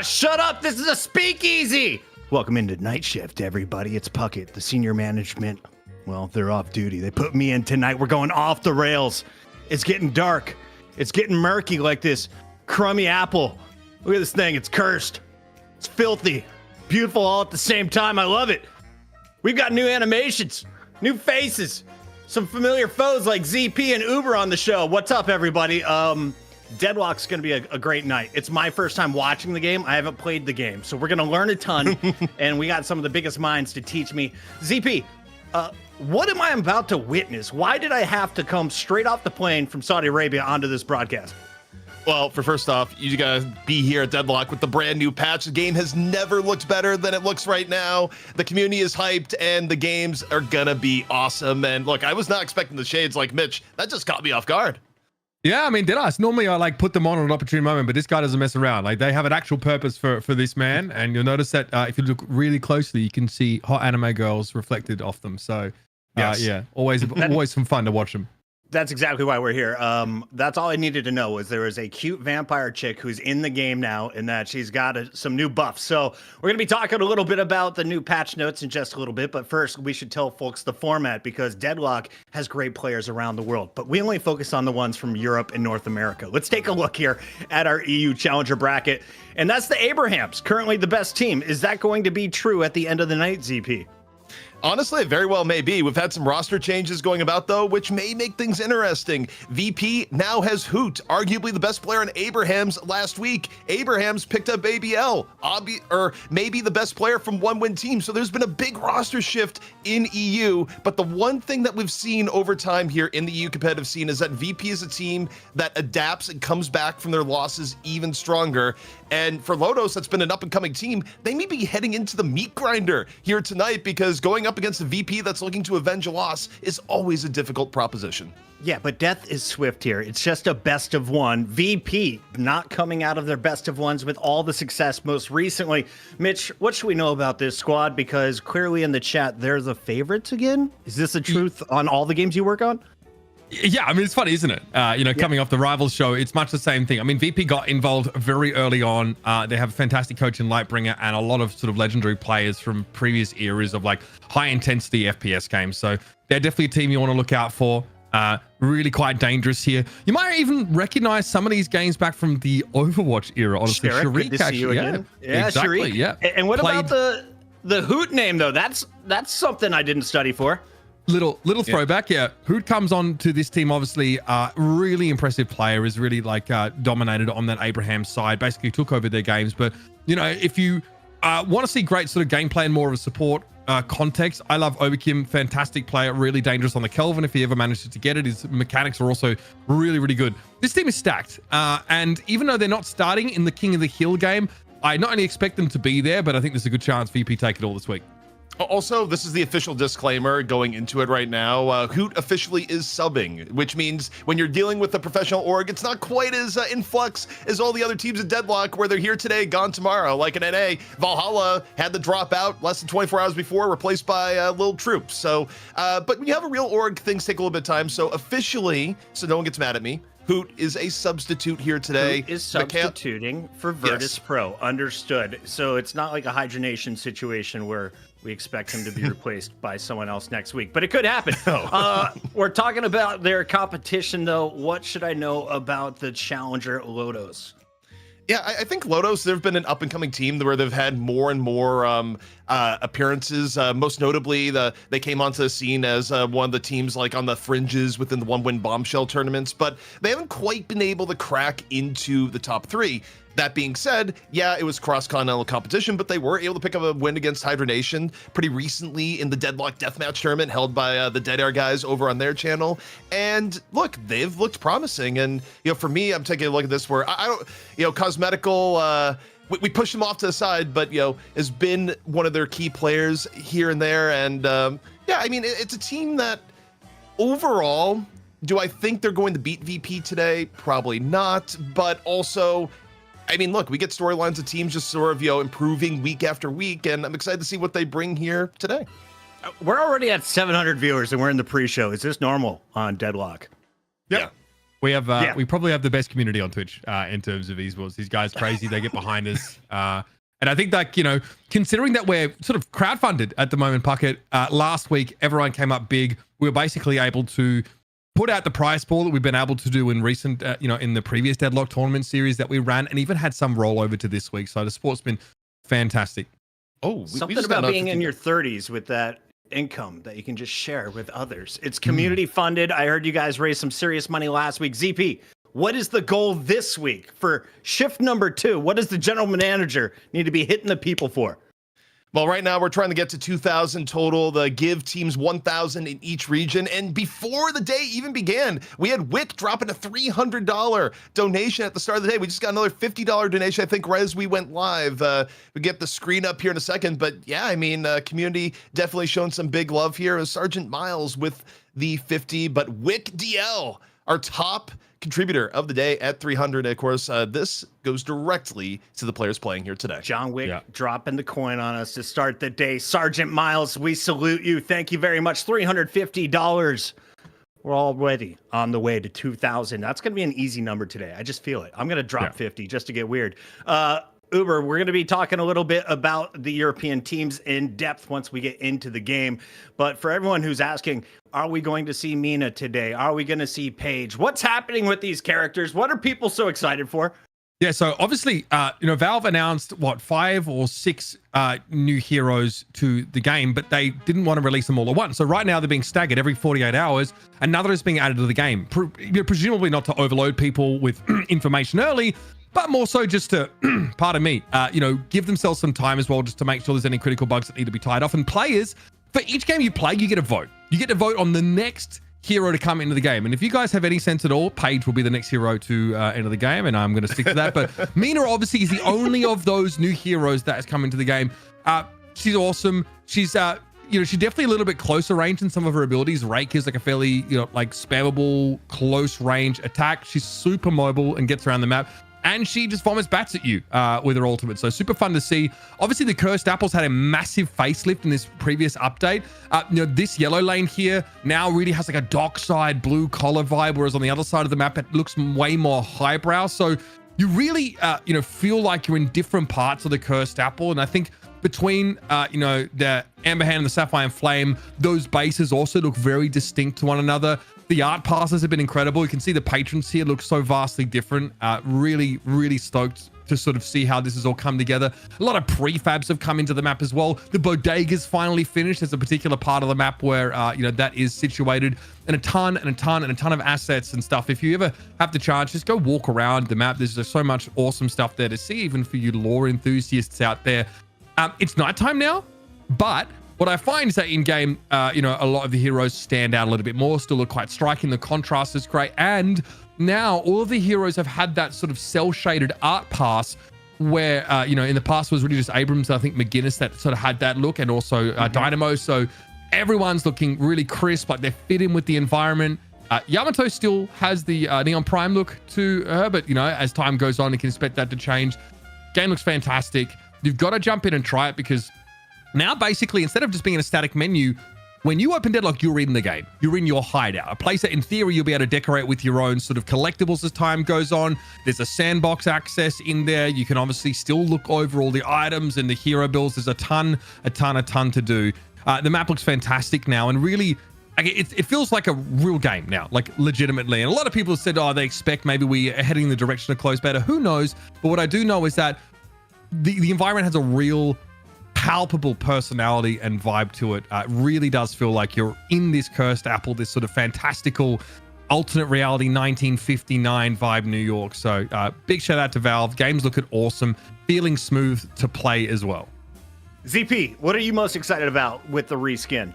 Shut up. This is a speakeasy. Welcome into Night Shift, everybody. It's Puckett, the senior management. Well, they're off duty. They put me in tonight. We're going off the rails. It's getting dark. It's getting murky like this crummy apple. Look at this thing. It's cursed. It's filthy. Beautiful all at the same time. I love it. We've got new animations, new faces, some familiar foes like ZP and Uber on the show. What's up, everybody? Deadlock's going to be a great night. It's my first time watching the game. I haven't played the game, so we're going to learn a ton, and we got some of the biggest minds to teach me. ZP, what am I about to witness? Why did I have to come straight off the plane from Saudi Arabia onto this broadcast? Well, first off, you gotta be here at Deadlock with the brand new patch. The game has never looked better than it looks right now. The community is hyped, and the games are gonna be awesome. And look, I was not expecting the shades like Mitch. That just caught me off guard. Yeah, I mean, did us. Normally I like put them on at an opportune moment, but this guy doesn't mess around. Like, they have an actual purpose for this man, and you'll notice that if you look really closely, you can see hot anime girls reflected off them. So, yes. Yeah, always some fun to watch them. That's exactly why we're here. That's all I needed to know was there is a cute vampire chick who's in the game now and that she's got some new buffs. So we're going to be talking a little bit about the new patch notes in just a little bit. But first, we should tell folks the format because Deadlock has great players around the world. But we only focus on the ones from Europe and North America. Let's take a look here at our EU Challenger bracket. And that's the Abrahams, currently the best team. Is that going to be true at the end of the night, ZP? Honestly, it very well may be. We've had some roster changes going about, though, which may make things interesting. VP now has Hoot, arguably the best player in Abrahams last week. Abrahams picked up ABL, or maybe the best player from one-win team. So there's been a big roster shift in EU. But the one thing that we've seen over time here in the EU competitive scene is that VP is a team that adapts and comes back from their losses even stronger. And for Lotos, that's been an up-and-coming team. They may be heading into the meat grinder here tonight because going up against a VP that's looking to avenge a loss is always a difficult proposition. Yeah, but death is swift here. It's just a best of one. VP not coming out of their best of ones with all the success most recently. Mitch, what should we know about this squad? Because clearly in the chat, they're the favorites again. Is this the truth on all the games you work on? Yeah, I mean, it's funny, isn't it? Coming off the Rivals show, it's much the same thing. I mean, VP got involved very early on. They have a fantastic coach in Lightbringer and a lot of sort of legendary players from previous eras of like high intensity FPS games. So they're definitely a team you want to look out for. Really quite dangerous here. You might even recognize some of these games back from the Overwatch era. Honestly, Sharik, good to see you again. Yeah, exactly. Sharik. Yeah. And what about the Hoot name though? That's something I didn't study for. Little throwback, yeah. Hoot comes on to this team, obviously, really impressive player, is really like dominated on that Abraham side, basically took over their games. But, you know, if you want to see great sort of gameplay and more of a support context, I love Overkim, fantastic player, really dangerous on the Kelvin if he ever manages to get it. His mechanics are also really, really good. This team is stacked, and even though they're not starting in the King of the Hill game, I not only expect them to be there, but I think there's a good chance VP take it all this week. Also, this is the official disclaimer going into it right now. Hoot officially is subbing, which means when you're dealing with a professional org, it's not quite as in flux as all the other teams at Deadlock where they're here today, gone tomorrow. Like an NA, Valhalla had to drop out less than 24 hours before, replaced by Lil Troops. So, but when you have a real org, things take a little bit of time. So officially, so no one gets mad at me, Hoot is a substitute here today. Hoot is substituting for Virtus.pro. Yes. Understood. So it's not like a Hydra Nation situation where we expect him to be replaced by someone else next week, but it could happen. We're talking about their competition, though. What should I know about the challenger Lotos? Yeah, I think Lotos, they've been an up-and-coming team where they've had more and more appearances. Most notably, they came onto the scene as one of the teams like on the fringes within the one-win bombshell tournaments, but they haven't quite been able to crack into the top three. That being said, yeah, it was cross-continental competition, but they were able to pick up a win against Hydra Nation pretty recently in the Deadlock Deathmatch tournament held by the Dead Air guys over on their channel. And look, they've looked promising. And, you know, for me, I'm taking a look at this where I don't, you know, Cosmetical, we pushed him off to the side, but, you know, has been one of their key players here and there. And, yeah, I mean, it's a team that overall, do I think they're going to beat VP today? Probably not, but also, I mean, look, we get storylines of teams just sort of, you know, improving week after week, and I'm excited to see what they bring here today. We're already at 700 viewers, and we're in the pre-show. Is this normal on Deadlock? Yep. Yeah. We have we probably have the best community on Twitch in terms of esports. These guys crazy. They get behind us. And I think that, considering that we're sort of crowdfunded at the moment, Puckett, last week, everyone came up big. We were basically able to put out the prize pool that we've been able to do in recent, in the previous Deadlock tournament series that we ran, and even had some rollover to this week. So the sport's been fantastic. Oh, something about being in your 30s with that income that you can just share with others. It's community funded. I heard you guys raise some serious money last week. ZP, what is the goal this week for shift number 2? What does the general manager need to be hitting the people for? Well, right now we're trying to get to 2,000 total. The give teams 1,000 in each region. And before the day even began, we had Wick dropping a $300 donation at the start of the day. We just got another $50 donation, I think, right as we went live. We get the screen up here in a second. But yeah, I mean, community definitely showing some big love here. It was Sergeant Miles with the 50, but Wick DL, our top contributor of the day at 300. Of course, this goes directly to the players playing here today. John Wick dropping the coin on us to start the day. Sergeant Miles, we salute you. Thank you very much. $350. We're already on the way to 2,000. That's going to be an easy number today. I just feel it. I'm going to drop 50 just to get weird. Uber, we're going to be talking a little bit about the European teams in depth once we get into the game. But for everyone who's asking, are we going to see Mina today? Are we going to see Paige? What's happening with these characters? What are people so excited for? Yeah, so obviously, Valve announced, 5 or 6 new heroes to the game, but they didn't want to release them all at once. So right now they're being staggered every 48 hours. Another is being added to the game, presumably not to overload people with information early, but more so just to, pardon me, give themselves some time as well, just to make sure there's any critical bugs that need to be tied off. And players, for each game you play, you get a vote. You get to vote on the next hero to come into the game. And if you guys have any sense at all, Paige will be the next hero to enter the game, and I'm going to stick to that. But Mina obviously is the only of those new heroes that has come into the game. She's awesome. She's she's definitely a little bit closer range in some of her abilities. Rake is like a fairly, spammable close range attack. She's super mobile and gets around the map. And she just vomits bats at you with her ultimate. So super fun to see. Obviously, the Cursed Apples had a massive facelift in this previous update. This yellow lane here now really has like a dockside blue collar vibe, whereas on the other side of the map, it looks way more highbrow. So you really, feel like you're in different parts of the Cursed Apple. And I think between, the Amber Hand and the Sapphire Flame, those bases also look very distinct to one another. The art passes have been incredible. You can see the patrons here look so vastly different. Really, really stoked to sort of see how this has all come together. A lot of prefabs have come into the map as well. The bodega's finally finished. There's a particular part of the map where, that is situated, and a ton of assets and stuff. If you ever have the chance, just go walk around the map. There's just so much awesome stuff there to see, even for you lore enthusiasts out there. It's nighttime now, but what I find is that in game, a lot of the heroes stand out a little bit more, still look quite striking. The contrast is great. And now all of the heroes have had that sort of cell shaded art pass where, in the past was really just Abrams, I think McGinnis that sort of had that look, and also Dynamo. So everyone's looking really crisp, like they fit in with the environment. Yamato still has the Neon Prime look to her, but, as time goes on, you can expect that to change. Game looks fantastic. You've got to jump in and try it, because now, basically, instead of just being in a static menu, when you open Deadlock, you're in the game. You're in your hideout, a place that, in theory, you'll be able to decorate with your own sort of collectibles as time goes on. There's a sandbox access in there. You can obviously still look over all the items and the hero builds. There's a ton to do. The map looks fantastic now, and really, it feels like a real game now, like legitimately. And a lot of people have said, they expect maybe we are heading in the direction of closed beta. Who knows? But what I do know is that the environment has a real palpable personality and vibe to it. It really does feel like you're in this Cursed Apple, this sort of fantastical alternate reality 1959 vibe New York. So big shout out to Valve. Game's looking awesome, feeling smooth to play as well. ZP, what are you most excited about with the reskin?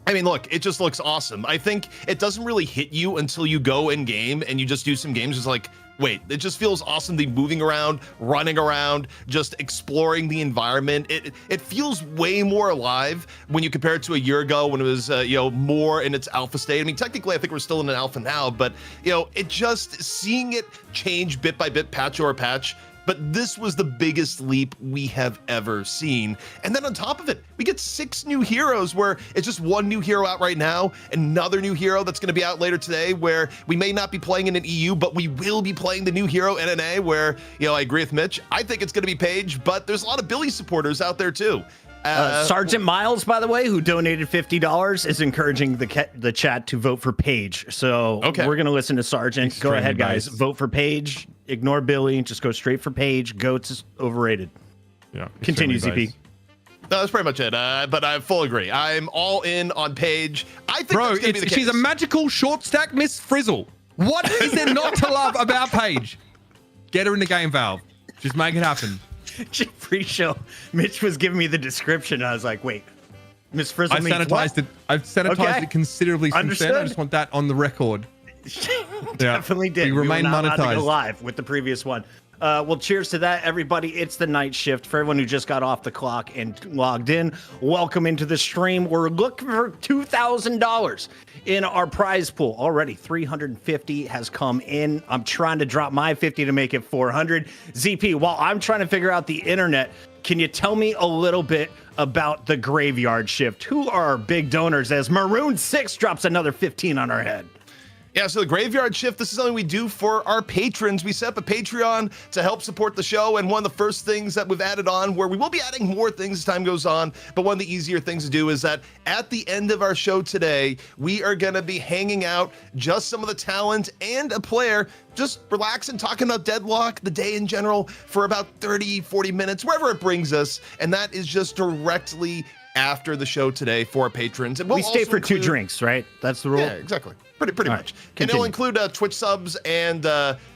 I mean, look, it just looks awesome. I think it doesn't really hit you until you go in game and you just do some games. It's like, wait, it just feels awesome. The moving around, running around, just exploring the environment. It feels way more alive when you compare it to a year ago when it was, more in its alpha state. I mean, technically, I think we're still in an alpha now, but, it just seeing it change bit by bit, patch over patch, but this was the biggest leap we have ever seen. And then on top of it, we get 6 new heroes where it's just one new hero out right now, another new hero that's going to be out later today where we may not be playing in an EU, but we will be playing the new hero NNA where, I agree with Mitch. I think it's going to be Paige, but there's a lot of Billy supporters out there too. Sergeant Miles, by the way, who donated $50, is encouraging the chat to vote for Paige. So we're going to listen to Sergeant. Go ahead, guys. Vote for Paige. Ignore Billy. Just go straight for Paige. Goats is overrated. Yeah. Continue, ZP. No, that's pretty much it. But I full agree. I'm all in on Paige. I think Bro, that's gonna be the case. She's a magical short stack Miss Frizzle. What is there not to love about Paige? Get her in the game, Valve. Just make it happen. Pre-show, Mitch was giving me the description. And I was like, wait, Miss Frizzle I've means sanitized what? it. I've sanitized it considerably since Understood. then. I just want that on the record. Definitely did. We remain were not allowed to monetized. go live with the previous one. Well, cheers to that, everybody. It's the night shift. For everyone who just got off the clock and logged in, welcome into the stream. We're looking for $2,000 in our prize pool. Already $350 has come in. I'm trying to drop my 50 to make it 400. ZP, while I'm trying to figure out the internet, can you tell me a little bit about the graveyard shift? Who are our big donors as Maroon 6 drops another 15 on our head? Yeah, so the Graveyard Shift, this is something we do for our patrons. We set up a Patreon to help support the show, and one of the first things that we've added on, where we will be adding more things as time goes on, but one of the easier things to do is that at the end of our show today, we are going to be hanging out just some of the talent and a player, just relaxing, talking about Deadlock, the day in general, for about 30, 40 minutes, wherever it brings us, and that is just directly after the show today for our patrons. And we stay for 2 drinks, right? That's the rule? Yeah, exactly. Pretty All much. Right, and it'll include Twitch subs and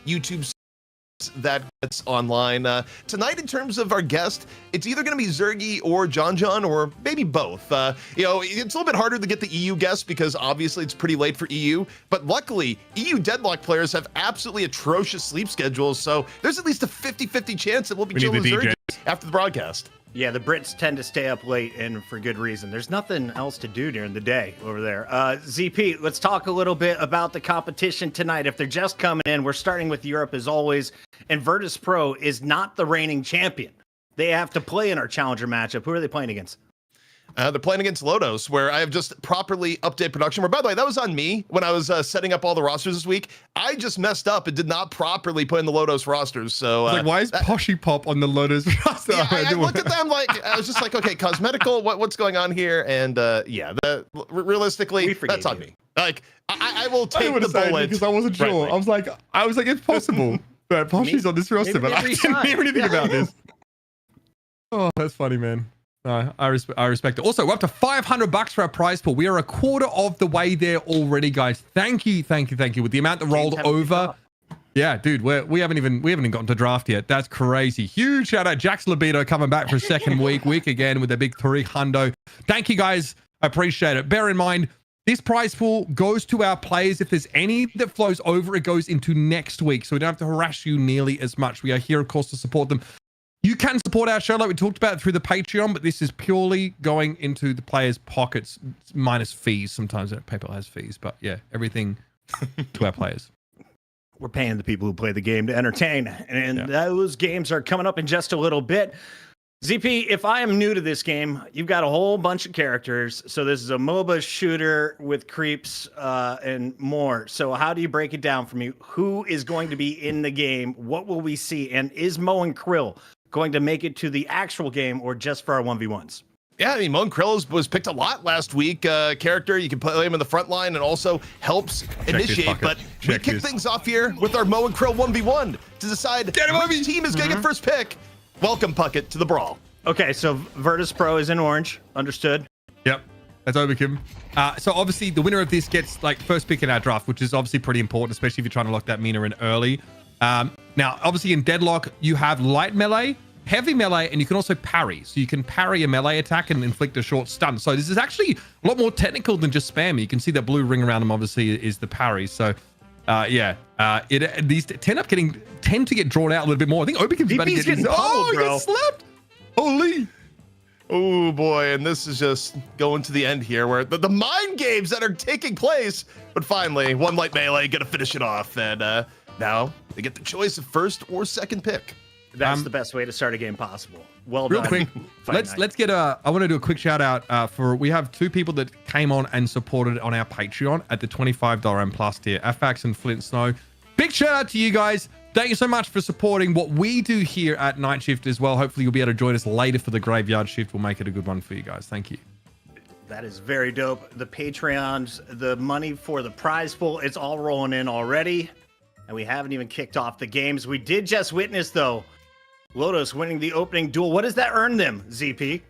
YouTube subs that gets online. Tonight, in terms of our guest, it's either going to be Zergy or John or maybe both. It's a little bit harder to get the EU guests because obviously it's pretty late for EU, but luckily EU Deadlock players have absolutely atrocious sleep schedules, so there's at least a 50-50 chance that we'll be chilling with Zergy after the broadcast. Yeah, the Brits tend to stay up late, and for good reason. There's nothing else to do during the day over there. ZP, let's talk a little bit about the competition tonight. If they're just coming in, we're starting with Europe as always, and Virtus.pro is not the reigning champion. They have to play in our challenger matchup. Who are they playing against? They're playing against Lotos, where I have just properly updated production. Where, by the way, that was on me when I was setting up all the rosters this week. I just messed up and did not properly put in the Lotos rosters. So, why is Poshy Pop on the Lotos roster? Yeah, I looked at them I was just like, okay, cosmetical, what's going on here? And realistically, that's on me. Like, I will take the bullet because I wasn't sure. Right. I was like, it's possible that Poshy's on this roster, but I didn't hear anything about this. Oh, that's funny, man. I respect it. Also, we're up to $500 for our prize pool. We are a quarter of the way there already, guys. Thank you. With the amount that rolled over. Yeah, dude, we haven't even gotten to draft yet. That's crazy. Huge shout out Jax Libido coming back for a second week again with a big 300. Thank you, guys. I appreciate it. Bear in mind, this prize pool goes to our players. If there's any that flows over, it goes into next week, so we don't have to harass you nearly as much. We are here, of course, to support them. You can support our show like we talked about through the Patreon, but this is purely going into the players' pockets, minus fees. Sometimes PayPal has fees, but yeah, everything to our players. We're paying the people who play the game to entertain, and those games are coming up in just a little bit. ZP, if I am new to this game, you've got a whole bunch of characters. So this is a MOBA shooter with creeps and more. So how do you break it down for me? Who is going to be in the game? What will we see? And is Mo and Krill going to make it to the actual game or just for our 1v1s? Yeah, I mean, Moan Krill was picked a lot last week. Character, you can play him in the front line and also helps initiate. But we kick things off here with our Mo and Krill 1v1 to decide which team is going to get first pick. Welcome, Puckett, to the brawl. Okay, so Virtus.pro is in orange. Understood. Yep, that's Overkim. So obviously the winner of this gets like first pick in our draft, which is obviously pretty important, especially if you're trying to lock that Mina in early. Now, obviously in Deadlock, you have light melee, heavy melee, and you can also parry. So you can parry a melee attack and inflict a short stun. So this is actually a lot more technical than just spam. You can see that blue ring around them obviously is the parry. So these tend to get drawn out a little bit more. I think Obikim's about to get getting pummeled, he gets slapped. Holy. Oh boy, and this is just going to the end here where the mind games that are taking place, but finally one light melee gonna finish it off, and now they get the choice of first or second pick. That's the best way to start a game possible. Well Real done. quick, let's get I want to do a quick shout out for we have 2 people that came on and supported on our Patreon at the $25 and plus tier, Afax and Flint Snow. Big shout out to you guys. Thank you so much for supporting what we do here at Night Shift as well. Hopefully you'll be able to join us later for the Graveyard Shift. We'll make it a good one for you guys. Thank you. That is very dope. The Patreons, the money for the prize pool, it's all rolling in already. And we haven't even kicked off the games. We did just witness, though, Lotos winning the opening duel. What does that earn them, ZP?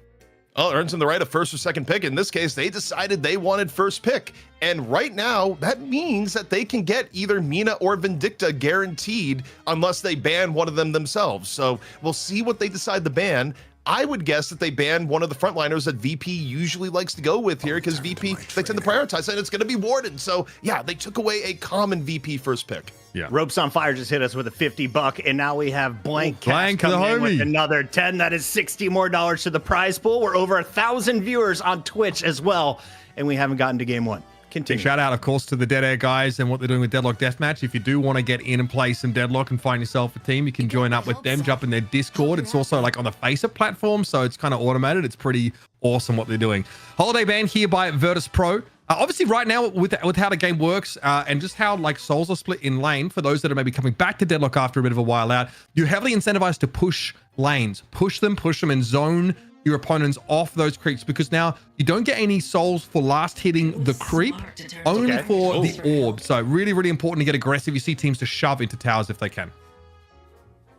Oh, it earns them the right of first or second pick. In this case, they decided they wanted first pick. And right now, that means that they can get either Mina or Vindicta guaranteed unless they ban one of them themselves. So we'll see what they decide to ban. I would guess that they ban one of the frontliners that VP usually likes to go with here because VP, they tend to prioritize, and it's going to be Warden. So yeah, they took away a common VP first pick. Yeah. Ropes on Fire just hit us with a $50, and now we have Blank Blank coming the in with homie. another 10. That is $60 more to the prize pool. We're over 1,000 viewers on Twitch as well, and we haven't gotten to game 1. Continue. Big shout out, of course, to the Dead Air guys and what they're doing with Deadlock Deathmatch. If you do want to get in and play some Deadlock and find yourself a team, you can join up with them, jump in their Discord. It's also like on the Faceit platform, so it's kind of automated. It's pretty awesome what they're doing. Holiday ban here by Virtus.pro. Obviously, right now, with how the game works and just how like souls are split in lane, for those that are maybe coming back to Deadlock after a bit of a while out, you're heavily incentivized to push lanes. Push them, and zone your opponents off those creeps, because now you don't get any souls for last hitting the creep, only for the orb. So really, really important to get aggressive. You see teams to shove into towers if they can.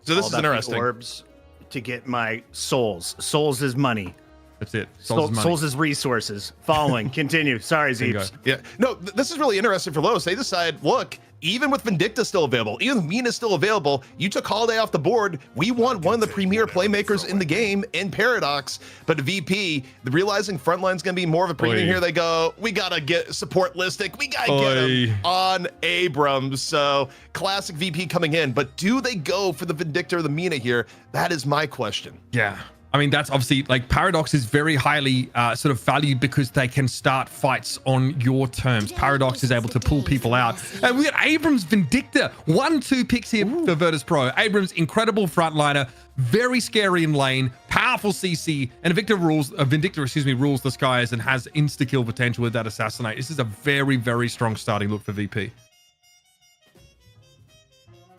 So this All is about the interesting. Orbs to get my souls. Souls is money. That's it. Souls is resources. Following. Continue. Sorry, Zeeps. Yeah. No, this is really interesting for Lotos. They decide, look, even with Vindicta still available, even with Mina still available, you took Holiday off the board. We want one of the premier playmakers in the game in Paradox. But VP, realizing Frontline's going to be more of a premium here, they go, we got to get support Listic. We got to get him on Abrams. So classic VP coming in. But do they go for the Vindicta or the Mina here? That is my question. Yeah. I mean, that's obviously like Paradox is very highly sort of valued because they can start fights on your terms. Paradox is able to pull people out. And we got Abrams Vindicta, 1-2 picks here for Virtus.pro. Abrams, incredible frontliner, very scary in lane, powerful CC, and Vindicta rules the skies and has insta-kill potential with that assassinate. This is a very, very strong starting look for VP.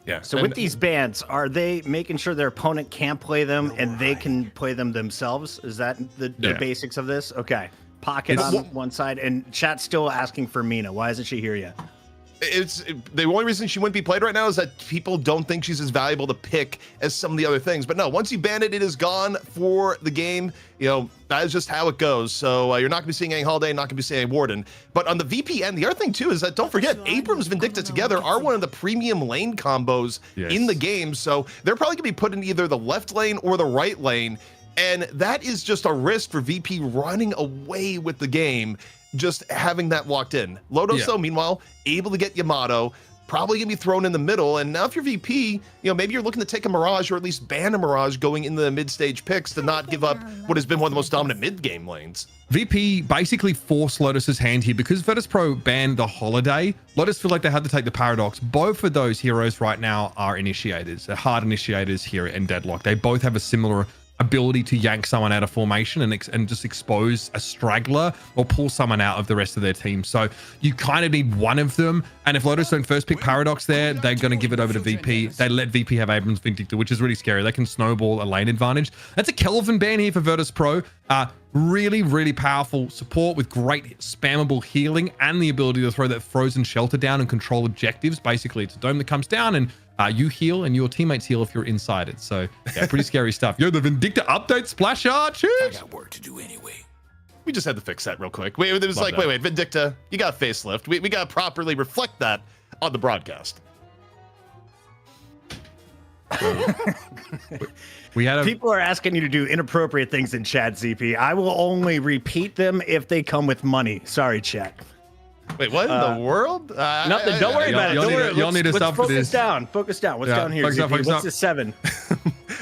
Yeah. So with these bans, are they making sure their opponent can't play them and they can play them themselves? Is that the basics of this? Okay. Pocket on one side, and chat's still asking for Mina. Why isn't she here yet? The only reason she wouldn't be played right now is that people don't think she's as valuable to pick as some of the other things. But no, once you ban it, it is gone for the game. You know, that is just how it goes. So you're not going to be seeing any Holiday, not going to be seeing any Warden. But on the VPN, the other thing too is that don't forget, Abrams Vindicta together are one of the premium lane combos in the game. So they're probably going to be put in either the left lane or the right lane. And that is just a risk for VP running away with the game, just having that locked in. Lotos, though, meanwhile, able to get Yamato, probably gonna be thrown in the middle. And now if you're VP, you know, maybe you're looking to take a Mirage or at least ban a Mirage going into the mid-stage picks to not give up what has been one of the most dominant mid-game lanes. VP basically forced Lotus's hand here because Virtus.pro banned the Holiday. Lotus feel like they had to take the Paradox. Both of those heroes right now are initiators. They're hard initiators here in Deadlock. They both have a similar ability to yank someone out of formation and just expose a straggler or pull someone out of the rest of their team. So you kind of need one of them. And if Lotus don't first pick Paradox there, they're going to give it over to VP. They let VP have Abrams Vindicta, which is really scary. They can snowball a lane advantage. That's a Kelvin ban here for Virtus.pro. Really, really powerful support with great spammable healing and the ability to throw that frozen shelter down and control objectives. Basically, it's a dome that comes down and you heal and your teammates heal if you're inside it. So yeah, pretty scary stuff. Yo, the Vindicta update splash art. I got work to do anyway. We just had to fix that real quick. It was like, wait, Vindicta, you got facelift. We got to properly reflect that on the broadcast. People are asking you to do inappropriate things in chat, ZP. I will only repeat them if they come with money. Sorry, chat. Wait, what in the world? Nothing. Don't worry about it. Don't worry. Y'all need to stop for focus this. down. Focus down. What's down here? Focus up, ZP? What's the 7?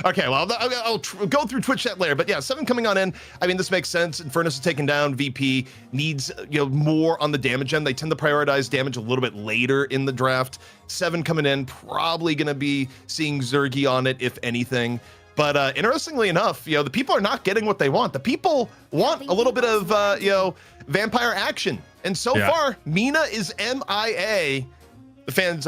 Okay, well, I'll go through Twitch chat later, but yeah, 7 coming on in. I mean, this makes sense. Infernus is taken down. VP needs more on the damage end. They tend to prioritize damage a little bit later in the draft. 7 coming in, probably going to be seeing Zergy on it, if anything. But interestingly enough, the people are not getting what they want. The people want a little bit of vampire action, and so far, Mina is MIA. The fans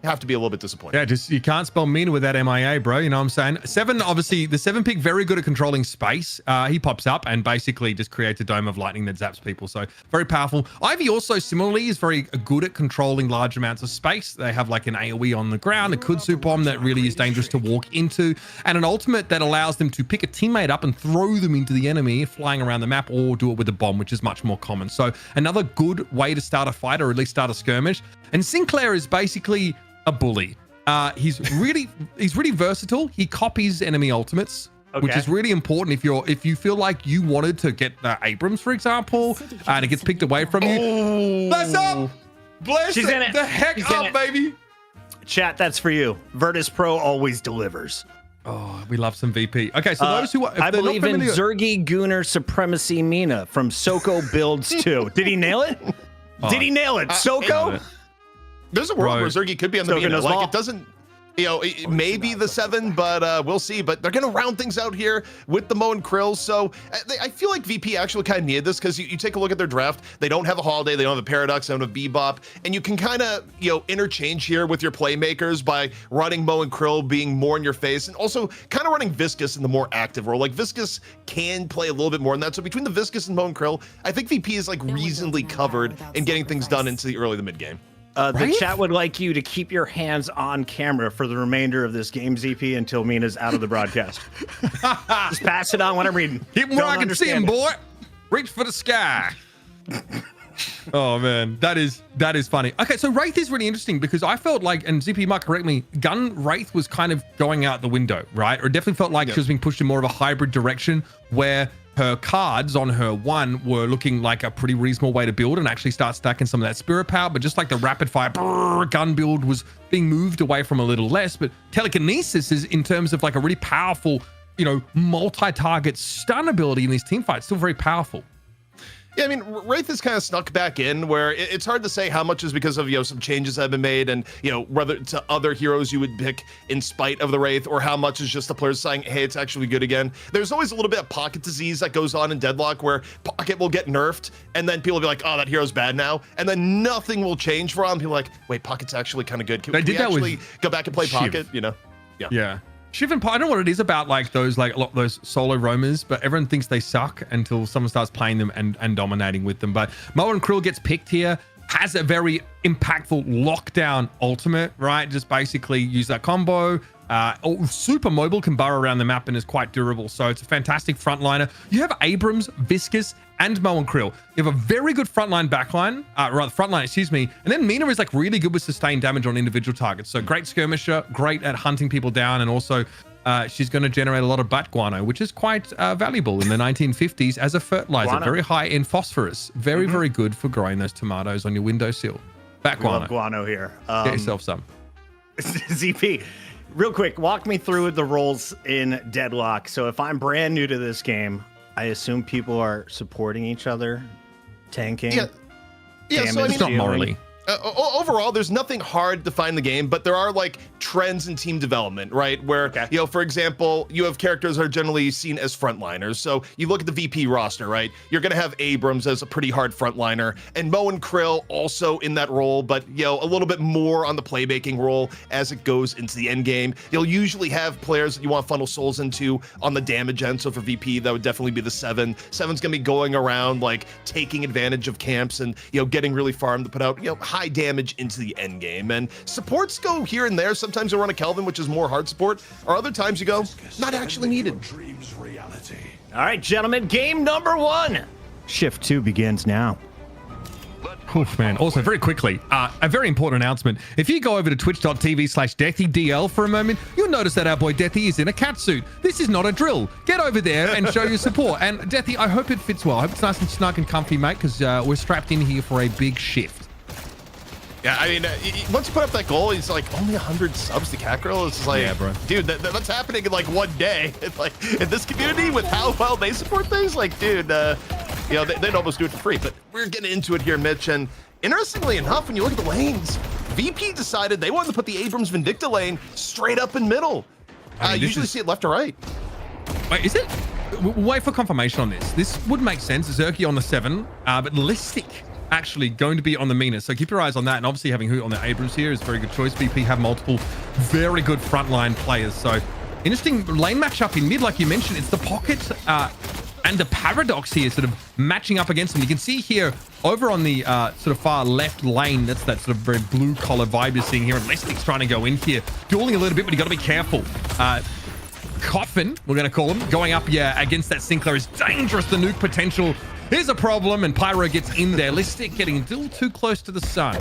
have to be a little bit disappointed. Yeah, just you can't spell Mina with that MIA, bro. You know what I'm saying? 7, obviously, the 7 pick, very good at controlling space. He pops up and basically just creates a dome of lightning that zaps people. So very powerful. Ivy also similarly is very good at controlling large amounts of space. They have like an AoE on the ground, a Kudzu bomb that really is dangerous to walk into, and an ultimate that allows them to pick a teammate up and throw them into the enemy flying around the map, or do it with a bomb, which is much more common. So another good way to start a fight, or at least start a skirmish. And Sinclair is basically a bully. He's really versatile. He copies enemy ultimates, which is really important if you feel like you wanted to get Abrams, for example, and it gets picked away from you. Bless up, bless She's in it. The heck She's up, baby. Chat, that's for you. Virtus.pro always delivers. Oh, we love some VP. Okay, so those who I believe in Zergy Gunner Supremacy Mina from Soko Builds 2. Did he nail it? Did he nail it? Soko? There's a world where Zergy could be on the Mina. Like, well. it doesn't, it may be the 7, but we'll see. But they're going to round things out here with the Mo and Krill. So I feel like VP actually kind of needed this, because you take a look at their draft. They don't have a Holiday. They don't have a Paradox. They don't have Bebop. And you can kind of, interchange here with your playmakers by running Mo and Krill being more in your face, and also kind of running Viscus in the more active role. Like, Viscus can play a little bit more than that. So between the Viscus and Mo and Krill, I think VP is like reasonably covered in getting things done into the early to mid game. The chat would like you to keep your hands on camera for the remainder of this game, ZP, until Mina's out of the broadcast. Just pass it on when I'm reading. Keep him where I can see him, boy. Reach for the sky. Oh man, that is funny. Okay, so Wraith is really interesting, because I felt like, and ZP might correct me, Gun Wraith was kind of going out the window, right? Or it definitely felt like she was being pushed in more of a hybrid direction, where her cards on her 1 were looking like a pretty reasonable way to build and actually start stacking some of that spirit power. But just like the rapid fire gun build was being moved away from a little less. But telekinesis is, in terms of like a really powerful, multi-target stun ability in these team fights, still very powerful. Yeah, I mean, Wraith has kind of snuck back in, where it's hard to say how much is because of, some changes that have been made, and, whether to other heroes you would pick in spite of the Wraith, or how much is just the players saying, hey, it's actually good again. There's always a little bit of pocket disease that goes on in Deadlock, where pocket will get nerfed, and then people will be like, oh, that hero's bad now, and then nothing will change for him. People are like, wait, pocket's actually kind of good. Can we actually go back and play pocket, Yeah. Shiv and I don't know what it is about those solo roamers, but everyone thinks they suck until someone starts playing them and dominating with them. But Mo and Krill gets picked here, has a very impactful lockdown ultimate, right? Just basically use that combo. Super mobile, can burrow around the map and is quite durable. So it's a fantastic frontliner. You have Abrams, Viscus, and Mo and Krill. You have a very good frontline, excuse me. And then Mina is like really good with sustained damage on individual targets. So great skirmisher, great at hunting people down, and also she's going to generate a lot of bat guano, which is quite valuable in the 1950s as a fertilizer. Guano. Very high in phosphorus. Very, very good for growing those tomatoes on your windowsill. Bat guano. Love guano here. Get yourself some. ZP, real quick, walk me through the roles in Deadlock. So if I'm brand new to this game, I assume people are supporting each other, tanking. Yeah. So I mean, it's not morally. Overall, there's nothing hard to find the game, but there are like trends in team development, right? Where, for example, you have characters that are generally seen as frontliners. So you look at the VP roster, right? You're going to have Abrams as a pretty hard frontliner, and Mo and Krill also in that role, but, a little bit more on the playmaking role as it goes into the end game. You'll usually have players that you want to funnel souls into on the damage end. So for VP, that would definitely be the 7. 7's going to be going around, like, taking advantage of camps and, getting really farmed to put out, high damage into the end game. And supports go here and there. Sometimes you'll run a Kelvin, which is more hard support, or other times you go, not actually needed. All right, gentlemen, game number 1. Shift 2 begins now. Oof, man. Also, very quickly, a very important announcement. If you go over to twitch.tv/DeathyDL for a moment, you'll notice that our boy Deathy is in a catsuit. This is not a drill. Get over there and show your support. And Deathy, I hope it fits well. I hope it's nice and snug and comfy, mate, because we're strapped in here for a big shift. Yeah, I mean, once you put up that goal, he's like only 100 subs to Catgirl. It's just like, Yeah, bro. dude, that's happening in like one day. It's like in this community with how well they support things, like, dude, you know, they'd almost do it for free. But we're getting into it here, Mitch. And interestingly enough, when you look at the lanes, VP decided they wanted to put the Abrams Vindicta lane straight up in middle. I mean, Usually see it left or right. Wait, is it? Wait for confirmation on this. This would make sense. Zerky on the 7, but Listic actually going to be on the Mina. So keep your eyes on that. And obviously having Hoot on the Abrams here is a very good choice. VP have multiple very good frontline players. So interesting lane matchup in mid, like you mentioned. It's the Pocket and the Paradox here sort of matching up against them. You can see here over on the sort of far left lane, that's that sort of very blue collar vibe you're seeing here. And Listic's trying to go in here, dueling a little bit, but you got to be careful. Coffin, we're going to call him, going up against that Sinclair is dangerous. The nuke potential is a problem, and Pyro gets in there. Listic getting a little too close to the sun.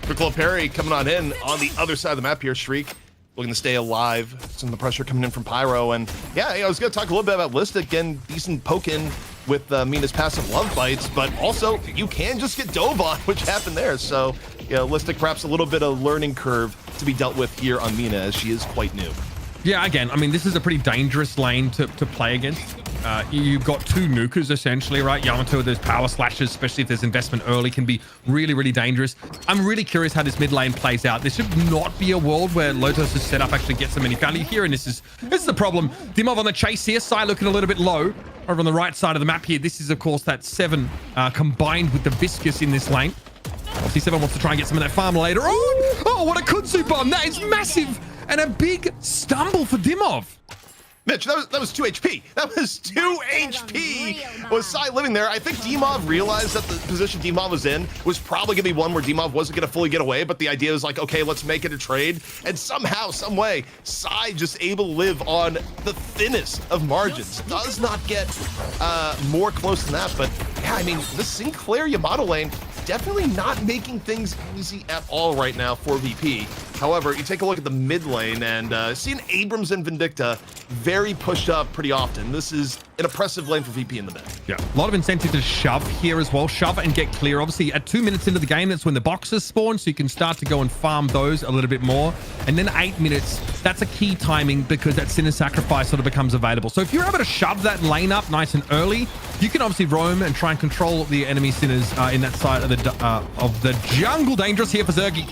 Quick Perry coming on in on the other side of the map here. Shriek looking to stay alive. Some of the pressure coming in from Pyro. And yeah, I was going to talk a little bit about Listic getting decent poke in with Mina's passive love bites, but also you can just get dove on, which happened there. So yeah, Listic perhaps a little bit of learning curve to be dealt with here on Mina, as she is quite new. Yeah, again, I mean, this is a pretty dangerous lane to play against. You've got two nukers, essentially, right? Yamato, there's power slashes, especially if there's investment early, can be really, really dangerous. I'm really curious how this mid lane plays out. This should not be a world where Lotos' setup actually gets them any value here, and this is the problem. Dimov on the chase here, Sai looking a little bit low. Over on the right side of the map here, this is, of course, that 7 combined with the Viscous in this lane. Obviously, 7 wants to try and get some of that farm later. Oh, what a kudzu bomb! That is massive! And a big stumble for Dimov. Mitch, that was 2 HP. That was 2 HP. Was Sai living there? I think Dimov realized that the position Dimov was in was probably going to be one where Dimov wasn't going to fully get away, but the idea was like, okay, let's make it a trade. And somehow, some way, Sai just able to live on the thinnest of margins. Does not get more close than that, but yeah, I mean, the Sinclair Yamato lane definitely not making things easy at all right now for VP. However, you take a look at the mid lane and seeing Abrams and Vindicta very pushed up pretty often. This is an oppressive lane for VP in the mid. Yeah, a lot of incentive to shove here as well. Shove and get clear. Obviously, at 2 minutes into the game, that's when the boxes spawn, so you can start to go and farm those a little bit more. And then 8 minutes, that's a key timing because that Sinner Sacrifice sort of becomes available. So if you're able to shove that lane up nice and early, you can obviously roam and try and control the enemy Sinners in that side of the jungle. Dangerous here for Zergy.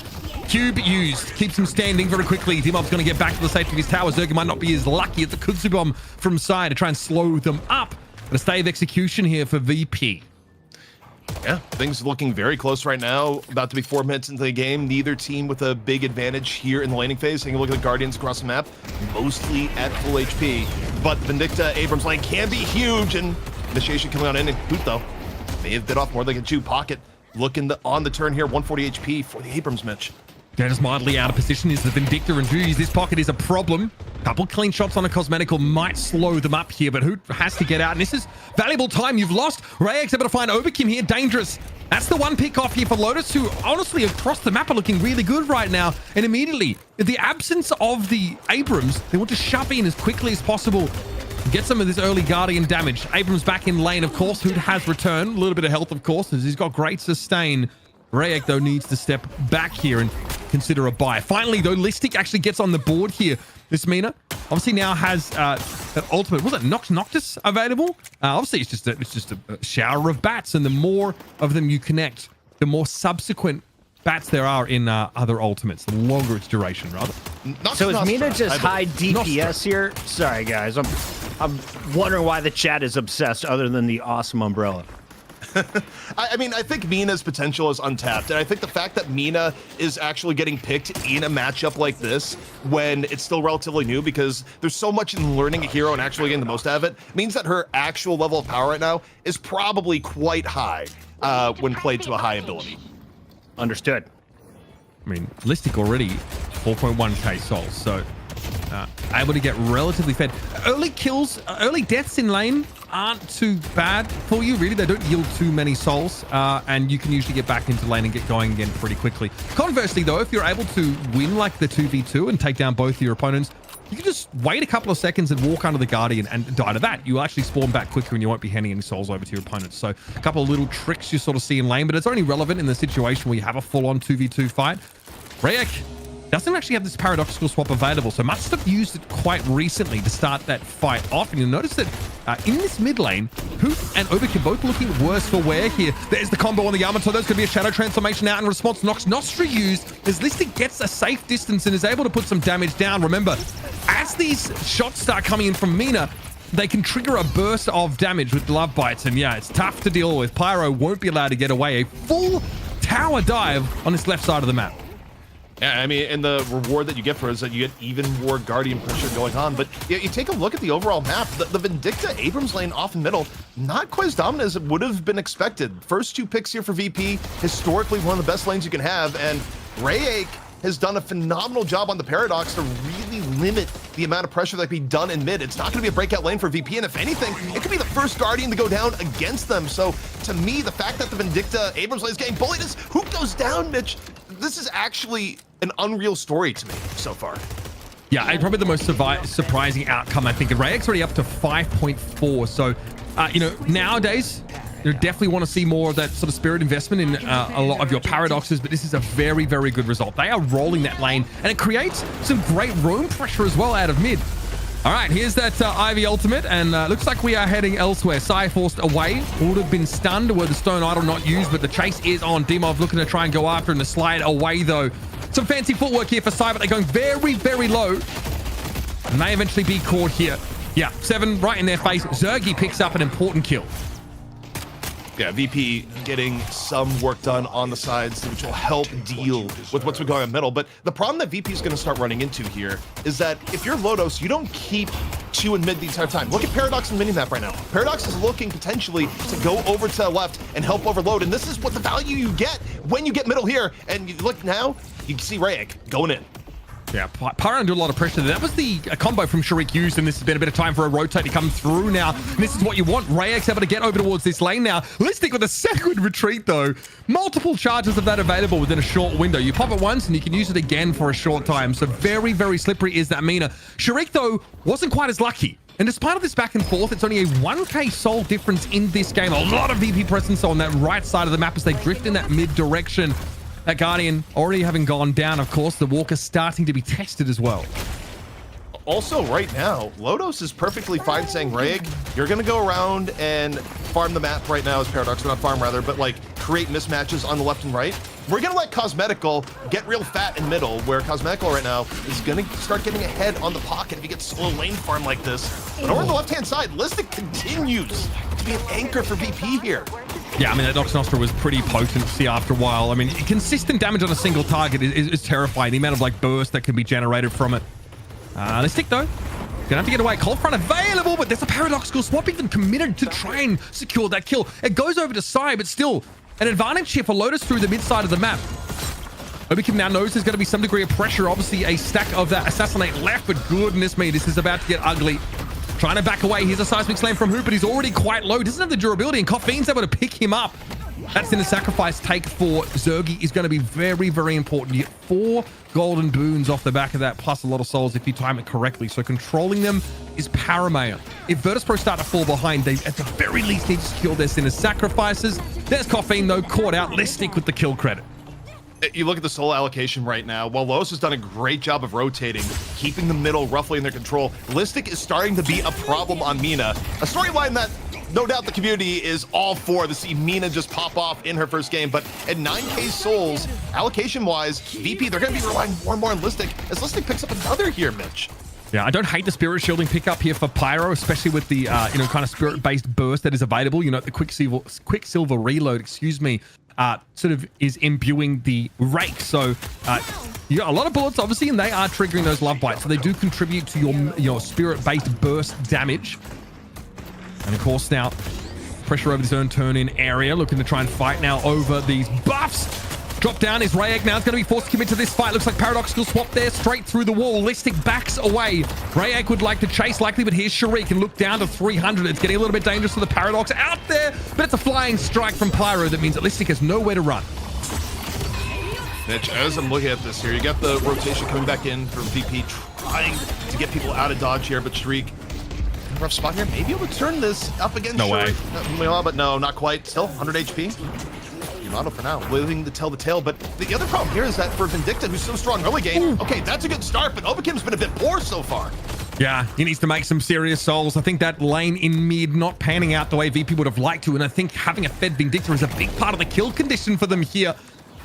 Cube used, keeps him standing very quickly. Dimov's going to get back to the safety of his tower. Zergy might not be as lucky at the Kudzu Bomb from side to try and slow them up. But a stay of execution here for VP. Yeah, things looking very close right now. About to be 4 minutes into the game. Neither team with a big advantage here in the laning phase. Taking a look at the Guardians across the map, mostly at full HP. But Vindicta Abrams lane can be huge, and initiation coming on in. And Hoot, though, may have bit off more than they can chew. Pocket looking on the turn here, 140 HP for the Abrams, Mitch. They're just mildly out of position is the Vindicta and Juice. This Pocket is a problem. Couple clean shots on a Cosmetical might slow them up here, but Hoot has to get out. And this is valuable time you've lost. Rayek's able to find Overkim here. Dangerous. That's the one pick off here for Lotus, who honestly across the map are looking really good right now. And immediately, in the absence of the Abrams, they want to shove in as quickly as possible. Get some of this early Guardian damage. Abrams back in lane, of course. Hoot has returned. A little bit of health, of course, as he's got great sustain. Rayek, though, needs to step back here and consider a buy. Finally, though, Listic actually gets on the board here. This Mina obviously now has an ultimate. Was it Noctis available? Obviously, it's just a shower of bats, and the more of them you connect, the more subsequent bats there are in other ultimates. The longer its duration, rather. So is Mina just high DPS here? Sorry, guys. I'm wondering why the chat is obsessed other than the awesome umbrella. I mean, I think Mina's potential is untapped, and I think the fact that Mina is actually getting picked in a matchup like this when it's still relatively new, because there's so much in learning a hero and actually getting the most out of it, means that her actual level of power right now is probably quite high when played to a high ability. Understood. I mean, Listic already 4.1k souls, so able to get relatively fed. Early kills, early deaths in lane aren't too bad for you, really. They don't yield too many souls, and you can usually get back into lane and get going again pretty quickly. Conversely, though, if you're able to win like the 2v2 and take down both your opponents, you can just wait a couple of seconds and walk under the Guardian and die to that. You'll actually spawn back quicker and you won't be handing any souls over to your opponents. So a couple of little tricks you sort of see in lane, but it's only relevant in the situation where you have a full-on 2v2 fight. Rayek doesn't actually have this paradoxical swap available, so must have used it quite recently to start that fight off. And you'll notice that in this mid lane, Hoot and Obik are both looking worse for wear here. There's the combo on the Yamato. There's going to be a shadow transformation out in response. Nox Nostra used as Listic gets a safe distance and is able to put some damage down. Remember, as these shots start coming in from Mina, they can trigger a burst of damage with Love Bites. And yeah, it's tough to deal with. Pyro won't be allowed to get away. A full tower dive on this left side of the map. Yeah, I mean, and the reward that you get for it is that you get even more Guardian pressure going on. But you take a look at the overall map, the Vindicta Abrams lane off in middle, not quite as dominant as it would have been expected. First 2 picks here for VP, historically one of the best lanes you can have, and Rayek has done a phenomenal job on the Paradox to really limit the amount of pressure that can be done in mid. It's not going to be a breakout lane for VP, and if anything, it could be the first Guardian to go down against them. So to me, the fact that the Vindicta Abrams lane is getting bullied is who goes down, Mitch. This is actually an unreal story to me so far. Yeah, and probably the most surprising outcome, I think. Rayek's already up to 5.4. So, you know, nowadays, you definitely want to see more of that sort of spirit investment in a lot of your paradoxes, but this is a very, very good result. They are rolling that lane, and it creates some great roam pressure as well out of mid. All right, here's that Ivy ultimate, and looks like we are heading elsewhere. Sai forced away, would have been stunned were the Stone Idol not used, but the chase is on. Dimov looking to try and go after and the slide away, though. Some fancy footwork here for Sai, but they're going very, very low. And may eventually be caught here. Yeah, 7 right in their face. Zergy picks up an important kill. Yeah, VP getting some work done on the sides, which will help deal with what's been going on middle. But the problem that VP is going to start running into here is that if you're Lotos, you don't keep 2 in mid the entire time. Look at Paradox and minimap right now. Paradox is looking potentially to go over to the left and help overload. And this is what the value you get when you get middle here. And you look now, you can see Rayek going in. Yeah, Pyro under a lot of pressure. That was the combo from Sharik used, and this has been a bit of time for a rotate to come through now. And this is what you want. Rayek's able to get over towards this lane now. Listic with a second retreat, though. Multiple charges of that available within a short window. You pop it once, and you can use it again for a short time. So very, very slippery is that Mina. Sharik, though, wasn't quite as lucky. And despite of this back and forth, it's only a 1k soul difference in this game. A lot of VP presence on that right side of the map as they drift in that mid direction. That Guardian already having gone down, of course. The Walker starting to be tested as well. Also, right now, Lotos is perfectly fine saying, Rayek, you're going to go around and farm the map right now as Paradox, or not farm rather, but like create mismatches on the left and right. We're going to let Cosmetical get real fat in middle, where Cosmetical right now is going to start getting ahead on the pocket if he gets solo lane farm like this. But over on the left-hand side, Listic continues to be an anchor for VP here. Yeah, I mean, that Nox Nostra was pretty potent to see after a while. I mean, consistent damage on a single target is terrifying. The amount of like burst that can be generated from it. Listic, though, gonna have to get away. Cold front available, but there's a paradoxical swap even committed to try and secure that kill. It goes over to Sai, but still an advantage here for Lotus through the mid side of the map. Obikim now knows there's going to be some degree of pressure. Obviously, a stack of that Assassinate left, but goodness me, this is about to get ugly. Trying to back away. Here's a seismic slam from Hoop, but he's already quite low. Doesn't have the durability, and Koffein's able to pick him up. That's in the sacrifice take for Zergy is going to be very, very important. You get 4 golden boons off the back of that, plus a lot of souls if you time it correctly. So controlling them is paramount. If Virtus.pro start to fall behind, they at the very least need to secure their Sinner sacrifices. There's Koffein, though, caught out. Listic with the kill credit. You look at the soul allocation right now. While Lotos has done a great job of rotating, keeping the middle roughly in their control, Listic is starting to be a problem on Mina. A storyline that no doubt the community is all for, to see Mina just pop off in her first game. But at 9k souls, allocation-wise, VP, they're going to be relying more and more on Listic, as Listic picks up another here, Mitch. Yeah, I don't hate the spirit shielding pickup here for Pyro, especially with the kind of spirit-based burst that is available. You know, the Quicksilver reload, excuse me, sort of is imbuing the rake. So you got a lot of bullets, obviously, and they are triggering those love bites. So they do contribute to your spirit-based burst damage. And of course now, pressure over this own turn-in area, looking to try and fight now over these buffs. Drop down is Rayek now. It's going to be forced to commit to this fight. Looks like Paradoxical swap there, straight through the wall. Listic backs away. Rayek would like to chase likely, but here's Sharik and look down to 300. It's getting a little bit dangerous for the Paradox out there, but it's a flying strike from Pyro that means that Listic has nowhere to run. Mitch, as I'm looking at this here, you got the rotation coming back in from VP, trying to get people out of dodge here, but Shriek, rough spot here, maybe able to turn this up against No way. But no, not quite. Still 100 HP. Yamato for now, willing to tell the tale, but the other problem here is that for Vindicta, who's so strong early game, okay, that's a good start, but Obakim's been a bit poor so far. Yeah, he needs to make some serious souls. I think that lane in mid not panning out the way VP would have liked to, and I think having a fed Vindicta is a big part of the kill condition for them here.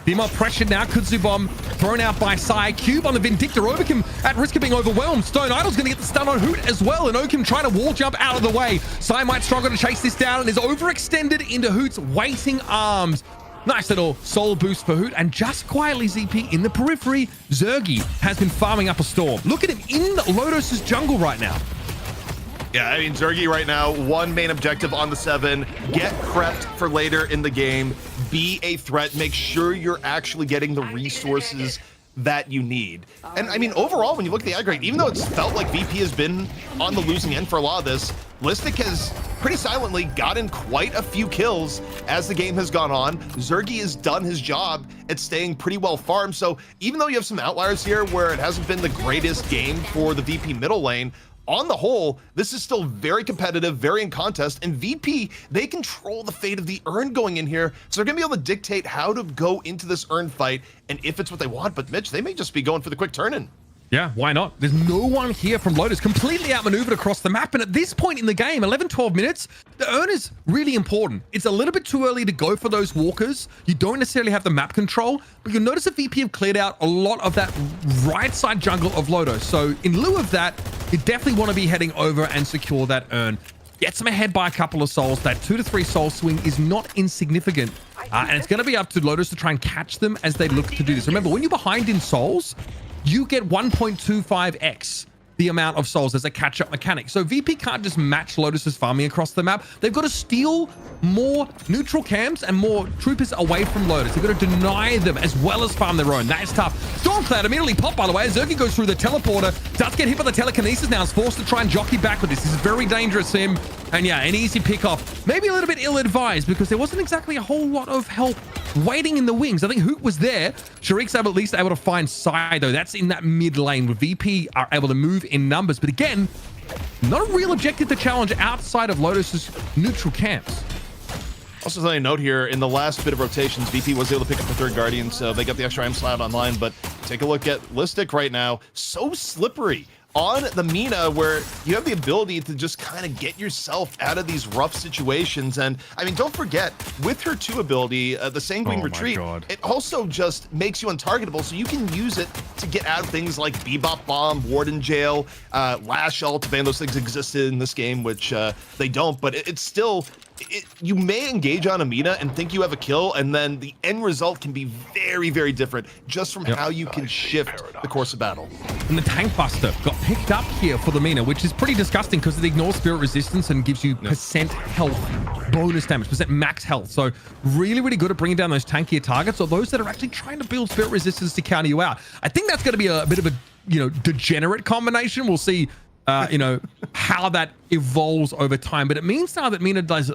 More pressured now. Kudzu Bomb thrown out by Sai. Cube on the Vindicta. Obakim at risk of being overwhelmed. Stone Idol's going to get the stun on Hoot as well. And Oakim trying to wall jump out of the way. Sai might struggle to chase this down and is overextended into Hoot's waiting arms. Nice little soul boost for Hoot. And just quietly, ZP, in the periphery, Zergy has been farming up a storm. Look at him in Lotus's jungle right now. Yeah, I mean, Zergy right now, one main objective on the 7, get prepped for later in the game, be a threat, make sure you're actually getting the resources that you need. And I mean, overall, when you look at the aggregate, even though it's felt like VP has been on the losing end for a lot of this, Listic has pretty silently gotten quite a few kills as the game has gone on. Zergy has done his job at staying pretty well farmed. So even though you have some outliers here where it hasn't been the greatest game for the VP middle lane, on the whole, this is still very competitive, very in contest, and VP, they control the fate of the urn going in here, so they're gonna be able to dictate how to go into this urn fight and if it's what they want. But Mitch, they may just be going for the quick turn-in. Yeah, why not? There's no one here from Lotus, completely outmaneuvered across the map. And at this point in the game, 11, 12 minutes, the urn is really important. It's a little bit too early to go for those walkers. You don't necessarily have the map control, but you'll notice that VP have cleared out a lot of that right side jungle of Lotus. So in lieu of that, you definitely want to be heading over and secure that urn. Gets them ahead by a couple of souls. That 2 to 3 soul swing is not insignificant. And it's going to be up to Lotus to try and catch them as they look to do this. Remember, when you're behind in souls, you get 1.25x the amount of souls as a catch-up mechanic. So VP can't just match Lotus's farming across the map. They've got to steal more neutral camps and more troopers away from Lotus. They've got to deny them as well as farm their own. That is tough. Stormcloud immediately popped, by the way. Zergy goes through the teleporter. Does get hit by the telekinesis now. Is forced to try and jockey back with this. This is very dangerous for him. And yeah, an easy pick-off. Maybe a little bit ill-advised because there wasn't exactly a whole lot of help waiting in the wings. I think Hoot was there. Sharik's at least able to find Sai, though. That's in that mid lane where VP are able to move in numbers. But again, not a real objective to challenge outside of Lotus's neutral camps. Also, something to note here, in the last bit of rotations, VP was able to pick up the 3rd Guardian, so they got the extra M-Slab online. But take a look at Listic right now. So slippery on the Mina, where you have the ability to just kind of get yourself out of these rough situations. And I mean, don't forget, with her 2 ability, the Sanguine Retreat, it also just makes you untargetable, so you can use it to get out of things like Bebop Bomb, Warden Jail, Lash Ult. Man, those things existed in this game, which they don't, but it's still... you may engage on a Mina and think you have a kill, and then the end result can be very, very different just from how you can shift the course of battle. And the Tank Buster got picked up here for the Mina, which is pretty disgusting because it ignores spirit resistance and gives you percent health bonus damage, percent max health. So really, really good at bringing down those tankier targets or those that are actually trying to build spirit resistance to counter you out. I think that's going to be a bit of a, degenerate combination. We'll see how that evolves over time, but it means now that Mina does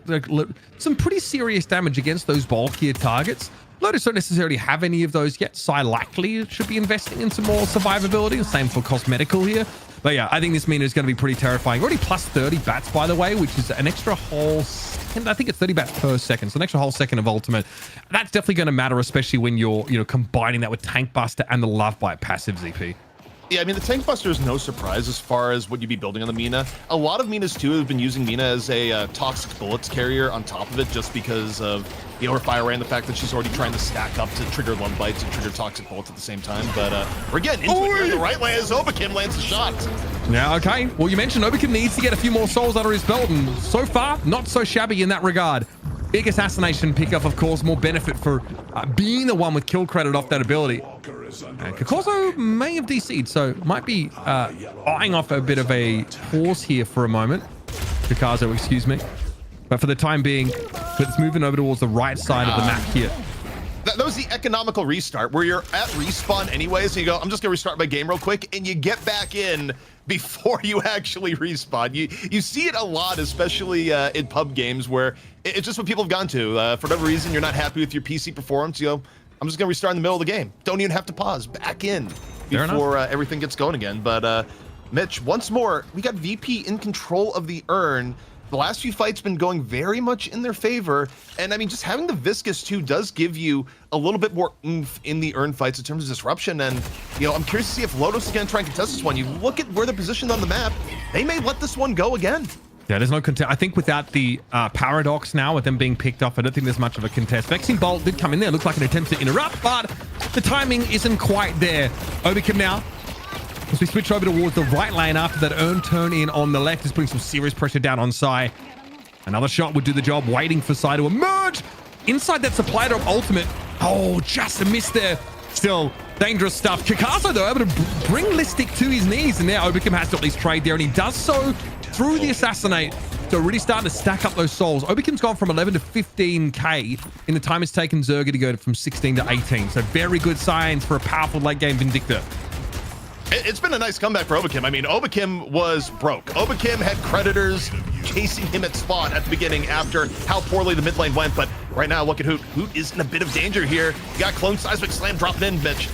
some pretty serious damage against those bulkier targets. Lotus don't necessarily have any of those yet. Sai likely should be investing in some more survivability. Same for cosmetical here. But yeah, I think this Mina is going to be pretty terrifying. Already plus 30 bats, by the way, which is an extra whole second. I think it's 30 bats per second, so an extra whole second of ultimate. That's definitely going to matter, especially when you're combining that with Tank Buster and the Love Bite passive, ZP. Yeah, I mean, the Tank Buster is no surprise as far as what you'd be building on the Mina. A lot of Minas, too, have been using Mina as a toxic bullets carrier on top of it just because of her fire ray and the fact that she's already trying to stack up to trigger Love Bites and trigger toxic bullets at the same time. But we're getting into it here. The right lane as Obakim lands a shot. Yeah, okay. Well, you mentioned Obakim needs to get a few more souls under his belt, and so far, not so shabby in that regard. Big assassination pickup, of course, more benefit for being the one with kill credit off that ability. And Kakorzo may have DC'd, so might be eyeing off a bit of a pause here for a moment. Kakorzo, excuse me. But for the time being, it's moving over towards the right side of the map here. That was the economical restart where you're at respawn anyway, so you go, I'm just gonna restart my game real quick, and you get back in before you actually respawn. You see it a lot, especially in pub games where it's just what people have gone to. For whatever reason, you're not happy with your PC performance, you go, I'm just going to restart in the middle of the game. Don't even have to pause. Back in before everything gets going again. But Mitch, once more, we got VP in control of the urn. The last few fights been going very much in their favor. And I mean, just having the Viscous too does give you a little bit more oomph in the urn fights in terms of disruption. And, you know, I'm curious to see if Lotos is going to try and contest this one. You look at where they're positioned on the map, they may let this one go again. Yeah, there's no contest. I think without the Paradox now, with them being picked off, I don't think there's much of a contest. Vexing Bolt did come in there. Looked like an attempt to interrupt, but the timing isn't quite there. Overkim now. As we switch over towards the right lane after that urn turn in on the left is putting some serious pressure down on Sai. Another shot would do the job, waiting for Sai to emerge. Inside that supply drop ultimate. Oh, just a miss there. Still dangerous stuff. Kakazo, though, able to bring Listic to his knees, and now Overkim has to at least trade there, and he does so through the assassinate. So really starting to stack up those souls. Overkim's gone from 11 to 15k in the time it's taken Zerga to go from 16 to 18. So very good signs for a powerful late game Vindictor. It's been a nice comeback for Overkim. I mean, Overkim was broke. Overkim had creditors chasing him at spawn at the beginning after how poorly the mid lane went. But right now, look at Hoot. Hoot is in a bit of danger here. You got Clone Seismic Slam dropping in, Mitch.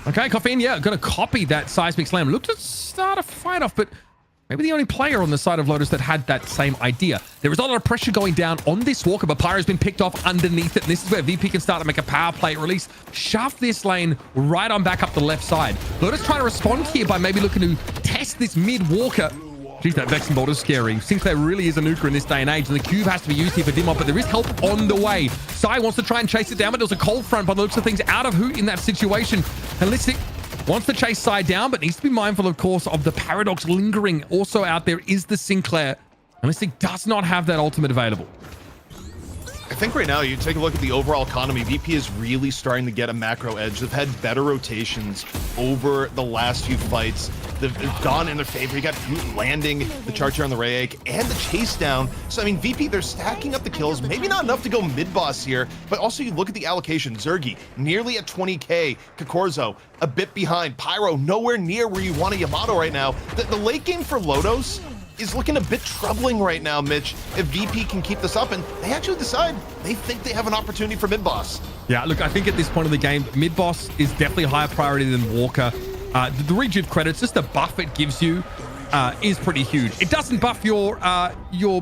Okay, Coffin, yeah, going to copy that Seismic Slam. Looked to start a fight off, but maybe the only player on the side of Lotus that had that same idea. There is a lot of pressure going down on this Walker, but Pyro's been picked off underneath it. And this is where VP can start to make a power play, or at least shove this lane right on back up the left side. Lotus trying to respond here by maybe looking to test this mid Walker. Jeez, that Vexing Bolt is scary. Sinclair really is a nuker in this day and age, and the cube has to be used here for Dimop, but there is help on the way. Sai wants to try and chase it down, but there's a cold front by the looks of things out of Hoot in that situation. And Listic wants to chase Sai down, but needs to be mindful, of course, of the Paradox lingering. Also out there is the Sinclair. And Listic does not have that ultimate available. I think right now, you take a look at the overall economy, VP is really starting to get a macro edge. They've had better rotations over the last few fights. They've gone in their favor. You got Root landing the Charger on the Rayake and the chase down. So, I mean, VP, they're stacking up the kills. Maybe not enough to go mid-boss here, but also you look at the allocation. Zergi, nearly at 20k. Kakorzo, a bit behind. Pyro, nowhere near where you want a Yamato right now. The late game for Lotos is looking a bit troubling right now, Mitch, if VP can keep this up, and they actually decide they think they have an opportunity for mid-boss. Yeah, look, I think at this point of the game, mid-boss is definitely a higher priority than Walker. The rejuve credits, just the buff it gives you is pretty huge. It doesn't buff your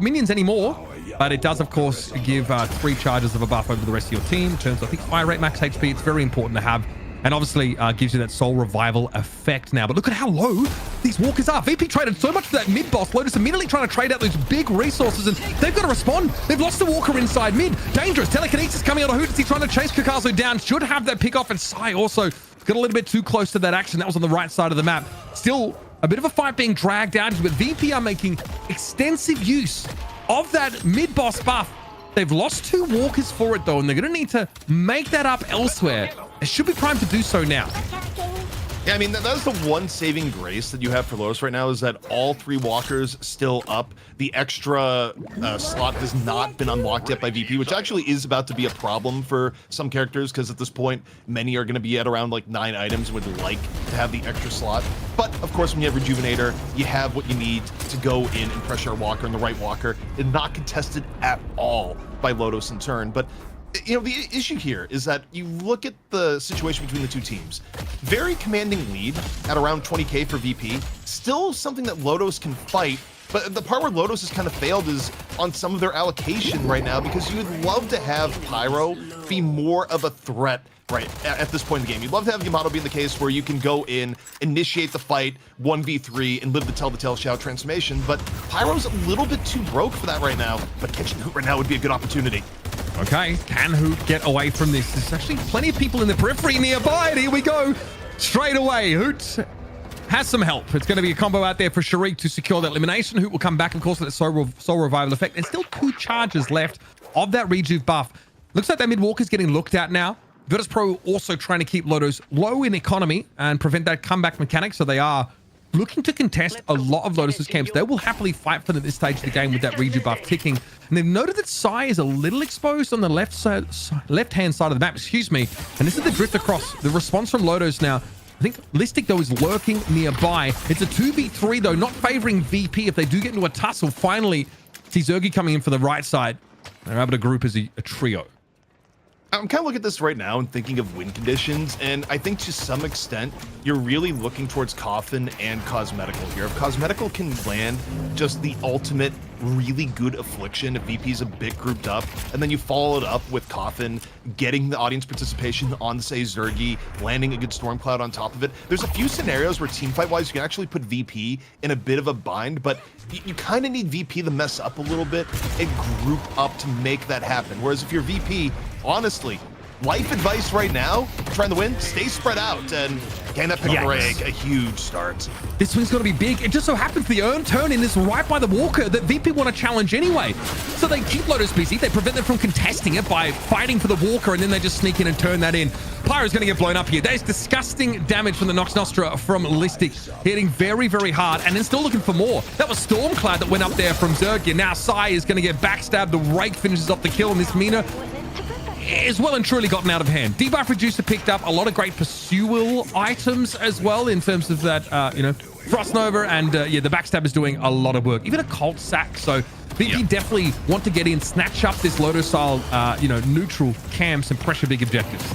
minions anymore, but it does, of course, give 3 charges of a buff over the rest of your team. In terms of, I think, fire rate, max HP, it's very important to have. And obviously gives you that soul revival effect now. But look at how low these walkers are. VP traded so much for that mid-boss. Lotus immediately trying to trade out those big resources, and they've got to respond. They've lost the walker inside mid. Dangerous. Telekinesis coming out of Hoot. Is he trying to chase Kakazo down? Should have that pick off, and Sai also got a little bit too close to that action. That was on the right side of the map. Still a bit of a fight being dragged out, but VP are making extensive use of that mid-boss buff. They've lost 2 walkers for it, though, and they're going to need to make that up elsewhere. It should be primed to do so now. Yeah, I mean, that's the one saving grace that you have for Lotus right now, is that all 3 walkers still up. The extra slot has not been unlocked yet by VP, which actually is about to be a problem for some characters, because at this point, many are going to be at around like 9 items, would like to have the extra slot. But of course, when you have Rejuvenator, you have what you need to go in and pressure a walker, and the right walker is not contested at all by Lotos in turn. But you know, the issue here is that you look at the situation between the 2 teams. Very commanding lead at around 20k for VP. Still something that Lotos can fight, but the part where Lotos has kind of failed is on some of their allocation right now, because you would love to have Pyro be more of a threat right at this point in the game. You'd love to have Yamato be in the case where you can go in, initiate the fight, 1v3, and live to tell the tale shout transformation, but Pyro's a little bit too broke for that right now, but catching Hoot right now would be a good opportunity. Okay, can Hoot get away from this? There's actually plenty of people in the periphery nearby, and here we go. Straight away, Hoot has some help. It's going to be a combo out there for Sharik to secure that elimination. Hoot will come back, of course, with that soul revival effect. There's still 2 charges left of that rejuve buff. Looks like that mid walk is getting looked at now. Virtus.pro also trying to keep Lotos low in economy and prevent that comeback mechanic, so they are looking to contest a lot of Lotus's camps. They will happily fight for them at this stage of the game with that rejuve buff ticking. And they've noted that Sai is a little exposed on the left-hand side of the map, excuse me. And this is the drift across. The response from Lotos now. I think Listic, though, is lurking nearby. It's a 2v3, though, not favoring VP if they do get into a tussle. Finally, see Zergi coming in for the right side. They're able to group as a trio. I'm kind of looking at this right now and thinking of win conditions, and I think to some extent you're really looking towards Coffin and Cosmetical here. If Cosmetical can land just the ultimate really good affliction, if VP's a bit grouped up, and then you follow it up with Coffin getting the audience participation on, say, Zergy, landing a good Storm Cloud on top of it. There's a few scenarios where teamfight wise you can actually put VP in a bit of a bind, but you kind of need VP to mess up a little bit and group up to make that happen. Whereas if you're VP, honestly, life advice right now, trying to win, stay spread out, and getting that pick up Reg, a huge start. This swing's going to be big. It just so happens the earn turn in is right by the Walker that VP want to challenge anyway. So they keep Lotos busy. They prevent them from contesting it by fighting for the Walker, and then they just sneak in and turn that in. Pyro's going to get blown up here. That is disgusting damage from the Nox Nostra from Listic, hitting very, very hard, and then still looking for more. That was Stormcloud that went up there from Zergia. Now Sai is going to get backstabbed. The Rake finishes off the kill, and this Mina is well and truly gotten out of hand. Debuff Reducer picked up a lot of great pursual items as well in terms of that, Frost Nova, and yeah, the backstab is doing a lot of work. Even a Cult Sack, so VP definitely want to get in, snatch up this Lotus style, neutral camps and pressure big objectives.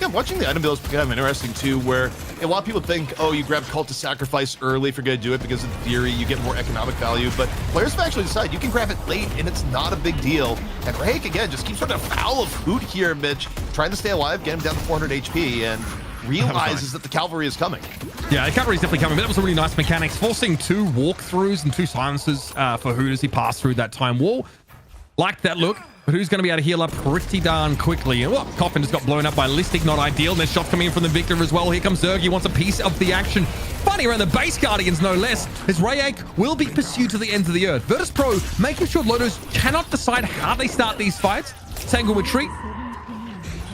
Yeah, watching the item builds is kind of interesting too, where a lot of people think, oh, you grab Cult to Sacrifice early if you're going to do it because in theory you get more economic value, but players have actually decided you can grab it late and it's not a big deal. And Rake, again, just keeps running afoul of Hoot here, Mitch, trying to stay alive, get him down to 400 HP, and realizes that the cavalry is coming. Yeah, the cavalry is definitely coming, but that was a really nice mechanics, forcing 2 walkthroughs and 2 silences for Hoot as he passed through that time wall. Liked that look. But who's going to be able to heal up pretty darn quickly? And well, Coffin just got blown up by Listic, not ideal. And there's shots coming in from the Victor as well. Here comes Zerg. He wants a piece of the action. Fighting around the base Guardians, no less, as Rayake will be pursued to the ends of the earth. Virtus.pro making sure Lotos cannot decide how they start these fights. Tangle retreat.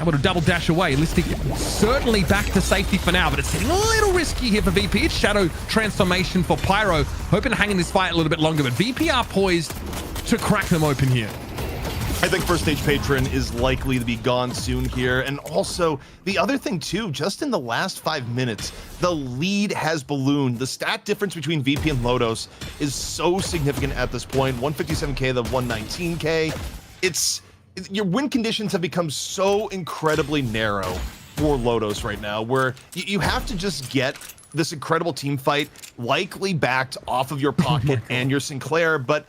Able to double dash away. Listic certainly back to safety for now, but it's getting a little risky here for VP. It's Shadow transformation for Pyro. Hoping to hang in this fight a little bit longer, but VP are poised to crack them open here. I think first stage patron is likely to be gone soon here. And also the other thing too, just in the last 5 minutes, the lead has ballooned. The stat difference between VP and Lotos is so significant at this point. 157k to 119k. Your win conditions have become so incredibly narrow for Lotos right now, where you have to just get this incredible team fight likely backed off of your pocket and your Sinclair, but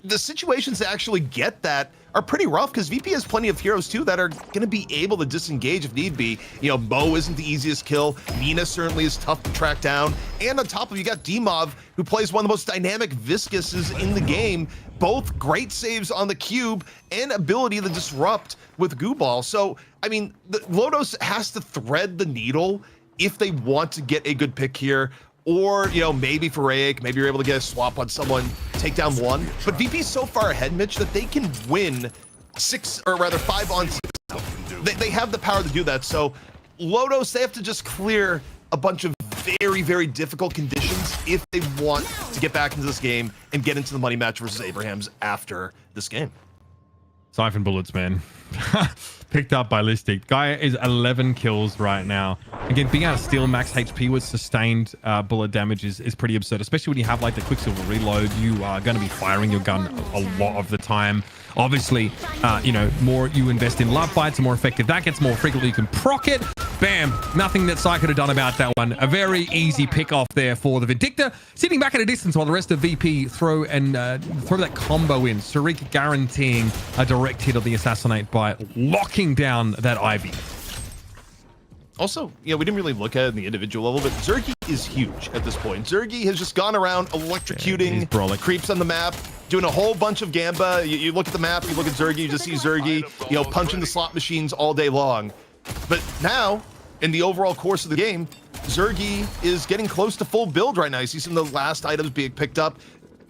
the situations to actually get that are pretty rough because VP has plenty of heroes too that are going to be able to disengage if need be. You know, Mo isn't the easiest kill. Mina certainly is tough to track down. And on top of you got Dimov, who plays one of the most dynamic Viscuses in the game. Both great saves on the cube and ability to disrupt with Goo Ball. So, I mean, Lotos has to thread the needle if they want to get a good pick here. Or, you know, maybe for Rayake, maybe you're able to get a swap on someone, take down one. But VP's so far ahead, Mitch, that they can win 5 on 6. They have the power to do that. So Lotos, they have to just clear a bunch of very, very difficult conditions if they want to get back into this game and get into the money match versus Abrahams after this game. Siphon bullets, man. Picked up by Listic. Guy is 11 kills right now. Again, being able to steal max HP with sustained bullet damage is pretty absurd, especially when you have like the Quicksilver reload. You are going to be firing your gun a lot of the time. Obviously, more you invest in love fights, the more effective that gets, more frequently you can proc it. Bam! Nothing that Sai could have done about that one. A very easy pick off there for the Vindicta. Sitting back at a distance while the rest of VP throw that combo in. Sarik guaranteeing a direct hit of the Assassinate by locking down that Ivy. Also, yeah, we didn't really look at it in the individual level, but Zergy is huge at this point. Zergy has just gone around electrocuting creeps on the map, doing a whole bunch of Gamba. You look at the map, you look at Zergy, you just see Zergy, punching the slot machines all day long. But now, in the overall course of the game, Zergy is getting close to full build right now. You see some of the last items being picked up,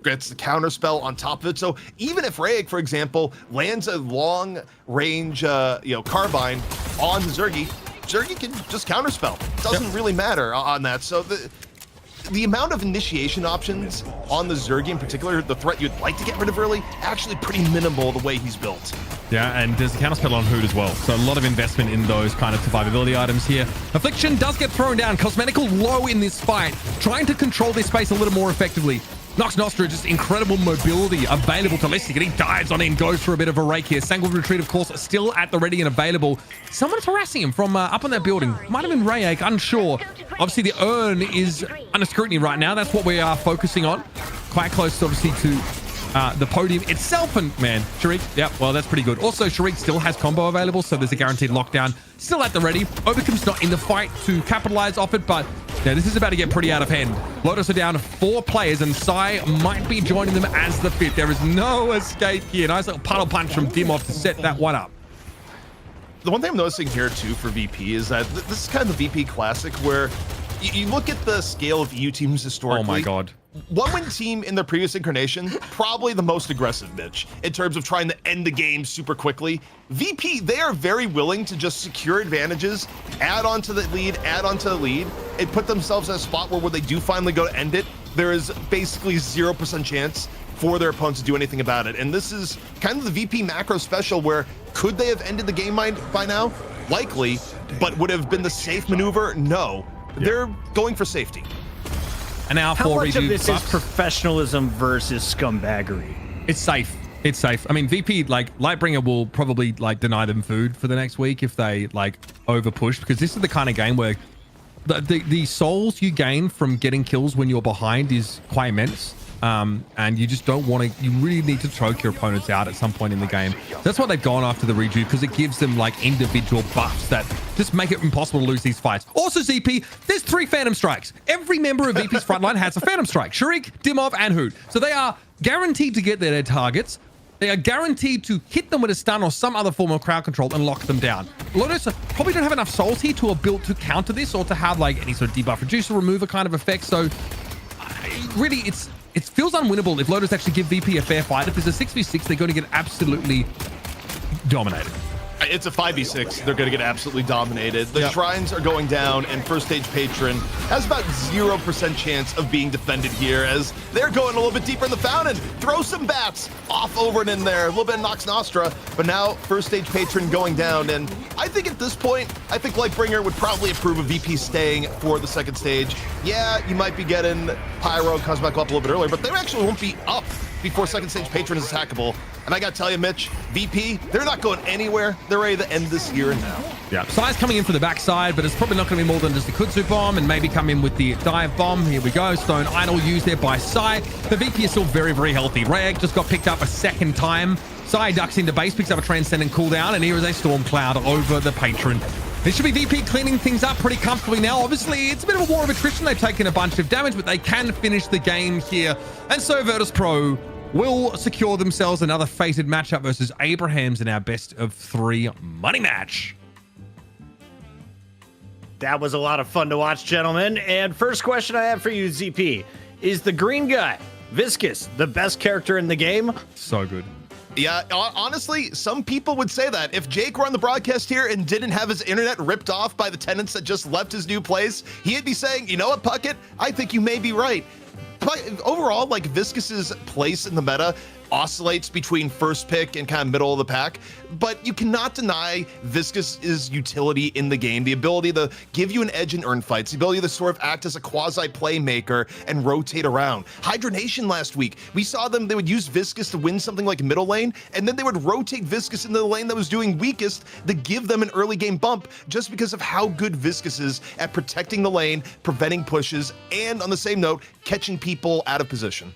gets the counter spell on top of it. So even if Rayake, for example, lands a long range, carbine on Zergy, Zergy can just counterspell. Doesn't really matter on that. So the amount of initiation options on the Zergy in particular, the threat you'd like to get rid of early, actually pretty minimal the way he's built. Yeah, and there's a counterspell on Hoot as well. So a lot of investment in those kind of survivability items here. Affliction does get thrown down. Cosmetical low in this fight, trying to control this space a little more effectively. Nox Nostra, just incredible mobility available to Listic, and he dives on in, goes for a bit of a rake here. Sanguine Retreat, of course, still at the ready and available. Someone's harassing him from up on that building. Might have been Rayake, unsure. Obviously, the urn is under scrutiny right now. That's what we are focusing on. Quite close, obviously, to the podium itself. And man, Sharik, yeah, well, that's pretty good. Also, Sharik still has combo available, so there's a guaranteed lockdown still at the ready. Overcook's not in the fight to capitalize off it, but yeah, this is about to get pretty out of hand. Lotus are down 4 players, and Sai might be joining them as the 5th. There is no escape here. Nice little puddle punch from Dimov to set that one up. The one thing I'm noticing here too for VP is that this is kind of the VP classic where you look at the scale of EU teams historically. Oh my God. One-win team in their previous incarnation, probably the most aggressive, Mitch, in terms of trying to end the game super quickly. VP, they are very willing to just secure advantages, add on to the lead, and put themselves in a spot where when they do finally go to end it, there is basically 0% chance for their opponents to do anything about it. And this is kind of the VP macro special where could they have ended the game by now? Likely, but would have been the safe maneuver? No. They're going for safety. And now How much of this bucks. is professionalism versus scumbaggery? It's safe. It's safe. I mean, VP, like, Lightbringer will probably, like, deny them food for the next week if they, like, over push, because this is the kind of game where the souls you gain from getting kills when you're behind is quite immense. And you just don't want to, you really need to choke your opponents out at some point in the game. That's why they've gone after the rejuve, because it gives them like individual buffs that just make it impossible to lose these fights. Also, ZP, there's 3 Phantom Strikes. Every member of VP's frontline has a Phantom Strike. Sharik, Dimov, and Hoot. So they are guaranteed to get their targets. They are guaranteed to hit them with a stun or some other form of crowd control and lock them down. Lotus probably don't have enough souls here to have built to counter this or to have like any sort of debuff reducer remover kind of effect. So really, it feels unwinnable if Lotus actually give VP a fair fight. If there's a 6v6, they're going to get absolutely dominated. It's a 5v6. They're going to get absolutely dominated. The shrines are going down, and first stage patron has about 0% chance of being defended here as they're going a little bit deeper in the fountain. Throw some bats off over and in there. A little bit of Nox Nostra, but now first stage patron going down. And I think at this point, I think Lightbringer would probably approve of VP staying for the second stage. Yeah, you might be getting Pyro, Cosmic up a little bit earlier, but they actually won't be up before second stage patron is attackable. And I gotta tell you, Mitch, VP, they're not going anywhere. They're ready to end this here and now. Yeah, Sai's coming in for the backside, but it's probably not going to be more than just the Kudzu bomb and maybe come in with the dive bomb. Here we go. Stone Idol used there by Sai. The VP is still very, very healthy. Rayek just got picked up a second time. Sai ducks into base, picks up a Transcendent cooldown, and here is a Storm Cloud over the Patron. This should be VP cleaning things up pretty comfortably now. Obviously, it's a bit of a war of attrition. They've taken a bunch of damage, but they can finish the game here. And so Virtus.pro will secure themselves another fated matchup versus Abrahams in our best of 3 money match. That was a lot of fun to watch, gentlemen. And first question I have for you, ZP, is the green guy, Viscous, the best character in the game? So good. Yeah, honestly, some people would say that. If Jake were on the broadcast here and didn't have his internet ripped off by the tenants that just left his new place, he'd be saying, you know what, Puckett? I think you may be right. But overall, like, Viscous's place in the meta oscillates between first pick and kind of middle of the pack, but you cannot deny Viscous's utility in the game, the ability to give you an edge in earn fights, the ability to sort of act as a quasi playmaker and rotate around. Hydra Nation last week, we saw them, they would use Viscous to win something like middle lane, and then they would rotate Viscous into the lane that was doing weakest to give them an early game bump just because of how good Viscous is at protecting the lane, preventing pushes, and on the same note, catching people out of position.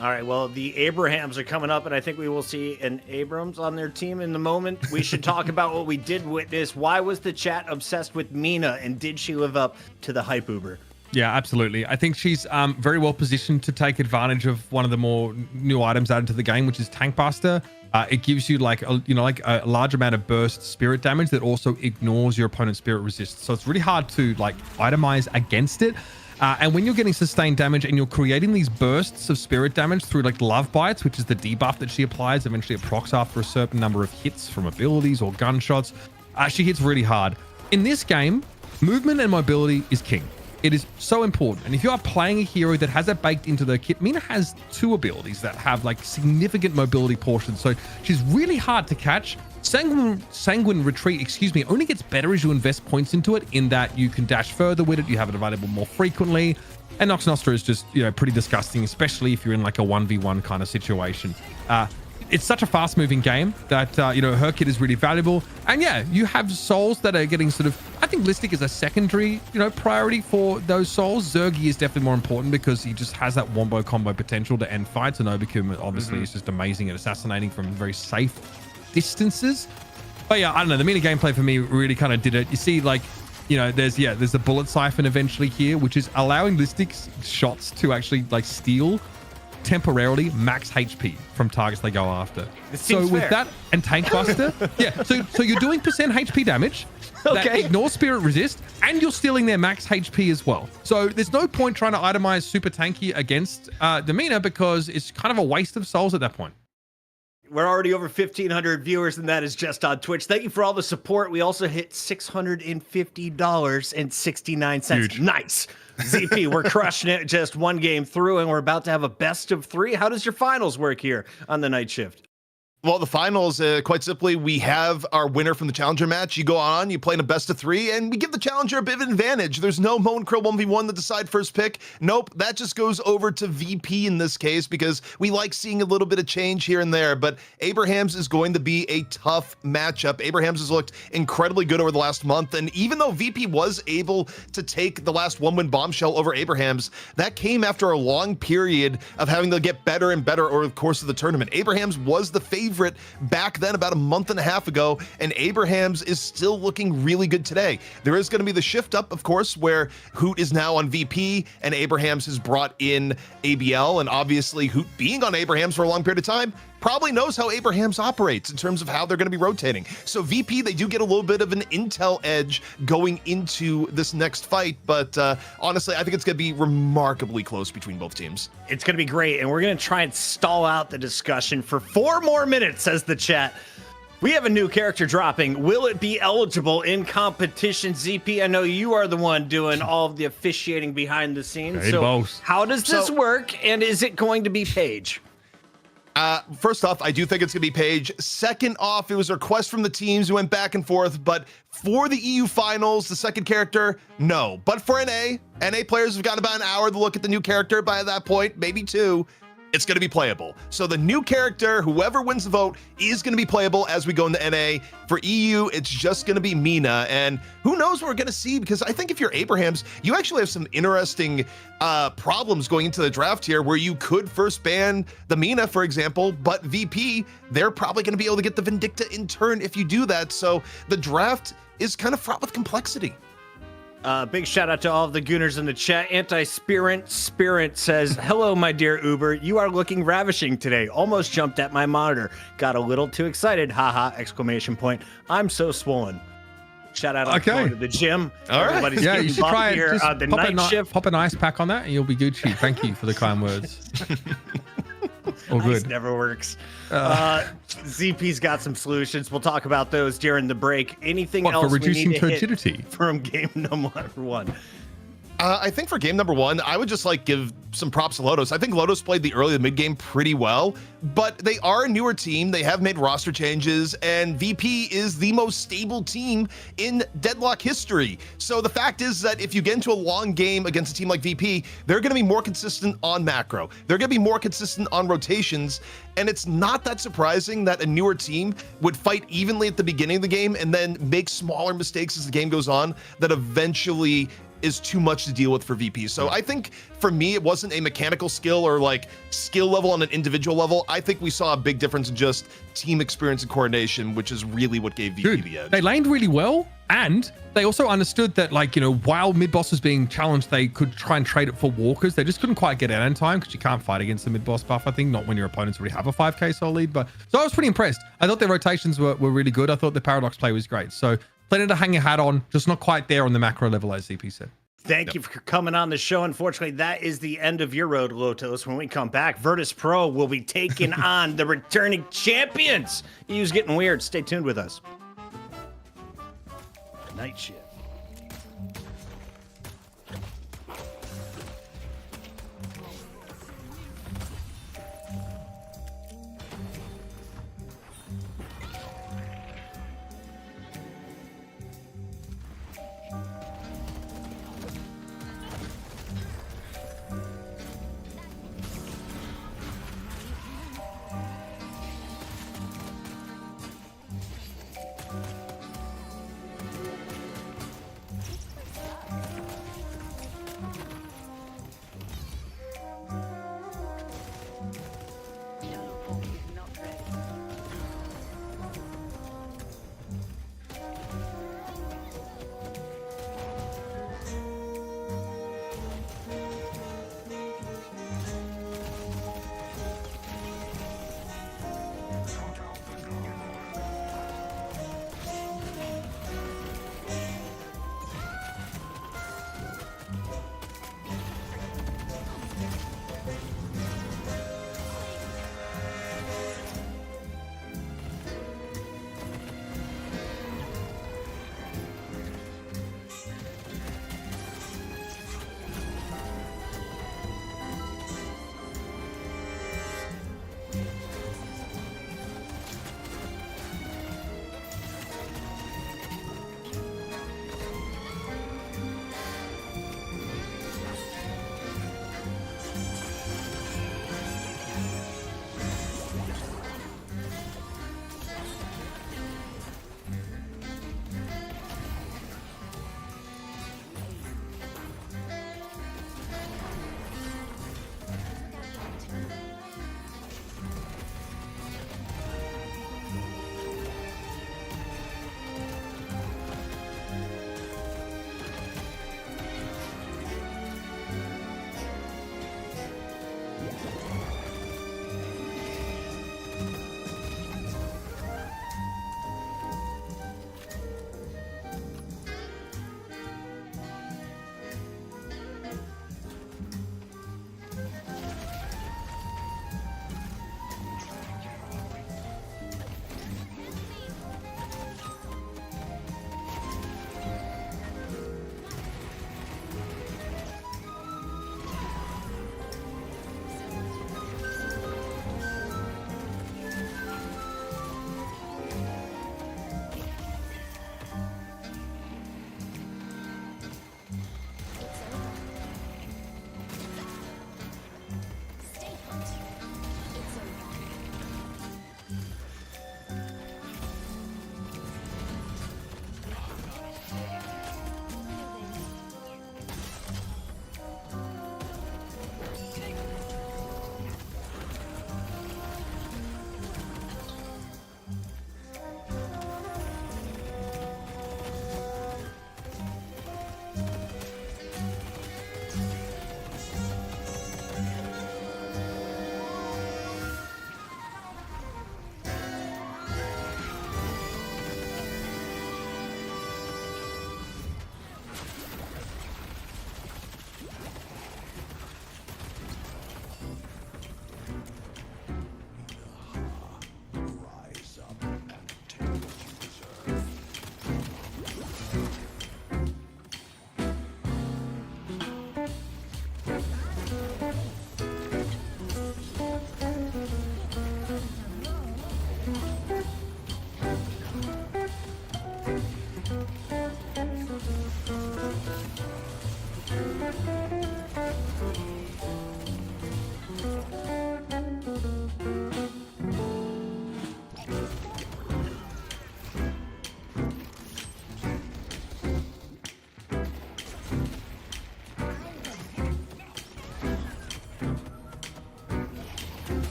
All right, well, the Abrahams are coming up, and I think we will see an Abrams on their team in the moment. We should talk about what we did witness. Why was the chat obsessed with Mina, and did she live up to the hype Uber? Yeah, absolutely. I think she's very well positioned to take advantage of one of the more new items added to the game, which is Tank Buster. It gives you like a large amount of burst spirit damage that also ignores your opponent's spirit resist. So it's really hard to like itemize against it. And when you're getting sustained damage and you're creating these bursts of spirit damage through like love bites, which is the debuff that she applies, eventually it procs after a certain number of hits from abilities or gunshots, she hits really hard. In this game, movement and mobility is king. It is so important. And if you are playing a hero that has it baked into their kit, Mina has 2 abilities that have like significant mobility portions. So she's really hard to catch. Sanguine Retreat, excuse me, only gets better as you invest points into it, in that you can dash further with it, you have it available more frequently. And Nox Nostra is just, pretty disgusting, especially if you're in like a 1v1 kind of situation. It's such a fast moving game that, her kit is really valuable. And yeah, you have souls that are getting sort of, I think Listic is a secondary, priority for those souls. Zergy is definitely more important because he just has that wombo combo potential to end fights. And Obicum obviously is just amazing at assassinating from very safe distances. But yeah, I don't know. The Mina gameplay for me really kind of did it. You see, like, there's the bullet siphon eventually here, which is allowing Listic's shots to actually like steal temporarily max HP from targets they go after. So with fair. that and Tank Buster, so you're doing percent HP damage that ignores Spirit Resist, and you're stealing their max HP as well. So there's no point trying to itemize super tanky against the Mina, because it's kind of a waste of souls at that point. We're already over 1,500 viewers, and that is just on Twitch. Thank you for all the support. We also hit $650.69. Huge. Nice. ZP, we're crushing it just one game through, and we're about to have a best of 3. How does your finals work here on the night shift? Well, the finals, quite simply, we have our winner from the challenger match. You go on, you play in a best of 3, and we give the challenger a bit of an advantage. There's no Mo and Krill 1v1 that decide first pick. Nope, that just goes over to VP in this case, because we like seeing a little bit of change here and there. But Abrahams is going to be a tough matchup. Abrahams has looked incredibly good over the last month, and even though VP was able to take the last 1-win bombshell over Abrahams, that came after a long period of having to get better and better over the course of the tournament. Abrahams was the favorite back then about a month and a half ago, and Abrahams is still looking really good today. There is going to be the shift up, of course, where Hoot is now on VP and Abrahams has brought in ABL, and obviously Hoot being on Abrahams for a long period of time probably knows how Abrahams operates in terms of how they're going to be rotating. So VP, they do get a little bit of an intel edge going into this next fight, but honestly, I think it's going to be remarkably close between both teams. It's going to be great, and we're going to try and stall out the discussion for 4 more minutes, says the chat. We have a new character dropping. Will it be eligible in competition? ZP, I know you are the one doing all of the officiating behind the scenes. Hey, so boss. how does this work, and is it going to be Paige? First off, I do think it's going to be Paige. Second off, it was a request from the teams who went back and forth, but for the EU finals, the second character, no. But for NA players have got about an hour to look at the new character. By that point, maybe 2. It's going to be playable. So the new character, whoever wins the vote, is going to be playable as we go into NA. For EU, it's just going to be Mina. And who knows what we're going to see, because I think if you're Abrahams, you actually have some interesting problems going into the draft here, where you could first ban the Mina, for example, but VP, they're probably going to be able to get the Vindicta in turn if you do that. So the draft is kind of fraught with complexity. Big shout out to all of the Gooners in the chat. Anti-Spirit says, hello, my dear Uber. You are looking ravishing today. Almost jumped at my monitor. Got a little too excited. Haha, exclamation point. I'm so swollen. Shout out going to the gym. All right. Everybody's Yeah, getting you should buffed try it. here Just on the pop night shift. Pop an ice pack on that and you'll be Gucci. Thank you for the kind words. All Ice good. never works. ZP's got some solutions. We'll talk about those during the break. Anything else for reducing we need to hit turgidity from game number 1? I think for game number 1, I would just give some props to Lotos. I think Lotos played the early to mid game pretty well, but they are a newer team. They have made roster changes, and VP is the most stable team in Deadlock history. So the fact is that if you get into a long game against a team like VP, they're going to be more consistent on macro. They're going to be more consistent on rotations, and it's not that surprising that a newer team would fight evenly at the beginning of the game and then make smaller mistakes as the game goes on that eventually is too much to deal with for VP. So I think for me, it wasn't a mechanical skill or skill level on an individual level. I think we saw a big difference in just team experience and coordination, which is really what gave VP the edge. They laned really well, and they also understood that while mid boss was being challenged, they could try and trade it for walkers. They just couldn't quite get out in time, because you can't fight against the mid boss buff, I think, not when your opponents already have a 5k soul lead. But so I was pretty impressed. I thought their rotations were really good. I thought the paradox play was great. So plenty to hang your hat on, just not quite there on the macro level, as ZP said. Thank you for coming on the show. Unfortunately, that is the end of your road, Lotos. When we come back, Virtus.pro will be taking on the returning champions. EU's getting weird. Stay tuned with us. Night shift.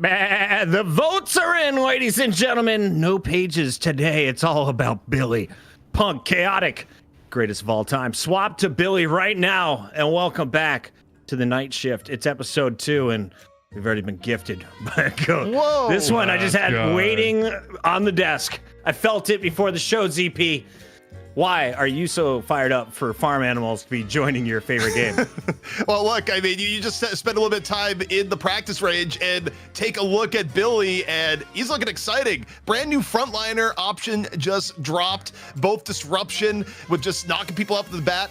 The votes are in, ladies and gentlemen. No pages today. It's all about Billy. Punk, chaotic, greatest of all time. Swap to Billy right now, and welcome back to the Night Shift. It's episode 2, and we've already been gifted by a code. Whoa. This one I just had waiting on the desk. I felt it before the show, ZP. Why are you so fired up for farm animals to be joining your favorite game? Well, look, I mean, you just spend a little bit of time in the practice range and take a look at Billy, and he's looking exciting. Brand new frontliner option just dropped. Both disruption with just knocking people off the bat,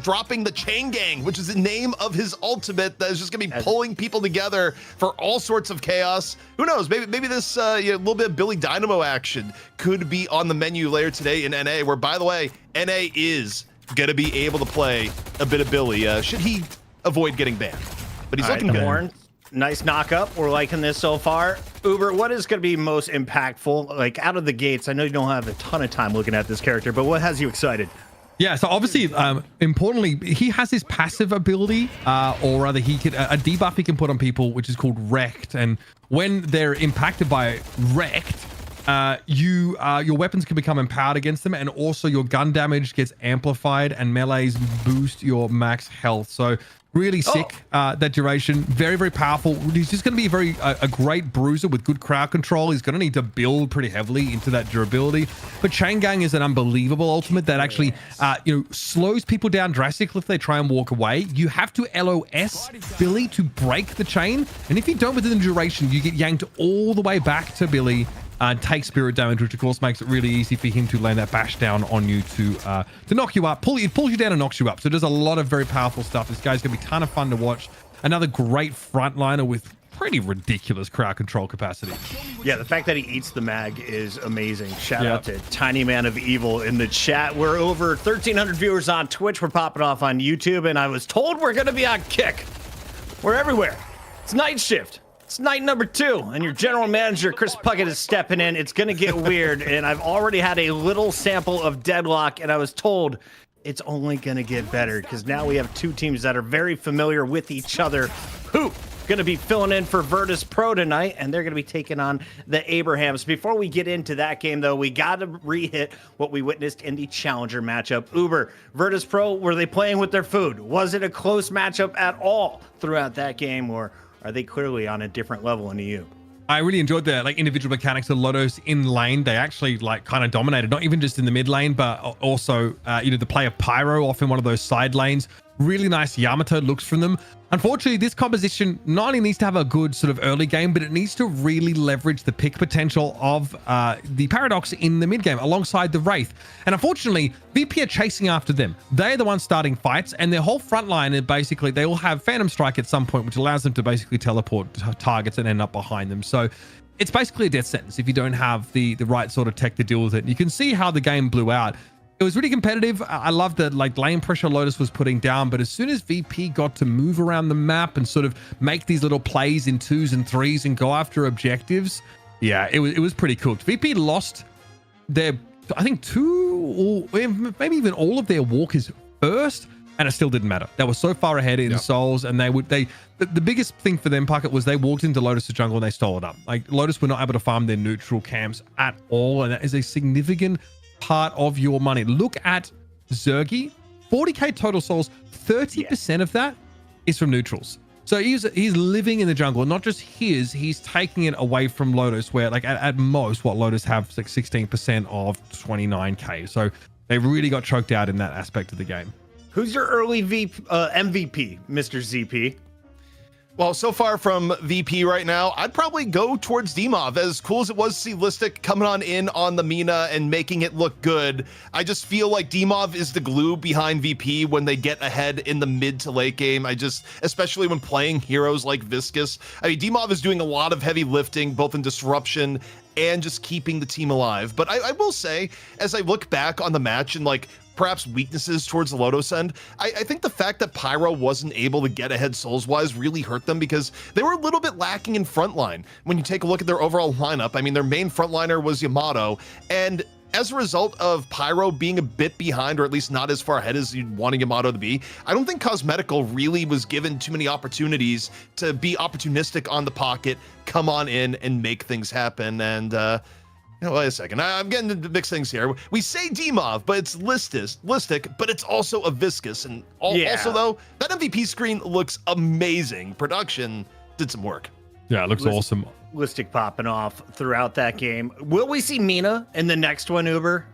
dropping the chain gang, which is the name of his ultimate that is just going to be pulling people together for all sorts of chaos. Who knows? Maybe this little bit of Billy Dynamo action could be on the menu later today in NA, where, by the way, NA is going to be able to play a bit of Billy, should he avoid getting banned. But he's looking good. Horn, nice knock up. We're liking this so far. Uber, what is going to be most impactful, like out of the gates? I know you don't have a ton of time looking at this character, but what has you excited? Yeah, so obviously, importantly, he has his passive ability, or rather, he can a debuff he can put on people, which is called Wrecked. And when they're impacted by Wrecked, your weapons can become empowered against them, and also your gun damage gets amplified, and melees boost your max health. So really sick, that duration. Very, very powerful. He's just going to be a great bruiser with good crowd control. He's going to need to build pretty heavily into that durability. But Chain Gang is an unbelievable ultimate that actually, slows people down drastically if they try and walk away. You have to LOS Billy to break the chain. And if you don't within the duration, you get yanked all the way back to Billy. Take spirit damage, which of course makes it really easy for him to land that bash down on you to knock you up. It pulls you down and knocks you up. So there's a lot of very powerful stuff. This guy's gonna be a ton of fun to watch. Another great frontliner with pretty ridiculous crowd control capacity. Yeah, the fact that he eats the mag is amazing. Shout out to Tiny Man of Evil in the chat. We're over 1,300 viewers on Twitch. We're popping off on YouTube, and I was told we're gonna be on Kick. We're everywhere. It's Night Shift. It's night number 2, and your general manager, Chris Puckett, is stepping in. It's going to get weird, and I've already had a little sample of Deadlock, and I was told it's only going to get better, because now we have 2 teams that are very familiar with each other, who going to be filling in for Virtus.pro tonight, and they're going to be taking on the Abrahams. Before we get into that game, though, we got to re-hit what we witnessed in the Challenger matchup. Uber, Virtus.pro, were they playing with their food? Was it a close matchup at all throughout that game, or are they clearly on a different level in EU? I really enjoyed the individual mechanics of Lotos in lane. They actually kind of dominated, not even just in the mid lane, but also the play of Pyro off in one of those side lanes. Really nice Yamato looks from them. Unfortunately, this composition not only needs to have a good sort of early game, but it needs to really leverage the pick potential of the Paradox in the mid game alongside the Wraith. And unfortunately, VP are chasing after them. They're the ones starting fights, and their whole front line is basically, they will have Phantom Strike at some point, which allows them to basically teleport targets and end up behind them. So it's basically a death sentence if you don't have the right sort of tech to deal with it. And you can see how the game blew out. It was really competitive. I love the lane pressure Lotus was putting down, but as soon as VP got to move around the map and sort of make these little plays in 2s and 3s and go after objectives, yeah, it was pretty cooked. VP lost their, I think 2 or maybe even all of their walkers first, and it still didn't matter. They were so far ahead in souls, and the biggest thing for them, Puckett, was they walked into Lotus' jungle and they stole it up. Lotus were not able to farm their neutral camps at all, and that is a significant part of your money. Look at Zergy, 40k total souls, 30% of that is from neutrals. So he's living in the jungle, not just he's taking it away from Lotus, where at most what Lotus have 16% of 29k. So they really got choked out in that aspect of the game. Who's your early MVP, Mr. ZP? Well, so far from VP right now, I'd probably go towards Demov. As cool as it was to see Listic coming on in on the Mina and making it look good, I just feel like Demov is the glue behind VP when they get ahead in the mid to late game. Especially when playing heroes like Viscous. Demov is doing a lot of heavy lifting, both in disruption and just keeping the team alive. But I will say, as I look back on the match and perhaps weaknesses towards the Lotos end, I think the fact that Pyro wasn't able to get ahead souls-wise really hurt them, because they were a little bit lacking in frontline. When you take a look at their overall lineup, their main frontliner was Yamato, and as a result of Pyro being a bit behind, or at least not as far ahead as you'd want Yamato to be, I don't think Cosmetical really was given too many opportunities to be opportunistic on the pocket, come on in and make things happen. And wait a second, I'm getting into mixed things here. We say Demov, but it's Listic, but it's also a Viscous. And also though, that MVP screen looks amazing. Production did some work. Yeah, it looks awesome. Listic popping off throughout that game. Will we see Mina in the next one, Uber?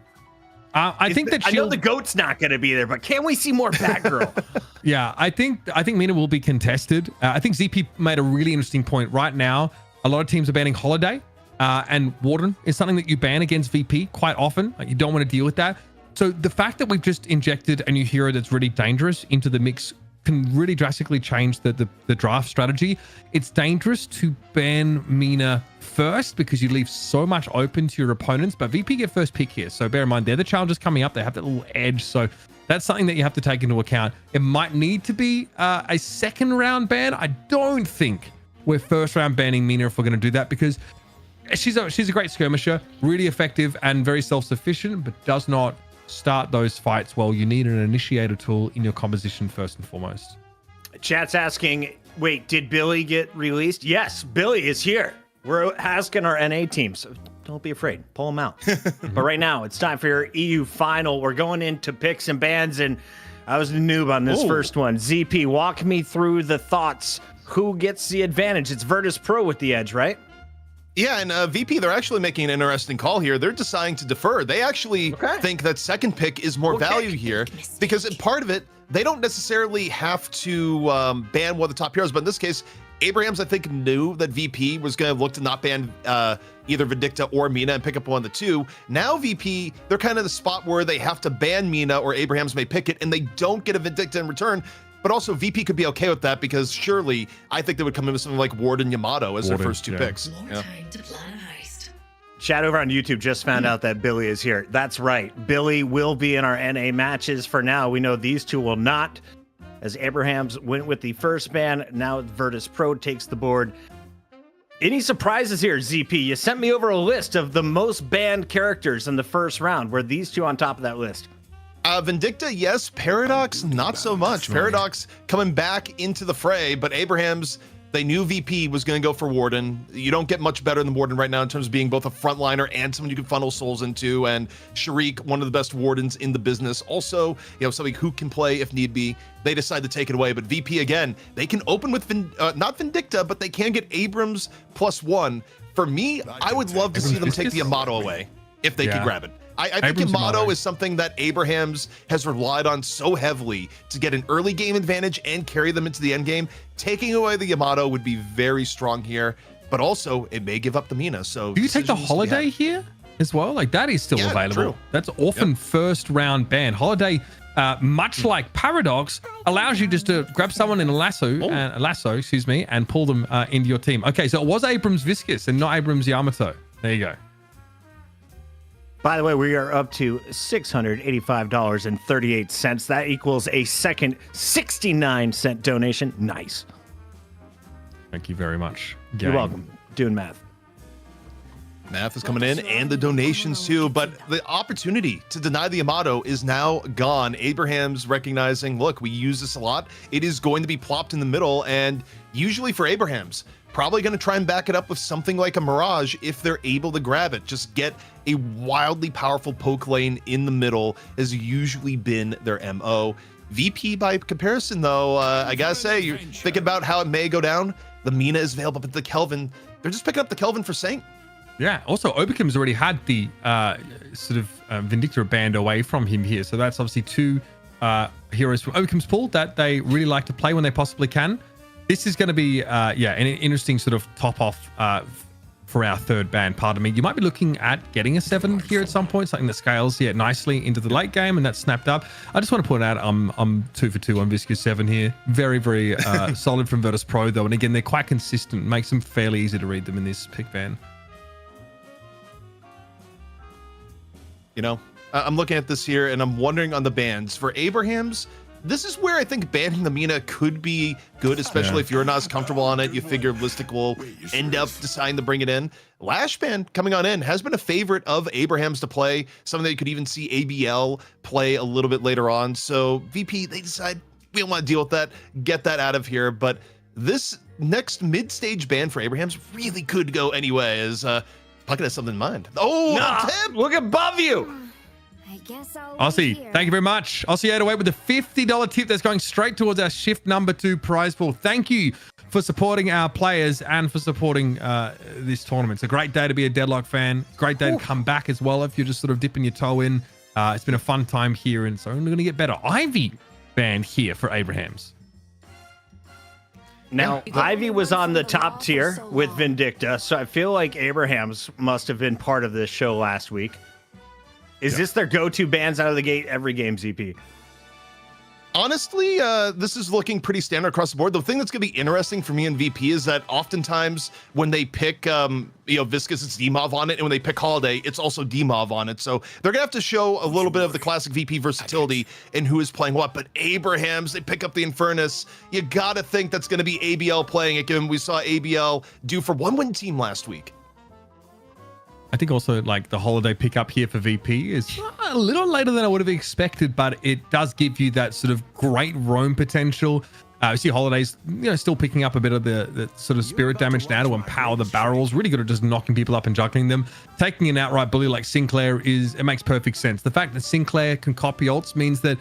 I think that I know the GOAT's not going to be there, but can we see more Batgirl? Yeah, I think Mina will be contested. I think ZP made a really interesting point. Right now, a lot of teams are banning Holiday, and Warden is something that you ban against VP quite often. Like, you don't want to deal with that. So the fact that we've just injected a new hero that's really dangerous into the mix can really drastically change the draft strategy. It's dangerous to ban Mina first because you leave so much open to your opponents, but VP get first pick here. So bear in mind, they're the challengers coming up. They have that little edge. So that's something that you have to take into account. It might need to be a second round ban. I don't think we're first round banning Mina if we're going to do that, because she's a great skirmisher, really effective and very self-sufficient, but does not start those fights well. You need an initiator tool in your composition first and foremost. Chat's asking, wait, did Billy get released? Yes, Billy is here. We're asking our NA team, so don't be afraid. Pull them out. But right now, it's time for your EU final. We're going into picks and bans, and I was the noob on this first one. ZP, walk me through the thoughts. Who gets the advantage? It's Virtus.pro with the edge, right? Yeah, and VP, they're actually making an interesting call here. They're deciding to defer. They actually think that second pick is more value here, because part of it, they don't necessarily have to ban one of the top heroes, but in this case, Abrahams, I think, knew that VP was going to look to not ban either Vindicta or Mina and pick up one of the two. Now VP, they're kind of the spot where they have to ban Mina, or Abrahams may pick it, and they don't get a Vindicta in return. But also VP could be okay with that, because surely I think they would come in with something like Warden Yamato as their first two picks. More time to plan a heist. Chat over on YouTube just found out that Billy is here. That's right. Billy will be in our NA matches for now. We know these two will not, as Abrahams went with the first ban. Now Virtus.pro takes the board. Any surprises here, ZP? You sent me over a list of the most banned characters in the first round. Were these two on top of that list? Vindicta, yes. Paradox, not so much. Paradox coming back into the fray, but Abrahams, they knew VP was going to go for Warden. You don't get much better than Warden right now in terms of being both a frontliner and someone you can funnel souls into. And Sharik, one of the best Wardens in the business. Also, somebody who can play if need be. They decide to take it away, but VP, again, they can open with, not Vindicta, but they can get Abrams +1. For me, I would love to see them take the Yamato away if they could grab it. I think Yamato is something that Abrahams has relied on so heavily to get an early game advantage and carry them into the end game. Taking away the Yamato would be very strong here, but also it may give up the Mina. So do you take the Holiday here as well? Like, that is still available. True. That's often first round ban. Holiday, much like Paradox, allows you just to grab someone in a lasso, and pull them into your team. Okay, so it was Abrams Viscous and not Abrams Yamato. There you go. By the way, we are up to $685.38. That equals a second 69-cent donation. Nice. Thank you very much. You're welcome. Doing math. Math is coming in, and the donations too, but the opportunity to deny the Yamato is now gone. Abraham's recognizing, look, we use this a lot. It is going to be plopped in the middle, and usually for Abraham's, probably going to try and back it up with something like a Mirage if they're able to grab it. Just get a wildly powerful poke lane in the middle has usually been their MO. VP, by comparison, though, I gotta say, you're thinking about how it may go down. The Mina is available, but the Kelvin, they're just picking up the Kelvin for Saint. Yeah, also, Obakim's already had the Vindicta banned away from him here. So that's obviously two heroes from Obakim's pool that they really like to play when they possibly can. This is going to be, an interesting sort of top-off for our third ban. Pardon me. You might be looking at getting a 7 here at some point, something that scales nicely into the late game, and that's snapped up. I just want to point out I'm 2 for 2 on Viscous 7 here. Very, very solid from Virtus.pro, though. And again, they're quite consistent. Makes them fairly easy to read them in this pick ban. I'm looking at this here, and I'm wondering on the bans. For Abrahams, this is where I think banning the Mina could be good, especially if you're not as comfortable on it. You figure Listic will end up deciding to bring it in. Lash ban coming on in has been a favorite of Abraham's to play, something that you could even see ABL play a little bit later on. So VP, they decide we don't want to deal with that, get that out of here. But this next mid-stage ban for Abraham's really could go anyway, as Puckett has something in mind. Oh, tip! Look above you. I guess I'll Aussie, thank you very much. Aussie 808 with the $50 tip that's going straight towards our shift number 2 prize pool. Thank you for supporting our players and for supporting this tournament. It's a great day to be a Deadlock fan. Great day to come back as well if you're just sort of dipping your toe in. It's been a fun time here, and so we're going to get better. Ivy banned here for Abraham's. Now, Ivy was on the top tier with Vindicta, so I feel like Abraham's must have been part of this show last week. Is this their go-to bans out of the gate every game, ZP? Honestly, this is looking pretty standard across the board. The thing that's going to be interesting for me and VP is that oftentimes when they pick, Viscous, it's Demov on it, and when they pick Holiday, it's also Demov on it. So they're going to have to show a little bit of the classic VP versatility in who is playing what. But Abrahams, they pick up the Infernus. You got to think that's going to be ABL playing it, given we saw ABL do for one-win team last week. I think also like the Holiday pickup here for VP is a little later than I would have expected, but it does give you that sort of great roam potential. You see Holiday's, still picking up a bit of the sort of spirit damage now to empower the barrels. Really good at just knocking people up and juggling them. Taking an outright bully like Sinclair it makes perfect sense. The fact that Sinclair can copy ults means that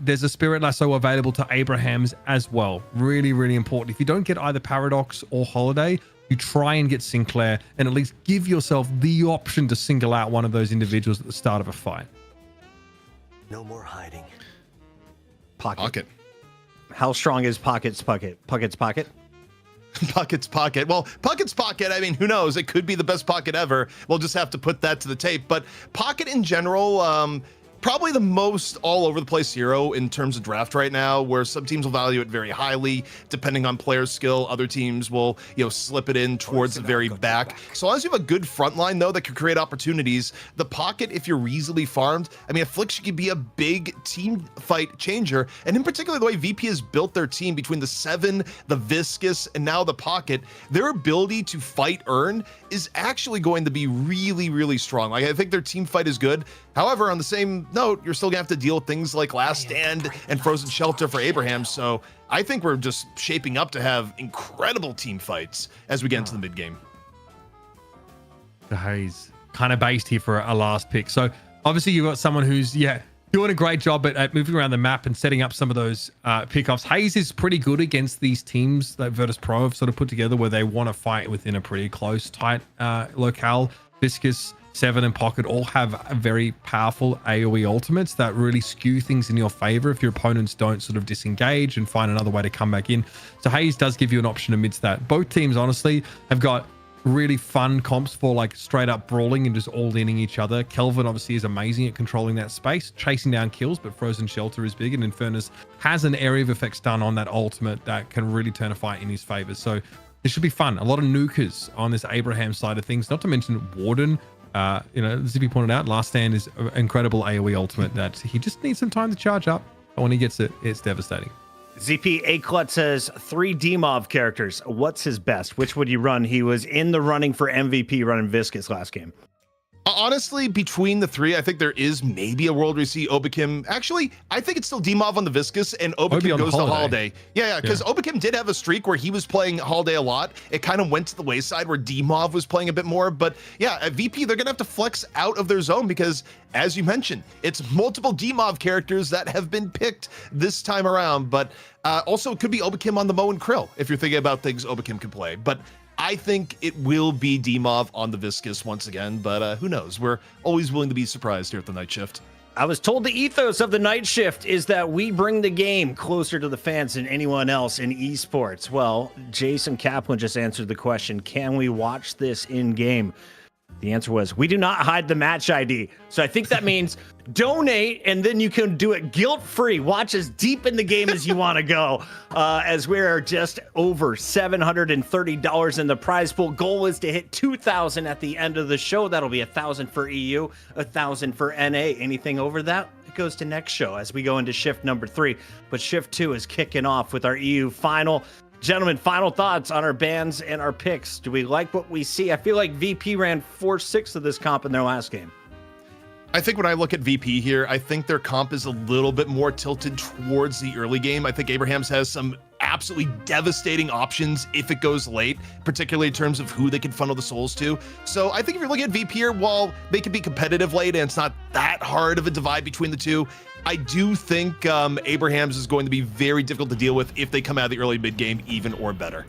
there's a spirit lasso available to Abraham's as well. Really, really important. If you don't get either Paradox or Holiday, you try and get Sinclair and at least give yourself the option to single out one of those individuals at the start of a fight. No more hiding. Pocket. How strong is Pocket's pocket? Pocket's pocket? Pocket's pocket. Well, Pocket's pocket, I mean, who knows? It could be the best pocket ever. We'll just have to put that to the tape. But pocket in general, probably the most all over the place hero in terms of draft right now, where some teams will value it very highly depending on player skill. Other teams will, slip it in towards the very back. So as you have a good front line though that could create opportunities, the pocket, if you're easily farmed, I mean, Affliction could be a big team fight changer. And in particular, the way VP has built their team between the 7, the Viscous, and now the pocket, their ability to fight earn is actually going to be really, really strong. Like, I think their team fight is good. However, on the same note, you're still gonna have to deal with things like Last Stand and Frozen Shelter for Abraham. So I think we're just shaping up to have incredible team fights as we get into the mid game. The Haze kind of based here for a last pick. So obviously you've got someone who's doing a great job at moving around the map and setting up some of those pickoffs. Haze is pretty good against these teams that Virtus.pro have sort of put together where they want to fight within a pretty close, tight locale. Viscous, 7, and Pocket all have very powerful AoE ultimates that really skew things in your favor if your opponents don't sort of disengage and find another way to come back in. So Haze does give you an option amidst that. Both teams, honestly, have got really fun comps for like straight up brawling and just all-inning each other. Kelvin obviously is amazing at controlling that space, chasing down kills, but Frozen Shelter is big, and Infernus has an area of effects done on that ultimate that can really turn a fight in his favor. So this should be fun. A lot of nukers on this Abraham side of things, not to mention Warden. Zippy pointed out, Last Stand is an incredible AoE ultimate that he just needs some time to charge up. But when he gets it, it's devastating. ZP Aklut says 3 Demov characters. What's his best? Which would you run? He was in the running for MVP running Viscous last game. Honestly, between the 3, I think there is maybe a world where we see Obakim. Actually, I think it's still Demov on the Viscous and Obakim goes to Holiday. Yeah, because Obakim did have a streak where he was playing Holiday a lot. It kind of went to the wayside where Demov was playing a bit more. But yeah, at VP, they're going to have to flex out of their zone because, as you mentioned, it's multiple Demov characters that have been picked this time around. But also, it could be Obakim on the Mo and Krill if you're thinking about things Obakim can play. But I think it will be Demov on the Viscous once again, but who knows? We're always willing to be surprised here at the Night Shift. I was told the ethos of the Night Shift is that we bring the game closer to the fans than anyone else in esports. Well, Jason Kaplan just answered the question, can we watch this in game? The answer was, we do not hide the match ID. So I think that means donate, and then you can do it guilt-free. Watch as deep in the game as you want to go, as we're just over $730 in the prize pool. Goal is to hit 2,000 at the end of the show. That'll be 1,000 for EU, 1,000 for NA. Anything over that, it goes to next show as we go into shift number 3. But shift 2 is kicking off with our EU final. Gentlemen, final thoughts on our bans and our picks. Do we like what we see? I feel like VP ran 4-6 of this comp in their last game. I think when I look at VP here, I think their comp is a little bit more tilted towards the early game. I think Abraham's has some absolutely devastating options if it goes late, particularly in terms of who they can funnel the souls to. So I think if you're looking at VP here, while they can be competitive late and it's not that hard of a divide between the two, I do think Abraham's is going to be very difficult to deal with if they come out of the early mid game even or better.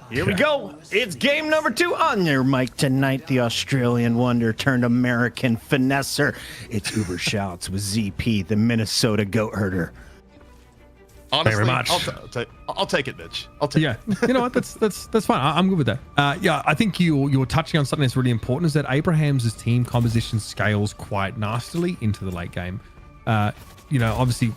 Here we go. It's game number 2 on your mic tonight. The Australian wonder turned American finesser. It's Uber Shouts with ZP, the Minnesota goat herder. Honestly, Very much. I'll take it, Mitch. I'll take it. You know what? That's fine. I'm good with that. Yeah, I think you're touching on something that's really important, is that Abraham's team composition scales quite nastily into the late game. Obviously,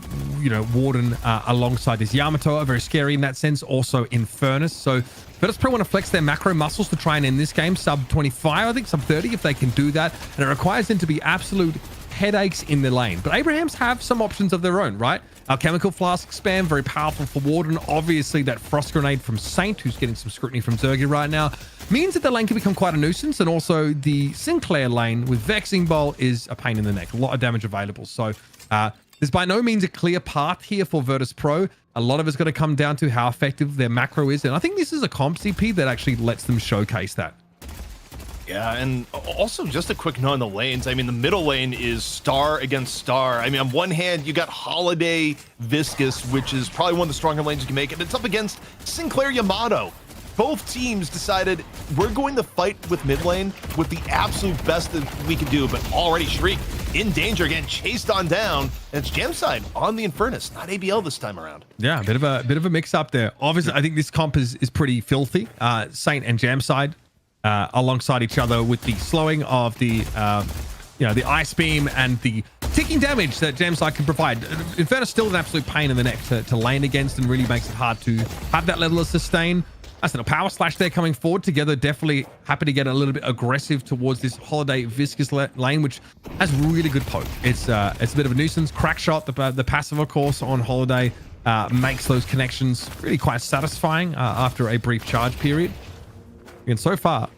Warden alongside this Yamato are very scary in that sense. Also Infernus. So Virtus.pro want to flex their macro muscles to try and end this game sub 25, I think sub 30 if they can do that. And it requires them to be absolute headaches in the lane. But Abraham's have some options of their own, right? Our Chemical Flask spam, very powerful for Warden. Obviously, that Frost Grenade from Saint, who's getting some scrutiny from Zergy right now, means that the lane can become quite a nuisance. And also the Sinclair lane with Vexing Bolt is a pain in the neck. A lot of damage available. So there's by no means a clear path here for Virtus.pro. A lot of it's going to come down to how effective their macro is. And I think this is a comp CP that actually lets them showcase that. Yeah, and also just a quick note on the lanes. I mean, the middle lane is star against star. I mean, on one hand, you got Holiday Viscous, which is probably one of the stronger lanes you can make, and it's up against Sinclair Yamato. Both teams decided we're going to fight with mid lane with the absolute best that we can do, but already Shriek in danger again, chased on down, and it's Jamside on the Infernus, not ABL this time around. Yeah, a bit of a mix up there. Obviously, I think this comp is pretty filthy. Saint and Jamside alongside each other with the slowing of the the ice beam and the ticking damage that Jamside can provide. Infernus still an absolute pain in the neck to lane against and really makes it hard to have that level of sustain. I said a power slash there coming forward together. Definitely happy to get a little bit aggressive towards this Holiday Viscous lane, which has really good poke. It's a bit of a nuisance. Crack shot, the passive, of course, on Holiday makes those connections really quite satisfying after a brief charge period. And so far,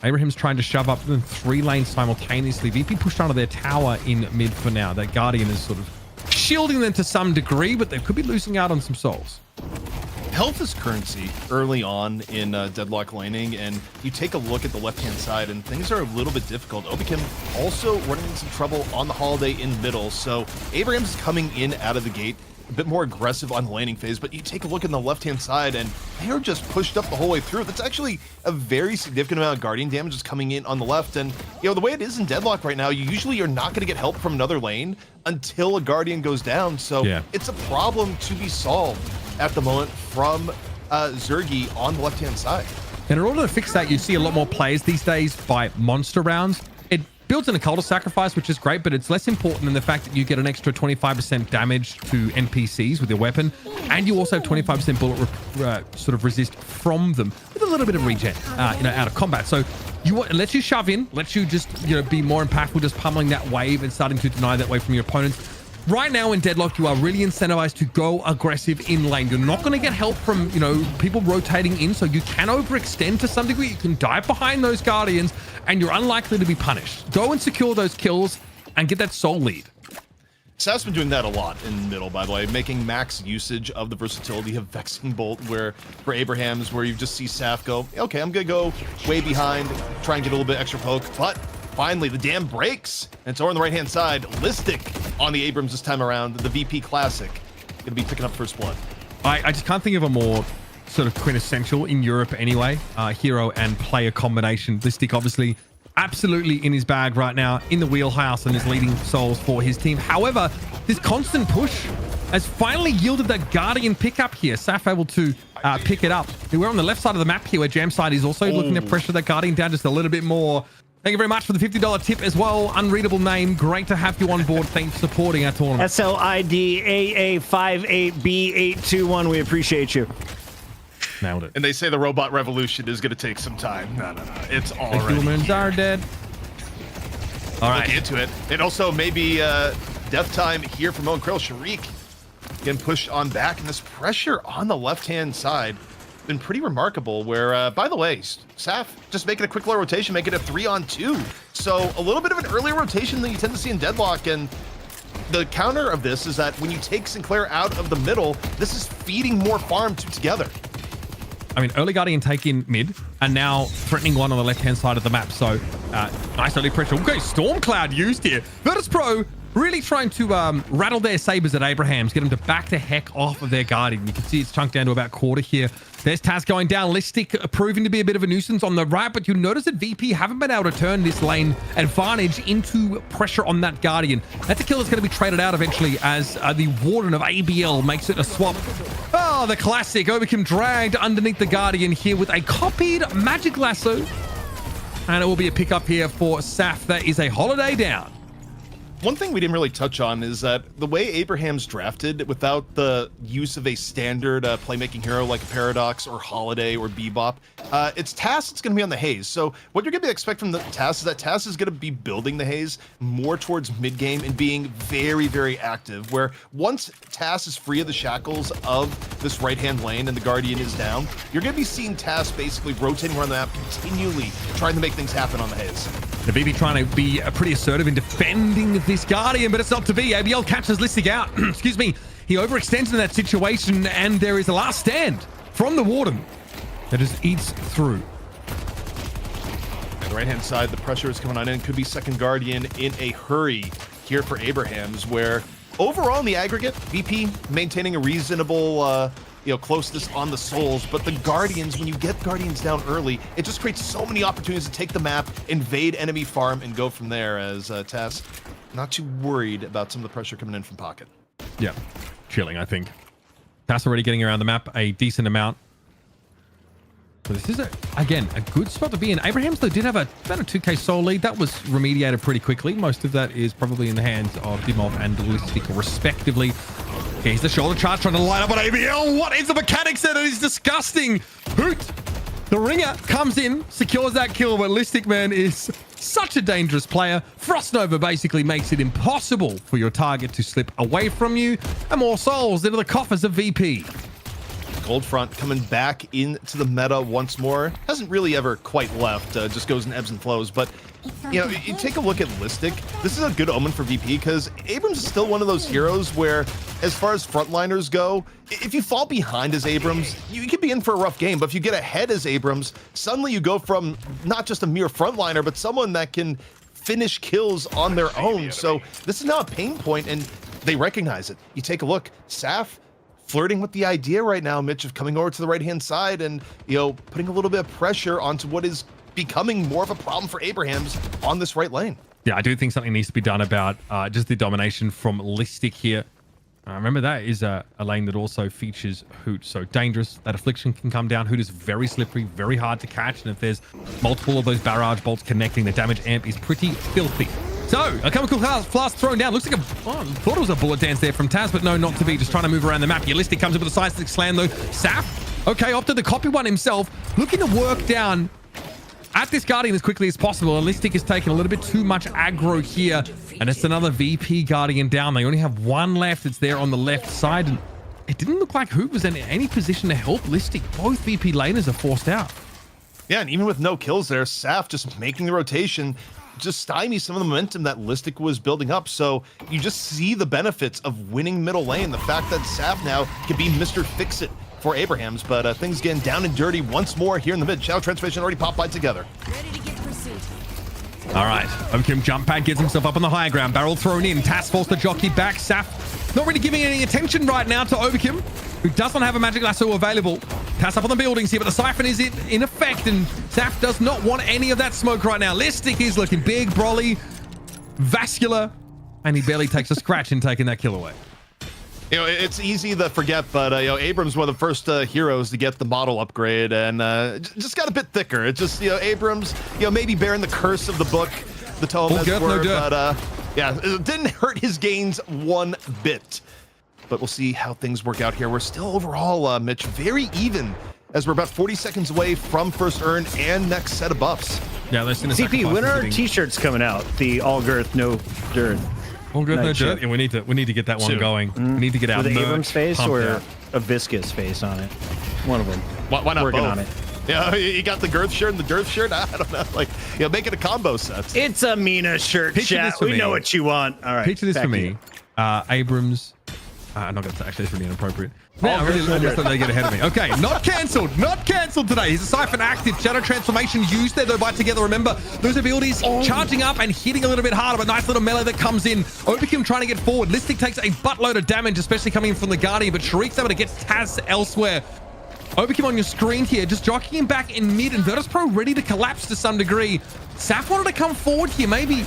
Abraham's trying to shove up 3 lanes simultaneously. VP pushed onto their tower in mid for now. That Guardian is sort of shielding them to some degree, but they could be losing out on some souls. Health is currency early on in Deadlock laning, and you take a look at the left-hand side, and things are a little bit difficult. Obikim also running into some trouble on the Holiday in middle, so Abraham's coming in out of the gate a bit more aggressive on the laning phase, but you take a look on the left-hand side, and they're just pushed up the whole way through. That's actually a very significant amount of Guardian damage is coming in on the left, and the way it is in Deadlock right now, you usually are not going to get help from another lane until a Guardian goes down, so it's a problem to be solved at the moment from Zergy on the left-hand side. And in order to fix that, you see a lot more players these days buy monster rounds. It builds in a cult of sacrifice, which is great, but it's less important than the fact that you get an extra 25% damage to NPCs with your weapon, and you also have 25% bullet sort of resist from them with a little bit of regen, out of combat. So it lets you shove in, lets you just be more impactful, just pummeling that wave and starting to deny that wave from your opponents. Right now in Deadlock, you are really incentivized to go aggressive in lane. You're not going to get help from, people rotating in, so you can overextend to some degree. You can dive behind those Guardians, and you're unlikely to be punished. Go and secure those kills and get that soul lead. Saf's been doing that a lot in middle, by the way, making max usage of the versatility of Vexing Bolt, where for Abraham's, where you just see Saf go, okay, I'm going to go way behind, try and get a little bit extra poke, but finally, the dam breaks, and so on the right-hand side, Listic on the Abrams this time around, the VP Classic, going to be picking up first blood. I just can't think of a more sort of quintessential in Europe anyway, hero and player combination. Listic obviously absolutely in his bag right now, in the wheelhouse, and is leading souls for his team. However, this constant push has finally yielded that Guardian pickup here. Saf able to pick it up. We're on the left side of the map here, where Jamside is also looking to pressure that Guardian down just a little bit more. Thank you very much for the $50 tip as well. Unreadable name. Great to have you on board. Thanks for supporting our tournament. SLIDAA58B821. We appreciate you. Nailed it. And they say the robot revolution is going to take some time. No. It's all The right. humans are dead. All right. Looking into it. And also maybe death time here from Owen Krill. Sharik getting pushed on back, and this pressure on the left-hand side been pretty remarkable, where, by the way, Saf just making a quick little rotation, making it a 3-on-2. So a little bit of an earlier rotation than you tend to see in Deadlock, and the counter of this is that when you take Sinclair out of the middle, this is feeding more farm together. I mean, early Guardian taking mid, and now threatening one on the left-hand side of the map. So, nice early pressure. Okay, Storm Cloud used here. Virtus.pro really trying to rattle their sabers at Abraham's, get them to back the heck off of their Guardian. You can see it's chunked down to about quarter here. There's Taz going down. Listic proving to be a bit of a nuisance on the right, but you notice that VP haven't been able to turn this lane advantage into pressure on that Guardian. That's a kill that's going to be traded out eventually as the Warden of ABL makes it a swap. Oh, the classic. Overkim dragged underneath the Guardian here with a copied Magic Lasso. And it will be a pickup here for Saf. That is a holiday down. One thing we didn't really touch on is that the way Abraham's drafted, without the use of a standard playmaking hero like a Paradox or Holiday or Bebop, it's Tass that's going to be on the Haze. So what you're going to expect from the Tass is that Tass is going to be building the Haze more towards mid-game and being very, very active, where once Tass is free of the shackles of this right-hand lane and the Guardian is down, you're going to be seeing Tass basically rotating around the map, continually trying to make things happen on the Haze. The VP trying to be pretty assertive in defending this Guardian, but it's not to be. ABL catches Listic out. Excuse me. He overextends in that situation, and there is a last stand from the Warden that just eats through. On the right-hand side, the pressure is coming on in. Could be second Guardian in a hurry here for Abraham's, where overall in the aggregate, VP maintaining a reasonable closeness on the souls, but the Guardians, when you get Guardians down early, it just creates so many opportunities to take the map, invade enemy farm, and go from there, as Tass not too worried about some of the pressure coming in from Pocket. Yeah, chilling, I think. Tass already getting around the map a decent amount. So this is, again, a good spot to be in. Abraham's, though, did have about a 2k soul lead. That was remediated pretty quickly. Most of that is probably in the hands of Dimov and Listic, respectively. Here's the shoulder charge trying to line up on ABL. What is the mechanics there? That is disgusting. Hoot. The ringer comes in, secures that kill, but Listic, man, is such a dangerous player. Frost Nova basically makes it impossible for your target to slip away from you. And more souls into the coffers of VP. Gold Front coming back into the meta once more. Hasn't really ever quite left, just goes in ebbs and flows. But, you take a look at Listic. This is a good omen for VP because Abrams is still one of those heroes where, as far as frontliners go, if you fall behind as Abrams, you could be in for a rough game. But if you get ahead as Abrams, suddenly you go from not just a mere frontliner, but someone that can finish kills on their own. So this is now a pain point, and they recognize it. You take a look, Saf flirting with the idea right now, Mitch, of coming over to the right-hand side and, putting a little bit of pressure onto what is becoming more of a problem for Abraham's on this right lane. Yeah, I do think something needs to be done about just the domination from Listic here. Remember, that is a lane that also features Hoot, so dangerous. That Affliction can come down. Hoot is very slippery, very hard to catch, and if there's multiple of those barrage bolts connecting, the damage amp is pretty filthy. So, a chemical flask thrown down. Looks like thought it was a bullet dance there from Taz, but no, not to be. Just trying to move around the map. Listic comes in with a side-stick slam, though. Saf, okay, opted the copy one himself. Looking to work down at this Guardian as quickly as possible. Listic is taking a little bit too much aggro here, and it's another VP Guardian down. They only have one left. It's there on the left side, and it didn't look like Hoot was in any position to help Listic. Both VP laners are forced out. Yeah, and even with no kills there, Saf just making the rotation just stymies some of the momentum that Listic was building up. So you just see the benefits of winning middle lane. The fact that Saf now can be Mr. Fix-It for Abraham's, but things getting down and dirty once more here in the mid. Shadow Transformation already popped by together. Ready to get pursuit. All right, Overkim jump pad, gets himself up on the higher ground. Barrel thrown in. Tass forced the jockey back. Saf not really giving any attention right now to Overkim, who does not have a Magic Lasso available. Tass up on the buildings here, but the Siphon is in effect, and Saf does not want any of that smoke right now. Listic is looking big, brolly, vascular, and he barely takes a scratch in taking that kill away. It's easy to forget, but Abrams one of the first heroes to get the model upgrade, and just got a bit thicker. It's just Abrams, maybe bearing the curse of the book, the tome, as it were, but yeah, it didn't hurt his gains one bit. But we'll see how things work out here. We're still overall, Mitch, very even, as we're about 40 seconds away from first earn and next set of buffs. Yeah, they're seeing CP, when are our t-shirts coming out? The all girth, no dirt. All good, Night no shift. dirt. Yeah, we need to get that one Soon. going. We need to get our With an merch Abrams face pumped or out. a viscous face on it? One of them. Why not Working both? on it. Yeah, you got the girth shirt and the girth shirt. I don't know, like, make it a combo set. It's a Mina shirt, Picture chat. this for We me. know what you want. All right. Picture this back for to me. you. Abrams. I'm not going to actually, it's really inappropriate. No, All I really good. just thought they get ahead of me. Okay, not cancelled. Not cancelled today. He's a Siphon active. Shadow transformation used there though by Together. Remember, those abilities charging up and hitting a little bit harder, but nice little melee that comes in. Overkim trying to get forward. Listic takes a buttload of damage, especially coming in from the Guardian, but Shariq's able to get Taz elsewhere. Overkim on your screen here, just jockeying him back in mid, and Virtus.pro ready to collapse to some degree. Saf wanted to come forward here, maybe.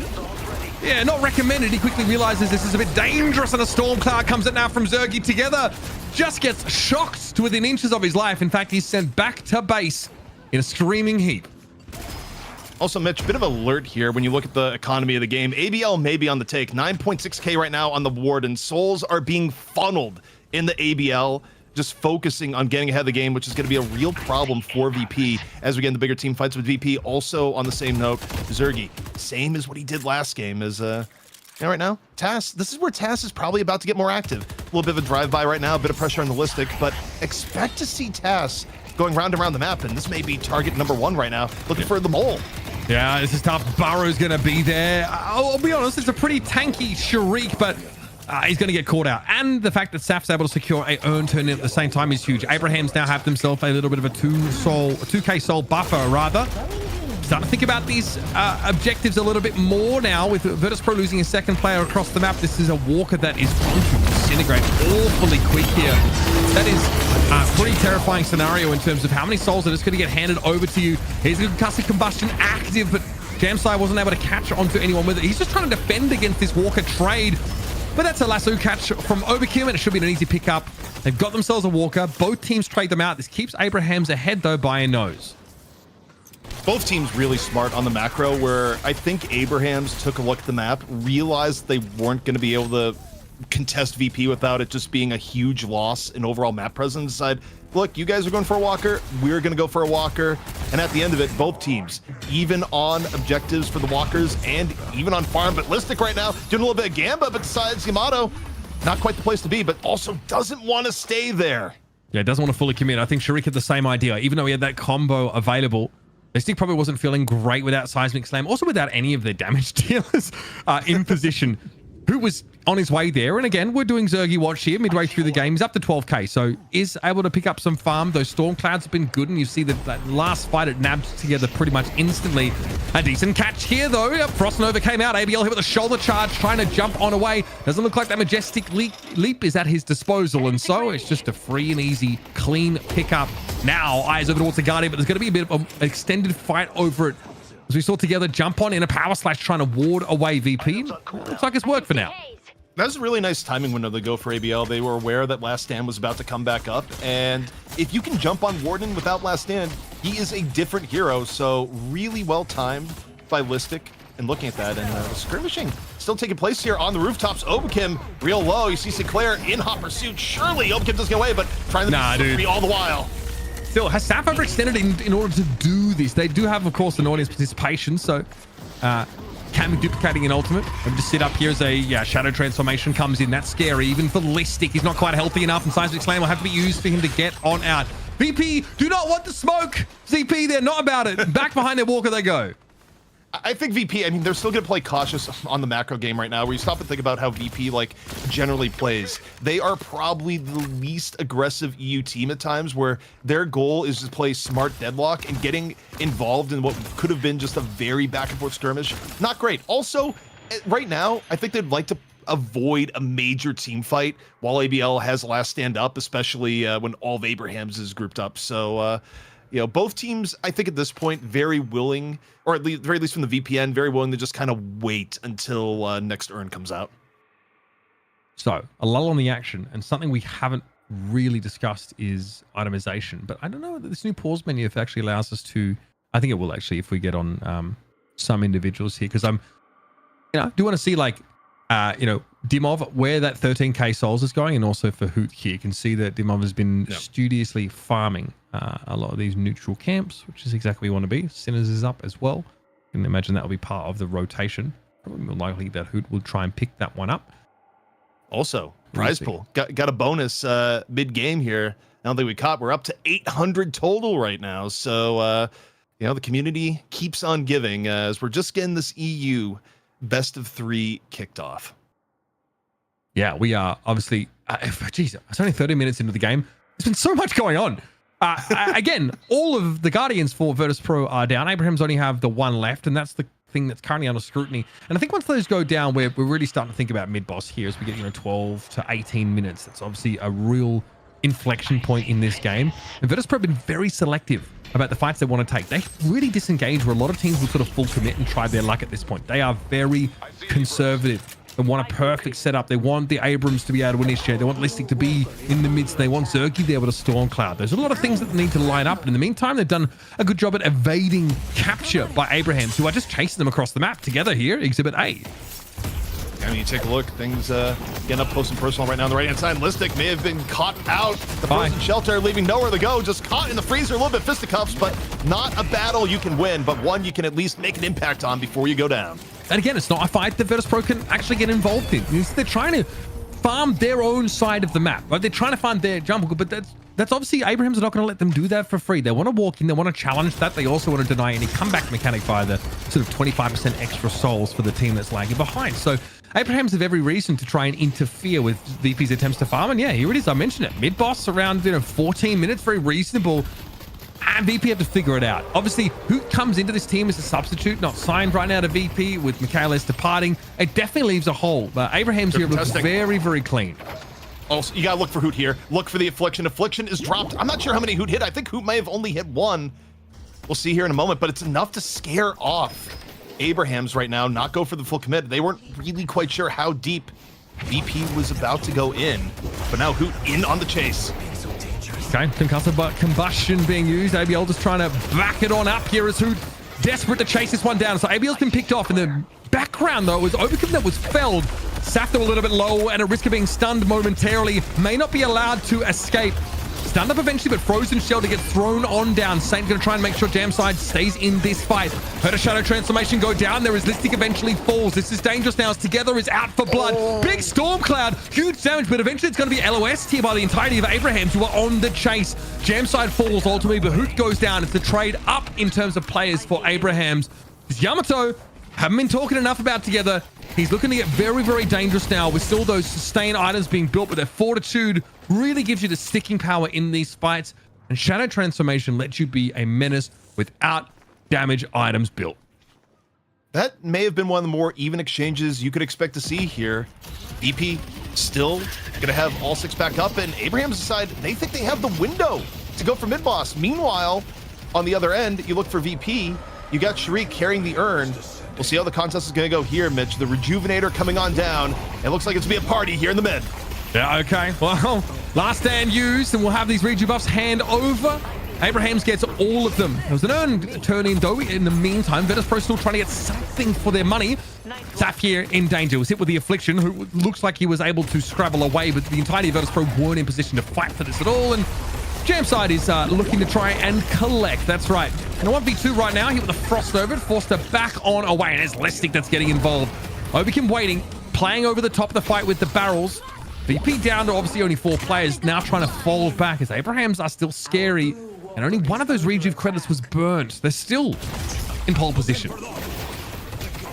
Yeah, not recommended. He quickly realizes this is a bit dangerous, and a storm cloud comes in now from Zergy. Together just gets shocked to within inches of his life. In fact, he's sent back to base in a screaming heap. Also, Mitch, bit of alert here when you look at the economy of the game. ABL may be on the take. 9.6K right now on the board, and souls are being funneled in the ABL, just focusing on getting ahead of the game, which is going to be a real problem for VP as we get into bigger team fights with VP. Also, on the same note, Zergy, same as what he did last game, is right now, Tass, this is where Tass is probably about to get more active. A little bit of a drive-by right now, a bit of pressure on the Listic, but expect to see Tass going round and round the map, and this may be target number 1 right now, looking for the mole. Yeah, this is tough. Burrow's going to be there. I'll be honest, it's a pretty tanky Shariq, but he's going to get caught out. And the fact that Saf's able to secure a earn turn at the same time is huge. Abrahams now have themselves a little bit of a 2K soul buffer, rather. Starting to think about these objectives a little bit more now with Virtus.pro losing a second player across the map. This is a Walker that is going to disintegrate awfully quick here. That is a pretty terrifying scenario in terms of how many souls are just going to get handed over to you. Here's a concussive combustion active, but Jamsai wasn't able to catch onto anyone with it. He's just trying to defend against this Walker trade. But that's a lasso catch from Overkim, and it should be an easy pickup. They've got themselves a Walker. Both teams trade them out. This keeps Abrahams ahead, though, by a nose. Both teams really smart on the macro, where I think Abrahams took a look at the map, realized they weren't going to be able to contest VP without it just being a huge loss in overall map presence. Decided, look, you guys are going for a walker, we're going to go for a walker. And at the end of it, both teams, even on objectives for the walkers and even on farm, but Listic right now doing a little bit of Gamba, but decides Yamato, not quite the place to be, but also doesn't want to stay there. Yeah, doesn't want to fully commit. I think Shariq had the same idea. Even though he had that combo available, Mystic probably wasn't feeling great without Seismic Slam, also without any of their damage dealers in position. Who was on his way there. And again, we're doing Zergy watch here midway through the game. He's up to 12k, so is able to pick up some farm. Those storm clouds have been good, and you see that last fight it nabbed together pretty much instantly. A decent catch here though. Yep, Frost Nova came out. ABL hit with a shoulder charge, trying to jump on away. Doesn't look like that majestic leap is at his disposal, and so it's just a free and easy clean pickup. Now eyes over towards the Guardian, but there's going to be a bit of an extended fight over it. As we saw together jump on in a power slash trying to ward away VP. Looks like it's worked for now. That was a really nice timing window to go for ABL. They were aware that Last Stand was about to come back up, and if you can jump on Warden without Last Stand, he is a different hero, so really well timed by Listic. And looking at that, and skirmishing still taking place here on the rooftops. Overkim real low. You see Sinclair in hot pursuit. Surely Overkim doesn't get away, but trying to be slippery all the while. Still, has Saf overextended in order to do this? They do have, of course, an audience participation, so can be duplicating an ultimate. And just sit up here as a shadow transformation comes in. That's scary, even for Listic. He's not quite healthy enough, and Seismic Slam will have to be used for him to get on out. VP do not want the smoke. ZP, they're not about it. Back behind their walker they go. I think VP, I mean, they're still going to play cautious on the macro game right now, where you stop and think about how VP, generally plays. They are probably the least aggressive EU team at times, where their goal is to play smart Deadlock, and getting involved in what could have been just a very back-and-forth skirmish. Not great. Also, right now, I think they'd like to avoid a major team fight while ABL has Last Stand up, especially when all of Abrahams is grouped up. So, both teams, I think at this point, very willing, or at least, very least from the VPN, very willing to just kind of wait until next urn comes out. So, a lull on the action, and something we haven't really discussed is itemization. But I don't know that this new pause menu if it actually allows us to. I think it will actually if we get on some individuals here, because I do want to see Dimov where that 13k souls is going, and also for Hoot here. You can see that Dimov has been studiously farming a lot of these neutral camps, which is exactly where we want to be. Sinners is up as well. can imagine that will be part of the rotation. Probably more likely that Hoot will try and pick that one up. Also, prize pool. Got a bonus mid-game here. I don't think we caught. We're up to 800 total right now. So, the community keeps on giving as we're just getting this EU best of 3 kicked off. Yeah, we are obviously, geez, it's only 30 minutes into the game. There's been so much going on. Again, all of the Guardians for Virtus.pro are down. Abraham's only have the one left, and that's the thing that's currently under scrutiny. And I think once those go down, we're really starting to think about mid-boss here as we get 12 to 18 minutes. That's obviously a real inflection point in this game. And Virtus.pro have been very selective about the fights they want to take. They really disengage where a lot of teams will sort of full commit and try their luck at this point. They are very conservative. They want a perfect setup. They want the Abrams to be able to initiate. They want Listic to be in the midst. They want Zergy to be able to Stormcloud. There's a lot of things that need to line up. And in the meantime, they've done a good job at evading capture by Abrahams, who are just chasing them across the map together here. Exhibit A. I mean, you take a look. Things getting up close and personal right now on the right-hand side. Listic may have been caught out. The frozen shelter leaving nowhere to go. Just caught in the freezer, a little bit fisticuffs, but not a battle you can win, but one you can at least make an impact on before you go down. And again, it's not a fight that Virtus.pro can actually get involved in. They're trying to farm their own side of the map, right? They're trying to find their jungle, but that's obviously Abraham's not going to let them do that for free. They want to walk in, they want to challenge that. They also want to deny any comeback mechanic via the sort of 25% extra souls for the team that's lagging behind. So Abraham's have every reason to try and interfere with VP's attempts to farm. And yeah, here it is. I mentioned it. Mid-boss around 14 minutes, very reasonable. And VP have to figure it out. Obviously, who comes into this team as a substitute, not signed right now to VP with Michaelis departing. It definitely leaves a hole. But Abraham's here looks very, very clean. Also, you gotta look for Hoot here. Look for the Affliction. Affliction is dropped. I'm not sure how many Hoot hit. I think Hoot may have only hit one. We'll see here in a moment, but it's enough to scare off Abraham's right now, not go for the full commit. They weren't really quite sure how deep VP was about to go in, but now Hoot in on the chase. Okay, concussive combustion being used. ABL just trying to back it on up here as Hoot desperate to chase this one down. So ABL's been picked off. In the background, though, it was Overkill that was felled. Safta a little bit low and at risk of being stunned momentarily. May not be allowed to escape. Stunned up eventually, but Frozen Shelter gets thrown on down. Saint going to try and make sure Jamside stays in this fight. Heard a Shadow Transformation go down. There is Listic eventually falls. This is dangerous now as Together is out for blood. Big Storm Cloud, huge damage, but eventually it's going to be LOS here by the entirety of Abrahams, who are on the chase. Jamside falls ultimately, but Hoot goes down. It's a trade up in terms of players for Abrahams. This Yamato, haven't been talking enough about Together. He's looking to get very, very dangerous now with still those sustain items being built, but their fortitude really gives you the sticking power in these fights. And Shadow Transformation lets you be a menace without damage items built. That may have been one of the more even exchanges you could expect to see here. VP still going to have all 6 back up, and Abraham's side, they think they have the window to go for mid-boss. Meanwhile, on the other end, you look for VP. You got Sharik carrying the urn. We'll see how the contest is going to go here, Mitch. The Rejuvenator coming on down. It looks like it's going to be a party here in the mid. Yeah, okay. Well, last stand used, and we'll have these reju buffs hand over. Abrahams gets all of them. There was an urn turn in, though. In the meantime, Virtus.pro still trying to get something for their money. Saf here in danger. Was hit with the Affliction, who looks like he was able to scrabble away, but the entirety of Virtus.pro weren't in position to fight for this at all. And Jamside is looking to try and collect. That's right. And a 1v2 right now. Hit with the Frost over it. Forced her back on away. And it's Listic that's getting involved. Obikin waiting. Playing over the top of the fight with the barrels. VP down to obviously only 4 players. Now trying to fall back as Abrahams are still scary. And only one of those rejuve credits was burnt. They're still in pole position.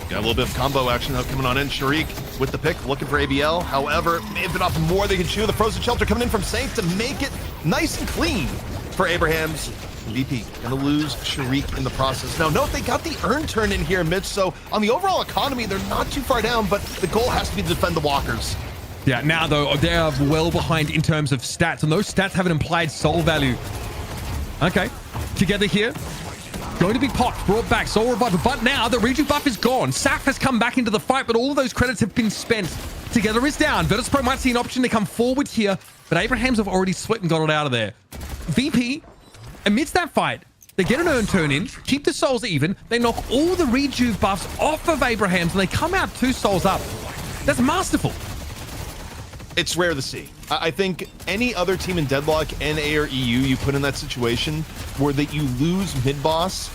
Got a little bit of combo action coming on in. Sharik with the pick, looking for ABL. However, may have been off more they can chew. The Frozen Shelter coming in from Saint to make it nice and clean for Abrahams. VP gonna lose Sharik in the process. Now, note they got the urn turn in here, Mitch. So on the overall economy, they're not too far down, but the goal has to be to defend the walkers. Yeah, now though, they are well behind in terms of stats, and those stats have an implied soul value. Okay, Together here. Going to be popped, brought back, soul revival, but now the rejuve buff is gone. Saf has come back into the fight, but all of those credits have been spent. Together is down. Virtus.pro might see an option to come forward here, but Abrahams have already split and got it out of there. VP, amidst that fight, they get an urn turn in, keep the souls even, they knock all the rejuve buffs off of Abrahams, and they come out 2 souls up. That's masterful. It's rare to see. I think any other team in Deadlock, NA or EU, you put in that situation where that you lose mid-boss,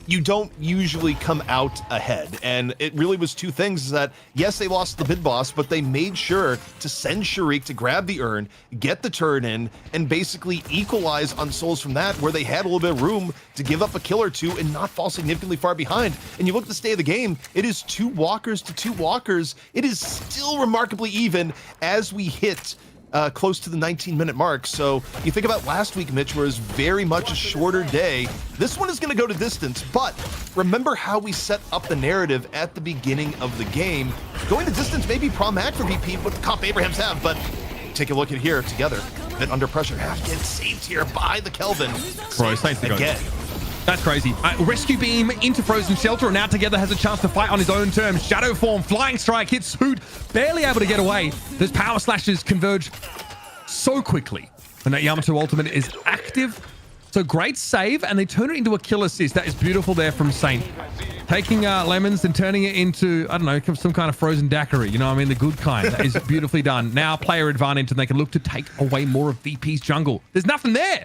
you don't usually come out ahead. And it really was two things, is that, yes, they lost the mid boss, but they made sure to send Sharik to grab the urn, get the turn in, and basically equalize on souls from that, where they had a little bit of room to give up a kill or two and not fall significantly far behind. And you look at the state of the game, it is 2 walkers to 2 walkers. It is still remarkably even as we hit close to the 19-minute mark. So you think about last week, Mitch, where it was very much a shorter day. This one is going to go to distance, but remember how we set up the narrative at the beginning of the game. Going to distance may be problematic for VP, but the comp Abrahams have, but take a look at here together. A bit under pressure. Have to get saved here by the Kelvin. Bro, Saints to go. Again. That's crazy. Rescue beam into Frozen Shelter, and now Together has a chance to fight on his own terms. Shadow form, flying strike hits Hoot, barely able to get away. Those power slashes converge so quickly when that Yamato ultimate is active. So great save, and they turn it into a kill assist. That is beautiful there from Saint. Taking lemons and turning it into, I don't know, some kind of frozen daiquiri. You know what I mean? The good kind. That is beautifully done. Now player advantage, and they can look to take away more of VP's jungle. There's nothing there.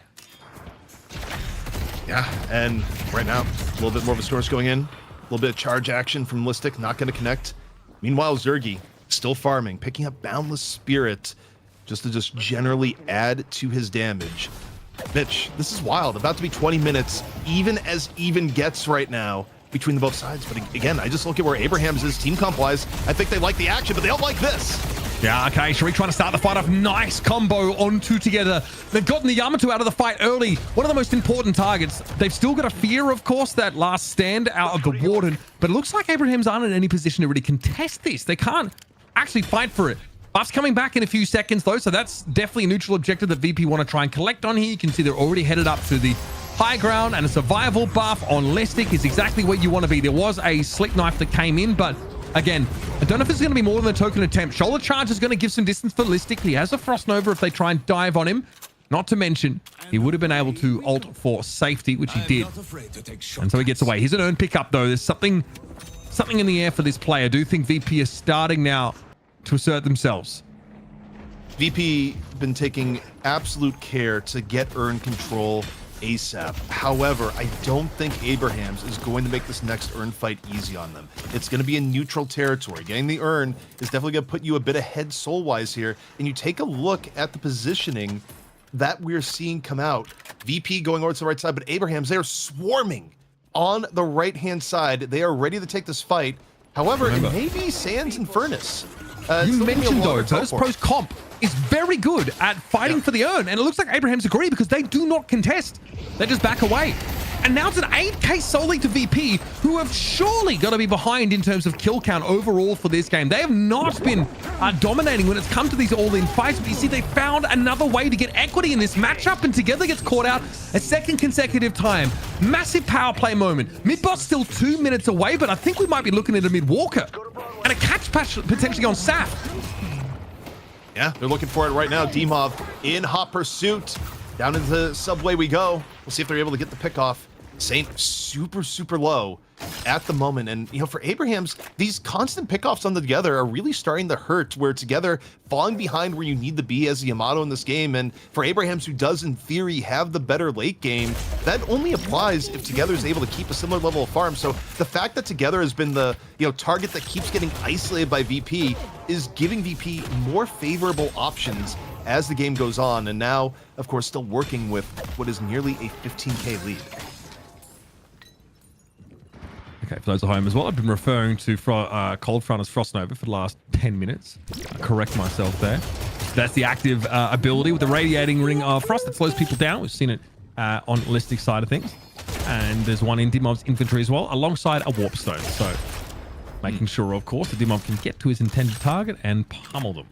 Yeah, and right now, a little bit more of a source going in. A little bit of charge action from Listic, not going to connect. Meanwhile, Zergy still farming, picking up Boundless Spirit just to generally add to his damage. Mitch, this is wild. About to be 20 minutes, even as even gets right now between the both sides. But again, I just look at where Abrahams is team comp-wise. I think they like the action, but they don't like this. Yeah, okay, Sharik trying to start the fight off. Nice combo on 2 Together. They've gotten the Yamato out of the fight early. One of the most important targets. They've still got a fear, of course, that last stand out of the Warden, but it looks like Abrahams aren't in any position to really contest this. They can't actually fight for it. Buff's coming back in a few seconds, though, so that's definitely a neutral objective that VP want to try and collect on here. You can see they're already headed up to the high ground, and a survival buff on Listic is exactly where you want to be. There was a slick knife that came in, but again, I don't know if it's going to be more than a token attempt. Shoulder charge is going to give some distance for Listic. He has a Frost Nova if they try and dive on him. Not to mention, he would have been able to ult for safety, which he did. And so he gets away. Here's an earn pickup, though. There's something in the air for this player. I do think VP is starting now to assert themselves. VP been taking absolute care to get urn control ASAP. However, I don't think Abrahams is going to make this next urn fight easy on them. It's going to be in neutral territory. Getting the urn is definitely going to put you a bit ahead soul-wise here. And you take a look at the positioning that we're seeing come out. VP going over to the right side, but Abrahams, they are swarming on the right-hand side. They are ready to take this fight. However, it may be Sands and Furnace. You mentioned, though, Virtus.pro's comp is very good at fighting for the urn, and it looks like Abrahams agree because they do not contest. They just back away. And now it's an 8k solely to VP, who have surely got to be behind in terms of kill count overall for this game. They have not been dominating when it's come to these all-in fights, but you see they found another way to get equity in this matchup, and Together gets caught out a second consecutive time. Massive power play moment. Mid-boss still 2 minutes away, but I think we might be looking at a mid-walker and a catch potentially on Saf. Yeah, they're looking for it right now. D-Mob in hot pursuit. Down into the subway we go. We'll see if they're able to get the pick off. Saint super low at the moment. And, you know, for Abrahams, these constant pickoffs on the Together are really starting to hurt, where Together falling behind where you need to be as the Yamato in this game. And for Abrahams, who does in theory have the better late game, that only applies if Together is able to keep a similar level of farm. So the fact that Together has been the, you know, target that keeps getting isolated by VP is giving VP more favorable options as the game goes on. And now, of course, still working with what is nearly a 15k lead. Okay, for those at home as well, I've been referring to Cold Front as Frost Nova for the last 10 minutes. I correct myself there. That's the active ability with the radiating ring of frost that slows people down. We've seen it on Listic side of things. And there's one in D-Mob's infantry as well, alongside a Warp Stone. So making sure, of course, that D-Mob can get to his intended target and pummel them.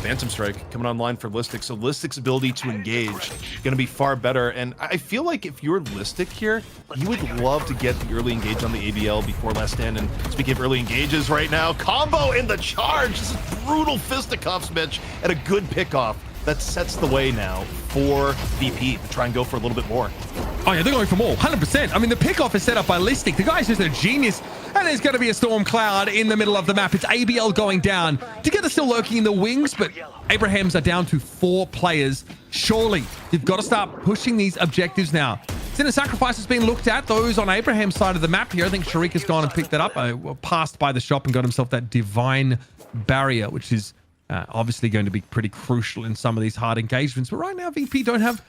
Phantom Strike coming online for Listic. So Listic's ability to engage going to be far better. And I feel like if you're Listic here, you would love to get the early engage on the ABL before last stand. And speaking of early engages right now, combo in the charge. This is brutal fisticuffs, Mitch, and a good pickoff that sets the way now for VP to try and go for a little bit more. Oh yeah, they're going for more, 100%. I mean, the pickoff is set up by Listic. The guy's just a genius. And there's going to be a storm cloud in the middle of the map. It's ABL going down. Together still lurking in the wings, but Abrahams are down to 4 players. Surely, you've got to start pushing these objectives now. Sinner Sacrifice has been looked at. Those on Abraham's side of the map here. I think Sharik has gone and picked that up. Passed by the shop and got himself that Divine Barrier, which is obviously going to be pretty crucial in some of these hard engagements. But right now, VP don't have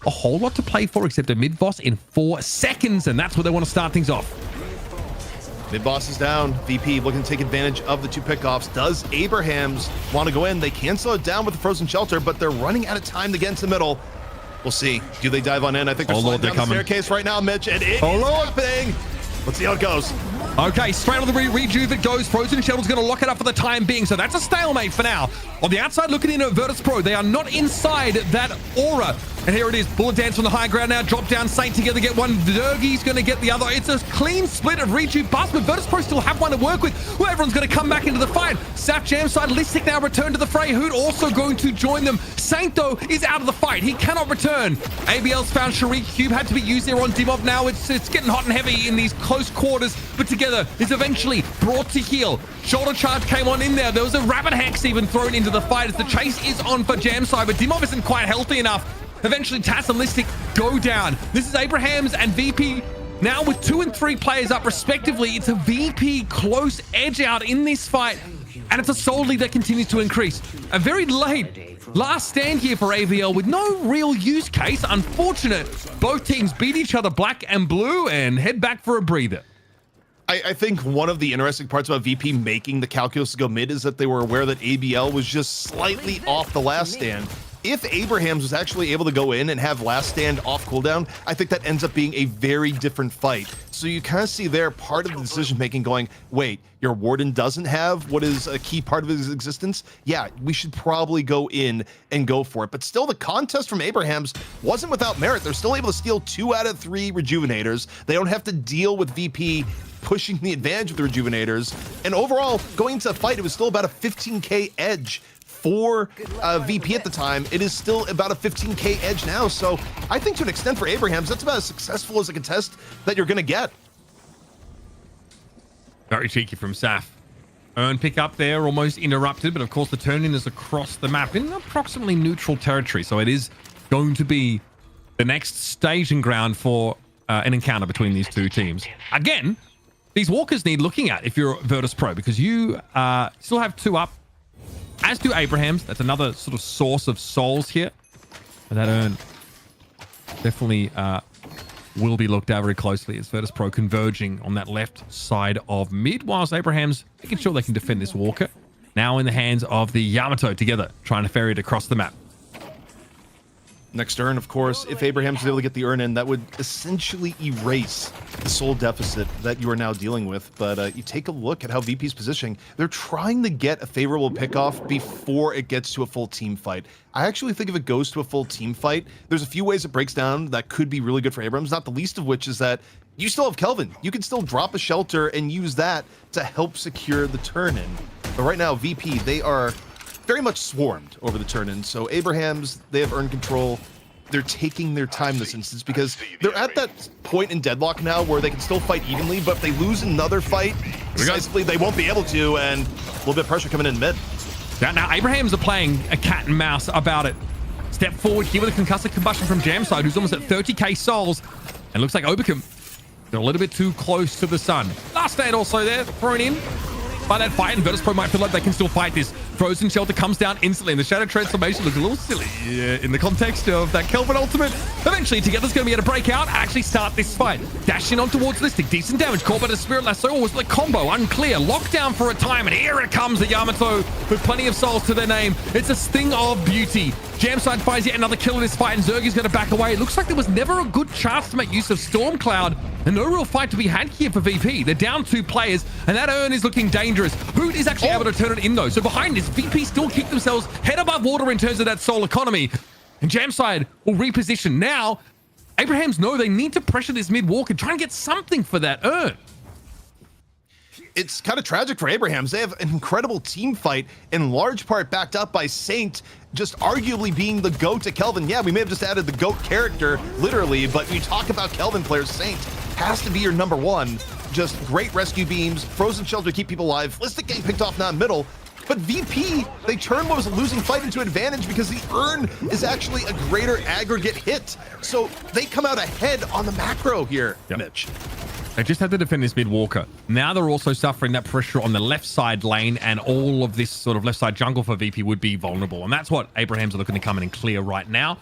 a whole lot to play for except a mid-boss in 4 seconds, and that's where they want to start things off. Mid-boss is down. VP looking to take advantage of the 2 pickoffs. Does Abrahams want to go in? They can slow it down with the Frozen Shelter, but they're running out of time to get into the middle. We'll see. Do they dive on in? I think they're sliding down the staircase right now, Mitch, and it is happening. Let's see how it goes. Okay, straight on the rejuve it goes. Frozen Shelter's going to lock it up for the time being, so that's a stalemate for now. On the outside, looking in at Virtus.pro, they are not inside that aura. And here it is, Bullet Dance from the high ground now. Drop down, Saint together, get one. Durgi's going to get the other. It's a clean split of rejuve bust, but Virtus.pro still have one to work with. Well, everyone's going to come back into the fight. Saf Jam side, Listic now return to the fray. Hoot also going to join them. Saint, though, is out of the fight. He cannot return. ABL's found Sharik. Cube had to be used there on Dimov now. It's getting hot and heavy in these close quarters, but together is eventually brought to heel. Shoulder charge came on in there. There was a Rabbit Hex even thrown into the fight as the chase is on for Jam side, but Dimov isn't quite healthy enough. Eventually, Taz and Listic go down. This is Abrahams and VP now with 2 and 3 players up respectively. It's a VP close edge out in this fight, and it's a soul lead that continues to increase. A very late last stand here for AVL with no real use case. Unfortunate. Both teams beat each other black and blue and head back for a breather. I think one of the interesting parts about VP making the calculus to go mid is that they were aware that ABL was just slightly off the last stand. If Abrahams was actually able to go in and have last stand off cooldown, I think that ends up being a very different fight. So you kind of see there part of the decision making going, wait, your Warden doesn't have what is a key part of his existence? Yeah, we should probably go in and go for it. But still, the contest from Abrahams wasn't without merit. They're still able to steal 2 out of 3 Rejuvenators. They don't have to deal with VP pushing the advantage of the Rejuvenators. And overall, going to the fight, it was still about a 15k edge for VP at the time. It is still about a 15k edge now. So I think to an extent for Abrahams, that's about as successful as a contest that you're going to get. Very cheeky from Saf. Earn pick up there, almost interrupted, but of course the turn-in is across the map in approximately neutral territory. So it is going to be the next staging ground for an encounter between these 2 teams. Again, these walkers need looking at if you're Virtus.pro, because you still have 2 up, as do Abrahams. That's another sort of source of souls here. And that Earn definitely will be looked at very closely as Virtus.pro converging on that left side of mid, whilst Abrahams making sure they can defend this walker. Now in the hands of the Yamato together, trying to ferry it across the map. Next Earn, of course, if Abrahams was able to get the Earn in, that would essentially erase the soul deficit that you are now dealing with. But you take a look at how VP's positioning. They're trying to get a favorable pickoff before it gets to a full team fight. I actually think if it goes to a full team fight, there's a few ways it breaks down that could be really good for Abrahams, not the least of which is that you still have Kelvin. You can still drop a shelter and use that to help secure the turn-in. But right now, VP, they are very much swarmed over the turn-in. So Abrahams, they have earned control. They're taking their time in this instance because they're at that point in Deadlock now where they can still fight evenly, but if they lose another fight, decisively, they won't be able to, and a little bit of pressure coming in mid. Now Abrahams are playing a cat and mouse about it. Step forward here with a concussive combustion from Jamside, who's almost at 30k souls. And looks like Obercom got a little bit too close to the sun. Last stand also there, thrown in by that fight, and Virtus.pro might feel like they can still fight this. Frozen Shelter comes down instantly, and the Shadow Transformation looks a little silly in the context of that Kelvin ultimate. Eventually, Together's going to be able to break out, actually start this fight. Dash in on towards Listic, decent damage, caught by the Spirit Lasso, or was the combo unclear? Lockdown for a time, and here it comes, the Yamato with plenty of souls to their name. It's a sting of beauty. Jamside finds yet another kill in this fight, and Zergi's going to back away. It looks like there was never a good chance to make use of Storm Cloud, and no real fight to be had here for VP. They're down 2 players, and that Earn is looking dangerous. Hoot is actually able to turn it in, though. So behind this, VP still keep themselves head above water in terms of that soul economy. And Jamside will reposition. Now, Abrahams know they need to pressure this mid walk and try and get something for that Earn. It's kind of tragic for Abrahams. They have an incredible team fight, in large part backed up by Saint just arguably being the GOAT to Kelvin. Yeah, we may have just added the GOAT character, literally, but when you talk about Kelvin players, Saint has to be your number 1. Just great rescue beams, Frozen Shelter to keep people alive, Listic getting picked off now in middle. But VP, they turn what was a losing fight into advantage because the urn is actually a greater aggregate hit. So they come out ahead on the macro here, Mitch. They just had to defend this mid walker. Now they're also suffering that pressure on the left side lane, and all of this sort of left side jungle for VP would be vulnerable. And that's what Abrahams are looking to come in and clear right now.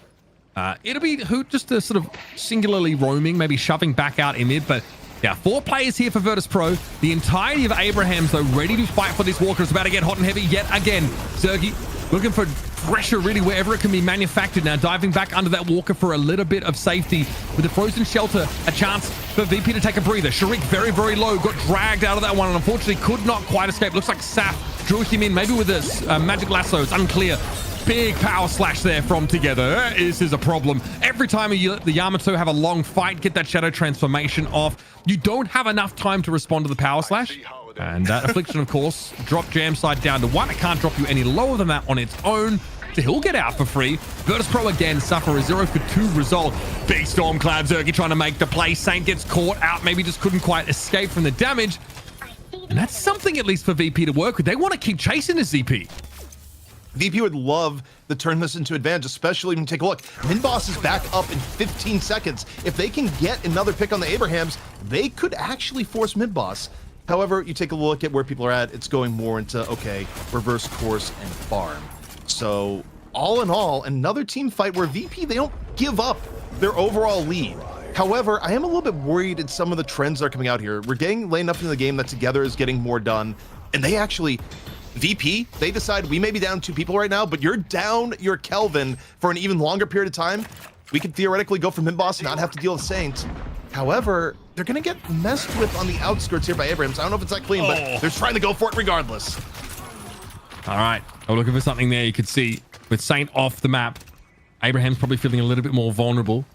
It'll be Hoot just a sort of singularly roaming, maybe shoving back out in mid, but yeah, 4 players here for Virtus.pro. The entirety of Abrahams, though, ready to fight for this walker. Is about to get hot and heavy yet again. Zergy looking for pressure really wherever it can be manufactured now, diving back under that walker for a little bit of safety. With the frozen shelter, a chance for VP to take a breather. Sharik very, very low, got dragged out of that one, and unfortunately could not quite escape. Looks like Saf drew him in, maybe with a magic lasso. It's unclear. Big power slash there from Together. This is a problem. Every time you let the Yamato have a long fight, get that shadow transformation off, you don't have enough time to respond to the power slash. And that Affliction, of course, drop jam side down to 1. It can't drop you any lower than that on its own. So he'll get out for free. Virtus.pro again suffer a 0 for 2 result. Big storm cloud. Zergy trying to make the play. Saint gets caught out. Maybe just couldn't quite escape from the damage. And that's something at least for VP to work with. They want to keep chasing this ZP. VP would love to turn this into advantage, especially when you take a look. Minboss is back up in 15 seconds. If they can get another pick on the Abrahams, they could actually force Minboss. However, you take a look at where people are at, it's going more into, okay, reverse course and farm. So all in all, another team fight where VP, they don't give up their overall lead. However, I am a little bit worried in some of the trends that are coming out here. We're getting late enough into the game that Together is getting more done, and they actually... VP, they decide we may be down 2 people right now, but you're down your Kelvin for an even longer period of time. We could theoretically go for Minboss and not have to deal with Saint. However, they're going to get messed with on the outskirts here by Abrahams. I don't know if it's that clean, but they're trying to go for it regardless. All right. I'm looking for something there. You could see with Saint off the map, Abraham's probably feeling a little bit more vulnerable.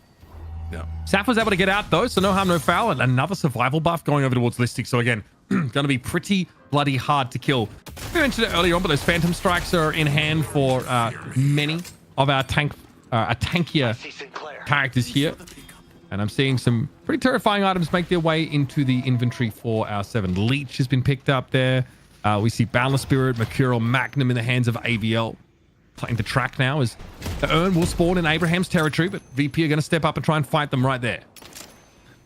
Yeah. Saf was able to get out, though, so no harm, no foul. And another survival buff going over towards Listic. So again, going to be pretty bloody hard to kill. We mentioned it earlier on, but those Phantom Strikes are in hand for many of our tankier characters here. And I'm seeing some pretty terrifying items make their way into the inventory for our 7. Leech has been picked up there. We see Boundless Spirit, Mercurial Magnum in the hands of AVL. Playing the track now as the urn will spawn in Abraham's territory, but VP are going to step up and try and fight them right there.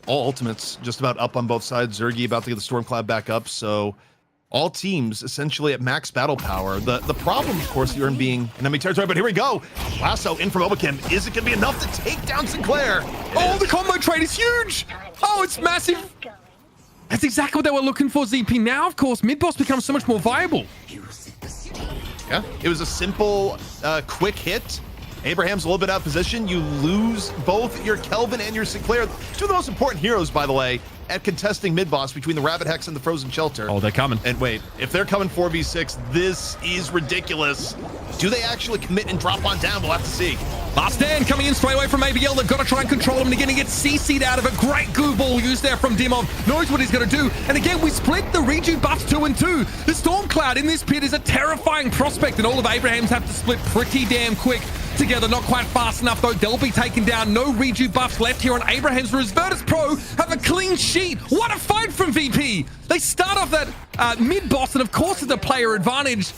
All ultimates just about up on both sides. Zergy about to get the Stormcloud back up, so all teams essentially at max battle power. The problem, of course, the urn being enemy territory, but here we go. Lasso in from Obakim. Is it going to be enough to take down Sinclair? Oh, the combo trade is huge. Oh, it's massive. That's exactly what they were looking for, ZP. Now, of course, mid-boss becomes so much more viable. Yeah, it was a simple, quick hit. Abraham's a little bit out of position. You lose both your Kelvin and your Sinclair. 2 of the most important heroes, by the way, at contesting mid-boss between the Rabbit Hex and the Frozen Shelter. Oh, they're coming. And wait, if they're coming 4v6, this is ridiculous. Do they actually commit and drop on down? We'll have to see. Last stand coming in straight away from ABL. They've got to try and control him. And again, he gets CC'd out of it. Great goo ball used there from Dimov. Knows what he's going to do. And again, we split the Reju buffs 2 and 2. The Storm Cloud in this pit is a terrifying prospect, and all of Abrahams have to split pretty damn quick. Together, not quite fast enough, though. They'll be taken down. No Reju buffs left here on Abrahams, whereas Virtus.pro have a clean sheet. What a fight from VP. They start off that mid-boss, and of course, it's a player advantage.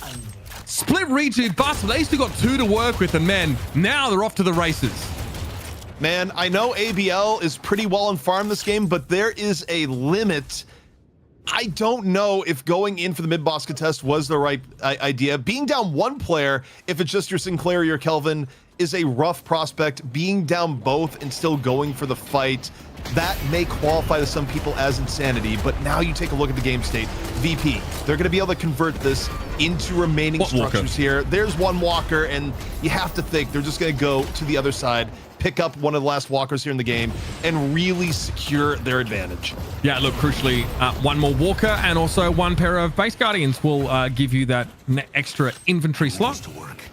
Split Reju buffs, but they still got 2 to work with, and man, now they're off to the races. Man, I know ABL is pretty well in farm this game, but there is a limit. I don't know if going in for the mid-boss contest was the right idea. Being down 1 player, if it's just your Sinclair or your Kelvin, is a rough prospect. Being down both and still going for the fight, that may qualify to some people as insanity, but now you take a look at the game state. VP, they're going to be able to convert this into remaining structures here. There's 1 walker, and you have to think they're just going to go to the other side, pick up one of the last walkers here in the game, and really secure their advantage. Yeah, look, crucially, 1 more walker and also 1 pair of base guardians will give you that extra inventory slot.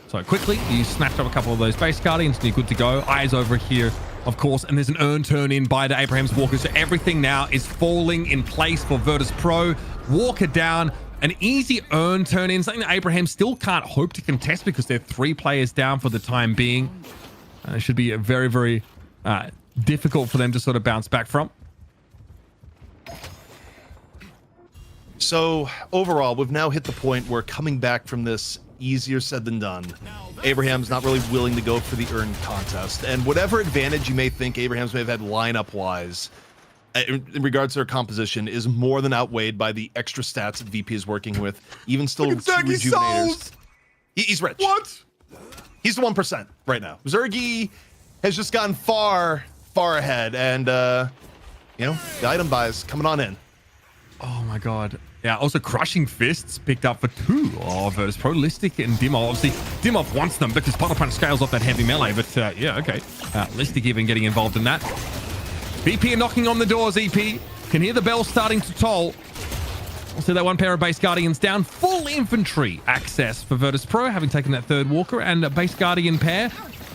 So quickly, you snapped up a couple of those base guardians and you're good to go. Eyes over here, of course, and there's an urn turn in by the Abraham's walker. So everything now is falling in place for Virtus.pro. Walker down, an easy urn turn in, something that Abraham still can't hope to contest because they're 3 players down for the time being. It should be a very, very difficult for them to sort of bounce back from. So overall, we've now hit the point where coming back from this, easier said than done. Abraham's not really willing to go for the earned contest. And whatever advantage you may think Abraham's may have had lineup-wise, in regards to their composition, is more than outweighed by the extra stats that VP is working with. Even still, two rejuvenators. He's rich. What? He's the 1% right now. Zergy has just gotten far ahead, and you know, the item buys coming on in. Oh my god. Yeah, also Crushing Fists picked up for 2 of Virtus.pro, Listic and Dimov. Obviously, Dimov wants them because Puddle Punch scales off that heavy melee, but yeah, okay. Listic even getting involved in that. VP are knocking on the doors, EP. Can hear the bell starting to toll. Also, that one pair of base guardians down. Full infantry access for Virtus.pro, having taken that third walker and a base guardian pair,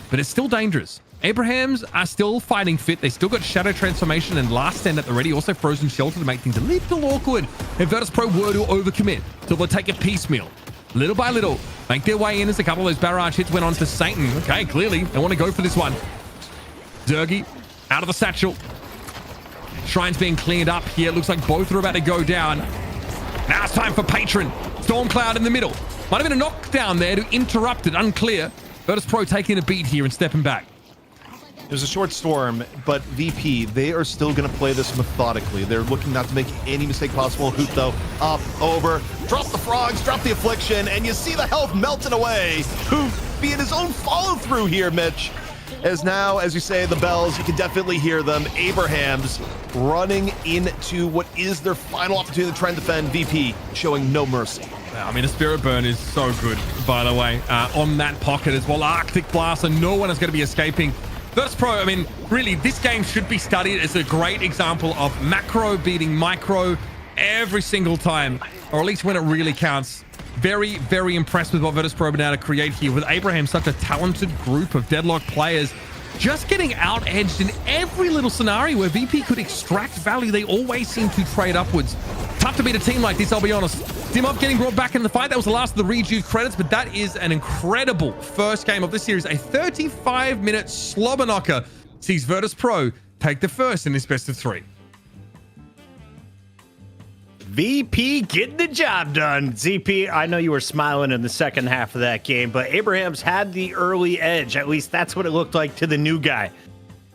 but it's still dangerous. Abrahams are still fighting fit. They still got Shadow Transformation and Last Stand at the ready. Also Frozen Shelter to make things a little awkward if Virtus.pro were to overcommit. So they'll take it piecemeal. Little by little, make their way in as a couple of those barrage hits went on to Satan. Okay, clearly they want to go for this one. Zergy out of the satchel. Shrine's being cleaned up here. Looks like both are about to go down. Now it's time for Patron. Stormcloud in the middle. Might have been a knockdown there to interrupt it. Unclear. Virtus.pro taking a beat here and stepping back. There's a short storm, but VP, they are still going to play this methodically. They're looking not to make any mistake possible. Hoot, though, up, over, drop the frogs, drop the affliction, and you see the health melting away. Hoot being his own follow-through here, Mitch. As now, as you say, the bells, you can definitely hear them. Abraham's running into what is their final opportunity to try and defend. VP showing no mercy. I mean, a Spirit Burn is so good, by the way, on that pocket as well. Arctic Blast, and no one is going to be escaping. Virtus.pro, I mean, really, this game should be studied as a great example of macro beating micro every single time, or at least when it really counts. Very, very impressed with what Virtus.pro have been able to create here with Abraham, such a talented group of Deadlock players, just getting out-edged in every little scenario where VP could extract value. They always seem to trade upwards. Tough to beat a team like this, I'll be honest. Dimov getting brought back in the fight. That was the last of the rejuve credits, but that is an incredible first game of this series. A 35-minute slobber knocker sees Virtus.pro take the first in this best of 3. VP getting the job done. ZP, I know you were smiling in the second half of that game, but Abraham's had the early edge. At least that's what it looked like to the new guy.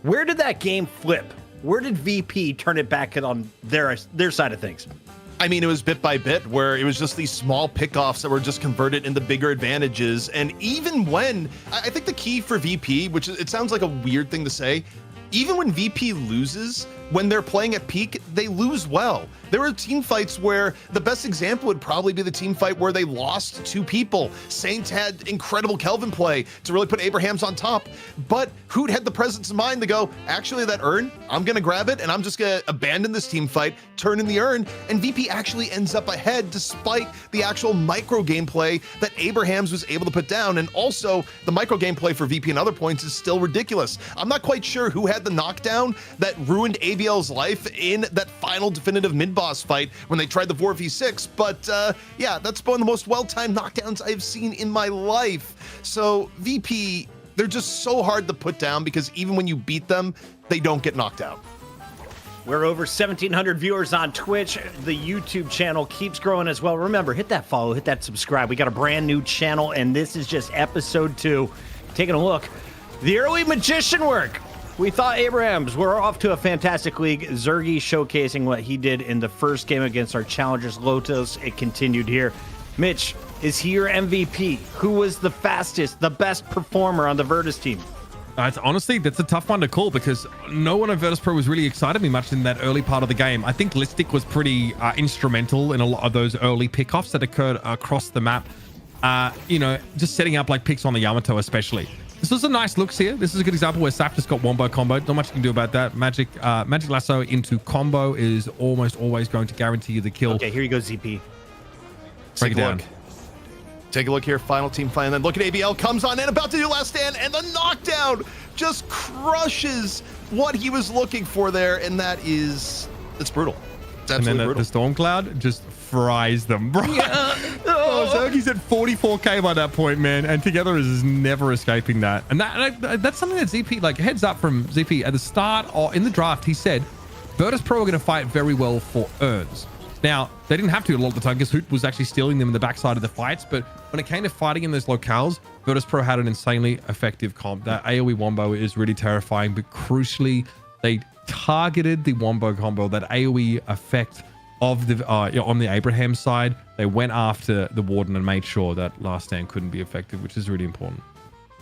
Where did that game flip? Where did VP turn it back on their side of things? I mean, it was bit by bit where it was just these small pickoffs that were just converted into bigger advantages. And even when, I think the key for VP, which it sounds like a weird thing to say, even when VP loses, when they're playing at peak, they lose well. There are team fights where the best example would probably be the team fight where they lost 2 people. Saints had incredible Kelvin play to really put Abrahams on top, but Hoot had the presence of mind to go, actually that urn, I'm gonna grab it and I'm just gonna abandon this team fight, turn in the urn, and VP actually ends up ahead despite the actual micro gameplay that Abrahams was able to put down. And also the micro gameplay for VP and other points is still ridiculous. I'm not quite sure who had the knockdown that ruined ABL's life in that final definitive mid-boss fight when they tried the 4v6, but yeah, that's one of the most well-timed knockdowns I've seen in my life. So VP, they're just so hard to put down because even when you beat them, they don't get knocked out. We're over 1,700 viewers on Twitch. The YouTube channel keeps growing as well. Remember, hit that follow, hit that subscribe. We got a brand new channel, and this is just episode 2. Taking a look. The early magician work. We thought Abrahams were off to a fantastic league. Zergy showcasing what he did in the first game against our challengers, Lotos. It continued here. Mitch, is he your MVP? Who was the fastest, the best performer on the Virtus team? Honestly, that's a tough one to call because no one on Virtus.pro was really excited me much in that early part of the game. I think Listic was pretty instrumental in a lot of those early pickoffs that occurred across the map. You know, just setting up like picks on the Yamato especially. This was a nice looks here. This is a good example where Saf just got wombo combo. Not much you can do about that. Magic Lasso into combo is almost always going to guarantee you the kill. Okay, here you go, ZP. Break it down. Take a look here, final team fight, and then look at ABL, comes on in, about to do last stand, and the knockdown just crushes what he was looking for there, and it's brutal. It's absolutely and then brutal. The Stormcloud just fries them, bro. Yeah. Zergy's at 44k by that point, man, and Together is never escaping that. And that's something that ZP, like, heads up from ZP at the start or in the draft, he said Virtus.pro are going to fight very well for urns. Now, they didn't have to a lot of the time because Hoot was actually stealing them in the backside of the fights. But when it came to fighting in those locales, Virtus.pro had an insanely effective comp. That AoE wombo is really terrifying, but crucially, they targeted the wombo combo, that AoE effect of the on the Abraham side. They went after the Warden and made sure that Last Stand couldn't be effective, which is really important.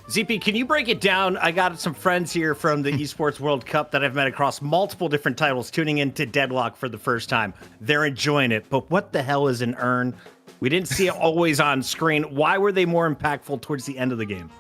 ZP, can you break it down? I got some friends here from the Esports World Cup that I've met across multiple different titles tuning into Deadlock for the first time. They're enjoying it, but what the hell is an urn? We didn't see it always on screen. Why were they more impactful towards the end of the game?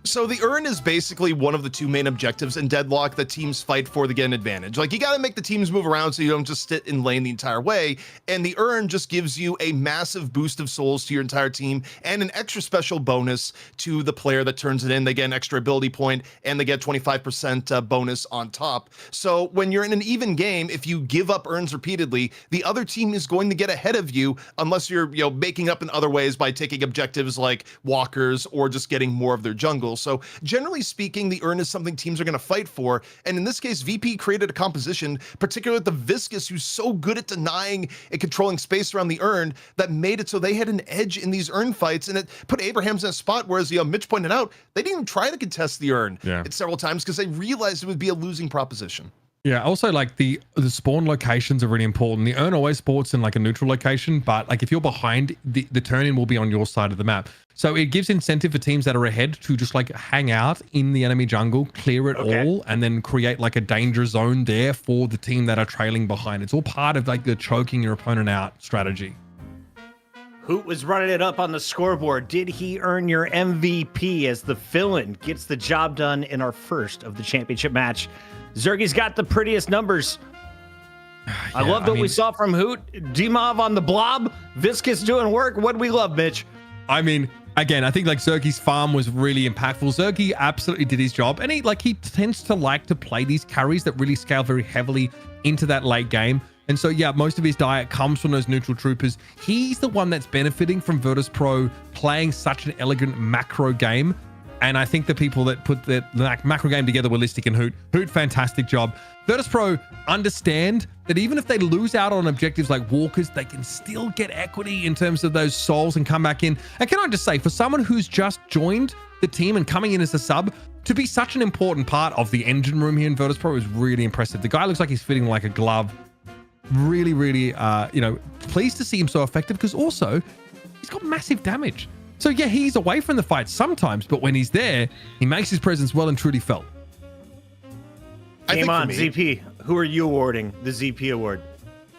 So the urn is basically one of the two main objectives in Deadlock that teams fight for to get an advantage. Like, you got to make the teams move around so you don't just sit in lane the entire way. And the urn just gives you a massive boost of souls to your entire team and an extra special bonus to the player that turns it in. They get an extra ability point and they get 25% bonus on top. So when you're in an even game, if you give up urns repeatedly, the other team is going to get ahead of you unless you're, making up in other ways by taking objectives like walkers or just getting more of their jungle. So generally speaking, the urn is something teams are going to fight for. And in this case, VP created a composition, particularly with the Viscus, who's so good at denying and controlling space around the urn, that made it so they had an edge in these urn fights. And it put Abraham's in a spot, whereas, Mitch pointed out, they didn't even try to contest the urn several times because they realized it would be a losing proposition. Yeah, also like the spawn locations are really important. The urn always spawns in like a neutral location, but like if you're behind, the turn in will be on your side of the map. So it gives incentive for teams that are ahead to just like hang out in the enemy jungle, clear it all, and then create like a danger zone there for the team that are trailing behind. It's all part of like the choking your opponent out strategy. Hoot was running it up on the scoreboard. Did he earn your MVP as the villain gets the job done in our first of the championship match? Zergy's got the prettiest numbers. I loved what we saw from Hoot. Dimov on the blob. Viscus doing work. What do we love, Mitch? I mean, again, I think like Zergy's farm was really impactful. Zergy absolutely did his job. And he tends to like to play these carries that really scale very heavily into that late game. And so, yeah, most of his diet comes from those neutral troopers. He's the one that's benefiting from Virtus.pro playing such an elegant macro game. And I think the people that put the macro game together were Listic and Hoot. Hoot, fantastic job. Virtus.pro understand that even if they lose out on objectives like walkers, they can still get equity in terms of those souls and come back in. And can I just say, for someone who's just joined the team and coming in as a sub, to be such an important part of the engine room here in Virtus.pro is really impressive. The guy looks like he's fitting like a glove. Really, really, pleased to see him so effective because also he's got massive damage. So yeah, he's away from the fight sometimes, but when he's there, he makes his presence well and truly felt. Game on, ZP. Who are you awarding the ZP award?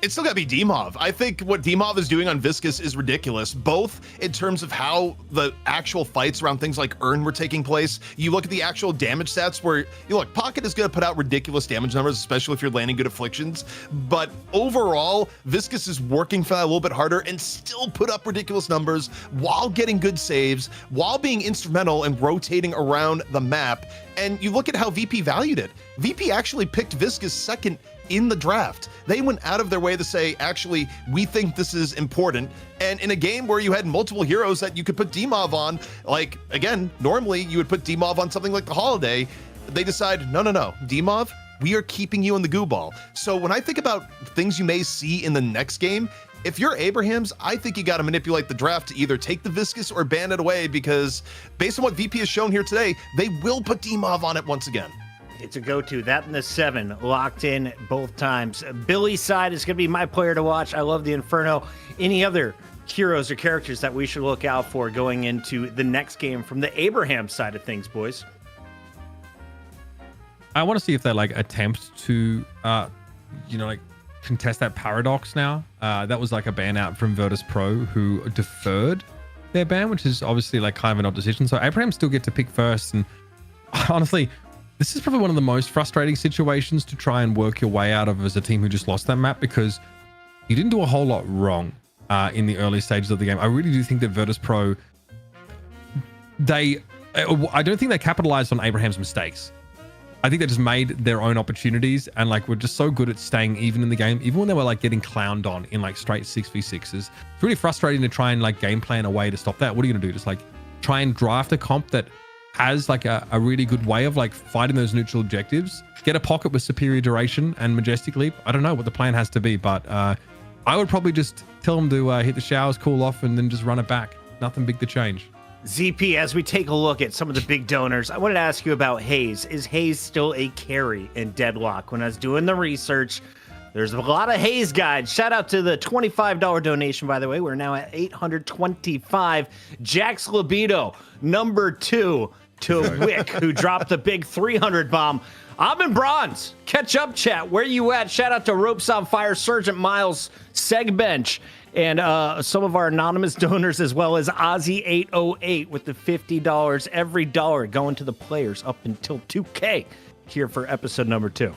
It's still gotta be Dimov. I think what Dimov is doing on Viscus is ridiculous, both in terms of how the actual fights around things like Urn were taking place. You look at the actual damage stats where, Pocket is gonna put out ridiculous damage numbers, especially if you're landing good afflictions. But overall, Viscus is working for that a little bit harder and still put up ridiculous numbers while getting good saves, while being instrumental in rotating around the map. And you look at how VP valued it. VP actually picked Viscus second in the draft. They went out of their way to say, actually, we think this is important. And in a game where you had multiple heroes that you could put Dimov on, like, again, normally you would put Dimov on something like the Holiday. They decide, no, Dimov, we are keeping you in the goo ball. So when I think about things you may see in the next game, if you're Abrahams, I think you got to manipulate the draft to either take the Viscus or ban it away, because based on what VP has shown here today, they will put Dimov on it once again. It's a go-to. That and the 7 locked in both times. Billy's side is going to be my player to watch. I love the Inferno. Any other heroes or characters that we should look out for going into the next game from the Abraham side of things, boys? I want to see if they attempt to, contest that paradox now. That was like a ban out from Virtus.pro who deferred their ban, which is obviously kind of an odd decision. So Abraham still get to pick first. And honestly, this is probably one of the most frustrating situations to try and work your way out of as a team who just lost that map, because you didn't do a whole lot wrong in the early stages of the game. I really do think that Virtus.pro, I don't think they capitalized on Abraham's mistakes. I think they just made their own opportunities and were just so good at staying even in the game, even when they were getting clowned on in straight 6v6s. It's really frustrating to try and game plan a way to stop that. What are you gonna do? Just try and draft a comp that has a really good way of fighting those neutral objectives, get a pocket with superior duration and majestic leap. I don't know what the plan has to be, but I would probably just tell them to hit the showers, cool off, and then just run it back. Nothing big to change. ZP, as we take a look at some of the big donors, I wanted to ask you about Hayes. Is Hayes still a carry in Deadlock? When I was doing the research, there's a lot of Hayes guides. Shout out to the $25 donation, by the way. We're now at 825. Jax Libido, number 2 to Wick, who dropped the big 300 bomb. I'm in bronze. Catch up, chat. Where you at? Shout out to Ropes on Fire, Sergeant Miles, Segbench, and some of our anonymous donors, as well as Ozzy808 with the $50. Every dollar going to the players up until 2K here for episode number 2.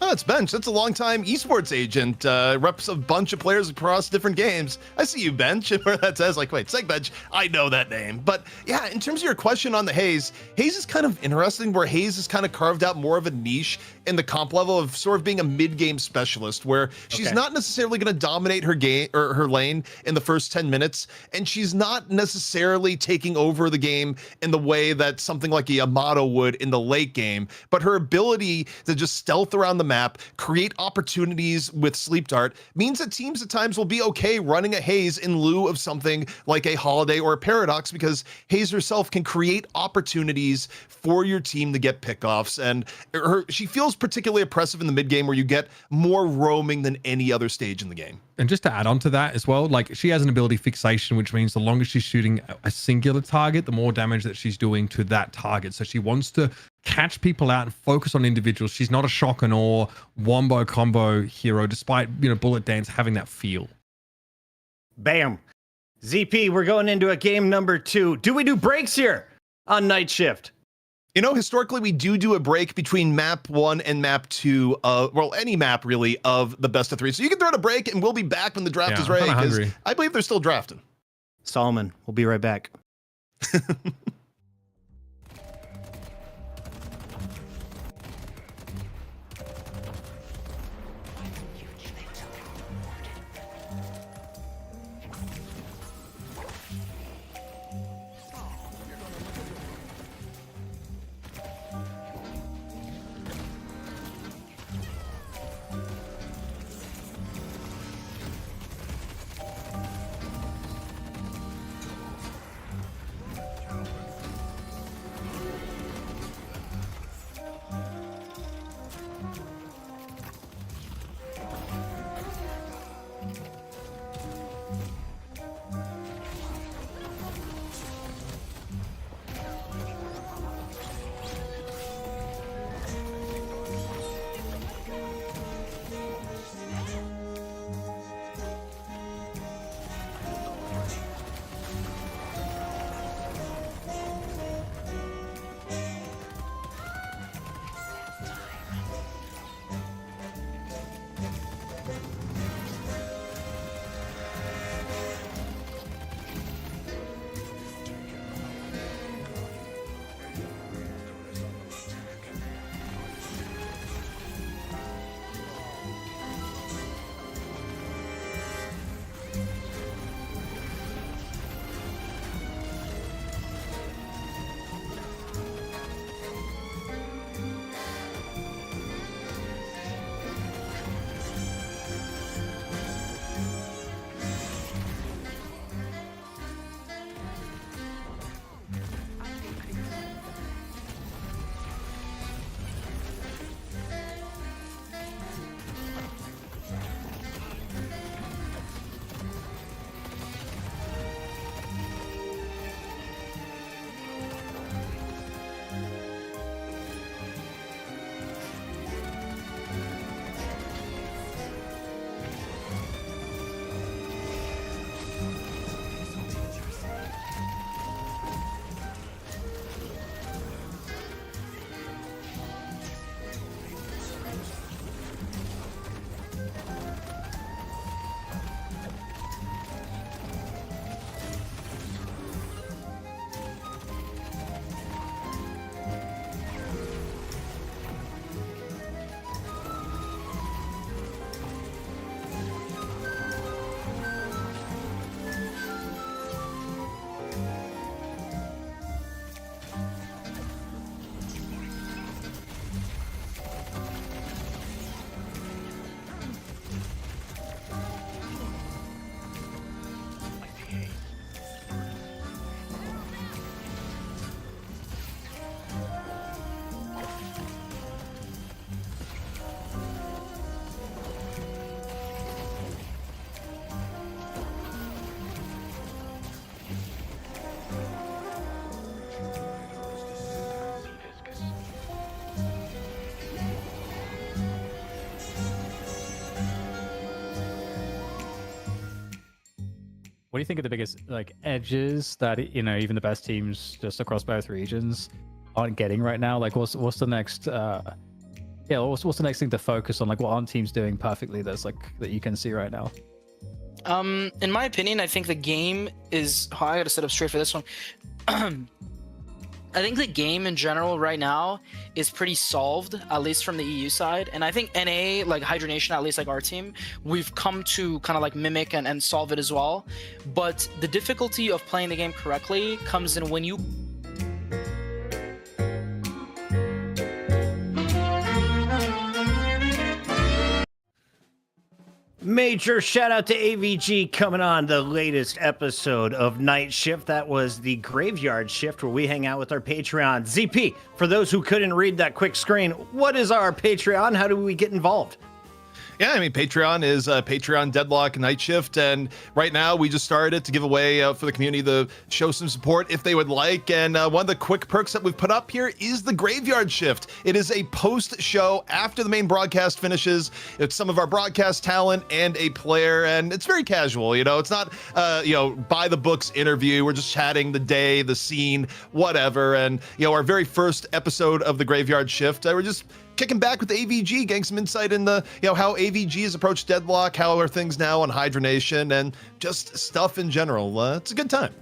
Oh, it's Bench. That's a longtime esports agent. Reps a bunch of players across different games. I see you, Bench. And where that says, like, wait, Segbench, I know that name. But yeah, in terms of your question on the Hayes is kind of interesting, where Hayes has kind of carved out more of a niche in the comp level of sort of being a mid-game specialist, where she's not necessarily going to dominate her game or her lane in the first 10 minutes, and she's not necessarily taking over the game in the way that something like a Yamato would in the late game. But her ability to just stealth around the map, create opportunities with Sleep Dart, means that teams at times will be okay running a Hayes in lieu of something like a Holiday or a Paradox, because Hayes herself can create opportunities for your team to get pickoffs, and she feels particularly oppressive in the mid game, where you get more roaming than any other stage in the game. And just to add on to that as well, like, she has an ability fixation, which means the longer she's shooting a singular target, the more damage that she's doing to that target. So she wants to catch people out and focus on individuals. She's not a shock and awe wombo combo hero, despite, you know, Bullet Dance having that feel. Bam. ZP, we're going into a game number 2. Do we do breaks here on Night Shift? You know, historically, we do a break between map 1 and map 2, well, any map really, of the best of 3. So you can throw it a break, and we'll be back when the draft is ready, because I believe they're still drafting. Solomon, we'll be right back. What do you think are the biggest like edges that even the best teams just across both regions aren't getting right now? Like, what's the next? What's the next thing to focus on? Like, what aren't teams doing perfectly that's like that you can see right now? In my opinion, I think the game is. Oh, I gotta set up straight for this one. I think the game in general right now is pretty solved, at least from the EU side. And I think NA, like Hydra Nation, at least like our team, we've come to kind of like mimic and solve it as well. But the difficulty of playing the game correctly comes in when you Major shout out to AVG coming on the latest episode of Night Shift. That was the Graveyard Shift where we hang out with our Patreon. ZP, for those who couldn't read that quick screen, what is our Patreon? How do we get involved? Yeah, I mean, Patreon is Patreon, Deadlock, Night Shift, and right now we just started it to give away for the community to show some support if they would like, and one of the quick perks that we've put up here is the Graveyard Shift. It is a post-show after the main broadcast finishes. It's some of our broadcast talent and a player, and it's very casual, it's not, by the books interview. We're just chatting the day, the scene, whatever, and, our very first episode of the Graveyard Shift, we're just kicking back with AVG, getting some insight in the, how AVG has approached Deadlock, how are things now on Hydra Nation, and just stuff in general. It's a good time.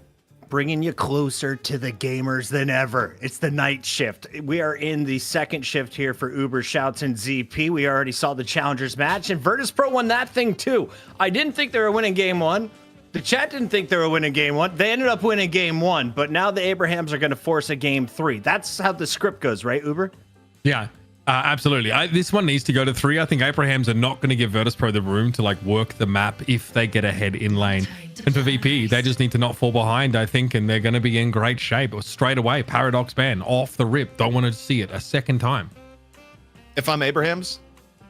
Bringing you closer to the gamers than ever. It's the Night Shift. We are in the second shift here for Uber Shouts and ZP. We already saw the Challengers match, and Virtus.pro won that thing too. I didn't think they were winning game one. The chat didn't think they were winning game one. They ended up winning game one, but now the Abrahams are going to force a game three. That's how the script goes, right, Uber? Yeah. Absolutely. This one needs to go to 3. I think Abrahams are not going to give Virtus.pro the room to like work the map if they get ahead in lane. And for VP, they just need to not fall behind, I think, and they're going to be in great shape. Straight away, Paradox ban, off the rip. Don't want to see it a second time. If I'm Abrahams,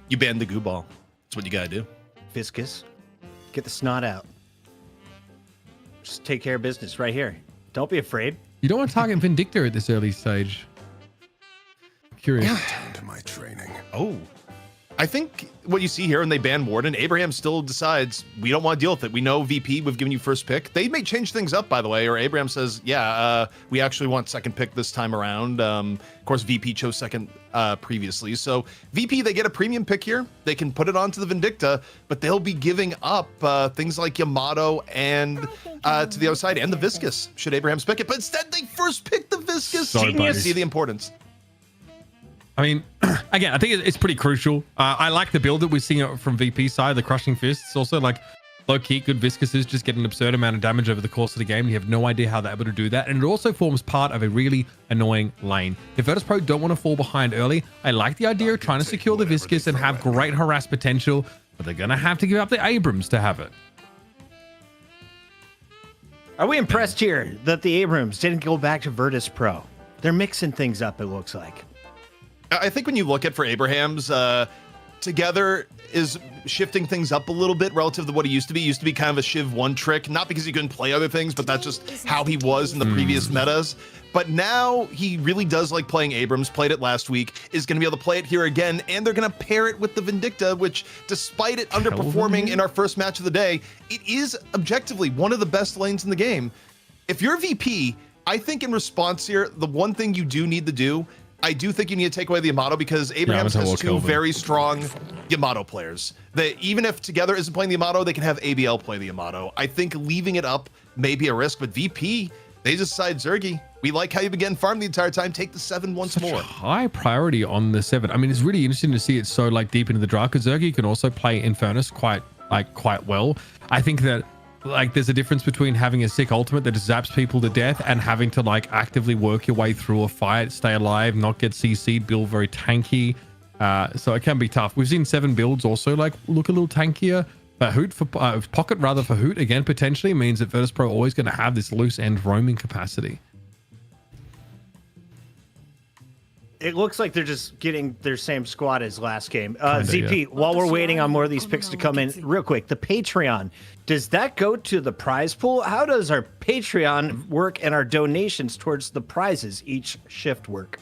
you ban the goo ball. That's what you got to do. Viscous, get the snot out. Just take care of business right here. Don't be afraid. You don't want to target Vindicta at this early stage. Curious. To my training. Oh, I think what you see here when they ban Warden, Abraham still decides we don't want to deal with it. We know VP, we've given you first pick. They may change things up, by the way, or Abraham says, we actually want second pick this time around. Of course, VP chose second previously. So VP, they get a premium pick here. They can put it onto the Vindicta, but they'll be giving up things like Yamato and to the other side and the Viscous, should Abraham's pick it. But instead, they first pick the Viscous. Genius. See the importance. I mean, again, I think it's pretty crucial. I like the build that we're seeing from VP side, the Crushing Fists. Also, like, low-key, good Viscuses just get an absurd amount of damage over the course of the game. You have no idea how they're able to do that. And it also forms part of a really annoying lane. If Virtus.pro don't want to fall behind early, I like the idea of trying to secure the Viscous and have great harass potential, but they're going to have to give up the Abrams to have it. Are we impressed here that the Abrams didn't go back to Virtus.pro? They're mixing things up, it looks like. I think when you look at for Abrahams, Together is shifting things up a little bit relative to what he used to be. He used to be kind of a Shiv 1 trick, not because he couldn't play other things, but that's just how he was in the previous metas. But now he really does like playing Abrams, played it last week, is going to be able to play it here again, and they're going to pair it with the Vindicta, which despite it underperforming in our first match of the day, it is objectively one of the best lanes in the game. If you're VP, I think in response here, the one thing you do need to do, I do think you need to take away the Yamato because Abrahams has two very strong Yamato players. That even if Together isn't playing the Yamato, they can have ABL play the Yamato. I think leaving it up may be a risk, but VP, they decide, Zergy, we like how you've been getting farmed the entire time. Take the 7 once more. High priority on the 7. I mean, it's really interesting to see it so like deep into the draft because Zergy can also play Infernus quite well. I think that like there's a difference between having a sick ultimate that zaps people to death and having to like actively work your way through a fight, stay alive, not get CC'd, build very tanky. So it can be tough. We've seen 7 builds also like look a little tankier. But Hoot for Pocket rather for Hoot again potentially means that Virtus.pro always going to have this loose end roaming capacity. It looks like they're just getting their same squad as last game. ZP, while we're waiting on more of these picks to come in, real quick, the Patreon, does that go to the prize pool? How does our Patreon work and our donations towards the prizes each shift work?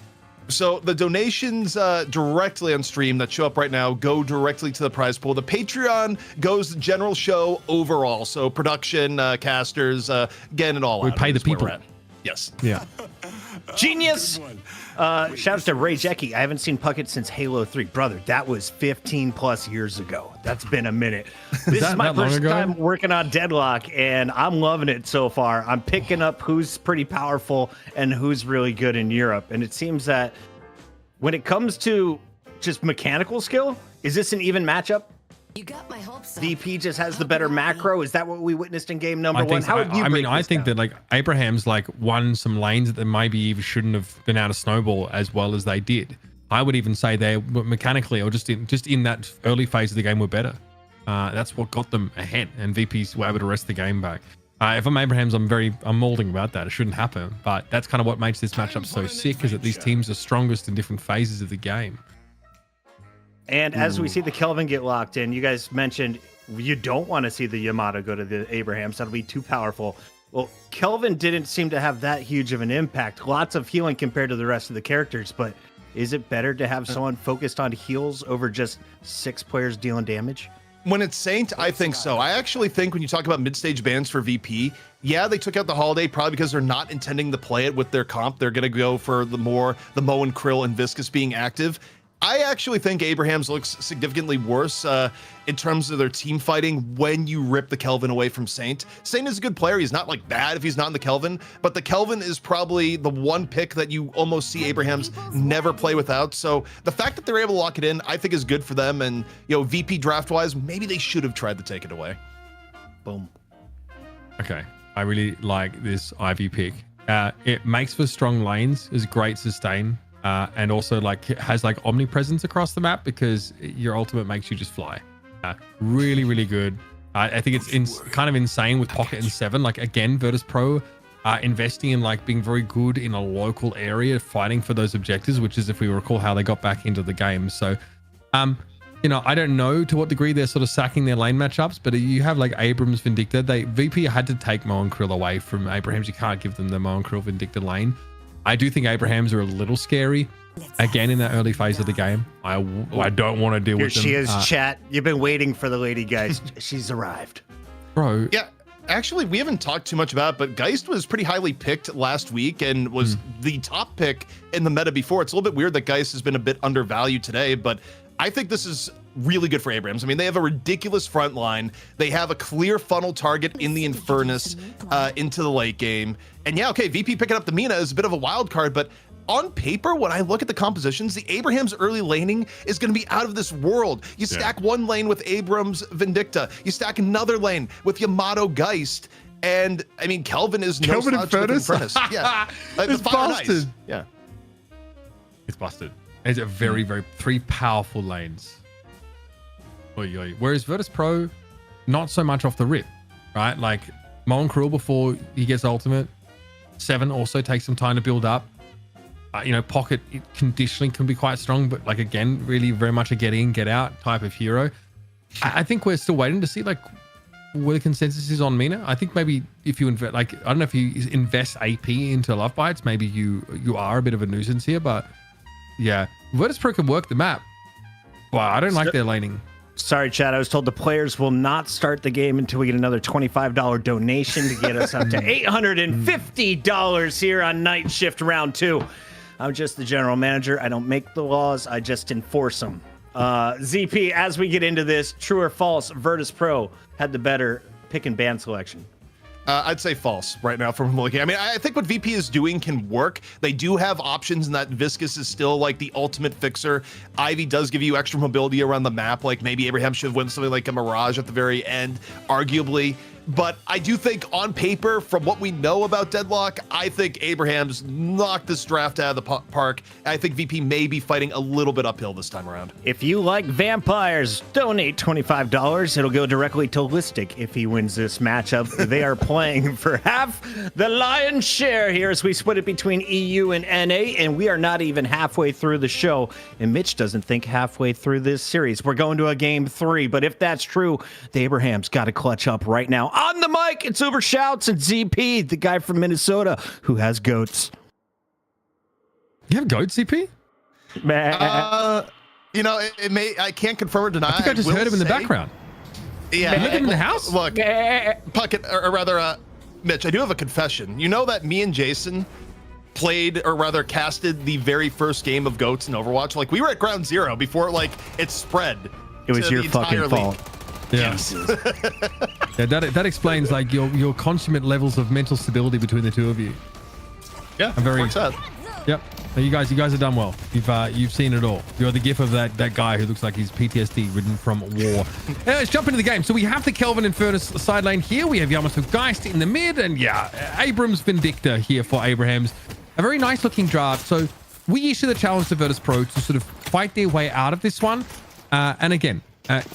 So the donations directly on stream that show up right now go directly to the prize pool. The Patreon goes the general show overall. So production, casters, getting it all We out. pay the is where we're people. at. Yes. Yeah. Genius. Shouts to Ray Jecki. I haven't seen Puckett since Halo 3. Brother, that was 15 plus years ago. That's been a minute. This is my that long first ago? time working on Deadlock, and I'm loving it so far. I'm picking up who's pretty powerful and who's really good in Europe. And it seems that when it comes to just mechanical skill, is this an even matchup? You got my hopes up. VP just has the better macro. Is that what we witnessed in game number one? so. How would you I mean, break I this think down? that like Abraham's like won some lanes that maybe even shouldn't have been able to snowball as well as they did. I would even say they were mechanically or just in that early phase of the game were better. That's what got them ahead, and VPs were able to wrest the game back. If I'm Abraham's, I'm molding about that. It shouldn't happen, but that's kind of what makes this matchup so sick, is that these teams are strongest in different phases of the game. And as we see the Kelvin get locked in, you guys mentioned you don't want to see the Yamato go to the Abrahams. That'll be too powerful. Well, Kelvin didn't seem to have that huge of an impact. Lots of healing compared to the rest of the characters, but is it better to have someone focused on heals over just 6 players dealing damage? When it's Saint, I think so. I actually think when you talk about mid-stage bans for VP, yeah, they took out the Holiday probably because they're not intending to play it with their comp. They're going to go for the Mo and Krill and Viscus being active. I actually think Abraham's looks significantly worse in terms of their team fighting when you rip the Kelvin away from Saint. Saint is a good player. He's not like bad if he's not in the Kelvin, but the Kelvin is probably the one pick that you almost see Abraham's never play without. So the fact that they're able to lock it in, I think is good for them. And, VP draft wise, maybe they should have tried to take it away. Boom. Okay, I really like this Ivy pick. It makes for strong lanes, is great sustain. And also it has omnipresence across the map because your ultimate makes you just fly. Really, really good. I think it's kind of insane with Pocket and 7. Again, Virtus.pro investing in being very good in a local area, fighting for those objectives, which is, if we recall, how they got back into the game. So, I don't know to what degree they're sort of sacking their lane matchups, but you have Abrams Vindicta. VP had to take Mo and Krill away from Abrahams. You can't give them the Mo and Krill Vindicta lane. I do think Abrahams are a little scary. Again, in that early phase of the game, I don't want to deal Here with them. she is, chat. You've been waiting for the lady, guys. She's arrived. Bro. Yeah, actually, we haven't talked too much about it, but Geist was pretty highly picked last week and was the top pick in the meta before. It's a little bit weird that Geist has been a bit undervalued today, but I think this is really good for Abrams. I mean, they have a ridiculous front line. They have a clear funnel target in the Infernus into the late game. And yeah, okay, VP picking up the Mina is a bit of a wild card, but on paper, when I look at the compositions, the Abraham's early laning is going to be out of this world. You stack one lane with Abrams Vindicta. You stack another lane with Yamato Geist. And, I mean, Kelvin is no Kelvin slouch with Infernus? Infernus. Yeah. It's the Fire busted. Nice. Yeah. It's busted. It's a very, very 3 powerful lanes. Oy, oy. Whereas Virtus.pro, not so much off the rip, right? Mo and Krill before he gets ultimate. 7 also takes some time to build up. Pocket conditioning can be quite strong, but again, really very much a get in, get out type of hero. I think we're still waiting to see where the consensus is on Mina. I think maybe if you invest, I don't know if you invest AP into Love Bites, maybe you are a bit of a nuisance here, but yeah, Virtus.pro can work the map. Wow, I don't like their laning. Sorry, Chad. I was told the players will not start the game until we get another $25 donation to get us up to $850 here on Night Shift Round 2. I'm just the general manager. I don't make the laws. I just enforce them. ZP, as we get into this, true or false, Virtus.pro had the better pick and ban selection. I'd say false right now from looking. I mean, I think what VP is doing can work. They do have options, and that Viscus is still the ultimate fixer. Ivy does give you extra mobility around the map. Maybe Abraham should win something like a Mirage at the very end, arguably. But I do think on paper, from what we know about Deadlock, I think Abraham's knocked this draft out of the park. I think VP may be fighting a little bit uphill this time around. If you like vampires, donate $25. It'll go directly to Listic if he wins this matchup. They are playing for half the lion's share here as we split it between EU and NA, and we are not even halfway through the show. And Mitch doesn't think halfway through this series. We're going to a game 3, but if that's true, the Abrahams got to clutch up right now. On the mic, it's Uber Shouts and ZP, the guy from Minnesota who has goats. You have goats, CP? You know, it may. I can't confirm or deny. I think I just heard him in the background. Yeah, You heard him in the house? Look, Puckett, or rather, Mitch, I do have a confession. You know that me and Jason played, or rather casted, the very first game of GOATs in Overwatch? Like, we were at ground zero before, like, it spread. It was to your the entire fucking fault. Yeah. Yeah, that explains like your consummate levels of mental stability between the two of you. Yeah, I'm very. works out. Yep. No, you guys have done well. You've seen it all. You're the gif of that guy who looks like he's PTSD ridden from war. Let's jump into the game. So we have the Kelvin and Furnace side lane here. We have Yamato Geist in the mid, and yeah, Abrams Vindicta here for Abrahams. A very nice looking draft. So we issue the challenge to Virtus.pro to sort of fight their way out of this one. And again,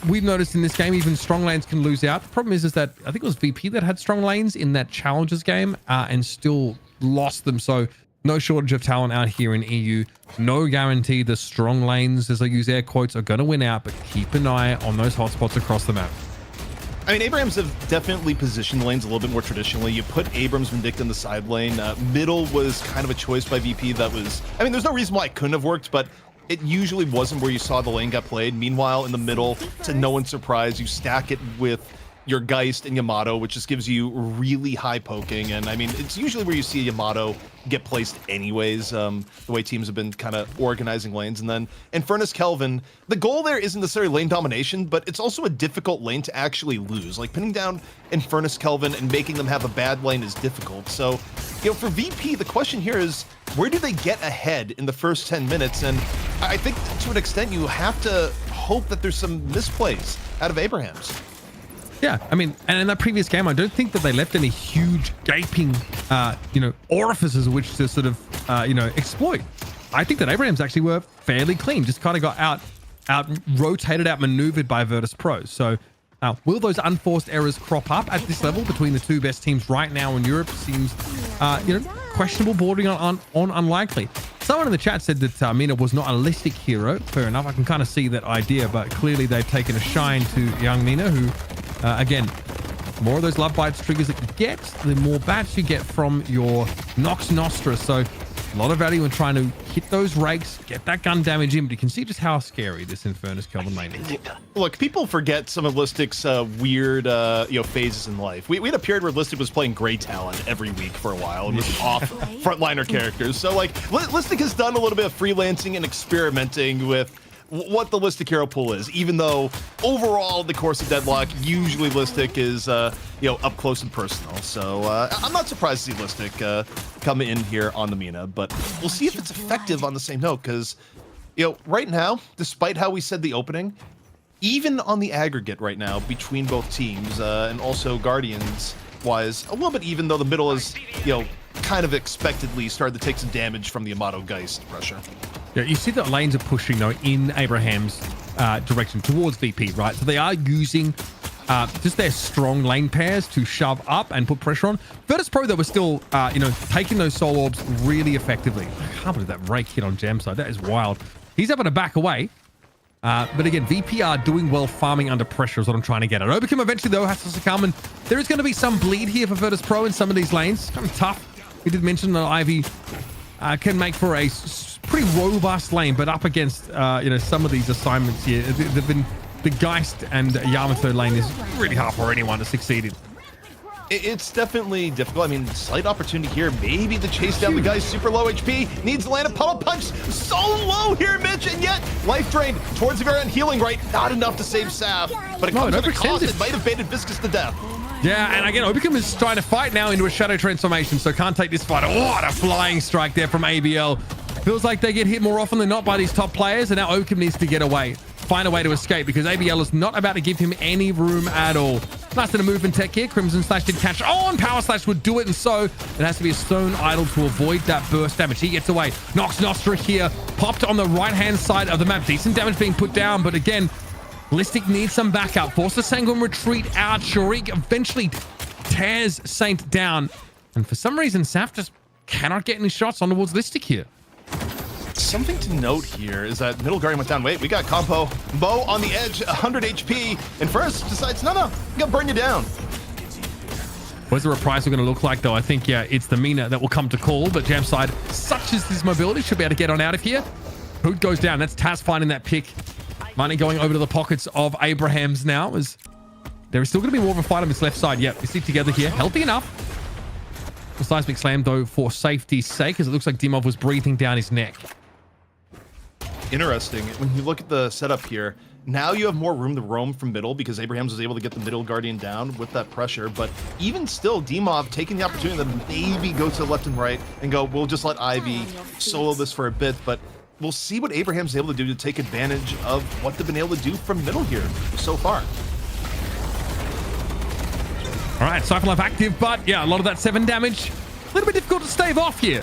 we've noticed in this game, even strong lanes can lose out. The problem is that I think it was VP that had strong lanes in that challenges game and still lost them. So no shortage of talent out here in EU. No guarantee the strong lanes, as I use air quotes, are going to win out, but keep an eye on those hotspots across the map. I mean, Abrams have definitely positioned the lanes a little bit more traditionally. You put Abrams Vindicta in the side lane. Middle was kind of a choice by VP that was... I mean, there's no reason why it couldn't have worked, but it usually wasn't where you saw the lane get played. Meanwhile, in the middle, to no one's surprise, you stack it with your Geist and Yamato, which just gives you really high poking. And I mean, it's usually where you see Yamato get placed anyways, the way teams have been kind of organizing lanes. And then in Furnace Kelvin, the goal there isn't necessarily lane domination, but it's also a difficult lane to actually lose. Like pinning down in Furnace Kelvin and making them have a bad lane is difficult. So, you know, for VP, the question here is, where do they get ahead in the first 10 minutes? And I think to an extent, you have to hope that there's some misplays out of Abrahams. Yeah, I mean, and in that previous game, I don't think that they left any huge gaping, orifices which to sort of, exploit. I think that Abrahams actually were fairly clean, just kind of got out rotated, out maneuvered by Virtus.pro. So will those unforced errors crop up at this level between the two best teams right now in Europe? Seems, questionable, bordering on unlikely. Someone in the chat said that Mina was not a listic hero. Fair enough. I can kind of see that idea, but clearly they've taken a shine to young Mina, who, again, the more of those love bites triggers that you get, the more bats you get from your Nox Nostra. So a lot of value in trying to hit those rakes, get that gun damage in, but you can see just how scary this Infernus Kelvin lane is. Look, people forget some of Listic's weird phases in life. We had a period where Listic was playing Grey Talon every week for a while and was off frontliner characters. So like Listic has done a little bit of freelancing and experimenting with what the Listic hero pool is, even though overall the course of Deadlock, usually Listic is up close and personal. So I'm not surprised to see Listic come in here on the Mina, but we'll see if it's effective on the same note, because right now, despite how we said the opening, even on the aggregate right now between both teams and also Guardians wise, a little bit even, though the middle is kind of expectedly started to take some damage from the Yamato Geist pressure. Yeah, you see that lanes are pushing though in Abraham's direction towards VP, right? So they are using just their strong lane pairs to shove up and put pressure on. Virtus.pro though was still, taking those soul orbs really effectively. I can't believe that rake hit on Jam side. That is wild. He's able to back away. But again, VP are doing well farming under pressure is what I'm trying to get at. Obicum eventually though has to succumb, and there is going to be some bleed here for Virtus.pro in some of these lanes. Kind of tough. We did mention that Ivy can make for a pretty robust lane, but up against some of these assignments here, they've been the Geist and Yamato lane is really hard for anyone to succeed in. It's definitely difficult. I mean, slight opportunity here. Maybe the chase down the guy's super low HP. Needs to land a puddle punch. So low here, Mitch, and yet life drained towards the very end. Healing right. Not enough to save Saf, but it comes at a cost. It might have baited Viscous to death. Yeah, and again, Obicum is trying to fight now into a shadow transformation, so can't take this fight. Oh, what a flying strike there from ABL. Feels like they get hit more often than not by these top players, and now Obicum needs to get away. Find a way to escape, because ABL is not about to give him any room at all. Nice bit of movement tech here. Crimson Slash did catch on. Power Slash would do it, and so it has to be a Stone Idol to avoid that burst damage. He gets away. Nox Nostra here, popped on the right-hand side of the map. Decent damage being put down, but again, Listic needs some backup. Force the Sanguine retreat out. Sharik eventually tears Saint down, and for some reason, Saf just cannot get any shots on towards Listic here. Something to note here is that middle guardian went down. Wait, we got compo. Bo on the edge, 100 HP, and first decides, no, I'm gonna burn you down. What's the reprisal going to look like, though? I think, it's the Mina that will come to call, but Jamside, such as his mobility, should be able to get on out of here. Hoot goes down. That's Taz finding that pick. Money going over to the pockets of Abrahams now, as there is still going to be more of a fight on this left side. Yep, we stick together here. Healthy enough. The seismic slam, though, for safety's sake, as it looks like Dimov was breathing down his neck. Interesting. When you look at the setup here, now you have more room to roam from middle because Abrahams was able to get the middle guardian down with that pressure. But even still, Dimov taking the opportunity to maybe go to the left and right and go, we'll just let Ivy solo this for a bit. But we'll see what Abraham's is able to do to take advantage of what they've been able to do from middle here so far. All right, Cypher Life active, but yeah, a lot of that 7 damage. A little bit difficult to stave off here.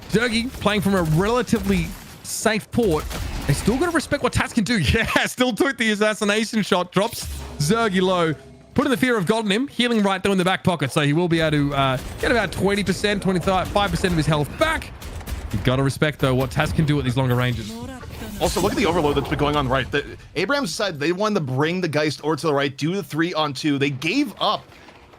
Zergy playing from a relatively safe port. They still got to respect what Taz can do. Yeah, still took the assassination shot. Drops Zergy low. Putting the fear of God in him. Healing right there in the back pocket. So he will be able to get about 20%, 25% of his health back. You've got to respect, though, what Taz can do at these longer ranges. Also, look at the overload that's been going on right. Abrahams decided they wanted to bring the Geist over to the right, do the 3-on-2. They gave up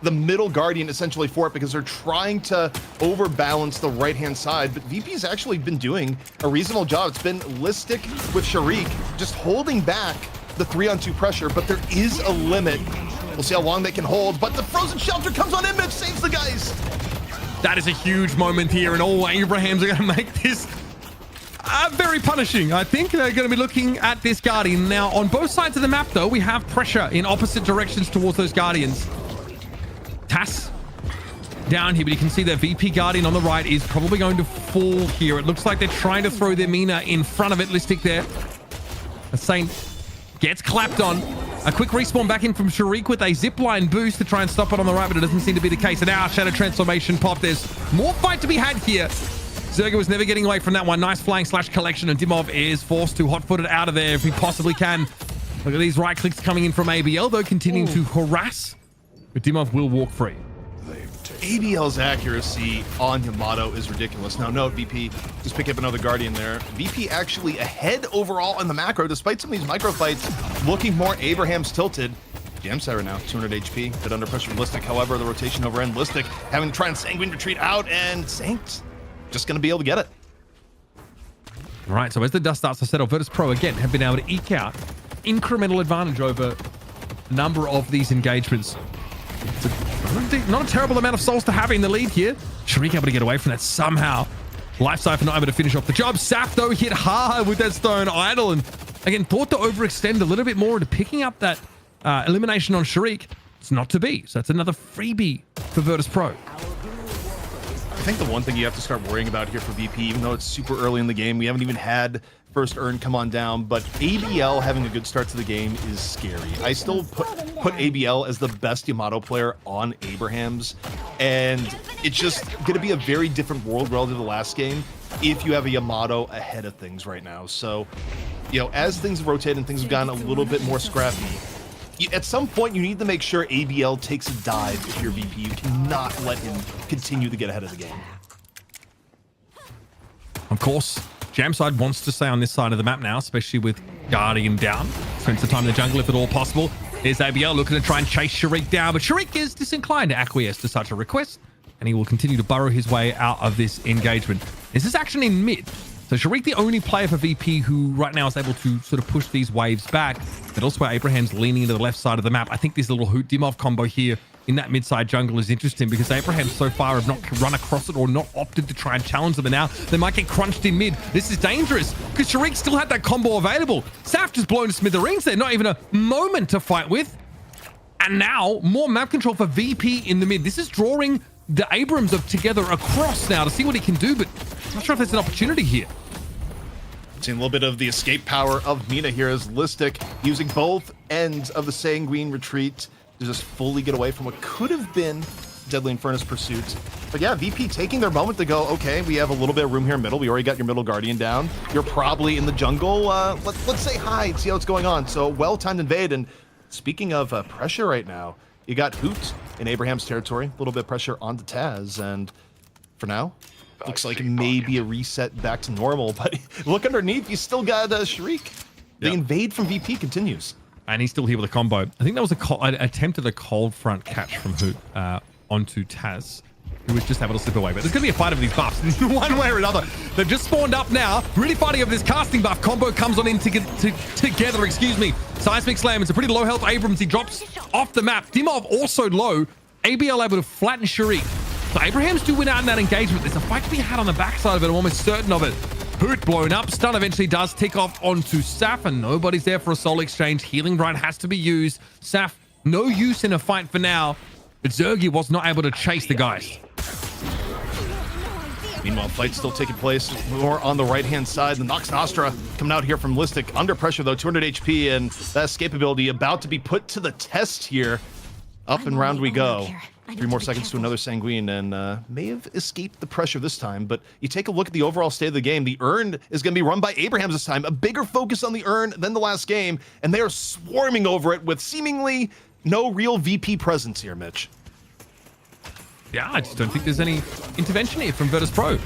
the middle guardian essentially for it because they're trying to overbalance the right-hand side. But VP's actually been doing a reasonable job. It's been Listic with Sharik just holding back the 3-on-2 pressure, but there is a limit. We'll see how long they can hold, but the frozen shelter comes on Image, saves the Geist. That is a huge moment here, and all Abrahams are going to make this very punishing. I think they're going to be looking at this Guardian. Now, on both sides of the map, though, we have pressure in opposite directions towards those Guardians. Tass down here, but you can see that VP Guardian on the right is probably going to fall here. It looks like they're trying to throw their Mina in front of it. Listic there. The Saint gets clapped on. A quick respawn back in from Sharik with a zipline boost to try and stop it on the right, but it doesn't seem to be the case. And now Shadow Transformation pop. There's more fight to be had here. Zerga was never getting away from that one. Nice flying slash collection, and Dimov is forced to hot-footed out of there if he possibly can. Look at these right clicks coming in from ABL, though, continuing to harass. But Dimov will walk free. ABL's accuracy on Yamato is ridiculous. Now, note, VP just pick up another Guardian there. VP actually ahead overall in the macro, despite some of these micro fights looking more Abraham's tilted. Jam Siren now, 200 HP, bit under pressure from Listic. However, the rotation over end, Listic having to try and Sanguine retreat out, and Saints just going to be able to get it. All right, so as the dust starts to settle, Virtus.pro again have been able to eke out incremental advantage over a number of these engagements. It's not a terrible amount of souls to have in the lead here. Sharik able to get away from that somehow. Life Cypher not able to finish off the job. Saf, though, hit hard with that Stone Idol, and again, thought to overextend a little bit more into picking up that elimination on Sharik. It's not to be. So that's another freebie for Virtus.pro. I think the one thing you have to start worrying about here for VP, even though it's super early in the game, we haven't even had first earn come on down, but ABL having a good start to the game is scary. I still put ABL as the best Yamato player on Abrahams, and it's just going to be a very different world relative to the last game if you have a Yamato ahead of things right now. So, you know, as things have rotated and things have gotten a little bit more scrappy, at some point you need to make sure ABL takes a dive if you're VP. You cannot let him continue to get ahead of the game. Of course, Jamside wants to stay on this side of the map now, especially with Guardian down. Spends the time in the jungle if at all possible. There's ABL looking to try and chase Sharik down, but Sharik is disinclined to acquiesce to such a request, and he will continue to burrow his way out of this engagement. This is action in mid. So Sharik, the only player for VP who right now is able to sort of push these waves back, but also Abraham's leaning into the left side of the map. I think this little Hoot Dimov combo here in that mid-side jungle is interesting because Abraham so far have not run across it or not opted to try and challenge them, and now they might get crunched in mid. This is dangerous because Sharik still had that combo available. Saf just blown to smithereens there, not even a moment to fight with. And now more map control for VP in the mid. This is drawing the Abrams of together across now to see what he can do, but I'm not sure if there's an opportunity here. Seeing a little bit of the escape power of Mina here as Listic using both ends of the Sanguine retreat to just fully get away from what could have been Deadly Infernus pursuit. But yeah, VP taking their moment to go, okay, we have a little bit of room here in middle. We already got your middle Guardian down. You're probably in the jungle. Let's say hi and see how it's going on. So well-timed invade. And speaking of pressure right now, you got Hoot in Abraham's territory. A little bit of pressure onto Taz. And for now, looks like maybe a reset back to normal. But look underneath, you still got Sharik. The invade from VP continues. And he's still here with a combo. I think that was an attempt at a cold front catch from Hoot onto Taz. who was just able to slip away. But there's going to be a fight over these buffs one way or another. They've just spawned up now, really fighting over this casting buff. Combo comes on in together, excuse me. Seismic Slam, it's a pretty low health Abrams. He drops off the map. Dimov also low. ABL able to flatten Sharik. So Abrahams do win out in that engagement. There's a fight to be had on the backside of it. I'm almost certain of it. Hoot blown up. Stun eventually does tick off onto Saf, and nobody's there for a soul exchange. Healing Bright has to be used. Saf, no use in a fight for now, but Zergy was not able to chase the Geist. Meanwhile, fight still taking place more on the right-hand side. The Nox Nostra coming out here from Listic. Under pressure, though, 200 HP, and that escape ability about to be put to the test here. Up and round we go. 3 more seconds to another Sanguine, and may have escaped the pressure this time, but you take a look at the overall state of the game. The Urn is going to be run by Abrahams this time. A bigger focus on the Urn than the last game, and they are swarming over it with seemingly no real VP presence here, Mitch. Yeah, I just don't think there's any intervention here from Virtus.pro.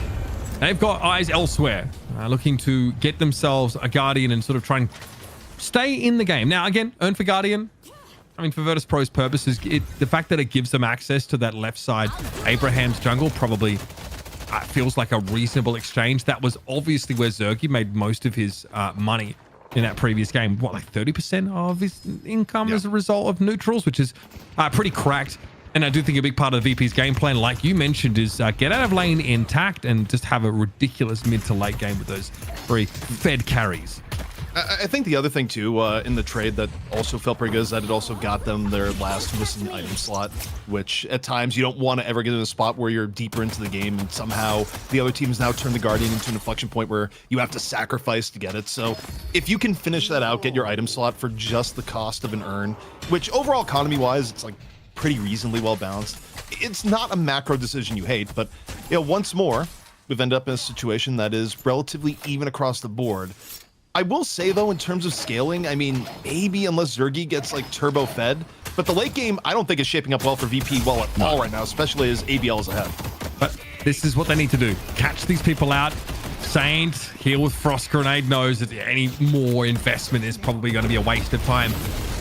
They've got eyes elsewhere, looking to get themselves a Guardian and sort of try and stay in the game. Now, again, Earn for Guardian, I mean, for Virtus.pro's purposes, the fact that it gives them access to that left side Abraham's jungle probably feels like a reasonable exchange. That was obviously where Zergy made most of his money in that previous game. What, like 30% of his income as a result of neutrals, which is pretty cracked. And I do think a big part of the VP's game plan, like you mentioned, is get out of lane intact and just have a ridiculous mid to late game with those very fed carries. I think the other thing, too, in the trade that also felt pretty good is that it also got them their last missing item slot, which at times you don't want to ever get in a spot where you're deeper into the game and somehow the other team's now turned the Guardian into an inflection point where you have to sacrifice to get it. So if you can finish that out, get your item slot for just the cost of an Urn, which overall economy-wise, it's like pretty reasonably well balanced. It's not a macro decision you hate, but once more, we've ended up in a situation that is relatively even across the board. I will say, though, in terms of scaling, I mean, maybe unless Zergy gets, like, turbo-fed, but the late game, I don't think is shaping up well for VP well at all right now, especially as ABL is ahead. But this is what they need to do. Catch these people out. Saint, heal with Frost Grenade, knows that any more investment is probably going to be a waste of time.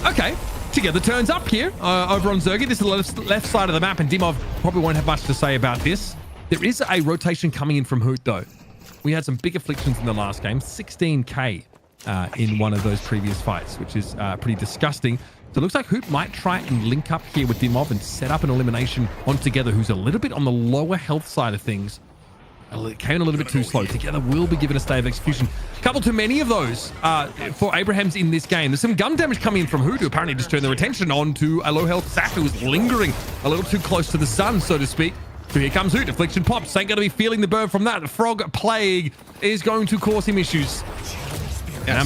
Okay, Together turns up here over on Zergy. This is the left side of the map, and Dimov probably won't have much to say about this. There is a rotation coming in from Hoot, though. We had some big afflictions in the last game, 16k in one of those previous fights, which is pretty disgusting. So it looks like Hoot might try and link up here with Dimov and set up an elimination on Together, who's a little bit on the lower health side of things. It came in a little bit too slow. Together will be given a stay of execution. Couple too many of those for Abrahams in this game. There's some gun damage coming in from Hoot, who apparently just turned their attention on to a low health Saf, who was lingering a little too close to the sun, so to speak. So here comes Hoot. Affliction pops. Ain't going to be feeling the burn from that. The Frog Plague is going to cause him issues. Yeah,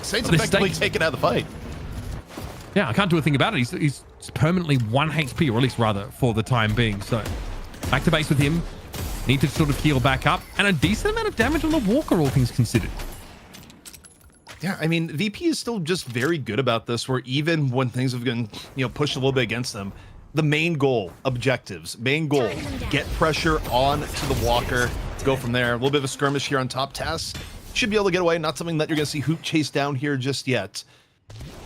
Saint's effectively taken out of the fight. Yeah, I can't do a thing about it. He's permanently 1 HP, or at least rather for the time being. So back to base with him. Need to sort of heal back up. And a decent amount of damage on the Walker, all things considered. Yeah, I mean, VP is still just very good about this, where even when things have been, pushed a little bit against them, the main goal, objectives, get pressure on to the Walker, go from there. A little bit of a skirmish here on top. Tass should be able to get away. Not something that you're going to see Hoot chase down here just yet.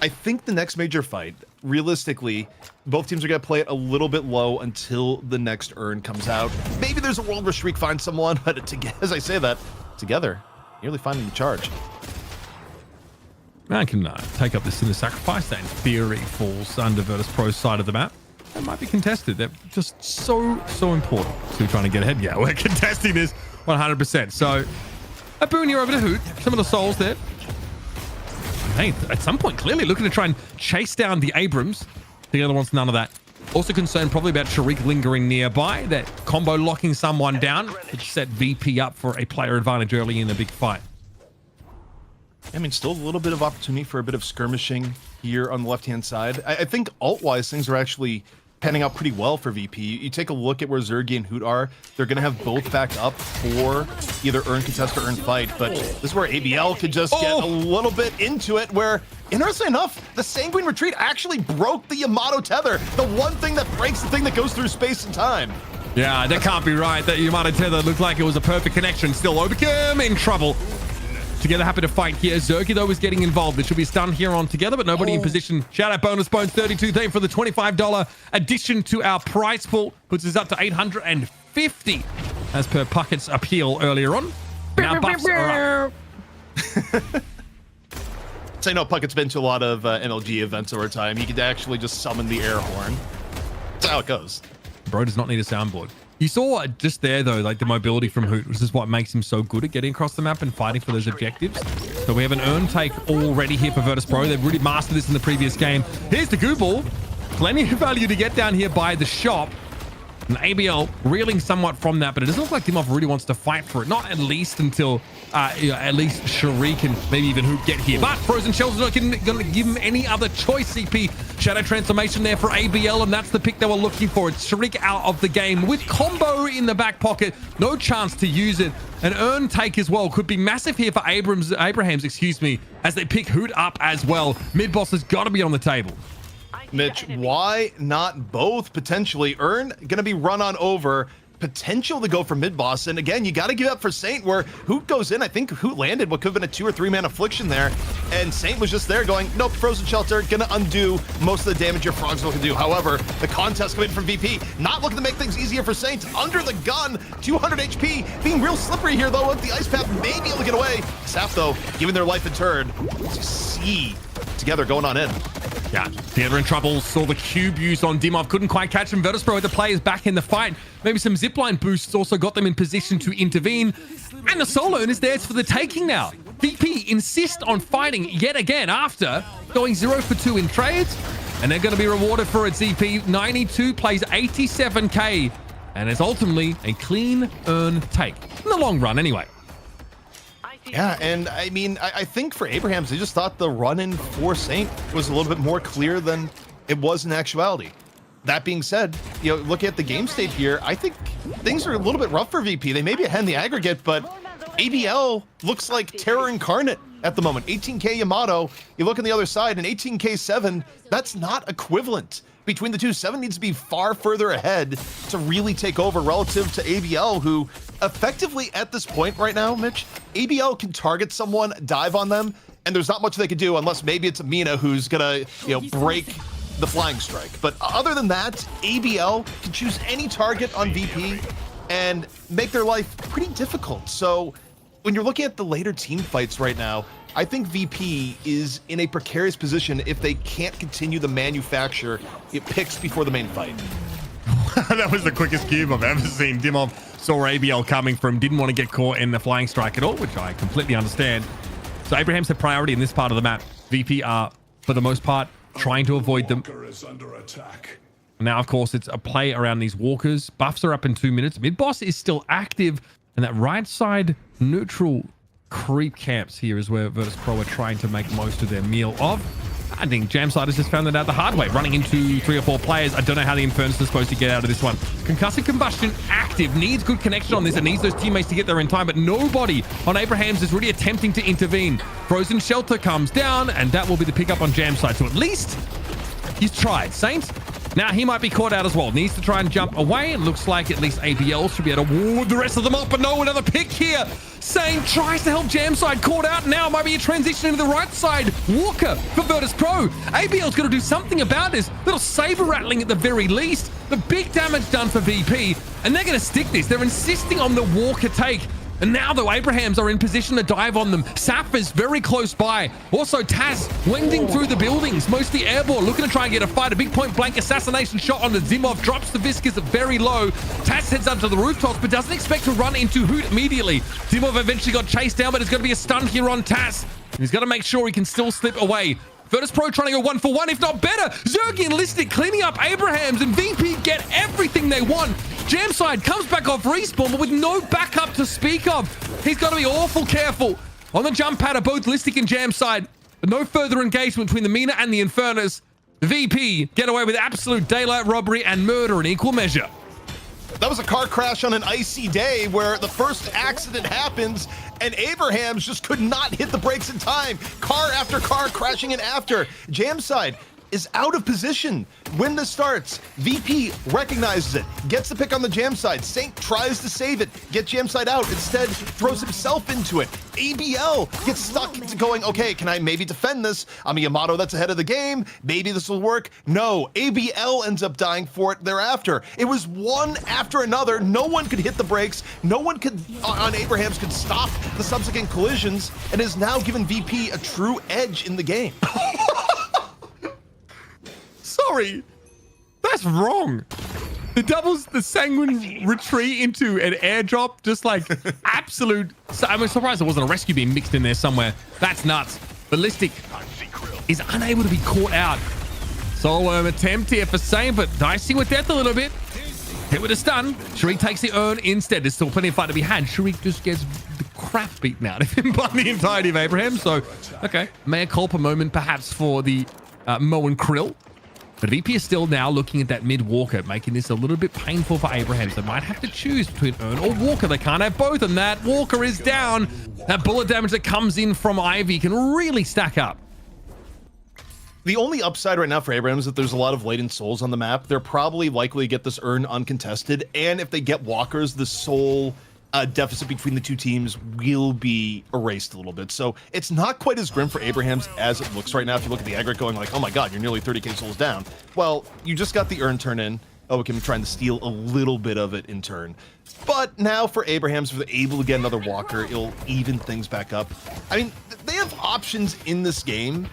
I think the next major fight, realistically, both teams are going to play it a little bit low until the next urn comes out. Maybe there's a world where Shriek finds someone, but as I say that, Together, nearly finding the charge. I can take up this Sinner Sacrifice. That in theory falls under Virtus.pro's side of the map. That might be contested. They're just so important to trying to get ahead. Yeah, we're contesting this 100%. So a boon here over to Hoot. Some of the souls there. Hey, at some point, clearly looking to try and chase down the Abrams. The other one's none of that. Also concerned probably about Sharik lingering nearby. That combo locking someone down could set VP up for a player advantage early in a big fight. I mean, still a little bit of opportunity for a bit of skirmishing here on the left-hand side. I think alt-wise, things are actually panning out pretty well for VP. You take a look at where Zergy and Hoot are. They're going to have both backed up for either earn contest or earn fight, but this is where ABL could just get a little bit into it, where, interestingly enough, the Sanguine Retreat actually broke the Yamato tether, the one thing that breaks the thing that goes through space and time. Yeah, that can't be right. That Yamato tether looked like it was a perfect connection. Still, Obicum in trouble. Together happy to fight here. Zergy, though, is getting involved. There should be a stun here on Together, but nobody in position. Shout out Bonus Bones 32 theme for the $25 addition to our prize pool. Puts us up to 850 as per Puckett's appeal earlier on. Now buffs are up. So I know Puckett's been to a lot of MLG events over time. He could actually just summon the air horn. That's how it goes. Bro does not need a soundboard. You saw just there, though, like the mobility from Hoot, which is what makes him so good at getting across the map and fighting for those objectives. So we have an earn take already here for Virtus.pro. They've really mastered this in the previous game. Here's the goo ball. Plenty of value to get down here by the shop. And ABL reeling somewhat from that, but it doesn't look like Dimov really wants to fight for it. Not at least until at least Sharik and maybe even Hoop get here. But Frozen Shells not going to give him any other choice. CP Shadow Transformation there for ABL, and that's the pick they were looking for. It's Sharik out of the game with combo in the back pocket. No chance to use it. An earn take as well could be massive here for Abrahams, excuse me, as they pick Hoot up as well. Mid boss has got to be on the table. Mitch, why not both potentially? Earn gonna be run on over. Potential to go for mid boss, and again, you got to give up for Saint, where Hoot goes in. I think Hoot landed what could have been a 2 or 3 man affliction there, and Saint was just there going, nope, Frozen Shelter gonna undo most of the damage your Frogs will do. However, the contest coming from VP, not looking to make things easier for Saint. Under the gun, 200 HP, being real slippery here though. With the ice path, may be able to get away. Sap though, giving their life a turn. Let's see Together going on in. Yeah, Together in trouble. Saw the cube used on Dimov. Couldn't quite catch him. Virtus.pro with the players back in the fight. Maybe some zipline boosts also got them in position to intervene. And the solo is theirs for the taking now. VP insist on fighting yet again after going 0 for 2 in trades. And they're going to be rewarded for it. ZP 92 plays 87k. And it's ultimately a clean earn take. In the long run anyway. Yeah, and I mean, I think for Abrahams, they just thought the run-in for Saint was a little bit more clear than it was in actuality. That being said, you know, looking at the game state here, I think things are a little bit rough for VP. They may be ahead in the aggregate, but ABL looks like terror incarnate at the moment. 18k Yamato, you look on the other side, and 18k 7, that's not equivalent. Between the two, 7 needs to be far further ahead to really take over relative to ABL, who effectively at this point right now, Mitch, ABL can target someone, dive on them, and there's not much they can do unless maybe it's a Mina who's gonna, you know, break the flying strike. But other than that, ABL can choose any target on VP and make their life pretty difficult. So when you're looking at the later team fights right now, I think VP is in a precarious position if they can't continue the manufacture it picks before the main fight. That was the quickest cube I've ever seen. Dimov saw ABL coming from, didn't want to get caught in the flying strike at all, which I completely understand. So Abraham's have priority in this part of the map. VP are, for the most part, trying to avoid them. Now, of course, it's a play around these walkers. Buffs are up in 2 minutes. Mid-boss is still active, and that right side neutral creep camps here is where Virtus.pro are trying to make most of their meal of. I think Jamside has just found that out the hard way, running into 3 or 4 players. I don't know how the Infernus is supposed to get out of this one. Concussive Combustion active, needs good connection on this, and needs those teammates to get there in time, but nobody on Abrahams is really attempting to intervene. Frozen Shelter comes down, and that will be the pickup on Jamside. So at least he's tried. Saint, now he might be caught out as well. Needs to try and jump away. It looks like at least ABL should be able to ward the rest of them off, but no, another pick here. Saint tries to help Jamside, caught out. Now might be a transition into the right side. Walker for Virtus.pro. ABL's got to do something about this. Little saber rattling at the very least. The big damage done for VP, and they're going to stick this. They're insisting on the Walker take. And now, though, Abrahams are in position to dive on them. Sap is very close by. Also, Taz wending through the buildings, mostly airborne, looking to try and get a fight. A big point-blank assassination shot on the Zimov, drops the Viscous very low. Taz heads up to the rooftops, but doesn't expect to run into Hoot immediately. Zimov eventually got chased down, but it's going to be a stun here on Taz. He's got to make sure he can still slip away. Virtus.pro trying to go 1 for 1, if not better. Zergy and Listic cleaning up Abrahams, and VP get everything they want. Jamside comes back off respawn, but with no backup to speak of. He's got to be awful careful on the jump pad of both Listic and Jamside. But no further engagement between the Mina and the Infernus. The VP get away with absolute daylight robbery and murder in equal measure. That was a car crash on an icy day where the first accident happens and Abrahams just could not hit the brakes in time. Car after car crashing in after. Jamside is out of position when this starts. VP recognizes it, gets the pick on the jam side. Saint tries to save it, get jam side out, instead throws himself into it. ABL gets stuck into going, okay, can I maybe defend this? I'm a Yamato that's ahead of the game. Maybe this will work. No, ABL ends up dying for it thereafter. It was one after another. No one could hit the brakes. No one could, on Abrahams, could stop the subsequent collisions, and has now given VP a true edge in the game. Sorry, that's wrong. The doubles the sanguine retreat into an airdrop, just like absolute. I'm surprised there wasn't a rescue beam mixed in there somewhere. That's nuts. Ballistic is unable to be caught out. Solo attempt here for Sane, but dicey with death a little bit. Hit with a stun. Sharik takes the urn instead. There's still plenty of fight to be had. Sharik just gets the crap beaten out of him by the entirety of Abraham. So, okay, mea culpa moment perhaps for the Mo and Krill. But VP is still now looking at that mid Walker, making this a little bit painful for Abraham. They might have to choose between Urn or Walker. They can't have both, and that Walker is down. That bullet damage that comes in from Ivy can really stack up. The only upside right now for Abraham is that there's a lot of latent souls on the map. They're probably likely to get this Urn uncontested, and if they get walkers, the soul deficit between the two teams will be erased a little bit. So it's not quite as grim for Abrahams as it looks right now. If you look at the aggregate going like, oh my god, you're nearly 30k souls down. Well, you just got the Urn turn in. Oakham trying to steal a little bit of it in turn. But now for Abrahams, if they're able to get another walker, it'll even things back up. I mean, they have options in this game.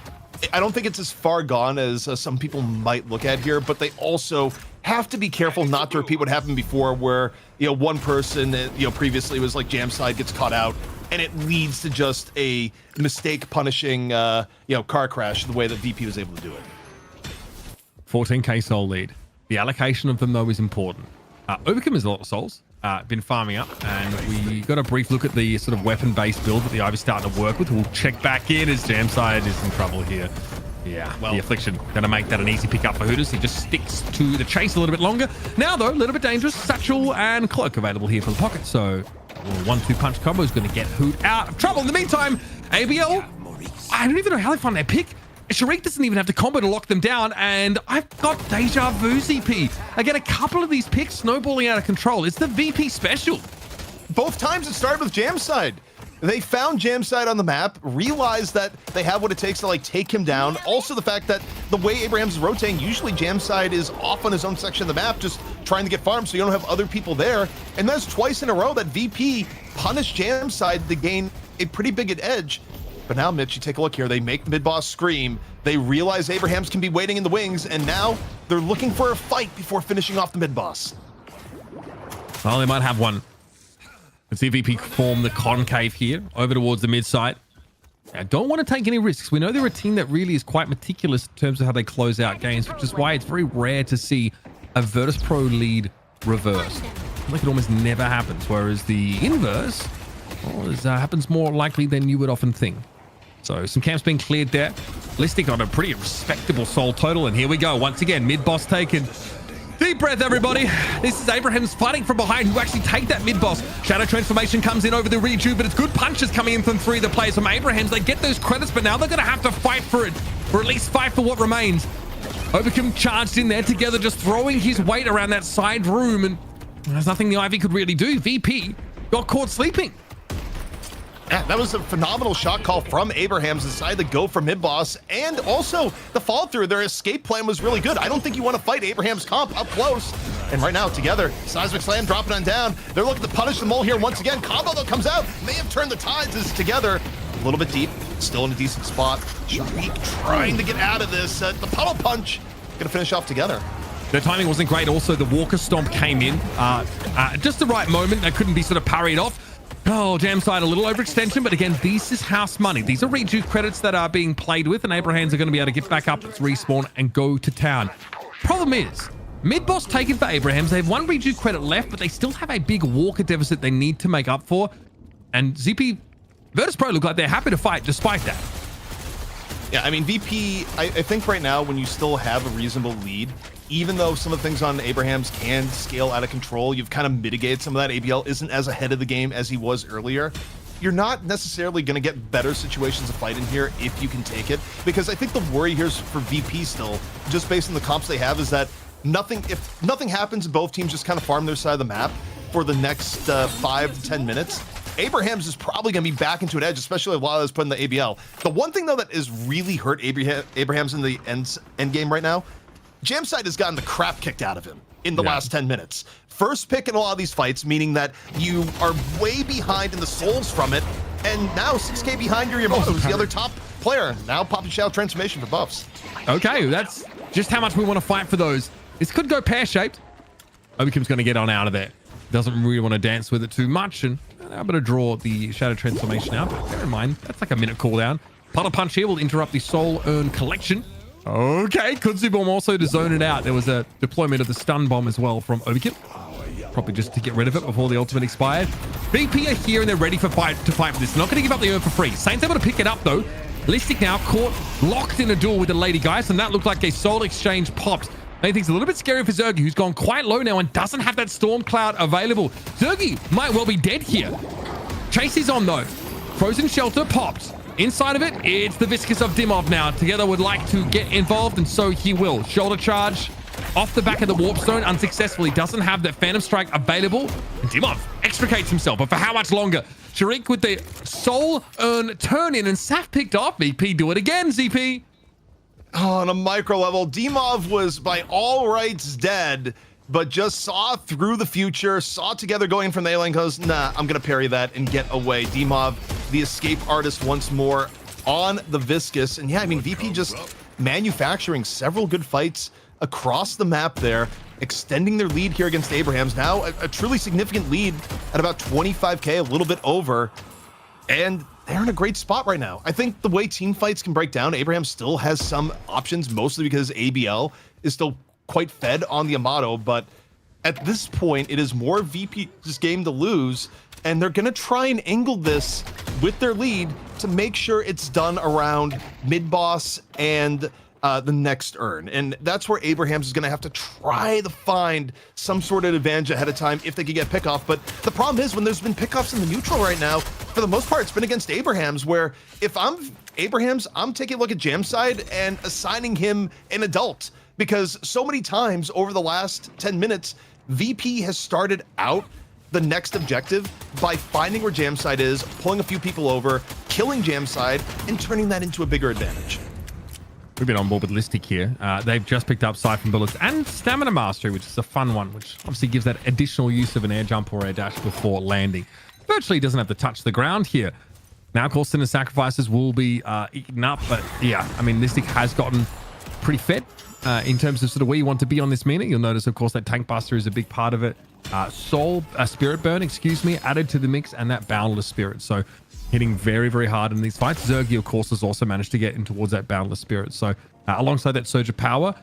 I don't think it's as far gone as some people might look at here, but they also have to be careful not to repeat what happened before, where one person previously was like jam side gets caught out, and it leads to just a mistake punishing car crash the way that VP was able to do it. 14k soul lead. The allocation of them though is important. Overcome has a lot of souls. Been farming up, and we got a brief look at the sort of weapon-based build that the Ivy's starting to work with. We'll check back in as Jamside is in trouble here. Yeah, well, the Affliction gonna make that an easy pick up for Hooters. He just sticks to the chase a little bit longer. Now though, a little bit dangerous. Satchel and Cloak available here for the pocket, so 1-2 punch combo is gonna get Hoot out of trouble. In the meantime, ABL, I don't even know how they find their pick. Sharik doesn't even have to combo to lock them down, and I've got deja vu ZP. Again, a couple of these picks snowballing out of control. It's the VP special. Both times it started with Jamside. They found Jamside on the map, realized that they have what it takes to take him down. Also the fact that the way Abrahams is rotating, usually Jamside is off on his own section of the map, just trying to get farmed so you don't have other people there. And that's twice in a row that VP punished Jamside to gain a pretty big edge. But now, Mitch, you take a look here. They make mid-boss scream. They realize Abrahams can be waiting in the wings, and now they're looking for a fight before finishing off the mid-boss. Well, they might have one. Let's see VP form the concave here over towards the mid side. I don't want to take any risks. We know they're a team that really is quite meticulous in terms of how they close out games, which is why it's very rare to see a Virtus.pro lead reversed. Like it almost never happens, whereas the inverse happens more likely than you would often think. So some camps being cleared there. Listic on a pretty respectable soul total, and here we go. Once again, mid-boss taken. Deep breath, everybody. This is Abrahams fighting from behind who actually take that mid-boss. Shadow transformation comes in over the reju, but it's good punches coming in from three of the players from Abrahams. They get those credits, but now they're going to have to fight for it, or at least fight for what remains. Overcome charged in there together, just throwing his weight around that side room, and there's nothing the Ivy could really do. VP got caught sleeping. Yeah, that was a phenomenal shot call from Abrahams, decided to go for mid-boss, and also the fall through. Their escape plan was really good. I don't think you want to fight Abrahams comp up close. And right now, together, Seismic Slam dropping on down. They're looking to punish the mole here once again. Combo though comes out, may have turned the tides as together. A little bit deep, still in a decent spot. Sharik trying to get out of this. The puddle punch, gonna finish off together. The timing wasn't great. Also, the Walker Stomp came in just the right moment. That couldn't be sort of parried off. Oh, Jamside, a little overextension, but again, this is house money. These are rejuice credits that are being played with, and Abrahams are going to be able to get back up, respawn, and go to town. Problem is, mid-boss taken for Abrahams. They have one rejuice credit left, but they still have a big Walker deficit they need to make up for. And ZP, Virtus.pro look like they're happy to fight despite that. Yeah, I mean, VP, I think right now when you still have a reasonable lead, even though some of the things on Abrahams can scale out of control, you've kind of mitigated some of that. ABL isn't as ahead of the game as he was earlier. you're not necessarily going to get better situations to fight in here if you can take it. Because I think the worry here is for VP still, just based on the comps they have, is that if nothing happens and both teams just kind of farm their side of the map for the next 5 to 10 minutes, Abrahams is probably going to be back into an edge, especially while it's put in the ABL. The one thing, though, that is really hurt Abrahams in the end game right now, Jamside has gotten the crap kicked out of him in the last 10 minutes. First pick in a lot of these fights, meaning that you are way behind in the souls from it, and now 6k behind your Yamato, who's the other top player. Now Pop and Shell transformation for buffs. Okay, that's just how much we want to fight for those. This could go pear-shaped. Obikim's going to get on out of there. Doesn't really want to dance with it too much, and I'm going to draw the Shadow Transformation out. But bear in mind, that's like a minute cooldown. Puddle Punch here will interrupt the Soul Urn collection. Okay, Kudzu Bomb also to zone it out. There was a deployment of the Stun Bomb as well from Obikim. Probably just to get rid of it before the ultimate expired. VP are here and they're ready to fight for this. They're not going to give up the urn for free. Saint's able to pick it up though. Listic now caught, locked in a duel with the Lady Guys, and that looked like a soul exchange popped. I think it's a little bit scary for Zergy, who's gone quite low now and doesn't have that Storm Cloud available. Zergy might well be dead here. Chase is on though. Frozen Shelter popped. Inside of it, it's the Viscous of Dimov now. Together would like to get involved, and so he will. Shoulder charge off the back of the Warp Zone unsuccessfully. Doesn't have that Phantom Strike available. And Dimov extricates himself, but for how much longer? Sharik with the Soul Urn turn in, and Saf picked off. VP do it again, ZP. Oh, on a micro level, Dimov was by all rights dead, but just saw through the future, saw together going from the A lane, goes, nah, I'm going to parry that and get away. Dimov, the escape artist once more on the Viscous. And yeah, I mean, VP just manufacturing several good fights across the map there, extending their lead here against Abrahams. Now a truly significant lead at about 25k, a little bit over. And they're in a great spot right now. I think the way team fights can break down, Abraham still has some options, mostly because ABL is still quite fed on the Yamato, but at this point, it is more VP's game to lose, and they're going to try and angle this with their lead to make sure it's done around mid-boss and the next urn. And that's where Abrahams is going to have to try to find some sort of advantage ahead of time if they could get pickoff. But the problem is when there's been pickoffs in the neutral right now, for the most part, it's been against Abrahams, where if I'm Abrahams, I'm taking a look at Jamside and assigning him an adult, because so many times over the last 10 minutes, VP has started out the next objective by finding where Jamside is, pulling a few people over, killing Jamside, and turning that into a bigger advantage. We've been on board with Listic here. They've just picked up Siphon Bullets and Stamina Mastery, which is a fun one, which obviously gives that additional use of an air jump or air dash before landing. Virtually doesn't have to touch the ground here. Now, of course, Sinner Sacrifices will be eaten up, but yeah, I mean, Listic has gotten pretty fed in terms of sort of where you want to be on this Mina. You'll notice, of course, that Tank Buster is a big part of it. Spirit Burn, added to the mix, and that Boundless Spirit. So hitting very, very hard in these fights. Zergy, of course, has also managed to get in towards that Boundless Spirit. So alongside that Surge of Power,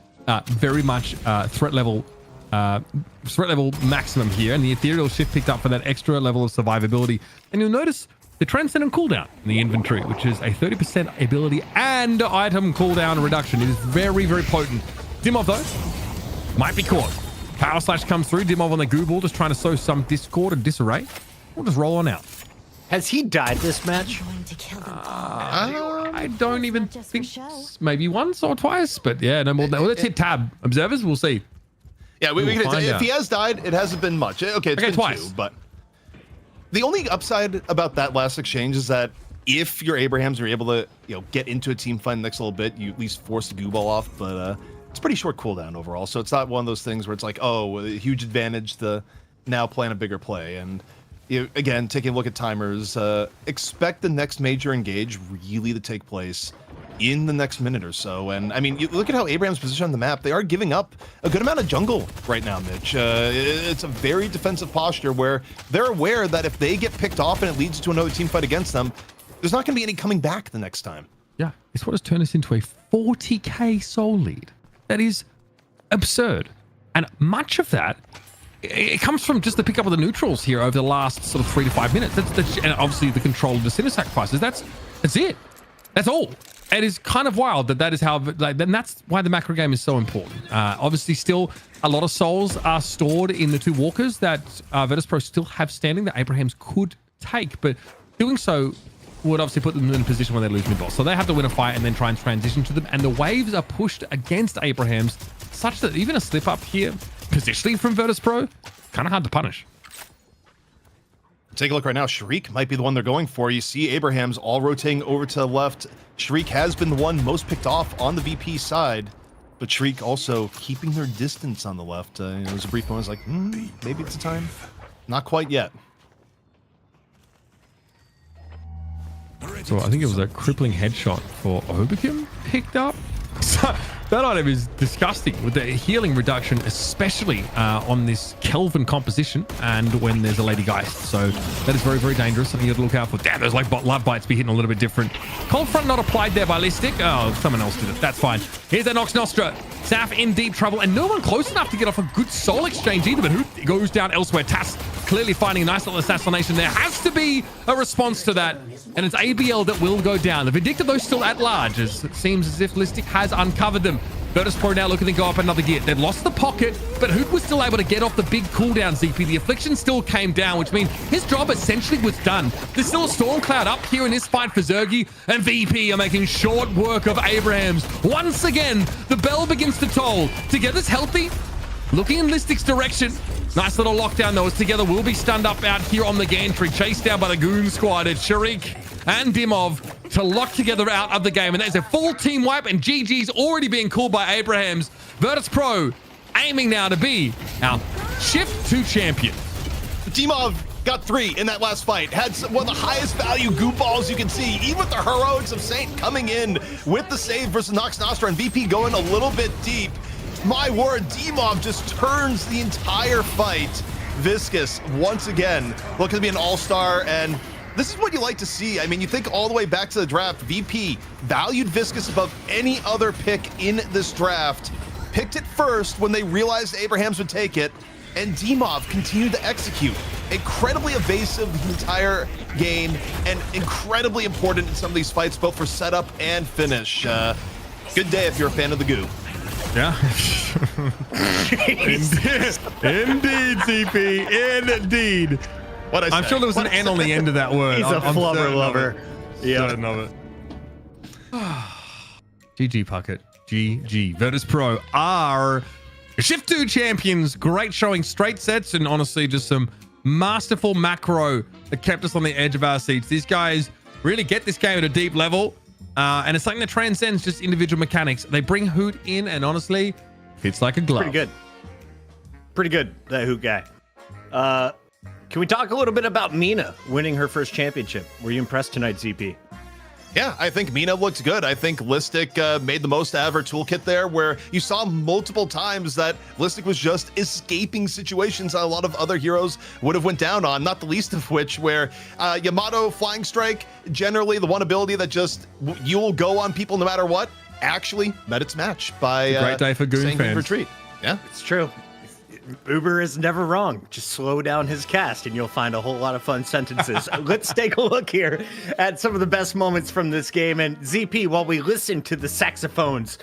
very much threat level maximum here. And the Ethereal Shift picked up for that extra level of survivability. And you'll notice the Transcendent cooldown in the inventory, which is a 30% ability and item cooldown reduction. It is very, very potent. Dimov, though, might be caught. Power Slash comes through. Dimov on the goo ball, just trying to sow some discord and disarray. We'll just roll on out. Has he died this match? I don't even think maybe once or twice, but yeah, no more than that. Well, let's hit tab. Observers, we'll see. Yeah, if he has died, it hasn't been much. Okay, it's been twice. 2, but the only upside about that last exchange is that if you're Abrahams, you're able to get into a team fight next little bit, you at least force the goo ball off, but it's pretty short cooldown overall, so it's not one of those things where it's like, oh, a huge advantage to now plan a bigger play. And again, taking a look at timers, expect the next major engage really to take place in the next minute or so. And I mean, you look at how Abraham's position on the map. They are giving up a good amount of jungle right now, Mitch. It's a very defensive posture where they're aware that if they get picked off and it leads to another team fight against them, there's not going to be any coming back the next time. Yeah, it's what has turned us into a 40k soul lead. That is absurd. And much of that, it comes from just the pickup of the neutrals here over the last sort of 3 to 5 minutes. And obviously the control of the Sinner Sacrifices. That's it. That's all. It is kind of wild that is how, and that's why the macro game is so important. Obviously, still a lot of souls are stored in the 2 walkers that Virtus.pro still have standing that Abrahams could take. But doing so would obviously put them in a position where they lose mid-boss. So they have to win a fight and then try and transition to them. And the waves are pushed against Abraham's such that even a slip up here, positionally from Virtus.pro, kind of hard to punish. Take a look right now. Shriek might be the one they're going for. You see Abraham's all rotating over to the left. Shriek has been the one most picked off on the VP side, but Shriek also keeping their distance on the left. There was a brief moment, I was like, maybe it's the time. Not quite yet. So I think it was a crippling headshot for Obicum picked up. So that item is disgusting with the healing reduction, especially on this Kelvin composition and when there's a Lady Geist. So that is very, very dangerous. Something you have to look out for. Damn, those like love bites be hitting a little bit different. Cold Front not applied there by Listic. Oh, someone else did it. That's fine. Here's that Nox Nostra. Saf in deep trouble and no one close enough to get off a good soul exchange either, but who goes down elsewhere? Tass clearly finding a nice little assassination. There has to be a response to that, and it's ABL that will go down. The Vindicta, though, still at large, as it seems as if Listic has uncovered them. Virtus.pro now looking to go up another gear. They'd lost the pocket, but Hoot was still able to get off the big cooldown, ZP. The Affliction still came down, which means his job essentially was done. There's still a Storm Cloud up here in this fight for Zergy, and VP are making short work of Abrahams. Once again, the bell begins to toll. Together's healthy, looking in Listic's direction. Nice little lockdown, though, as Together will be stunned up out here on the gantry, chased down by the Goon Squad. It's Sharik and Dimov to lock Together out of the game. And there's a full team wipe, and GG's already being called by Abrahams. Virtus.pro aiming now to be our Shift 2 champion. Dimov got 3 in that last fight. Had one of the highest value goo balls you can see, even with the heroics of Saint coming in with the save versus Nox Nostra, and VP going a little bit deep. My word, Dimov just turns the entire fight. Viscous, once again, looking to be an all-star, and this is what you like to see. I mean, you think all the way back to the draft, VP valued Viscous above any other pick in this draft, picked it first when they realized Abrahams would take it, and Dimov continued to execute. Incredibly evasive the entire game, and incredibly important in some of these fights, both for setup and finish. Good day if you're a fan of the goo. Yeah. Indeed, CP. Indeed. I'm sure there was an N on the end of that word. He's a flubber lover. Yeah. Certain of it. GG, Puckett. GG. Virtus.pro are Shift 2 champions. Great showing, straight sets, and honestly, just some masterful macro that kept us on the edge of our seats. These guys really get this game at a deep level. And it's something that transcends just individual mechanics. They bring Hoot in, and honestly, fits like a glove. Pretty good. Pretty good, that Hoot guy. Can we talk a little bit about Mina winning her first championship? Were you impressed tonight, ZP? Yeah, I think Mina looked good. I think Listic made the most out of her toolkit there, where you saw multiple times that Listic was just escaping situations that a lot of other heroes would have went down on, not the least of which where Yamato Flying Strike, generally the one ability that just you'll go on people no matter what, actually met its match by great day for Goon fans. Retreat. Yeah, it's true. Uber is never wrong. Just slow down his cast and you'll find a whole lot of fun sentences. Let's take a look here at some of the best moments from this game. And ZP, while we listen to the saxophones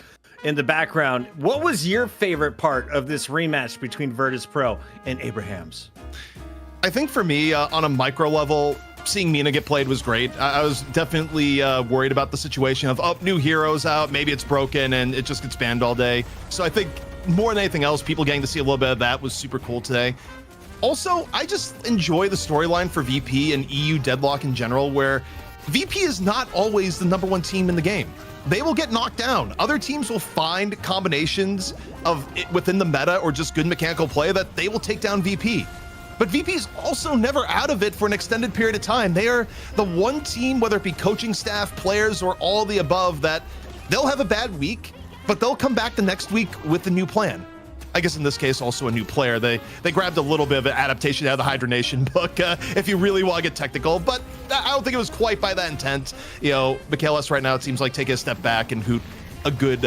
in the background, what was your favorite part of this rematch between Virtus.pro and Abrahams? I think for me, on a micro level, seeing Mina get played was great. I was definitely worried about the situation of, new heroes out, maybe it's broken and it just gets banned all day. So I think more than anything else, people getting to see a little bit of that was super cool today. Also, I just enjoy the storyline for VP and EU Deadlock in general, where VP is not always the #1 team in the game. They will get knocked down. Other teams will find combinations of it within the meta or just good mechanical play that they will take down VP. But VP is also never out of it for an extended period of time. They are the one team, whether it be coaching staff, players, or all the above, that they'll have a bad week, but they'll come back the next week with a new plan. I guess in this case, also a new player. They grabbed a little bit of an adaptation out of the Hydra Nation book, if you really want to get technical, but I don't think it was quite by that intent. Michaelis right now, it seems like taking a step back and Hoot, a good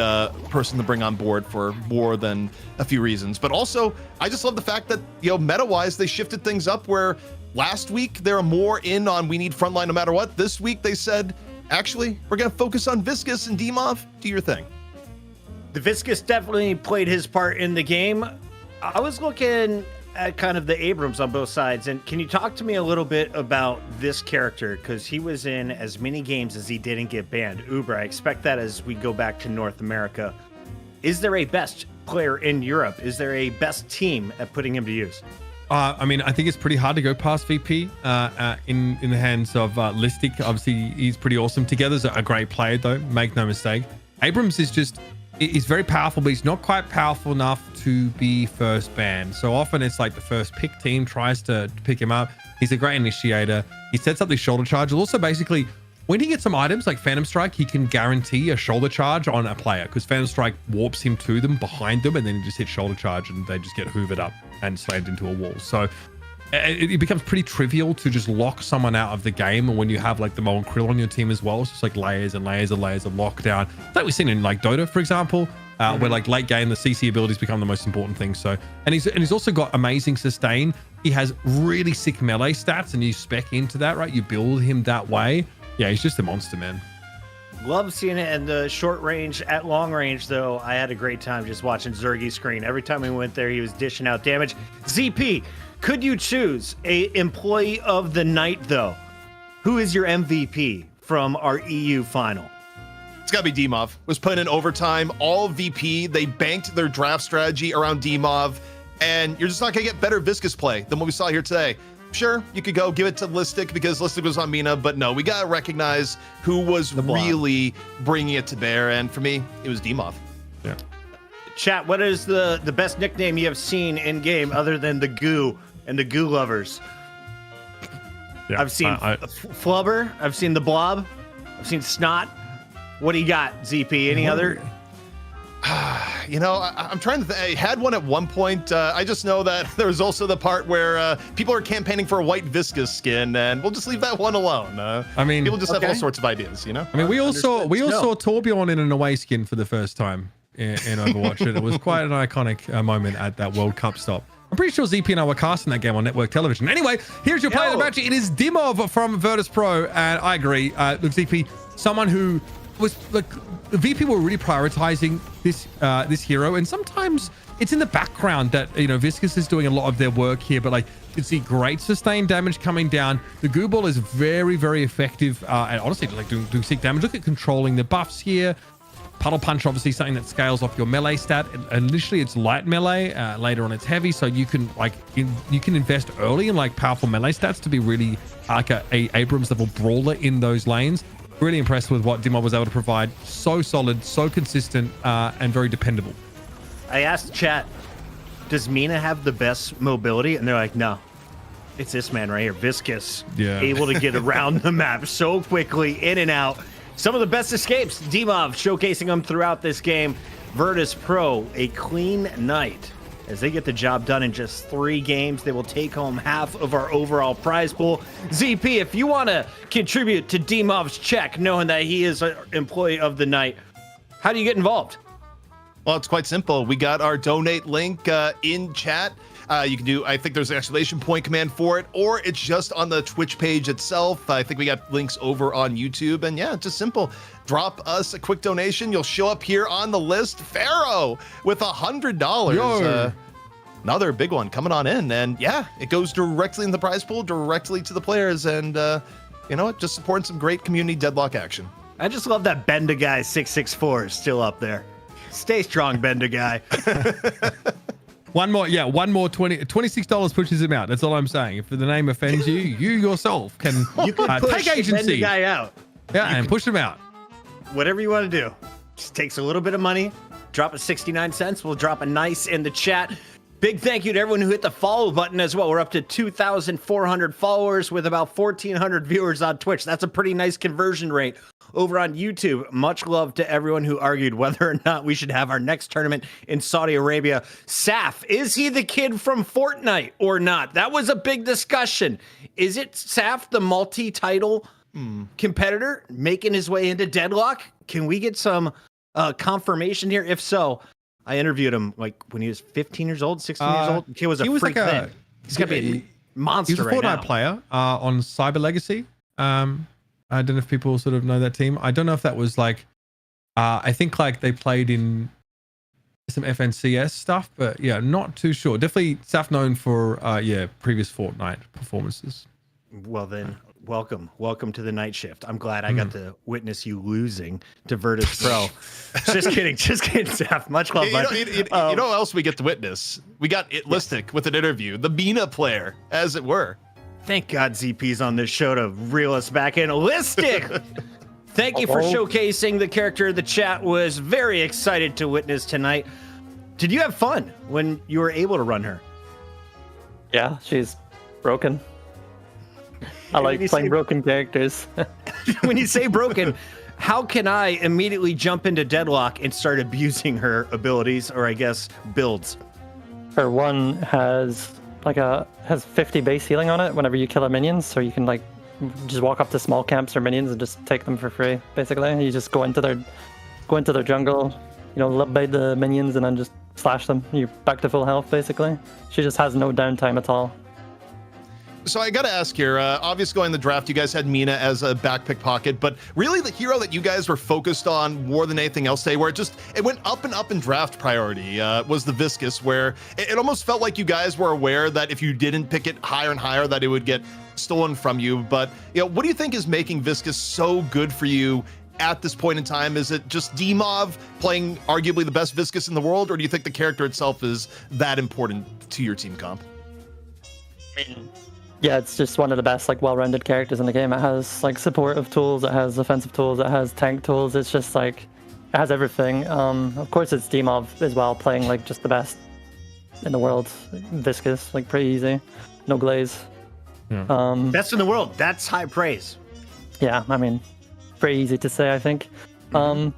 person to bring on board for more than a few reasons. But also, I just love the fact that, meta-wise, they shifted things up where last week they were more in on we need frontline no matter what. This week they said, actually, we're going to focus on Viscous and Dimov. Do your thing. The Viscous definitely played his part in the game. I was looking at kind of the Abrams on both sides. And can you talk to me a little bit about this character? Because he was in as many games as he didn't get banned. Uber, I expect that as we go back to North America. Is there a best player in Europe? Is there a best team at putting him to use? I mean, I think it's pretty hard to go past VP in the hands of Listic. Obviously, he's pretty awesome. Together's a great player, though. Make no mistake. Abrams is just... He's very powerful, but he's not quite powerful enough to be first ban. So often it's like the first pick team tries to pick him up. He's a great initiator. He sets up this shoulder charge. Also, basically, when he gets some items like Phantom Strike, he can guarantee a shoulder charge on a player because Phantom Strike warps him to them, behind them, and then he just hits shoulder charge and they just get hoovered up and slammed into a wall. So it becomes pretty trivial to just lock someone out of the game. And when you have like the Mo and Krill on your team as well, it's just like layers and layers and layers of lockdown. Like we've seen in like Dota, for example, where like late game, the CC abilities become the most important thing. So, and he's also got amazing sustain. He has really sick melee stats and you spec into that, right? You build him that way. Yeah, he's just a monster, man. Love seeing it in the short range. At long range, though, I had a great time just watching Zergy's screen. Every time we went there, he was dishing out damage. ZP, could you choose a employee of the night, though? Who is your MVP from our EU final? It's got to be Dimov. Was put in overtime. All VP, they banked their draft strategy around Dimov, and you're just not going to get better Viscous play than what we saw here today. Sure, you could go give it to Listic because Listic was on Mina, but no, we got to recognize who was really bringing it to bear, and for me, it was Dimov. Yeah. Chat, what is the best nickname you have seen in game other than the Goo and the Goo Lovers? Yeah, I've seen Flubber, I've seen the Blob, I've seen Snot. What do you got, ZP? Any other? You know, I'm trying to think. I had one at one point. I just know that there was also the part where people are campaigning for a white Viscous skin, and we'll just leave that one alone. I mean, people just have all sorts of ideas, you know? I mean, we all saw Torbjorn in an away skin for the first time in Overwatch, and it was quite an iconic moment at that World Cup stop. I'm pretty sure ZP and I were casting that game on network television. Anyway, here's your player of the match. It is Dimov from Virtus.pro, and I agree. Look, ZP, someone who was like, the VP were really prioritizing this hero, and sometimes it's in the background that, you know, Viscous is doing a lot of their work here, but like you can see great sustained damage coming down. The Goo Ball is very, very effective, and honestly, like doing sick damage. Look at controlling the buffs here. Puddle Punch, obviously something that scales off your melee stat. Initially, it's light melee. Later on, it's heavy. So you can you can invest early in like powerful melee stats to be really like a Abrams level brawler in those lanes. Really impressed with what Dimov was able to provide. So solid, so consistent, and very dependable. I asked chat, does Mina have the best mobility? And they're like, no. It's this man right here, Viscous. Yeah. Able to get around the map so quickly, in and out. Some of the best escapes. Dimov showcasing them throughout this game. Virtus.pro, a clean night. As they get the job done in just 3 games, they will take home half of our overall prize pool. ZP, if you want to contribute to Dimov's check, knowing that he is an employee of the night, how do you get involved? Well, it's quite simple. We got our donate link in chat. You can do, I think there's an exclamation point command for it, or it's just on the Twitch page itself. I think we got links over on YouTube. And yeah, it's just simple. Drop us a quick donation. You'll show up here on the list. Pharaoh with $100. Another big one coming on in. And yeah, it goes directly in the prize pool, directly to the players. And you know what? Just supporting some great community Deadlock action. I just love that Benda guy 664 is still up there. Stay strong, Benda guy. One more $26 pushes him out. That's all I'm saying. If the name offends you, you yourself can push take agency. the guy out. Yeah, and push him out. Whatever you want to do. Just takes a little bit of money. Drop a 69 cents. We'll drop a nice in the chat. Big thank you to everyone who hit the follow button as well. We're up to 2,400 followers with about 1,400 viewers on Twitch. That's a pretty nice conversion rate over on YouTube. Much love to everyone who argued whether or not we should have our next tournament in Saudi Arabia. Saf, is he the kid from Fortnite or not? That was a big discussion. Is it Saf, the multi-title competitor, making his way into Deadlock? Can we get some confirmation here? If so, I interviewed him like when he was 15 years old, 16 years old. He was a freak then. He's gonna be a monster. He's a Fortnite player on Cyber Legacy. I don't know if people sort of know that team. I don't know if that was like, I think like they played in some FNCS stuff, but yeah, not too sure. Definitely Saf known for previous Fortnite performances. Well then, welcome to the night shift. I'm glad I got to witness you losing to Virtus.pro. just kidding, Saf. Much love, bud. You know what else we get to witness? We got Itlistic with an interview, the Mina player, as it were. Thank God ZP's on this show to reel us back in. Listic! Thank you for showcasing the character. The chat was very excited to witness tonight. Did you have fun when you were able to run her? Yeah, she's broken. I like playing broken characters. When you say broken, how can I immediately jump into Deadlock and start abusing her abilities, or I guess builds? Her one has 50 base healing on it whenever you kill a minion, so you can like just walk up to small camps or minions and just take them for free. Basically, you just go into their jungle, love bait the minions and then just slash them. You're back to full health basically. She just has no downtime at all. So I got to ask here, obviously going in the draft, you guys had Mina as a back pickpocket, but really the hero that you guys were focused on more than anything else today, where it went up and up in draft priority, was the Viscous, where it almost felt like you guys were aware that if you didn't pick it higher and higher, that it would get stolen from you. But what do you think is making Viscous so good for you at this point in time? Is it just D-Mov playing arguably the best Viscous in the world, or do you think the character itself is that important to your team comp? Yeah, it's just one of the best well-rounded characters in the game. It has supportive tools, it has offensive tools, it has tank tools. It's just it has everything. Of course, it's D-Mov as well, playing just the best in the world. Viscous, pretty easy, no glaze. Yeah. Best in the world. That's high praise. Yeah, I mean, pretty easy to say, I think. I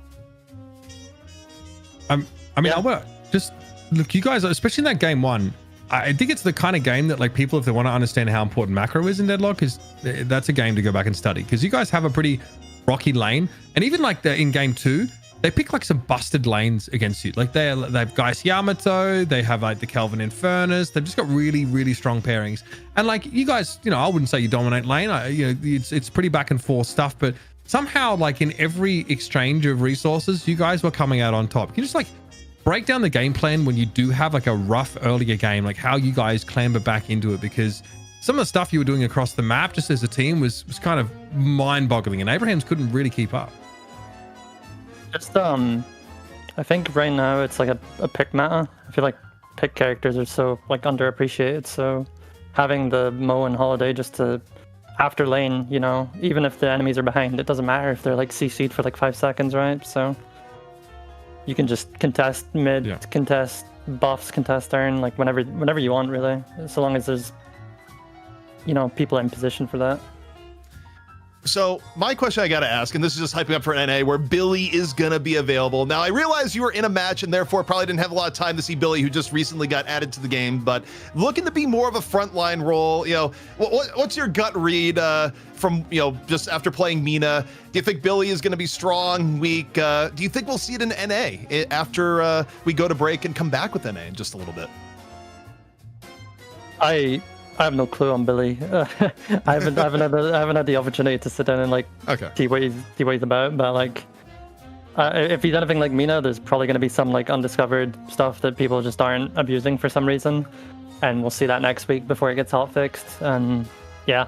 will just look, you guys, especially in that game one. I think it's the kind of game that people, if they want to understand how important macro is in Deadlock, is that's a game to go back and study, because you guys have a pretty rocky lane, and even in game 2 they pick some busted lanes against you. They have Geist Yamato, they have the Kelvin Infernus, they've just got really, really strong pairings. And you guys, I wouldn't say you dominate lane. It's pretty back and forth stuff, but somehow in every exchange of resources, you guys were coming out on top. Can you just break down the game plan when you do have a rough earlier game, how you guys clamber back into it? Because some of the stuff you were doing across the map just as a team was kind of mind-boggling, and Abraham's couldn't really keep up. Just I think right now it's a pick meta. I feel like pick characters are so underappreciated, so having the Mo and Holiday just to after lane, even if the enemies are behind, it doesn't matter if they're CC'd for 5 seconds, right? So you can just contest mid, contest buffs, contest turn, whenever you want, really, so long as there's people in position for that. So my question I got to ask, and this is just hyping up for NA, where Billy is going to be available. Now, I realize you were in a match and therefore probably didn't have a lot of time to see Billy, who just recently got added to the game, but looking to be more of a frontline role. What's your gut read from, just after playing Mina? Do you think Billy is going to be strong, weak? Do you think we'll see it in NA after we go to break and come back with NA in just a little bit? I have no clue on Billy. I haven't had the opportunity to sit down and see what he's about. But if he's anything like Mina, there's probably going to be some undiscovered stuff that people just aren't abusing for some reason, and we'll see that next week before it gets hot fixed. And yeah,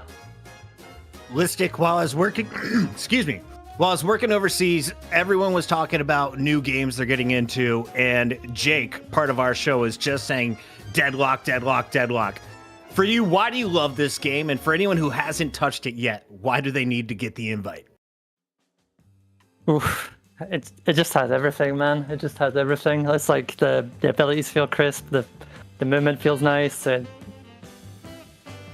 Listic, while I was working, while I was working overseas, everyone was talking about new games they're getting into, and Jake, part of our show, is just saying Deadlock, Deadlock, Deadlock. For you, why do you love this game? And for anyone who hasn't touched it yet, why do they need to get the invite? Oof. It just has everything, man. It just has everything. It's the abilities feel crisp, the movement feels nice. It's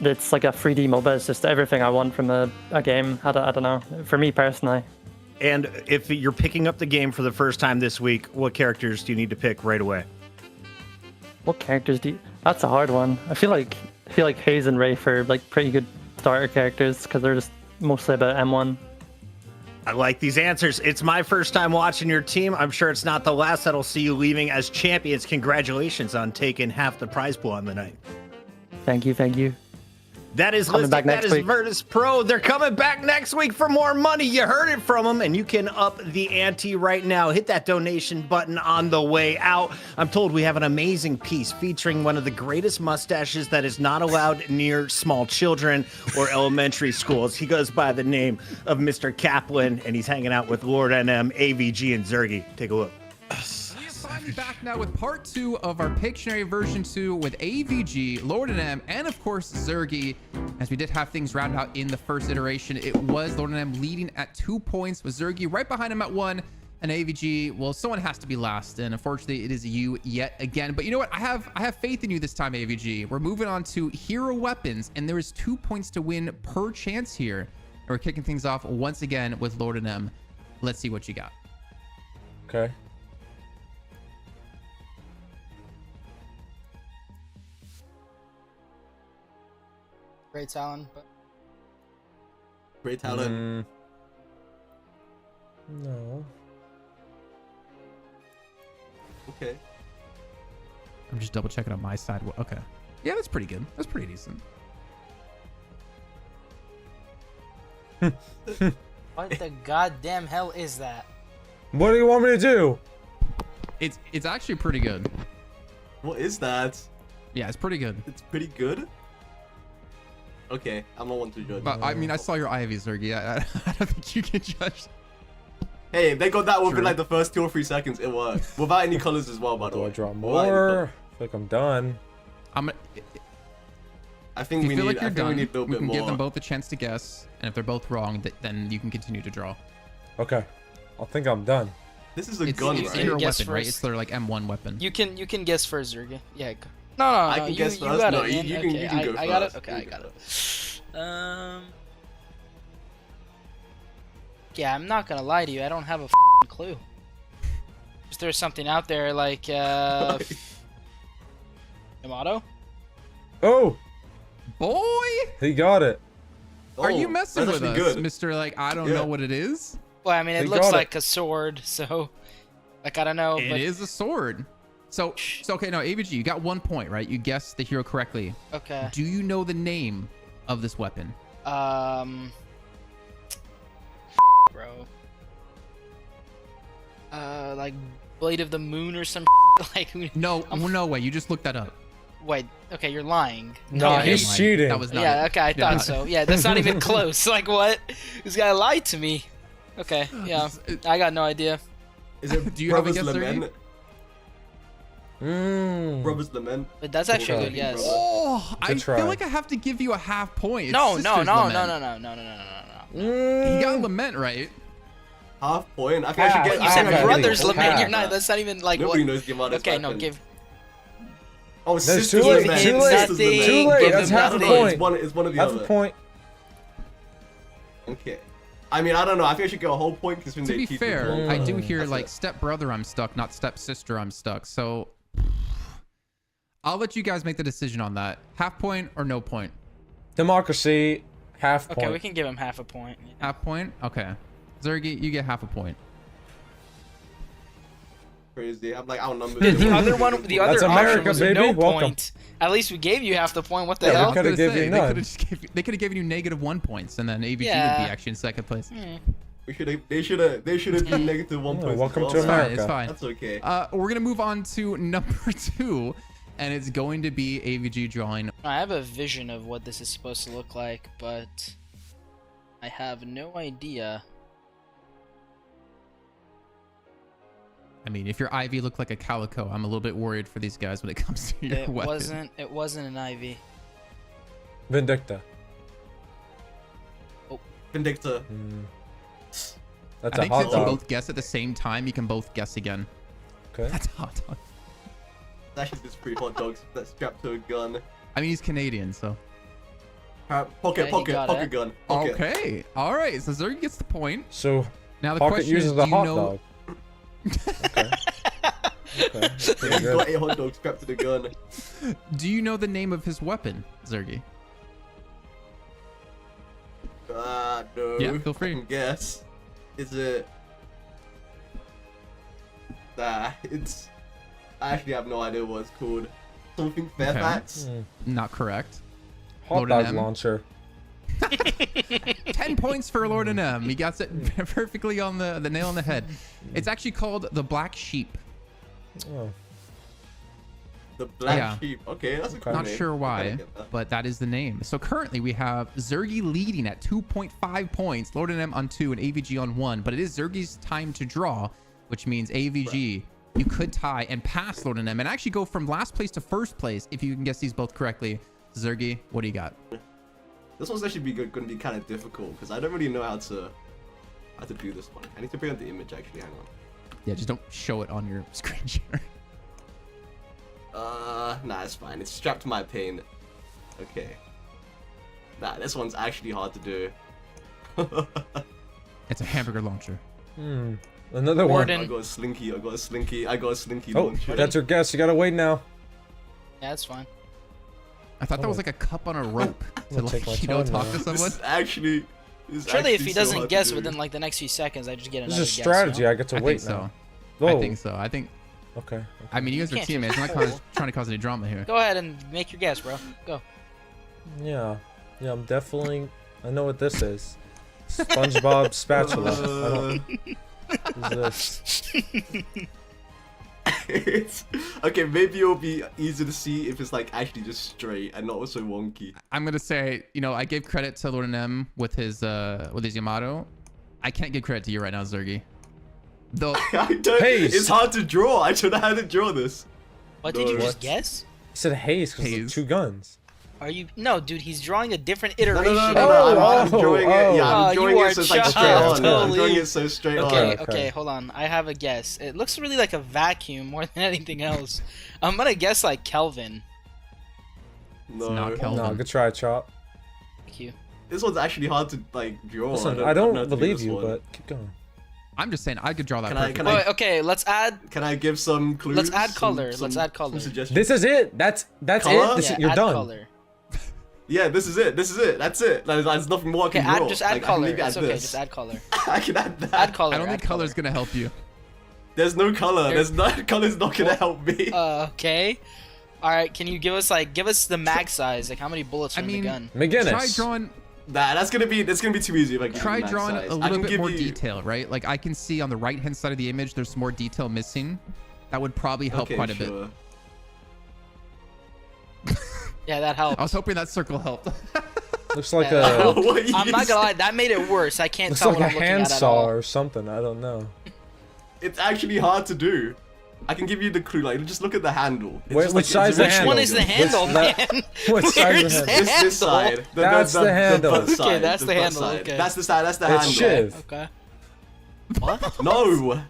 a 3D MOBA. It's just everything I want from a game. I don't know. For me personally. And if you're picking up the game for the first time this week, what characters do you need to pick right away? What characters do you... That's a hard one. I feel like Haze and Rafe are pretty good starter characters because they're just mostly about M1. I like these answers. It's my first time watching your team. I'm sure it's not the last that'll see you leaving as champions. Congratulations on taking half the prize pool on the night. Thank you. That is Coming listed. back That next is week. Virtus.pro. They're coming back next week for more money. You heard it from them, and you can up the ante right now. Hit that donation button on the way out. I'm told we have an amazing piece featuring one of the greatest mustaches that is not allowed near small children or elementary schools. He goes by the name of Mr. Kaplan, and he's hanging out with Lord NM, AVG, and Zergy. Take a look. Finally back now with part 2 of our Pictionary version 2 with AVG, Lord and M, and of course Zergy. As we did have things round out in the first iteration, it was Lord and M leading at 2 points with Zergy right behind him at 1, and AVG, well, someone has to be last, and unfortunately it is you yet again. But you know what? I have faith in you this time, AVG. We're moving on to hero weapons, and there is 2 points to win per chance here. And we're kicking things off once again with Lord and M. Let's see what you got. Okay. Great talent, but Great talent. No. Okay. I'm just double checking on my side. Okay. Yeah, that's pretty good. That's pretty decent. what the goddamn hell is that? What do you want me to do? It's actually pretty good. What is that? Yeah, it's pretty good. It's pretty good. Okay, I'm not one to judge. But I mean, I saw your Ivy, Zergy. I don't think you can judge. Hey, if they got that within like the first 2 or 3 seconds, it worked. Without any colors as well, by the Do way. I draw Without any more? colours. I feel like I'm done. I think If we you feel need. like you're I think done, we need a little we bit can more. give them both a chance to guess, and if they're both wrong, then you can continue to draw. Okay. I think I'm done. This is a It's gun, a right? hero Guess weapon, right? first. It's their like M1 weapon. You can guess first, Zergy. Yeah. No, I can guess you first? got No, it. you man. can- Okay, you can go I got it. first. Okay, You I go got it. Yeah, I'm not gonna lie to you. I don't have a clue. Is there something out there like Yamato? Oh, Boy, he got it. are you Oh, messing that's with us, actually good. Mr. Like I don't Yeah. know what it is. Well, I mean, it They looks got it. like a sword, so like I don't know. It but is a sword. So okay, no, AVG, you got 1 point, right? You guessed the hero correctly. okay. Do you know the name of this weapon? Bro. Like Blade of the Moon or some like who? No, no way. You just looked that up. Wait, okay, you're lying. Nah, Yeah, he's you're lying. cheating. That was not. Yeah, okay, I Yeah. thought so. Yeah, that's not even close. Like what? This guy lied to me. Okay, yeah, I got no idea. Is it Do you have a Brothers guess, Zergy? Lament? Mm. Brothers Lament. But that's actually a Okay. good guess. Oh, I try. feel like I have to give you a half point. It's No, Sister's no. Lament. You got Lament right. Half point. I think I should get. You I said think I'm Brothers getting Lament. You're half. not. That's not even like Nobody what. knows Yamato's Okay, no, weapon. give. Oh, That's Sisters too late, Lament. too late, Sisters too Lament. Too late. Give That's him half a nothing. point. It's one of the Half other. a point. Okay. I mean, I don't know. I think I should get a whole point because To be fair, I do hear like step brother I'm stuck, not step sister I'm stuck. So I'll let you guys make the decision on that. Half point or no point? Democracy, half Okay, point. we can give him half a point. Half point? Okay. Zergy, you get half a point. Crazy. I'm like outnumbered. Dude, the other one, the other That's option America, was baby. no Welcome. point. At least we gave you half the point. What the Yeah, we hell? coulda I was give gonna you say, none. they could have given you -1 points, and then AVG Yeah. would be actually in second place. We should have. They should have been -1 point. welcome as to well. America. It's fine. That's okay. We're gonna move on to number 2, and it's going to be AVG drawing. I have a vision of what this is supposed to look like, but I have no idea. I mean, if your Ivy looked like a calico, I'm a little bit worried for these guys when it comes to your It weapon. wasn't an IV. Vindicta. Vindicta. That's I a think hot since you dog. both guess at the same time, you can both guess again. Okay. That's a hot dog. That should be pretty hot dogs that's strapped to a gun. I mean, he's Canadian, so. Pocket got it. gun. Pocket. Okay. All right. So Zergy gets the point. So Now the Pocket question is, uses do a you hot know? dog. Okay. Okay. Pretty He's got good. a hot dog strapped to the gun. Do you know the name of his weapon, Zergy? No. Yeah, feel free. I can guess. Is it? It's. I actually have no idea what it's called. Something Fairfax. Not correct. Hot Lord dog M. launcher. 10 points for Lord and M. He got it perfectly on the nail on the head. It's actually called the Black Sheep. Oh. The Black Yeah. Sheep. Okay, that's a cool Not name. sure I why, kinda get that. but that is the name. So currently we have Zergy leading at 2.5 points, Lord and M on 2, and AVG on 1. But it is Zergy's time to draw, which means AVG, you could tie and pass Lord and M and actually go from last place to first place if you can guess these both correctly. Zergy, what do you got? This one's actually going to be kind of difficult because I don't really know how to do this one. I need to bring up the image actually. Hang on. Yeah, just don't show it on your screen share. Nah, it's fine. It's strapped to my paint. Okay. Nah, this one's actually hard to do. It's a hamburger launcher. Another one. I got a slinky. I got a slinky. I got a slinky Oh, launcher. that's your guess. You gotta wait now. Yeah, that's fine. I thought that was like a cup on a rope to gonna take my like, time talk now. to This someone. is actually. Surely, if he so doesn't hard to guess do. within like the next few seconds, I just get This another is guess. strategy. I get to I wait think now. so. I Whoa. think so. I think. Okay. I mean, you guys are can't do teammates. I'm not that. trying to cause any drama here. Go ahead and make your guess, bro. Go. Yeah. Yeah, I'm definitely. I know what this is. SpongeBob spatula. I don't. What is this? It's, okay, maybe it'll be easy to see if it's like actually just straight and not so wonky. I'm gonna say, I gave credit to Lord and M with his Yamato. I can't give credit to you right now, Zergy. Though I don't. Haze. It's hard to draw. I don't know how to draw this. What did you No. just guess? I said haze because Haze. two guns. Are you? No, dude. He's drawing a different No, iteration. no, no, no, Oh, no. I'm drawing it. Yeah, Oh, I'm drawing you it so it's like are straight on. I'm totally- drawing it so straight on. Okay, okay. okay, hold on. I have a guess. It looks really like a vacuum more than anything else. I'm gonna guess like Kelvin. No, not Kelvin. No, good try, Chop. Thank you. this one's actually hard to like draw. Listen, know I don't how to do believe this you, one. but keep going. I'm just saying I could draw that Can I- perfectly. can I- Wait, okay, let's add. Can I give some clues? Let's add Some- color. some- Let's add color. Some suggestions. This is it. That's Color? it. This Yeah, is, you're add done. color. Yeah, this is it. This is it. That's it. There's nothing more I Okay, can draw. just add Like, I can color. maybe It's add okay, this. just add color. I can add that. Add color. I don't add think color's color. gonna help you. There's no color. There- There's no color's not gonna help me. Okay. All right. Can you give us the mag size? Like how many bullets are in the gun? McGinnis. Try drawing. Nah, that's gonna be too easy if I give Try you max drawing size. a I little can bit give more you- detail, right? Like I can see on the right hand side of the image, there's some more detail missing. That would probably help Okay, quite a sure. Yeah, that helps. bit. I was hoping that circle helped. Looks like Yeah. a What you I'm not gonna lie, said. that made it worse. I can't looks tell like what a I'm looking hand at saw all. or something. I don't know. It's actually hard to do. I can give you the clue. Like, just look at the handle. It's Wait, just which like, size it's the a Which handle? one is the handle, that- man? what size Where's is the the handle? This side. That's the handle. butt Okay, side, that's the butt handle, side. okay. That's the side. That's the It's handle. shiv. Okay. What? No.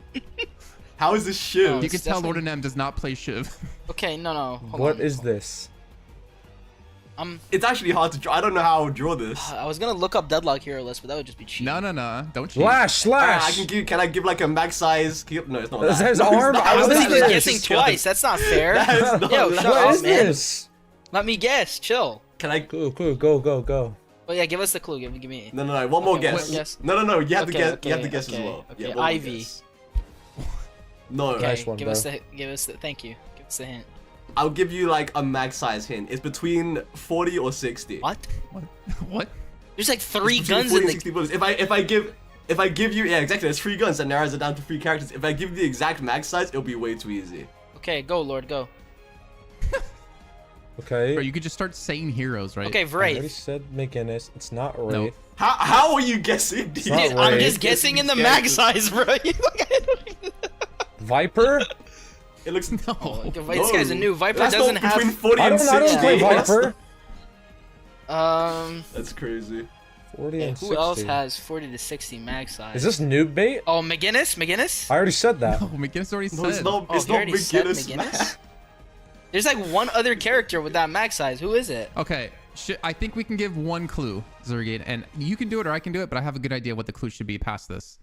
How is this shiv? No, You can it's tell Lord definitely- and M does not play Shiv. Okay, no. Hold What on. is this? It's actually hard to draw. I don't know how I would draw this. I was gonna look up Deadlock hero list, but that would just be cheap. No, don't cheat. Slash, Alright, slash. Can I give like a max size? No, it's not It that. says No, it's arm. not. I I was was What even is guessing this? twice. That's not fair. That is not Yo, that. shut What up, is man. this? Let me guess. Chill. Can I? Clue, go. Oh yeah, give us the clue. Give me. No. One more Okay, guess. one more guess. No. You have to Okay, guess. okay, You have to guess okay, as well. okay. Yeah, one more Ivy. guess. No. Okay, Nice one, give bro. us the. Thank you. Give us the hint. I'll give you like a max size hint. It's between 40 or 60. What? What? There's like It's 3 between guns 40 in and the. 60 bullets. If I give you, yeah, exactly. There's 3 guns that narrows it down to 3 characters. If I give you the exact max size, it'll be way too easy. Okay, go Lord, go. Okay. Bro, you could just start saying heroes, right? Okay, I already Wraith. said McGinnis. It's not Wraith. No. How are you guessing? Dude? not Dude, I'm Wraith. just guessing in the Guess- mag size, bro. Viper? It looks. No. Oh, this guy's a new Viper. That's Doesn't not have. between 40 I and don't 60. play That's- Viper. That's crazy. 40 and Who 60. else has 40 to 60 mag size? Is this noob bait? Oh, McGinnis? I already said that. Oh, McGinnis already No, it's said. not. Oh, It's he not already said McGinnis. McGinnis? There's like one other character with that mag size. Who is it? Okay, I think we can give one clue, Zergate, and you can do it or I can do it, but I have a good idea what the clue should be past this.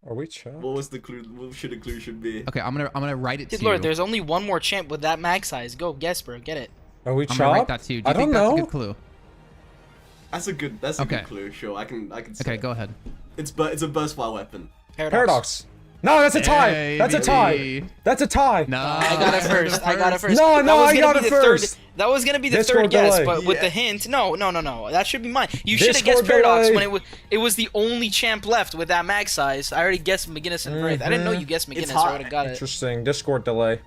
Are we chat? What was the clue? What should the clue should be? Okay, I'm gonna write it Good to lord, you. there's only one more champ with that mag size. Go, guess, bro. Get it. Are we I'm gonna write chopped? that to you. Do I you think don't that's know. a good clue? That's a good Okay. clue. Sure, I can. Say Okay, it. go ahead. It's a burst fire weapon. Paradox. No, that's a tie. Hey, That's a tie. baby. That's a tie. No, I got it first. No, That was I gonna got be it the first. That was gonna be the Discord third guess, delay. but with the hint, no. That should be mine. You should have guessed Discord Paradox delay. when it was the only champ left with that mag size. I already guessed McGinnis and Wraith. I didn't know you guessed McGinnis, so I would have got it. Interesting. Discord delay.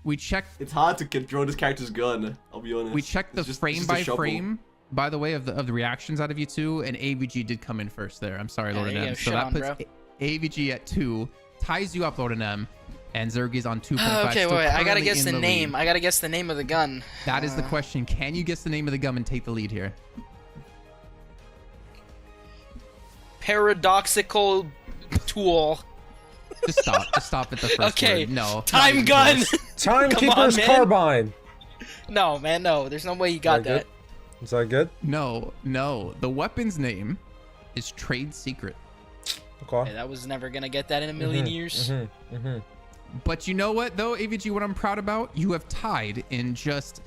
We checked. It's hard to control this character's gun. I'll be honest. We checked the It's just frame a by shovel. frame, by the way, of the reactions out of you two, and AVG did come in first there. I'm sorry, Lord Yeah, and you M. go, So shit that on, puts bro. AVG at 2, ties you up, Lord and M, and Zergi's on 2.5. Okay, still wait. I gotta currently guess in the name. lead. I gotta guess the name of the gun. That is the question. Can you guess the name of the gun and take the lead here? Paradoxical tool. Just stop. Just stop at the first Okay. word. No. not Time even gun. close. Timekeeper's man. Carbine. No, man, no. There's no way you got that. Is that good? No. The weapon's name is Trade Secret. Okay. Hey, that was never gonna get that in a million years. But you know what, though, AVG, what I'm proud about? You have tied in just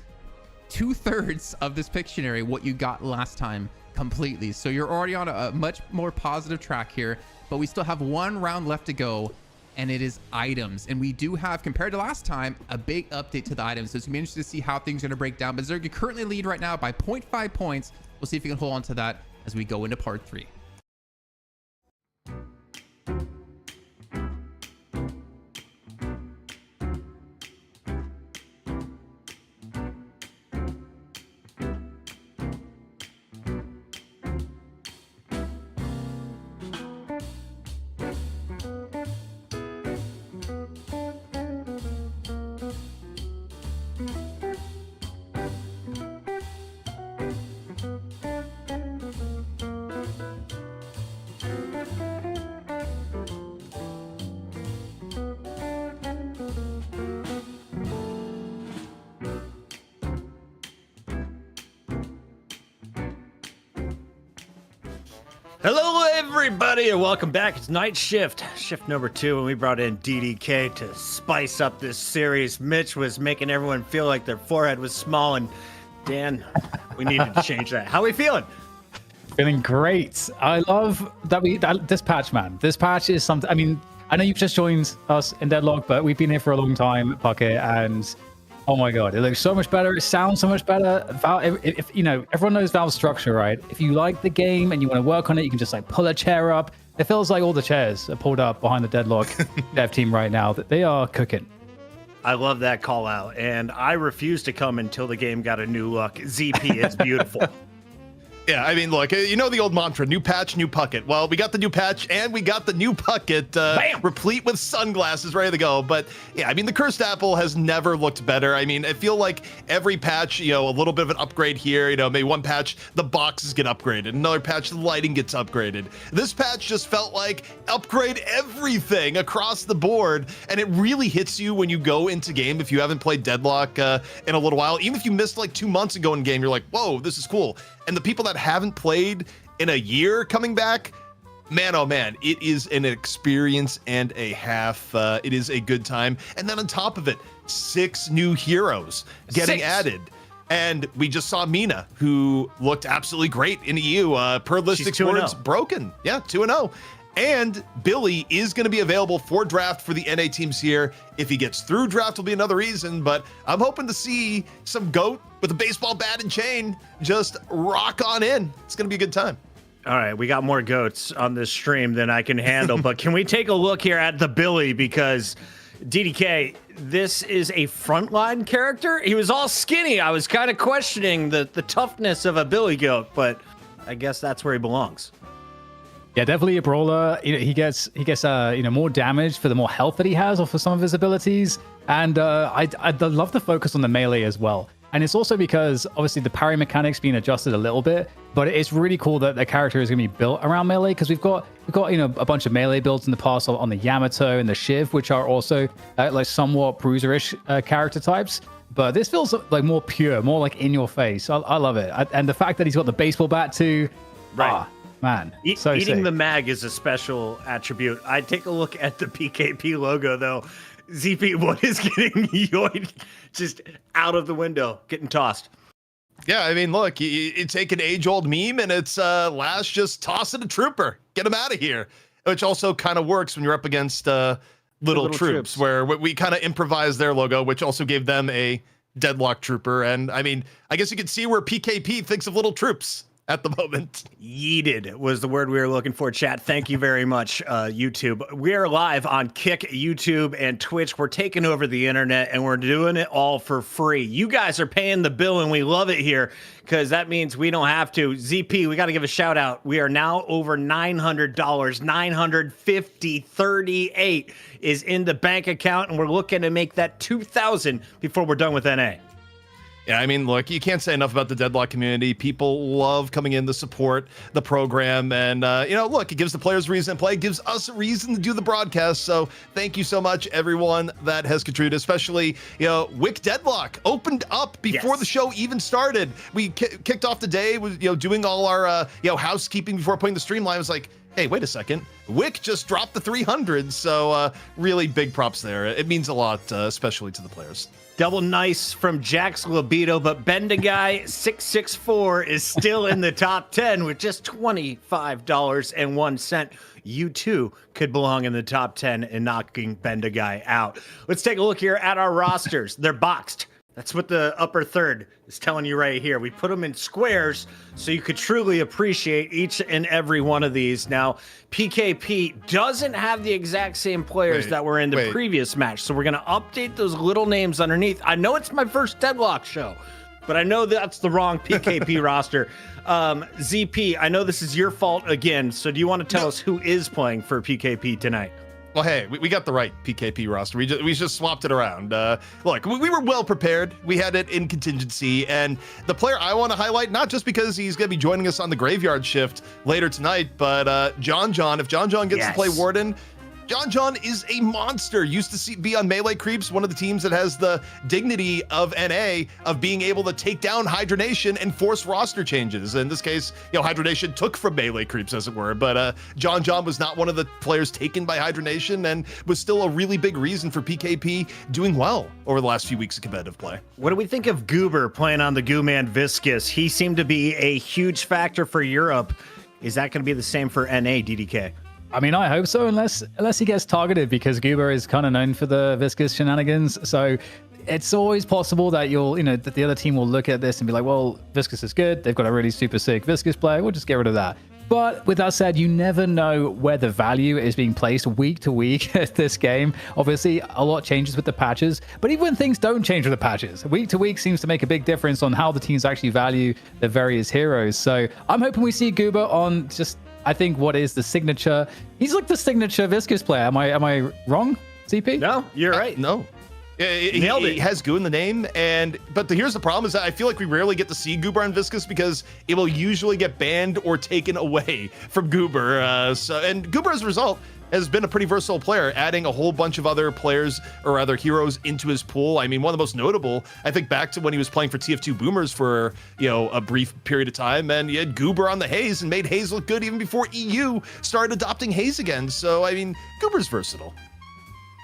2/3 of this Pictionary what you got last time completely. So you're already on a much more positive track here, but we still have one round left to go, and it is items. And we do have, compared to last time, a big update to the items. So it's going to be interesting to see how things are going to break down. But Zerg, currently lead right now by 0.5 points. We'll see if you can hold on to that as we go into part 3. Hello, everybody, and welcome back. It's Night Shift, shift number 2, and we brought in DDK to spice up this series. Mitch was making everyone feel like their forehead was small, and Dan, we needed to change that. How are we feeling? Feeling great. I love that this patch, man. This patch is something. I mean, I know you've just joined us in Deadlock, but we've been here for a long time, Puckett, and oh my god, it looks so much better. It sounds so much better. Valve, if you know, everyone knows Valve's structure, right? If you like the game and you want to work on it, you can just like pull a chair up. It feels like all the chairs are pulled up behind the Deadlock dev team right now. That they are cooking. I love that call out, and I refused to come until the game got a new look. ZP is beautiful. Yeah, I mean, look, you know the old mantra, new patch, new Puckett. Well, we got the new patch and we got the new Puckett, replete with sunglasses, ready to go. But yeah, I mean, the Cursed Apple has never looked better. I mean, I feel like every patch, you know, a little bit of an upgrade here, you know, maybe one patch, the boxes get upgraded. Another patch, the lighting gets upgraded. This patch just felt like upgrade everything across the board. And it really hits you when you go into game. If you haven't played Deadlock in a little while, even if you missed like 2 months ago in game, you're like, whoa, this is cool. And the people that haven't played in a year coming back, man, oh man, it is an experience and a half. It is a good time. And then on top of it, 6 new heroes getting added. And we just saw Mina, who looked absolutely great in EU. Per Listic's words, broken. Yeah, 2-0. And Billy is going to be available for draft for the NA teams here. If he gets through, draft will be another reason, but I'm hoping to see some GOAT with a baseball bat and chain just rock on in. It's going to be a good time. All right, we got more goats on this stream than I can handle, but can we take a look here at the Billy? Because DDK, this is a frontline character. He was all skinny. I was kind of questioning the toughness of a Billy goat, but I guess that's where he belongs. Yeah, definitely a brawler. You know, he gets more damage for the more health that he has, or for some of his abilities. And I love the focus on the melee as well. And it's also because obviously the parry mechanics being adjusted a little bit, but it's really cool that the character is going to be built around melee, because we've got a bunch of melee builds in the past on the Yamato and the Shiv, which are also like somewhat bruiserish character types. But this feels like more pure, more like in your face. I love it. And the fact that he's got the baseball bat too. Right. Man, so eating sick. the mag is a special attribute. I take a look at the PKP logo though. ZP, what is getting yoinked just out of the window, getting tossed? Yeah, I mean, look, you take an age-old meme and it's Lash just tossing a trooper, get him out of here, which also kind of works when you're up against Little Troops, where we kind of improvised their logo, which also gave them a Deadlock Trooper. And I mean, I guess you can see where PKP thinks of Little Troops at the moment. Yeeted was the word we were looking for, chat. Thank you very much, YouTube. We are live on Kick, YouTube, and Twitch. We're taking over the internet, and we're doing it all for free. You guys are paying the bill, and we love it here because that means we don't have to. ZP, we got to give a shout out. We are now over $900. $950.38 is in the bank account, and we're looking to make that $2,000 before we're done with NA. Yeah, I mean, look, you can't say enough about the Deadlock community. People love coming in to support the program. And, look, it gives the players a reason to play. It gives us a reason to do the broadcast. So thank you so much, everyone that has contributed, especially, Wick Deadlock opened up before the show even started. We kicked off the day with, doing all our, housekeeping before putting the stream live. I was like, hey, wait a second. Wick just dropped the 300. So really big props there. It means a lot, especially to the players. Double nice from Jack's Libido, but Bendaguy 664 is still in the top 10 with just $25.01. You too could belong in the top 10 and knocking Bendaguy out. Let's take a look here at our rosters. They're boxed. That's what the upper third is telling you right here. We put them in squares so you could truly appreciate each and every one of these. Now, PKP doesn't have the exact same players that were in the previous match, so we're going to update those little names underneath. I know it's my first Deadlock show, but I know that's the wrong PKP roster. ZP, I know this is your fault again, so do you want to tell us who is playing for PKP tonight? Well, hey, we got the right PKP roster. We just swapped it around. Look, we were well prepared. We had it in contingency. And the player I want to highlight, not just because he's going to be joining us on the graveyard shift later tonight, but John. If John gets to play Warden, John is a monster. Used to be on Melee Creeps, one of the teams that has the dignity of NA of being able to take down Hydra Nation and force roster changes. In this case, Hydra Nation took from Melee Creeps, as it were. But John was not one of the players taken by Hydra Nation and was still a really big reason for PKP doing well over the last few weeks of competitive play. What do we think of Goober playing on the Goo Man Viscus? He seemed to be a huge factor for Europe. Is that going to be the same for NA, DDK? I mean, I hope so, unless he gets targeted, because Goober is kind of known for the viscous shenanigans. So it's always possible that that the other team will look at this and be like, well, viscous is good. They've got a really super sick viscous player. We'll just get rid of that. But with that said, you never know where the value is being placed week to week at this game. Obviously, a lot changes with the patches, but even when things don't change with the patches, week to week seems to make a big difference on how the teams actually value the various heroes. So I'm hoping we see Goober on I think what is the signature. He's like the signature viscous player. Am I wrong, CP? No, you're right. No. He has Goo in the name, but here's the problem is that I feel like we rarely get to see Goober on Viscous because it will usually get banned or taken away from Goober. And Goober, as a result, has been a pretty versatile player, adding a whole bunch of other players or other heroes into his pool. I mean, one of the most notable, I think back to when he was playing for TF2 Boomers for, a brief period of time, and he had Goober on the Haze and made Haze look good even before EU started adopting Haze again. So, I mean, Goober's versatile.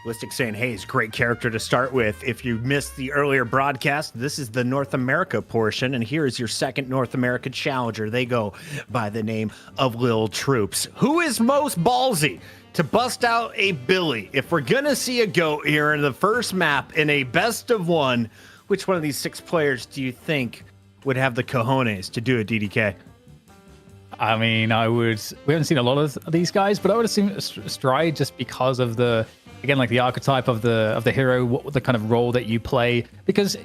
Listic saying, Haze, great character to start with. If you missed the earlier broadcast, this is the North America portion, and here is your second North America challenger. They go by the name of Lil Troops. Who is most ballsy to bust out a Billy? If we're going to see a GOAT here in the first map in a best of one, which one of these 6 players do you think would have the cojones to do it, DDK? I mean, we haven't seen a lot of these guys, but I would assume Stride, just because of the archetype of the hero, the kind of role that you play. Because,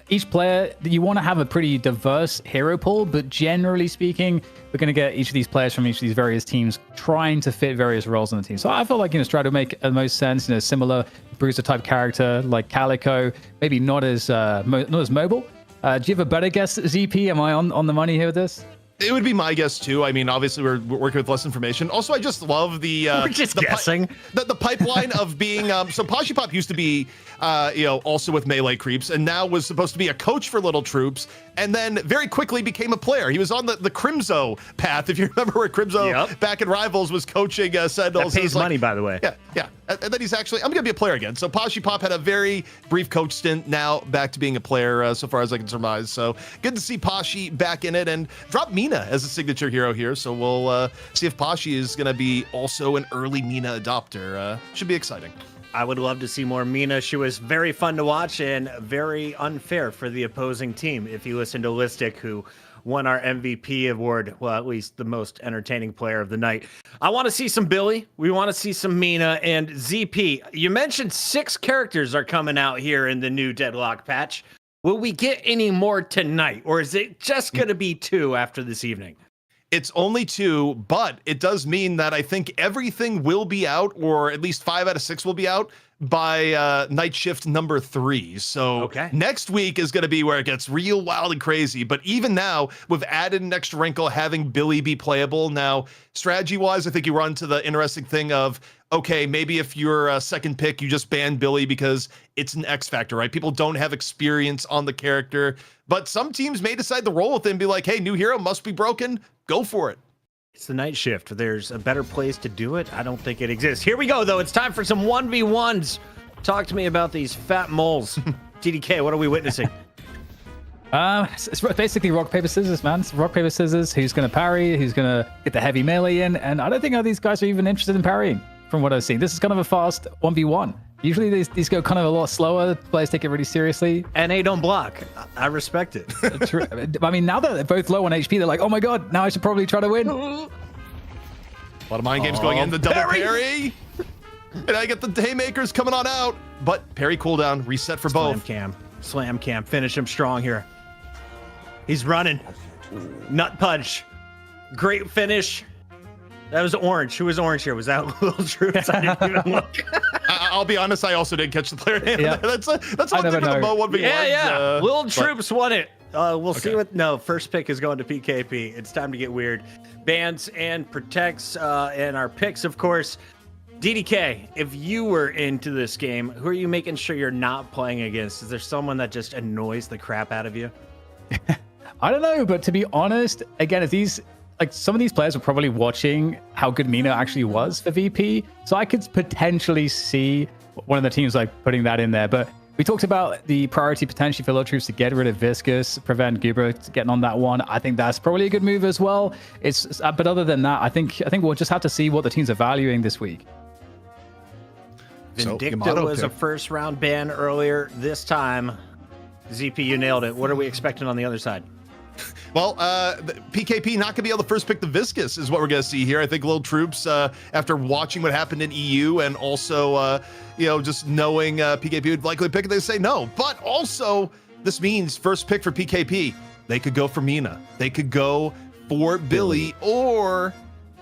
each player, you want to have a pretty diverse hero pool, but generally speaking, we're going to get each of these players from each of these various teams trying to fit various roles on the team. So I feel like, Stride would make the most sense, similar Bruiser type character like Calico, maybe not as mobile. Do you have a better guess, ZP? Am I on the money here with this? It would be my guess too. I mean, obviously we're working with less information. Also, I just love the we're just guessing the pipeline of being. So Poshy Pop used to be, also with Melee Creeps, and now was supposed to be a coach for Little Troops, and then very quickly became a player. He was on the Crimzo path, if you remember, where Crimzo back in Rivals was coaching Sentinels. That pays money, by the way. Yeah. And then he's actually, I'm going to be a player again. So Poshy Pop had a very brief coach stint, now back to being a player, so far as I can surmise. So good to see Poshy back in it, and drop Mina as a signature hero here. So we'll see if Poshy is going to be also an early Mina adopter. Should be exciting. I would love to see more Mina. She was very fun to watch and very unfair for the opposing team. If you listen to Listic, who won our MVP award, well, at least the most entertaining player of the night. I want to see some Billy. We want to see some Mina and ZP. You mentioned 6 characters are coming out here in the new Deadlock patch. Will we get any more tonight, or is it just going to be 2 after this evening? It's only 2, but it does mean that I think everything will be out, or at least 5 out of 6 will be out by night shift number 3. So next week is going to be where it gets real wild and crazy. But even now, we've added an extra wrinkle, having Billy be playable. Now, strategy-wise, I think you run to the interesting thing of, okay, maybe if you're a second pick, you just ban Billy because it's an X factor, right? People don't have experience on the character. But some teams may decide to roll with him and be like, hey, new hero must be broken. Go for it. It's the night shift. There's a better place to do it. I don't think it exists. Here we go, though. It's time for some 1v1s. Talk to me about these fat moles. TDK, what are we witnessing? It's basically rock, paper, scissors, man. It's rock, paper, scissors. Who's going to parry? Who's going to get the heavy melee in? And I don't think these guys are even interested in parrying, from what I've seen. This is kind of a fast 1v1. Usually these go kind of a lot slower. Players take it really seriously. NA don't block. I respect it. I mean, now that they're both low on HP, they're like, oh my god, now I should probably try to win. A lot of mind games going in. The double parry. And I get the haymakers coming on out. But parry cooldown, reset for both. Slam cam. Finish him strong here. He's running. Nut punch. Great finish. That was orange. Who was orange here? Was that Lil Troops? I didn't even look. I'll be honest, I also didn't catch the player name. Yeah. That's one thing for the Mo 1v1s. Yeah. Lil Troops won it. We'll see what. No, first pick is going to PKP. It's time to get weird. Bans and protects, and our picks, of course. DDK, if you were into this game, who are you making sure you're not playing against? Is there someone that just annoys the crap out of you? I don't know, but to be honest, again, if these. Like, some of these players were probably watching how good Mina actually was for VP. So I could potentially see one of the teams like putting that in there. But we talked about the priority potentially for Lil Troops to get rid of Viscous, prevent Goober getting on that one. I think that's probably a good move as well. But other than that, I think we'll just have to see what the teams are valuing this week. Vindicta was a first round ban earlier. This time, ZP, you nailed it. What are we expecting on the other side? Well, PKP not going to be able to first pick the Viscous is what we're going to see here. I think Lil Troops, after watching what happened in EU and also, just knowing PKP would likely pick it, they say no. But also, this means first pick for PKP. They could go for Mina. They could go for Billy, or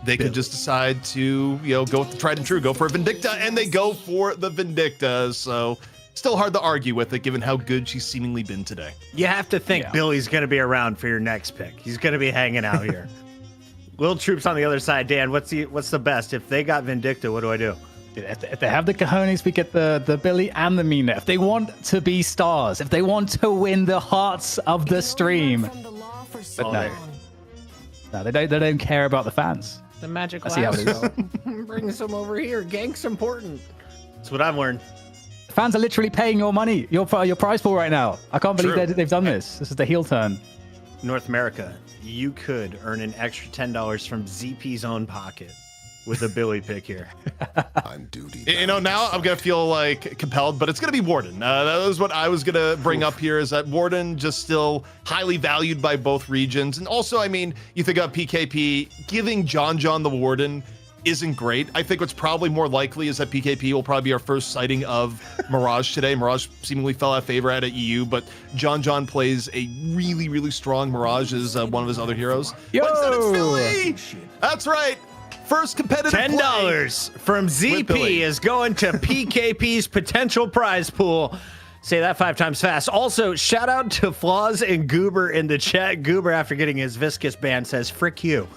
they could just decide to, go with the tried and true, go for a Vindicta, and they go for the Vindicta. So still hard to argue with it, given how good she's seemingly been today. You have to think Billy's going to be around for your next pick. He's going to be hanging out here. Lil Troops on the other side. Dan, what's the best? If they got Vindicta, what do I do? If they have the cojones, we get the Billy and the Mina. If they want to be stars, if they want to win the hearts of the stream. But no, they don't care about the fans. The magic I see how it is. Bring some over here. Gank's important. That's what I've learned. Fans are literally paying your money, your prize pool right now. I can't believe they've done this. This is the heel turn. North America, you could earn an extra $10 from ZP's own pocket with a Billy pick here. On duty. Now I'm going to feel like compelled, but it's going to be Warden. That was what I was going to bring up here, is that Warden just still highly valued by both regions. And also, I mean, you think of PKP, giving John the Warden isn't great. I think what's probably more likely is that PKP will probably be our first sighting of Mirage today. Mirage seemingly fell out of favor at EU, but John plays a really, really strong Mirage as one of his other heroes. Yo! But instead it's Billy! That's right. First competitive $10 from ZP is going to PKP's potential prize pool. Say that 5 times fast. Also, shout out to Flaws and Goober in the chat. Goober, after getting his Viscous ban, says, frick you.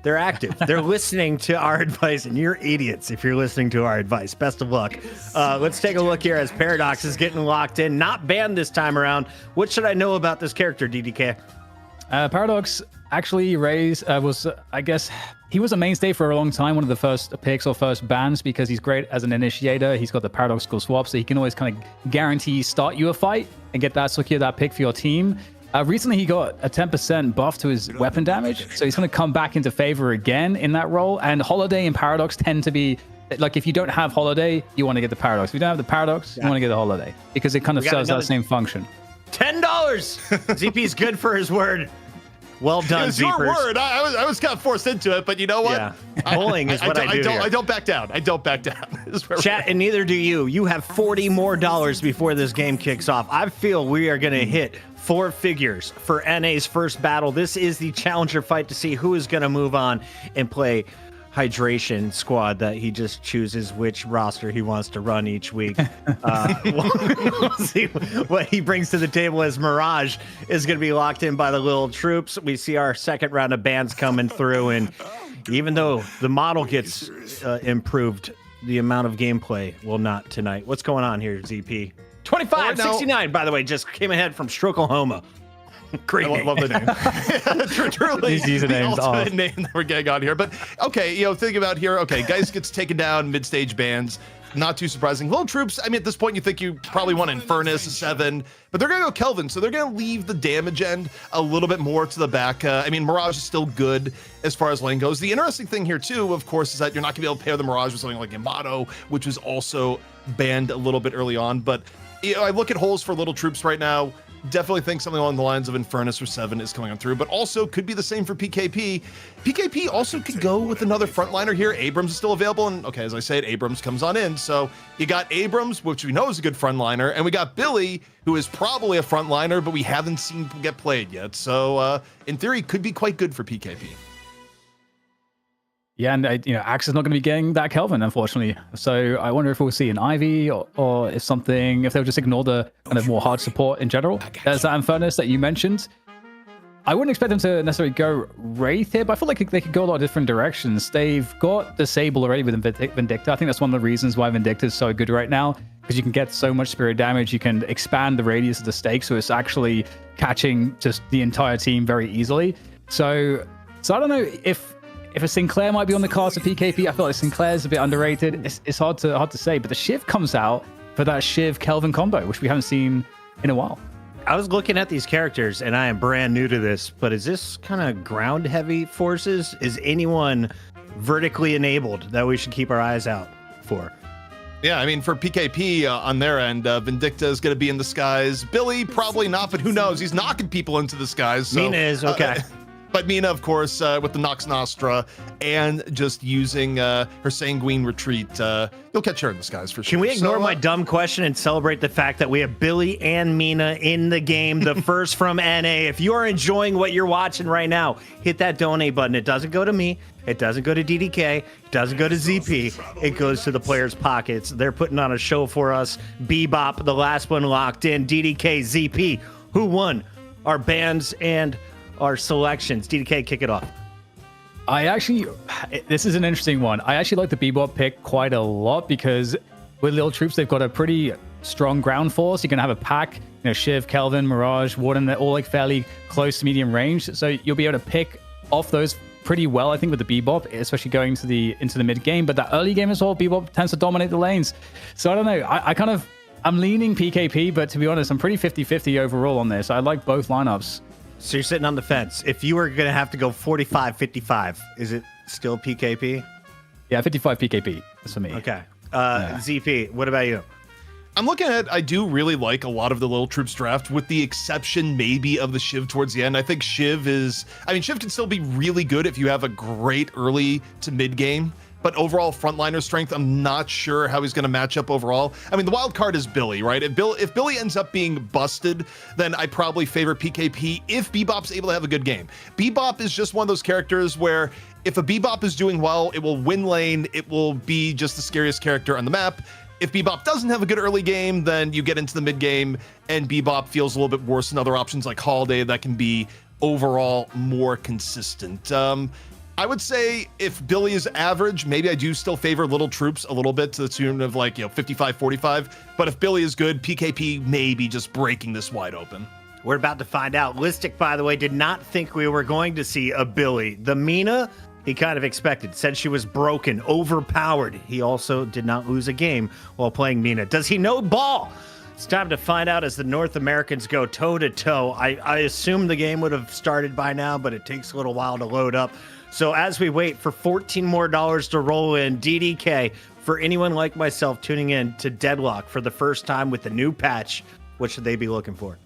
They're active. They're listening to our advice, and you're idiots if you're listening to our advice. Best of luck. Let's take a look here as Paradox is getting locked in. Not banned this time around. What should I know about this character, DDK? Paradox actually was, I guess, he was a mainstay for a long time, one of the first picks or first bans, because he's great as an initiator. He's got the paradoxical swap, so he can always kind of guarantee start you a fight and get that secure that pick for your team. Recently, he got a 10% buff to his weapon damage, so he's going to come back into favor again in that role. And Holiday and Paradox tend to be like if you don't have Holiday, you want to get the Paradox. If you don't have the Paradox, you want to get the Holiday because it kind of serves that same function. $10. ZP's good for his word. Well done, it was Zeepers. your word. I was kind of forced into it, but you know what? Yeah. Bullying is what I do. I don't back down. I don't back down. Chat, and neither do you. You have $40 more before this game kicks off. I feel we are going to hit 4 figures for NA's first battle. This is the challenger fight to see who is going to move on and play Hydration squad that he just chooses which roster he wants to run each week. We'll see what he brings to the table as Mirage is going to be locked in by the Lil Troops. We see our second round of bans coming through, and even though the model gets improved, the amount of gameplay will not tonight. What's going on here, ZP? 2569, by the way, just came ahead from Strokelhoma. Great. I love the name. Truly, These usernames the ultimate name that we're getting on here. But okay, think about here. Okay, Geist gets taken down mid-stage bans. Not too surprising. Lil Troops, I mean, at this point, you think you probably want Infernus, 7, but they're going to go Kelvin, so they're going to leave the damage end a little bit more to the back. I mean, Mirage is still good as far as lane goes. The interesting thing here, too, of course, is that you're not going to be able to pair the Mirage with something like Yamato, which was also banned a little bit early on. But I look at holes for Lil Troops right now. Definitely think something along the lines of Infernus or 7 is coming on through, but also could be the same for PKP. PKP also could go with another frontliner here. Abrams is still available, and okay, as I said, Abrams comes on in. So you got Abrams, which we know is a good frontliner, and we got Billy, who is probably a frontliner, but we haven't seen get played yet. So in theory, could be quite good for PKP. Yeah, and Axe is not going to be getting that Kelvin, unfortunately. So I wonder if we'll see an Ivy or if they'll just ignore the kind of more hard support in general. There's that Infernus that you mentioned. I wouldn't expect them to necessarily go Wraith here, but I feel like they could go a lot of different directions. They've got Disable already with Vindicta. I think that's one of the reasons why Vindicta is so good right now, because you can get so much spirit damage. You can expand the radius of the stake, so it's actually catching just the entire team very easily. So I don't know if a Sinclair might be on the cards for PKP. I feel like Sinclair's a bit underrated. It's hard to say, but the Shiv comes out for that Shiv Kelvin combo, which we haven't seen in a while. I was looking at these characters, and I am brand new to this, but is this kind of ground heavy forces? Is anyone vertically enabled that we should keep our eyes out for? Yeah, I mean, for PKP on their end, Vindicta is going to be in the skies. Billy, probably not, but who knows? He's knocking people into the skies. So, Mina is, okay. But Mina, of course, with the Nox Nostra and just using her Sanguine Retreat, you'll catch her in the skies for sure. Can we ignore my dumb question and celebrate the fact that we have Billy and Mina in the game, the first from NA? If you are enjoying what you're watching right now, hit that donate button. It doesn't go to me. It doesn't go to DDK. It doesn't go to ZP. It goes to the players' pockets. They're putting on a show for us. Bebop, the last one locked in. DDK, ZP, who won our bans and our selections? DDK, kick it off. This is an interesting one. I actually like the Bebop pick quite a lot because with Lil Troops, they've got a pretty strong ground force. You can have a pack, Shiv, Kelvin, Mirage, Warden, they're all like fairly close to medium range. So you'll be able to pick off those pretty well, I think, with the Bebop, especially going into the mid game. But that early game as well, Bebop tends to dominate the lanes. So I don't know. I'm leaning PKP, but to be honest, I'm pretty 50-50 overall on this. I like both lineups. So you're sitting on the fence. If you were going to have to go 45-55, is it still PKP? Yeah, 55 PKP. That's for me. Okay. ZP, what about you? I'm looking at, I do really like a lot of the Lil Troops draft, with the exception maybe of the Shiv towards the end. I think Shiv can still be really good if you have a great early to mid game. But overall frontliner strength, I'm not sure how he's going to match up overall. I mean, the wild card is Billy, right? If Billy ends up being busted, then I probably favor PKP if Bebop's able to have a good game. Bebop is just one of those characters where if a Bebop is doing well, it will win lane. It will be just the scariest character on the map. If Bebop doesn't have a good early game, then you get into the mid game and Bebop feels a little bit worse than other options like Holiday that can be overall more consistent. I would say if Billy is average, maybe I do still favor Lil Troops a little bit to the tune of 55-45. But if Billy is good, PKP may be just breaking this wide open. We're about to find out. Listic, by the way, did not think we were going to see a Billy. The Mina, he kind of expected. Said she was broken, overpowered. He also did not lose a game while playing Mina. Does he know ball? It's time to find out as the North Americans go toe-to-toe. I assume the game would have started by now, but it takes a little while to load up. So as we wait for $14 more to roll in, DDK, for anyone like myself tuning in to Deadlock for the first time with the new patch, what should they be looking for?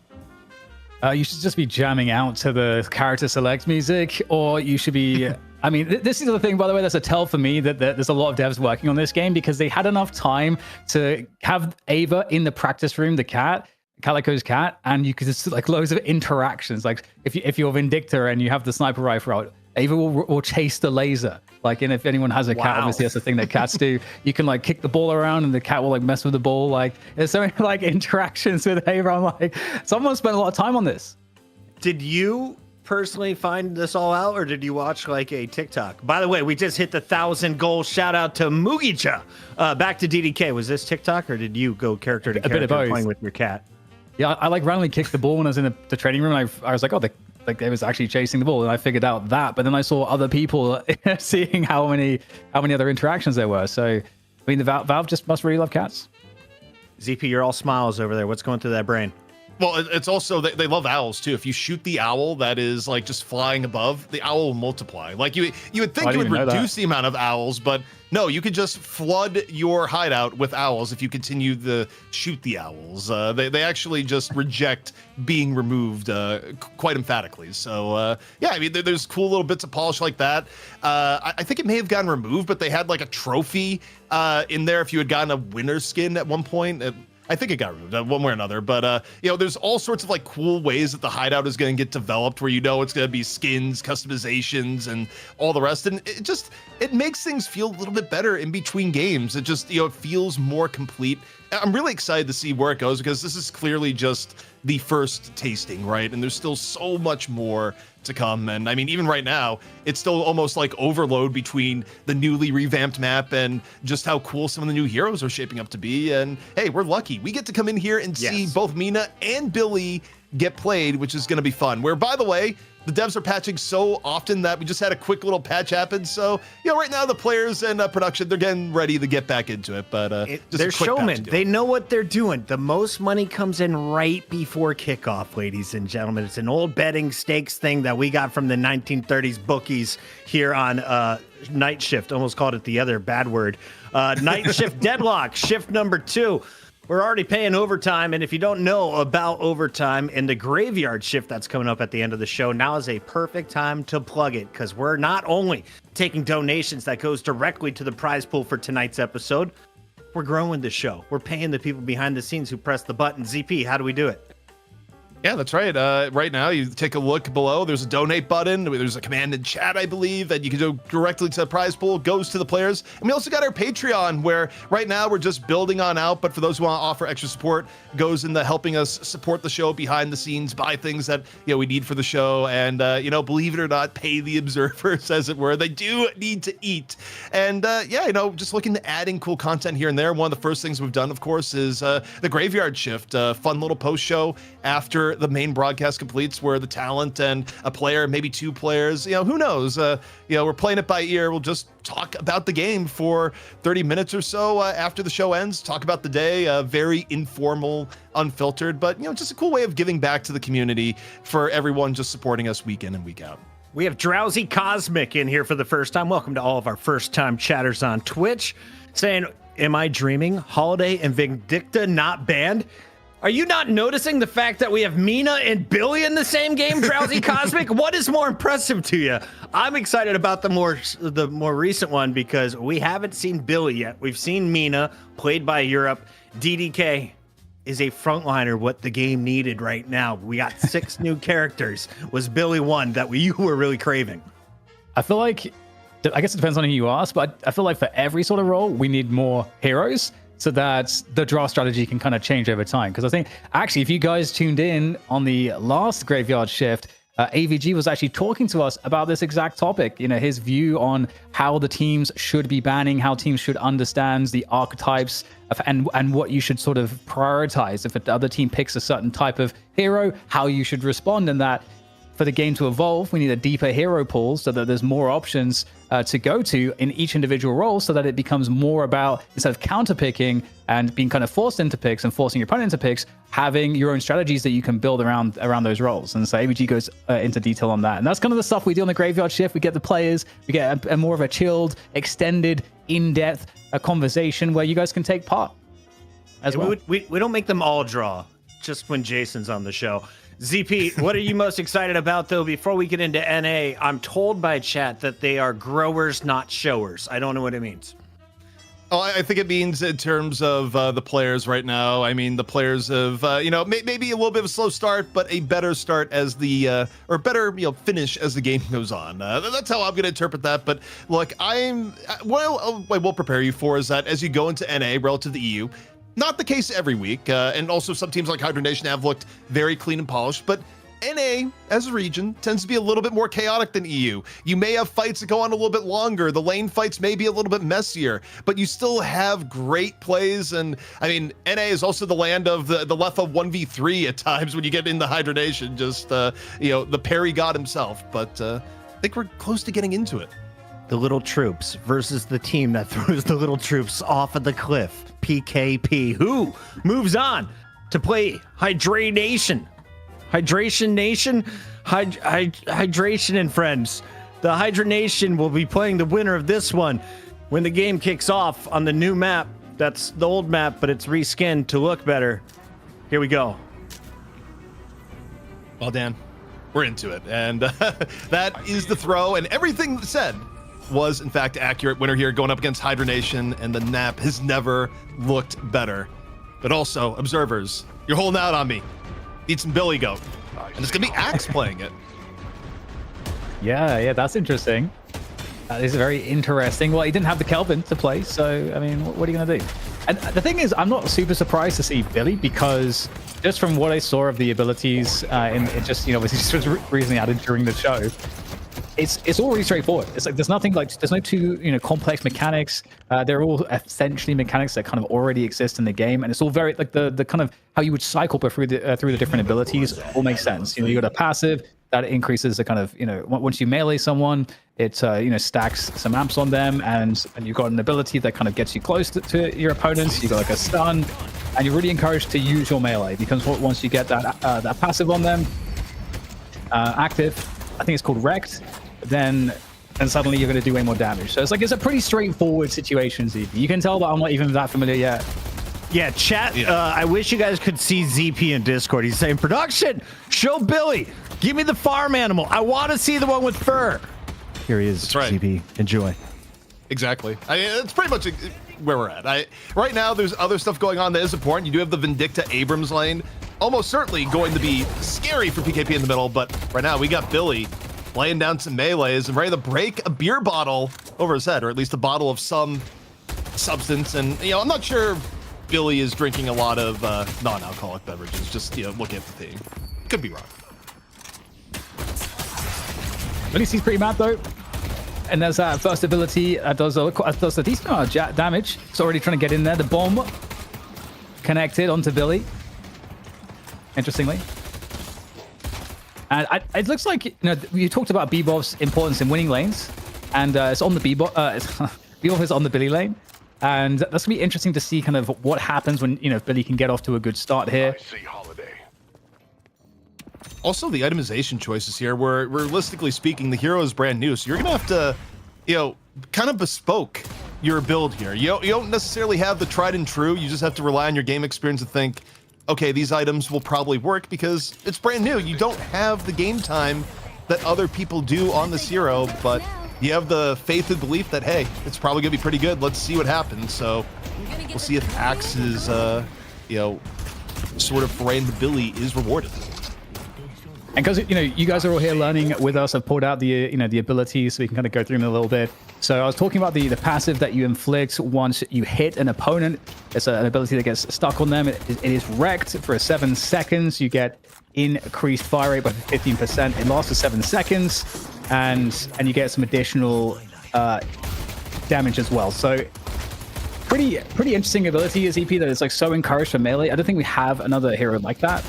You should just be jamming out to the character select music, or you should be... I mean, this is the thing, by the way, that's a tell for me that there's a lot of devs working on this game because they had enough time to have Ava in the practice room, the cat, Calico's cat, and you could just like loads of interactions. Like if you're Vindicta and you have the sniper rifle out, Ava will chase the laser. Like, and if anyone has a cat, obviously that's the thing that cats do. You can like kick the ball around and the cat will like mess with the ball. Like there's so many like interactions with Ava. I'm like, someone spent a lot of time on this. Did you personally find this all out, or did you watch like a TikTok? By the way, we just hit the 1,000 goal. Shout out to Mugicha. Back to DDK. Was this TikTok, or did you go character to character playing with your cat? Yeah, I like randomly kicked the ball when I was in the training room, and I was like, oh, they was actually chasing the ball, and I figured out that. But then I saw other people seeing how many other interactions there were. So, I mean, the Valve just must really love cats. ZP, you're all smiles over there. What's going through that brain? Well, it's also they love owls too. If you shoot the owl that is like just flying above, the owl will multiply. Like you would think you would reduce the amount of owls, but no, you could just flood your hideout with owls if you continue to shoot the owls. They actually just reject being removed quite emphatically. So yeah, I mean, there's cool little bits of polish like that. I think it may have gotten removed, but they had like a trophy in there if you had gotten a winner skin at one point. I think it got removed one way or another, but you know, there's all sorts of like cool ways that the hideout is going to get developed, where you know it's going to be skins, customizations, and all the rest, and it makes things feel a little bit better in between games. It just, you know, it feels more complete. I'm really excited to see where it goes because this is clearly just the first tasting, right? And there's still so much more to come. And I mean, even right now, it's still almost like overload between the newly revamped map and just how cool some of the new heroes are shaping up to be. And hey, we're lucky. We get to come in here and see both Mina and Billy get played, which is going to be fun. Where, by the way, the devs are patching so often that we just had a quick little patch happen. So, you know, right now the players and production, they're getting ready to get back into it. But they're showmen. They know what they're doing. The most money comes in right before kickoff, ladies and gentlemen. It's an old betting stakes thing that we got from the 1930s bookies here on Night Shift. Almost called it the other bad word. Night Shift Deadlock, shift number 2. We're already paying overtime, and if you don't know about overtime and the graveyard shift that's coming up at the end of the show, now is a perfect time to plug it, because we're not only taking donations that goes directly to the prize pool for tonight's episode, we're growing the show. We're paying the people behind the scenes who press the button. ZP, how do we do it? Yeah, that's right. Right now, you take a look below. There's a donate button. There's a command in chat, I believe, that you can go directly to the prize pool, goes to the players. And we also got our Patreon, where right now we're just building on out. But for those who want to offer extra support, goes into helping us support the show behind the scenes, buy things that, you know, we need for the show. And, you know, believe it or not, pay the observers, as it were. They do need to eat. And, yeah, you know, just looking to adding cool content here and there. One of the first things we've done, of course, is the Graveyard Shift, fun little post show after the main broadcast completes, where the talent and a player, maybe 2 players, you know, who knows, you know, we're playing it by ear. We'll just talk about the game for 30 minutes or so after the show ends, talk about the day, very informal, unfiltered, but, you know, just a cool way of giving back to the community for everyone just supporting us week in and week out. We have Drowsy Cosmic in here for the first time. Welcome to all of our first-time chatters on Twitch, saying, am I dreaming? Holiday and Vindicta not banned? Are you not noticing the fact that we have Mina and Billy in the same game, Drowsy Cosmic? What is more impressive to you? I'm excited about the more recent one because we haven't seen Billy yet. We've seen Mina, played by Europe. DDK is a frontliner, what the game needed right now. We got 6 new characters. Was Billy one that you were really craving? I feel like, I guess it depends on who you ask, but I feel like for every sort of role, we need more heroes, so that the draft strategy can kind of change over time. Because I think, actually, if you guys tuned in on the last Graveyard Shift, AVG was actually talking to us about this exact topic. You know, his view on how the teams should be banning, how teams should understand the archetypes and what you should sort of prioritize. If the other team picks a certain type of hero, how you should respond, and that for the game to evolve, we need a deeper hero pool so that there's more options to go to in each individual role, so that it becomes more about, instead of counter picking and being kind of forced into picks and forcing your opponent into picks, having your own strategies that you can build around those roles. And so AVG goes into detail on that. And that's kind of the stuff we do on the Graveyard Shift. We get the players, we get a more of a chilled, extended, in-depth conversation where you guys can take part as well. We don't make them all draw just when Jason's on the show. ZP, what are you most excited about, though? Before we get into NA, I'm told by chat that they are growers, not showers. I don't know what it means. Oh, I think it means in terms of the players right now. I mean, the players have, maybe a little bit of a slow start, but a better start as the, or better, finish as the game goes on. That's how I'm going to interpret that. But look, what I will prepare you for is that as you go into NA relative to the EU, not the case every week, and also some teams like Hydra Nation have looked very clean and polished, but NA as a region tends to be a little bit more chaotic than EU. You may have fights that go on a little bit longer. The lane fights may be a little bit messier, but you still have great plays. And I mean, NA is also the land of the Letha 1v3 at times when you get into Hydra Nation, just, the parry god himself. But I think we're close to getting into it. The Little Troops versus the team that throws the Little Troops off of the cliff. PKP, who moves on to play Hydra Nation. Hydration Nation? Hydration and friends. The Hydra Nation will be playing the winner of this one when the game kicks off on the new map. That's the old map, but it's reskinned to look better. Here we go. Well, Dan, we're into it. And that is the throw. And everything said was, in fact, accurate. Winner here going up against Hydra Nation, and the nap has never looked better. But also, observers, you're holding out on me. Need some Billy Goat. And it's going to be Axe playing it. Yeah, that's interesting. That is very interesting. Well, he didn't have the Kelvin to play, so, I mean, what are you going to do? And the thing is, I'm not super surprised to see Billy, because just from what I saw of the abilities, it just, was recently added during the show, it's all really straightforward. It's like there's no too complex mechanics. They're all essentially mechanics that kind of already exist in the game, and it's all very like the kind of how you would cycle through the different abilities all makes sense. You got a passive that increases the kind of once you melee someone, it stacks some amps on them, and you've got an ability that kind of gets you close to your opponents. You got like a stun, and you're really encouraged to use your melee, because once you get that passive on them active, I think it's called Wrecked, then suddenly you're going to do way more damage. So it's a pretty straightforward situation, ZP. You can tell that I'm not even that familiar yet. Yeah, chat. Yeah. I wish you guys could see ZP in Discord. He's saying, production, show Billy. Give me the farm animal. I want to see the one with fur. Here he is. That's right. ZP, enjoy. Exactly. It's pretty much where we're at. Right now, there's other stuff going on that is important. You do have the Vindicta Abrams lane. Almost certainly going to be scary for PKP in the middle, but right now we got Billy laying down some melees and ready to break a beer bottle over his head, or at least a bottle of some substance. And, I'm not sure Billy is drinking a lot of non-alcoholic beverages, just, looking at the thing. Could be wrong. Billy seems pretty mad, though. And there's that first ability that does a decent amount of damage. It's already trying to get in there. The bomb connected onto Billy, interestingly. And it looks like, you talked about Bebop's importance in winning lanes, and it's on the Bebop. Bebop is on the Billy lane, and that's gonna be interesting to see kind of what happens when Billy can get off to a good start here. Also, the itemization choices here, where realistically speaking, the hero is brand new, so you're gonna have to, kind of bespoke your build here. You don't necessarily have the tried and true. You just have to rely on your game experience and think, okay, these items will probably work because it's brand new. You don't have the game time that other people do on this hero, but you have the faith and belief that, hey, it's probably gonna be pretty good. Let's see what happens. So we'll see if Axe's, sort of foray into Billy is rewarded. And because you guys are all here learning with us, I've pulled out the the abilities so we can kind of go through them a little bit. So I was talking about the passive that you inflict once you hit an opponent. It's an ability that gets stuck on them. It is wrecked for 7 seconds. You get increased fire rate by 15%. It lasts for 7 seconds, and you get some additional damage as well. So pretty interesting ability as EP that is so encouraged for melee. I don't think we have another hero like that.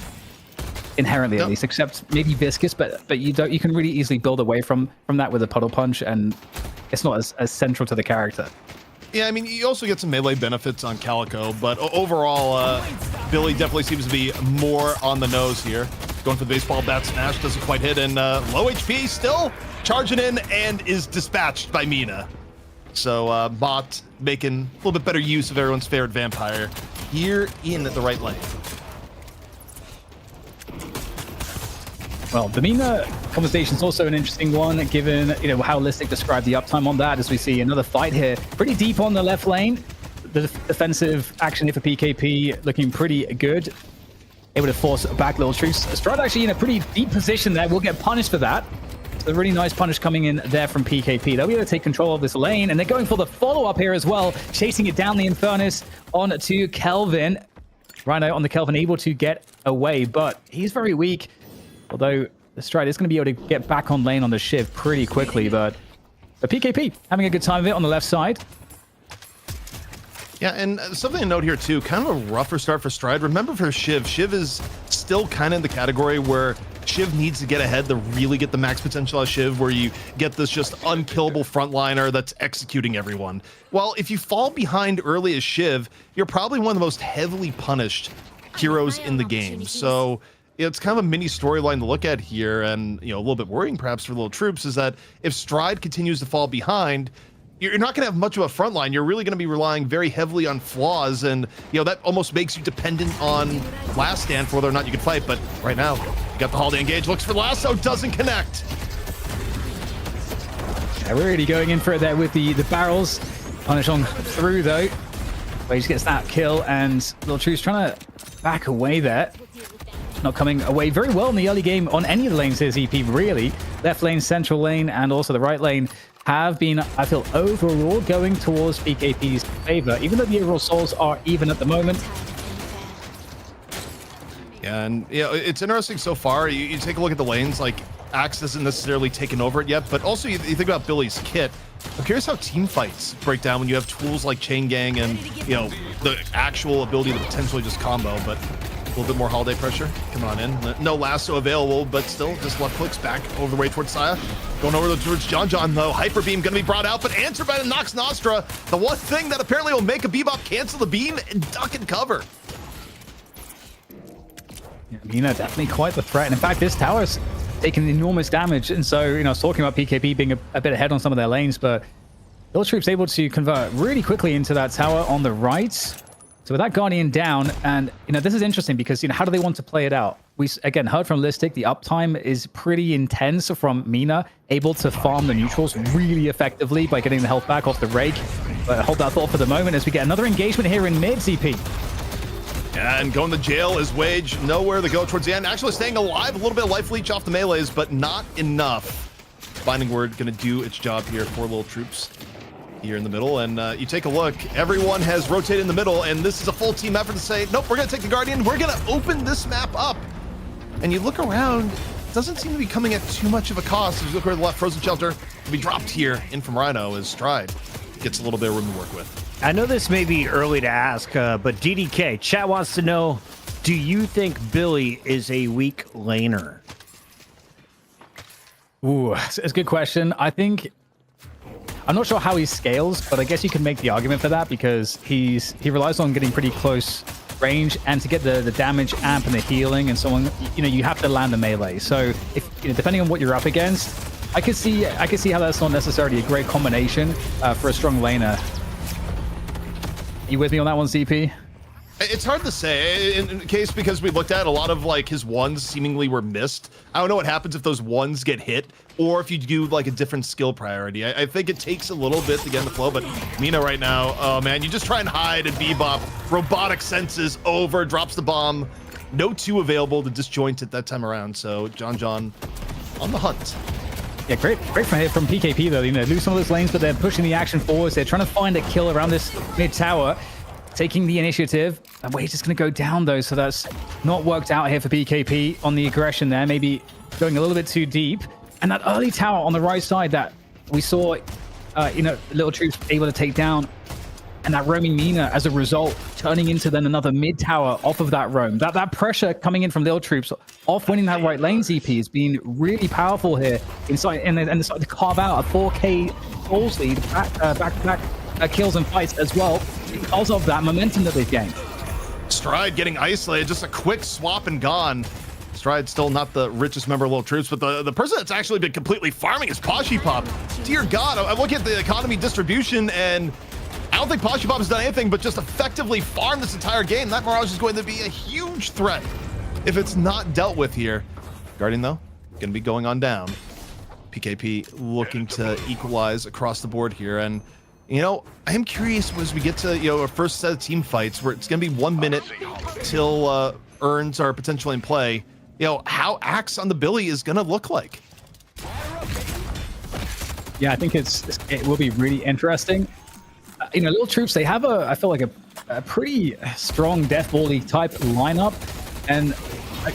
inherently at least, except maybe Viscous, but you can really easily build away from that with a Puddle Punch, and it's not as central to the character. Yeah, I mean, you also get some melee benefits on Calico, but overall, Billy definitely seems to be more on the nose here. Going for the baseball bat smash, doesn't quite hit, and low HP, still charging in, and is dispatched by Mina. So Bot making a little bit better use of everyone's favorite vampire here in the right lane. Well, the Mina conversation is also an interesting one, given how Listic described the uptime on that, as we see another fight here, pretty deep on the left lane. The defensive action here for PKP looking pretty good, able to force back Lil Troops. Stride actually in a pretty deep position there, will get punished for that. So a really nice punish coming in there from PKP. They'll be able to take control of this lane, and they're going for the follow-up here as well, chasing it down the Infernus on to Kelvin. Rhino on the Kelvin, able to get away, but he's very weak. Although the Stride is going to be able to get back on lane on the Shiv pretty quickly, but PKP having a good time of it on the left side. Yeah, and something to note here too, kind of a rougher start for Stride. Remember for Shiv, Shiv is still kind of in the category where Shiv needs to get ahead to really get the max potential out of Shiv, where you get this just unkillable frontliner that's executing everyone. Well, if you fall behind early as Shiv, you're probably one of the most heavily punished heroes in the game. So it's kind of a mini storyline to look at here, and a little bit worrying perhaps for Lil Troops is that if Stride continues to fall behind, you're not going to have much of a front line. You're really going to be relying very heavily on flaws, and that almost makes you dependent on Last Stand for whether or not you can fight. But right now, you got the Holiday engage, looks for Lasso, doesn't connect. They're really going in for it there with the barrels. Punish on through though. Wage gets that kill, and Lil Troops trying to back away there. Not coming away very well in the early game on any of the lanes here, ZP, really. Left lane, central lane, and also the right lane have been, I feel, overall going towards PKP's favor, even though the overall souls are even at the moment. Yeah, and it's interesting so far. You take a look at the lanes, like Axe hasn't necessarily taken over it yet, but also you think about Billy's kit. I'm curious how team fights break down when you have tools like Chain Gang and, the actual ability to potentially just combo, but a little bit more Holiday pressure coming on in. No Lasso available, but still just left clicks back over the way towards Saya. Going over towards John though. Hyper Beam going to be brought out, but answered by the Nox Nostra. The one thing that apparently will make a Bebop cancel the beam and duck and cover. Yeah, Mina definitely quite the threat. And in fact, this tower's taking enormous damage. And so, I was talking about PKP being a bit ahead on some of their lanes, but Lil Troops able to convert really quickly into that tower on the right. So with that Guardian down, and this is interesting because how do they want to play it out? We again heard from Listic, the uptime is pretty intense from Mina, able to farm the neutrals really effectively by getting the health back off the rake. But hold that thought for the moment as we get another engagement here in mid, ZP. And going to jail is Wage, nowhere to go towards the end. Actually staying alive, a little bit of life leech off the melees, but not enough. Binding Word gonna do its job here for Lil Troops here in the middle, and you take a look, everyone has rotated in the middle, and this is a full team effort to say, nope, we're gonna take the Guardian, we're gonna open this map up. And you look around, it doesn't seem to be coming at too much of a cost. If you look over the left, Frozen Shelter will be dropped here in from Rhino as Stride gets a little bit of room to work with. I know this may be early to ask, but DDK, chat wants to know, do you think Billy is a weak laner? Ooh, it's a good question. I'm not sure how he scales, but I guess you can make the argument for that because he relies on getting pretty close range, and to get the damage amp and the healing and so on, you have to land a melee. So if depending on what you're up against, I could see how that's not necessarily a great combination for a strong laner. You with me on that one, ZP? It's hard to say in case because we looked at a lot of his ones seemingly were missed. I don't know what happens if those ones get hit or if you do a different skill priority. I think it takes a little bit to get in the flow, but Mina right now, oh man, you just try and hide and Bebop. Robotic senses over, drops the bomb. No 2 available to disjoint it that time around, so John on the hunt. Yeah, great from PKP though. Lose some of those lanes, but they're pushing the action forwards. They're trying to find a kill around this mid tower. Taking the initiative. Wage is going to go down though, so that's not worked out here for PKP on the aggression there. Maybe going a little bit too deep. And that early tower on the right side that we saw, Lil Troops able to take down, and that roaming Mina as a result turning into then another mid tower off of that roam. That pressure coming in from Lil Troops off winning that right lane. ZP has been really powerful here inside, and they're starting to carve out a 4K Souls lead, back-to-back kills and fights as well because of that momentum that they've gained. Stride getting isolated, just a quick swap and gone. Stride still not the richest member of Lil Troops, but the person that's actually been completely farming is Pop. Dear God, I look at the economy distribution, and I don't think Pop has done anything but just effectively farm this entire game. That Mirage is going to be a huge threat if it's not dealt with here. Guardian, though, going to be going on down. PKP looking to equalize across the board here, and you know, I am curious as we get to, you know, our first set of team fights where it's going to be 1 minute till urns are potentially in play, you know, how Axe on the Billy is going to look like. Yeah, I think it will be really interesting. You know, Lil Troops, they have I feel like a pretty strong Death Ball type lineup. And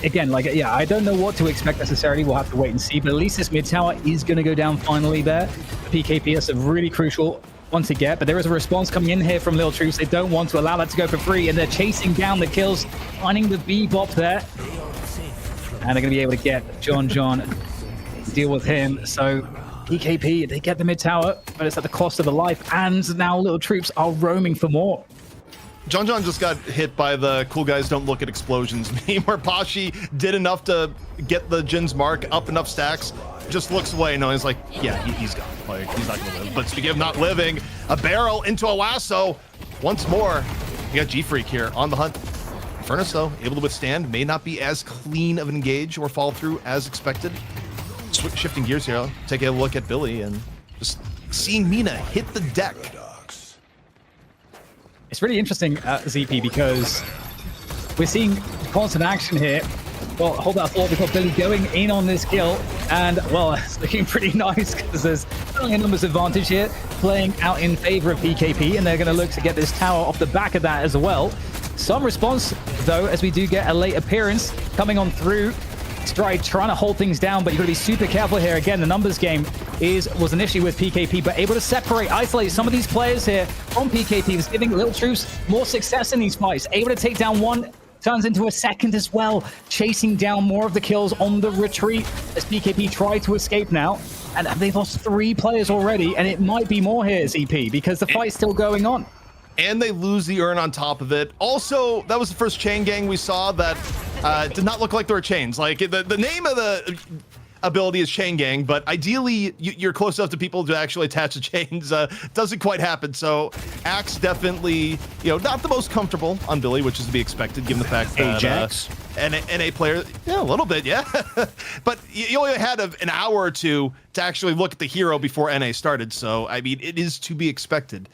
again, like, yeah, I don't know what to expect necessarily. We'll have to wait and see. But at least this mid tower is going to go down finally there. PKP is a really crucial one to get, but there is a response coming in here from Lil Troops. They don't want to allow that to go for free, and they're chasing down the kills, finding the bebop there. And they're going to be able to get John, deal with him. So PKP, they get the mid tower, but it's at the cost of a life, and now Lil Troops are roaming for more. John just got hit by the cool guys don't look at explosions meme, where Pashi did enough to get the Jin's mark up enough stacks, just looks away, and he's like, yeah, he's gone. Like, he's not gonna live. But speaking of not living, a barrel into a lasso once more. You got G-Freak here on the hunt. Furnace, though, able to withstand, may not be as clean of an engage or fall through as expected. Shifting gears here, taking a look at Billy and just seeing Mina hit the deck. It's really interesting, ZP, because we're seeing constant action here. Well, hold that thought. We've got Billy going in on this kill, and well, it's looking pretty nice because there's a numbers advantage here playing out in favor of PKP, and they're going to look to get this tower off the back of that as well. Some response, though, as we do get a late appearance coming on through. Stride trying to hold things down, but you've got to be super careful here. Again, the numbers game was an issue with PKP, but able to separate, isolate some of these players here from PKP. Is giving Lil Troops more success in these fights. Able to take down one, turns into a second as well, chasing down more of the kills on the retreat as PKP try to escape now. And they've lost 3 players already, and it might be more here, ZP, because the fight's still going on. And they lose the urn on top of it. Also, that was the first chain gang we saw that did not look like there were chains. Like, the name of the ability is chain gang, but ideally you're close enough to people to actually attach the chains. Doesn't quite happen. So Axe definitely, you know, not the most comfortable on Billy, which is to be expected given the fact that Ajax. NA player, yeah, a little bit, yeah. But you only had an hour or two to actually look at the hero before NA started. So I mean, it is to be expected.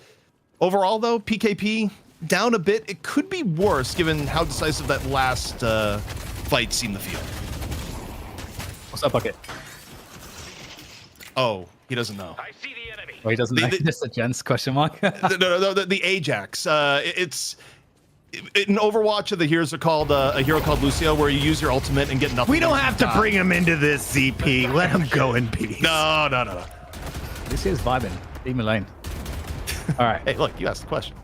Overall, though, PKP down a bit. It could be worse given how decisive that last fight seemed to feel. What's up, Bucket? Oh, he doesn't know. I see the enemy. Oh, he doesn't know. Just a gents question mark. No, the Ajax. It's in Overwatch, the heroes are called a hero called Lucio, where you use your ultimate and get nothing. We don't have to bring him into this, ZP. Let him go in peace. No. Lucio's vibing. Leave me alone. All right. Hey, look, you asked the question.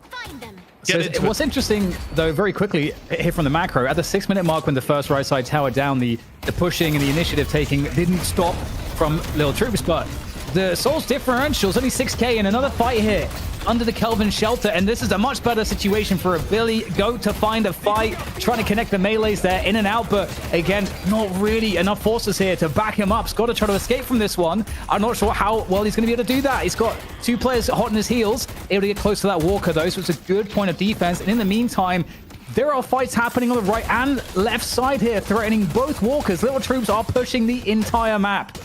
So what's interesting, though, very quickly here from the macro, at the 6-minute mark when the first right side tower down, the pushing and the initiative taking didn't stop from Lil Troops, but the Souls differential is only 6k in another fight here under the Kelvin shelter, and this is a much better situation for a Billy. Go to find a fight, trying to connect the melees there, in and out, but again, not really enough forces here to back him up. He's got to try to escape from this one. I'm not sure how well he's going to be able to do that. He's got 2 players hot on his heels, able to get close to that Walker, though, so it's a good point of defense. And in the meantime, there are fights happening on the right and left side here, threatening both Walkers. Little Troops are pushing the entire map.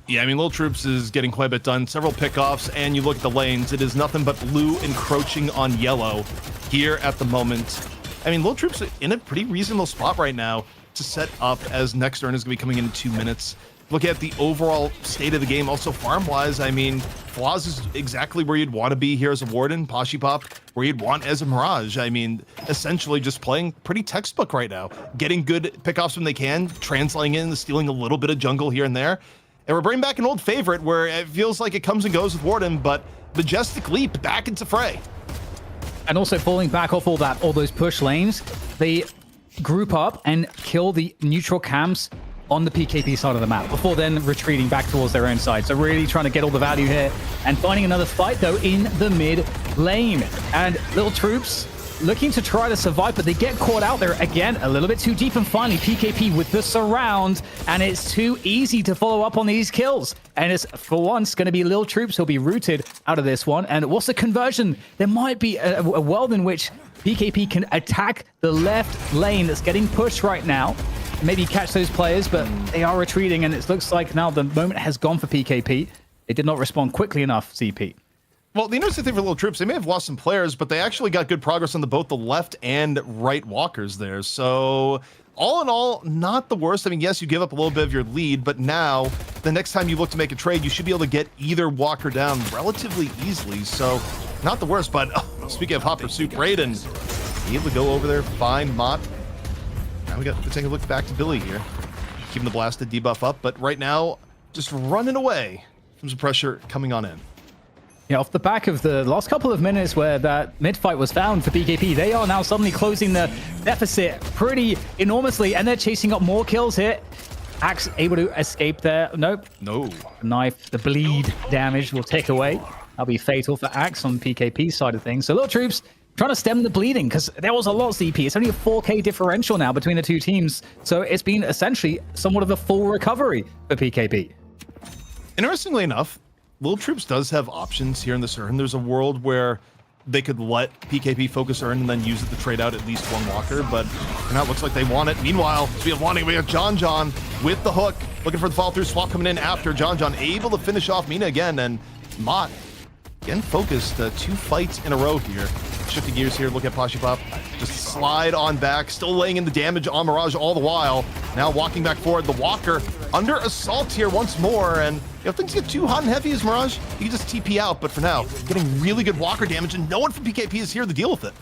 Yeah, I mean, Lil Troops is getting quite a bit done. Several pickoffs, and you look at the lanes. It is nothing but blue encroaching on yellow here at the moment. I mean, Lil Troops in a pretty reasonable spot right now to set up, as next turn is going to be coming in 2 minutes. Look at the overall state of the game. Also, farm-wise, I mean, Flaws is exactly where you'd want to be here as a Warden. Pop, where you'd want as a Mirage. I mean, essentially just playing pretty textbook right now. Getting good pickoffs when they can, translating in, stealing a little bit of jungle here and there. And we're bringing back an old favorite where it feels like it comes and goes with Warden, but Majestic Leap back into fray. And also falling back off all those push lanes, they group up and kill the neutral camps on the PKP side of the map before then retreating back towards their own side. So really trying to get all the value here and finding another fight though in the mid lane. And Lil Troops looking to try to survive, but they get caught out there again a little bit too deep, and finally PKP with the surround, and it's too easy to follow up on these kills. And it's for once going to be Lil Troops who'll be rooted out of this one. And what's the conversion? There might be a world in which PKP can attack the left lane that's getting pushed right now, maybe catch those players, but they are retreating, and it looks like now the moment has gone for PKP. They did not respond quickly enough, CP. Well, the interesting thing for Lil Troops, they may have lost some players, but they actually got good progress on both the left and right walkers there. So all in all, not the worst. I mean, yes, you give up a little bit of your lead, but now the next time you look to make a trade, you should be able to get either walker down relatively easily. So not the worst, but speaking of hot pursuit, Brayden, able to go over there, find Mott. Now we got to take a look back to Billy here. Keeping the blasted debuff up, but right now, just running away from some pressure coming on in. Yeah, off the back of the last couple of minutes where that mid fight was found for PKP, they are now suddenly closing the deficit pretty enormously, and they're chasing up more kills here. Axe able to escape there. Nope. No. The knife, the bleed damage will take away. That'll be fatal for Axe on PKP side of things. So Lil Troops trying to stem the bleeding because there was a lot of CP. It's only a 4K differential now between the two teams. So it's been essentially somewhat of a full recovery for PKP. Interestingly enough, Lil Troops does have options here in this urn. There's a world where they could let PKP focus urn and then use it to trade out at least one walker, but for now it looks like they want it. Meanwhile, we have John John with the hook, looking for the follow-through swap coming in after John John, able to finish off Mina again, and Mott again focused. 2 fights in a row here. Shifting gears here, look at Pashipop. Just slide on back, still laying in the damage on Mirage all the while. Now walking back forward, the walker under assault here once more, and if things get too hot and heavy as Mirage, you can just TP out, but for now, getting really good walker damage, and no one from PKP is here to deal with it.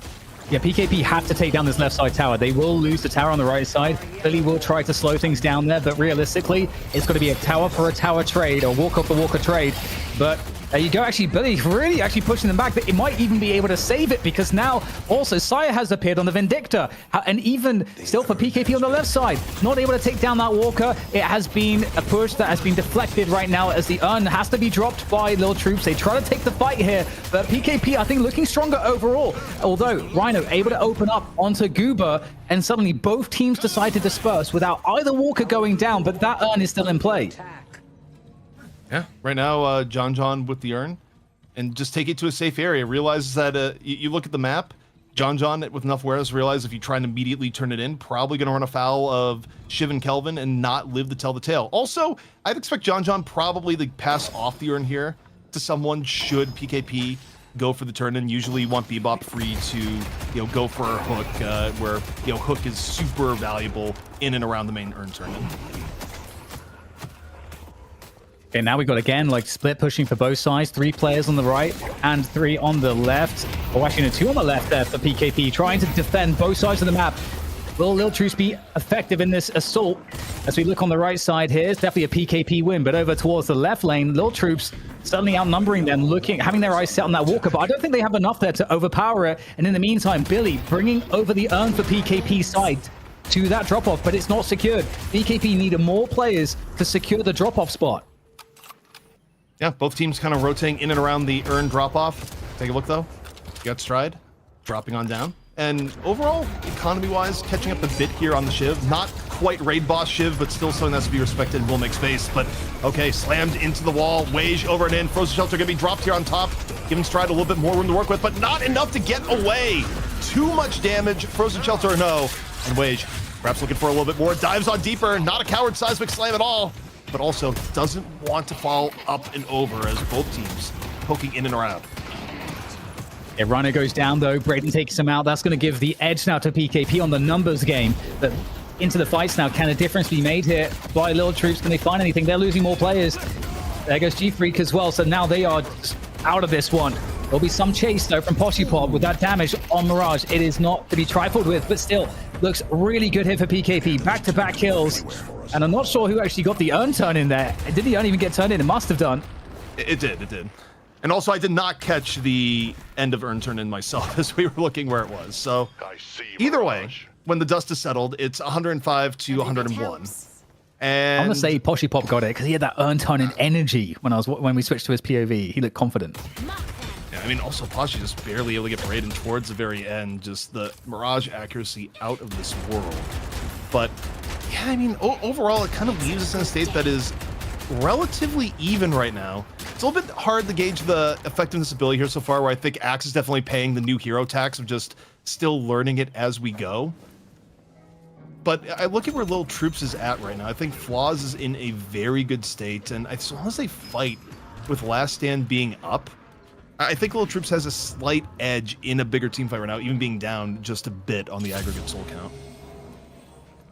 Yeah, PKP have to take down this left side tower. They will lose the tower on the right side. Billy will try to slow things down there, but realistically, it's going to be a tower for a tower trade, or walker for walker trade. But there you go. Actually, Billy really actually pushing them back. It might even be able to save it because now also Sire has appeared on the Vindicta. And even still for PKP on the left side, not able to take down that walker. It has been a push that has been deflected right now as the urn has to be dropped by Lil Troops. They try to take the fight here, but PKP, I think, looking stronger overall. Although Rhino able to open up onto Goober, and suddenly both teams decide to disperse without either walker going down, but that urn is still in play. Yeah, right now, John John with the urn, and just take it to a safe area. Realizes that you look at the map, John John with enough wares, realize if you try and immediately turn it in, probably going to run afoul of Shiv and Kelvin and not live to tell the tale. Also, I'd expect John John probably to pass off the urn here to someone should PKP go for the turn, and usually you want Bebop free to go for a hook, where hook is super valuable in and around the main urn tournament. Okay, now we got again like split pushing for both sides. 3 players on the right and 3 on the left. Oh, actually, no, 2 on the left there for PKP, trying to defend both sides of the map. Will Lil Troops be effective in this assault? As we look on the right side here, it's definitely a PKP win, but over towards the left lane, Lil Troops suddenly outnumbering them, having their eyes set on that walker, but I don't think they have enough there to overpower it. And in the meantime, Billy bringing over the urn for PKP's side to that drop-off, but it's not secured. PKP needed more players to secure the drop-off spot. Yeah, both teams kind of rotating in and around the urn drop-off. Take a look, though. You got Stride dropping on down. And overall, economy-wise, catching up a bit here on the Shiv. Not quite raid boss Shiv, but still something that's to be respected and will make space. But, okay, slammed into the wall. Wage over and in. Frozen Shelter going to be dropped here on top. Giving Stride a little bit more room to work with, but not enough to get away. Too much damage. Frozen Shelter or no. And Wage, perhaps looking for a little bit more. Dives on deeper. Not a coward seismic slam at all, but also doesn't want to fall up and over as both teams poking in and around. Yeah, Rhino goes down though. Brayden takes him out. That's going to give the edge now to PKP on the numbers game. But into the fights now, can a difference be made here by Lil Troops? Can they find anything? They're losing more players. There goes G-Freak as well. So now they are out of this one. There'll be some chase though from Poshipop with that damage on Mirage. It is not to be trifled with, but still looks really good here for PKP. Back-to-back kills. And I'm not sure who actually got the urn turn in there. Did the urn even get turned in? It must have done. It did. And also, I did not catch the end of urn turn in myself as we were looking where it was. So either way, when the dust is settled, it's 105 to 101. And I'm gonna say Poshy Pop got it because he had that earn ton in energy when we switched to his POV. He looked confident. Yeah, I mean, also Poshy just barely able to get Braden towards the very end. Just the Mirage accuracy out of this world. But yeah, I mean, overall, it kind of leaves us in a state that is relatively even right now. It's a little bit hard to gauge the effectiveness ability here so far, where I think Axe is definitely paying the new hero tax of just still learning it as we go. But I look at where Lil Troops is at right now. I think Flaws is in a very good state, and as long as they fight with Last Stand being up, I think Lil Troops has a slight edge in a bigger team fight right now, even being down just a bit on the aggregate soul count.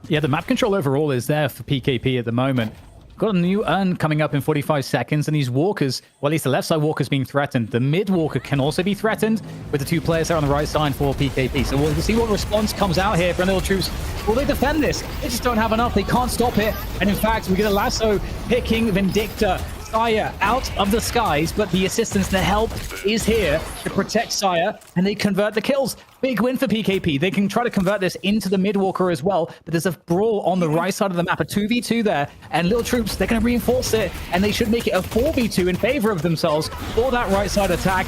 Yeah, the map control overall is there for PKP at the moment. Got a new urn coming up in 45 seconds, and these walkers, well, at least the left side walker's being threatened. The mid walker can also be threatened with the two players there on the right side for PKP. So we'll see what response comes out here from Lil Troops. Will they defend this? They just don't have enough. They can't stop it. And in fact, we get a lasso picking Vindicta. Saya out of the skies, but the assistance, the help is here to protect Saya, and they convert the kills. Big win for PKP. They can try to convert this into the mid-walker as well, but there's a brawl on the right side of the map, a 2v2 there, and Lil Troops, they're going to reinforce it, and they should make it a 4v2 in favor of themselves for that right side attack.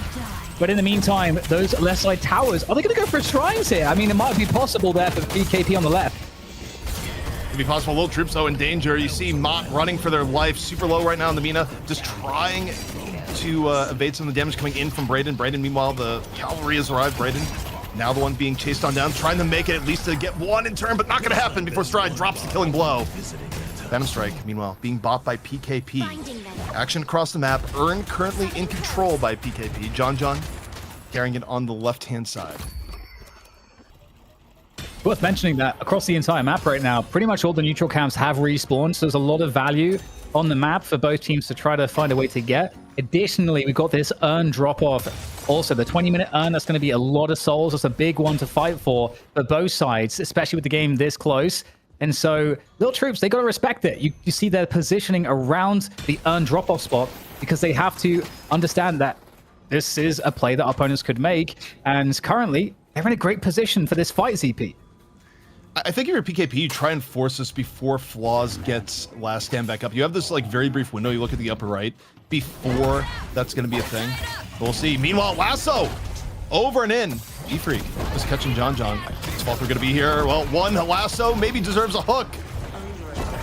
But in the meantime, those left side towers, are they going to go for shrines here? I mean, it might be possible there for PKP on the left. Be possible. Lil Troops though in danger. You see Mott running for their life, super low right now in the Mina, just trying to evade some of the damage coming in from Braden. Braden, meanwhile, the cavalry has arrived. Braden, now the one being chased on down, trying to make it at least to get one in turn, but not going to happen before Stride drops the killing blow. Venom Strike, meanwhile, being bought by PKP. Action across the map. Urn currently in control by PKP. John carrying it on the left-hand side. Worth mentioning that across the entire map right now, pretty much all the neutral camps have respawned, so there's a lot of value on the map for both teams to try to find a way to get. Additionally, we've got this urn drop-off. Also, the 20-minute urn, that's going to be a lot of souls. That's a big one to fight for both sides, especially with the game this close. And so, Lil Troops, they got to respect it. You see their positioning around the urn drop-off spot because they have to understand that this is a play that opponents could make. And currently, they're in a great position for this fight, ZP. I think if you're PKP, you try and force this before Flaws gets Last Stand back up. You have this like very brief window. You look at the upper right before that's going to be a thing. We'll see. Meanwhile, Lasso over and in. G-Freak just catching John. Is Falter going to be here? Well, one Lasso maybe deserves a hook.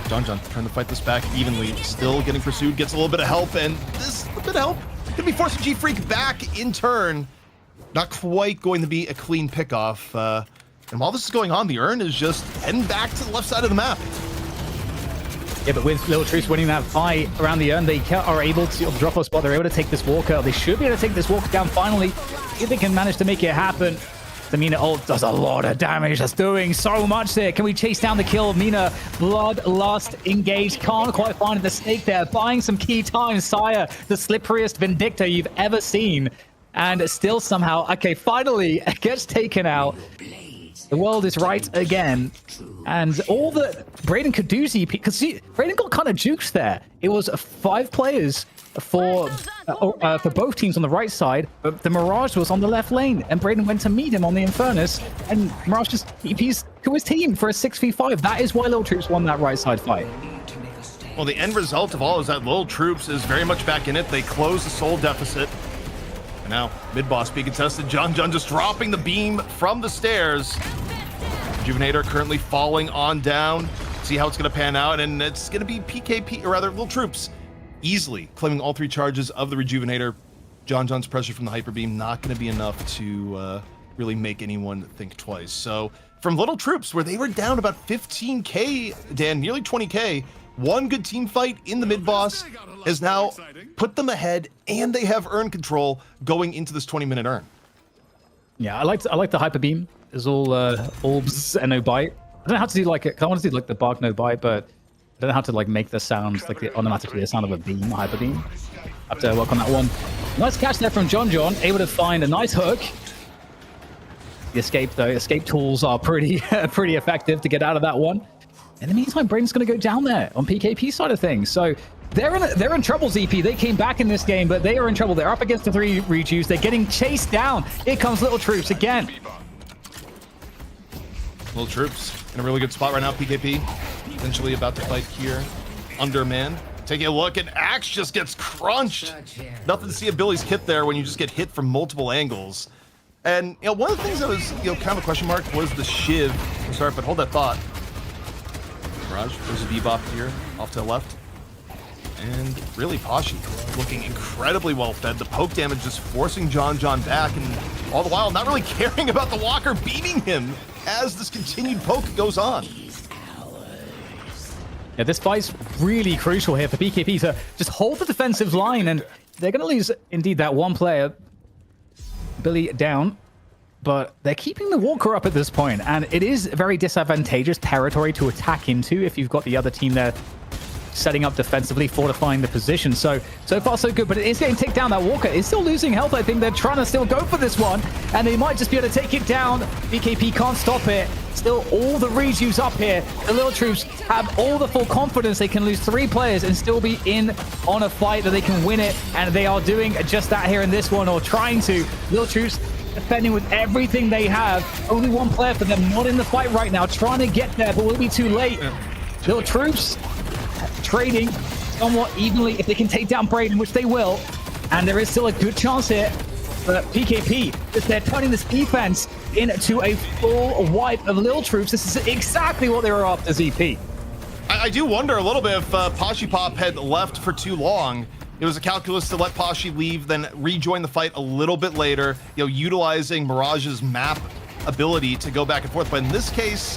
John trying to fight this back evenly. Still getting pursued. Gets a little bit of help, and this a bit of help going to be forcing G-Freak back in turn. Not quite going to be a clean pickoff. And while this is going on, the urn is just heading back to the left side of the map. Yeah, but with Lil Troops winning that fight around the urn, they are able to drop a spot. They're able to take this walker. They should be able to take this walker down finally. If they can manage to make it happen. The Mina ult does a lot of damage. That's doing so much there. Can we chase down the kill? Mina, Bloodlust, engaged. Can't quite find the snake there. Buying some key time. Saya, the slipperiest Vindicta you've ever seen. And still somehow, okay, finally gets taken out. The world is right again. And all that Braden could do, ZP, because Braden got kind of juked there. It was 5 players for both teams on the right side, but the Mirage was on the left lane, and Braden went to meet him on the Infernus, and Mirage just TPs to his team for a 6v5. That is why Lil Troops won that right side fight. Well, the end result of all is that Lil Troops is very much back in it. They close the soul deficit. And now, mid-boss being contested. John just dropping the beam from the stairs. Rejuvenator currently falling on down. See how it's going to pan out, and it's going to be PKP, or rather, Lil Troops, easily claiming all 3 charges of the Rejuvenator. John's pressure from the Hyper Beam not going to be enough to really make anyone think twice. So, from Little Troops, where they were down about 15k, Dan, nearly 20k, one good team fight in the mid-boss has now put them ahead, and they have urn control going into this 20-minute urn. Yeah, I like the Hyper Beam. It's all bzz and no bite. I don't know how to do like it. I want to do like the bark no bite, but I don't know how to like make the sound like automatically the sound of a beam, a Hyper Beam. I have to work on that one. Nice catch there from John, able to find a nice hook. The escape tools are pretty effective to get out of that one. In the meantime, Braden's going to go down there on PKP side of things. So they're in trouble, ZP. They came back in this game, but they are in trouble. They're up against the 3 Rejuves. They're getting chased down. Here comes Little Troops again. Lil Troops in a really good spot right now. PKP potentially about to fight here. Underman. Taking a look, and Axe just gets crunched. Nothing to see at Billy's kit there when you just get hit from multiple angles. And, you know, one of the things that was, you know, kind of a question mark was the Shiv to start, but hold that thought. Mirage, there's a Bebop here, off to the left. And really, Pashi looking incredibly well fed. The poke damage just forcing John back, and all the while not really caring about the Walker beating him as this continued poke goes on. Yeah, this fight's really crucial here for PKP to just hold the defensive line, and they're going to lose, indeed, that one player, Billy, down, but they're keeping the Walker up at this point, and it is very disadvantageous territory to attack into if you've got the other team there setting up defensively, fortifying the position. So far so good, but it is getting taken down. That Walker is still losing health. I think they're trying to still go for this one, and they might just be able to take it down. BKP can't stop it. Still all the rejuves up here. The Lil Troops have all the full confidence. They can lose 3 players and still be in on a fight that they can win it, and they are doing just that here in this one, or trying to. Lil Troops defending with everything they have. Only one player for them not in the fight right now, trying to get there, but will be too late. Lil Troops trading somewhat evenly if they can take down Braden, which they will, and there is still a good chance here. But PKP, if they're turning this defense into a full wipe of Lil Troops, this is exactly what they were after, ZP. I do wonder a little bit if Pashi Pop had left for too long. It was a calculus to let Pashi leave, then rejoin the fight a little bit later, you know, utilizing Mirage's map ability to go back and forth. But in this case,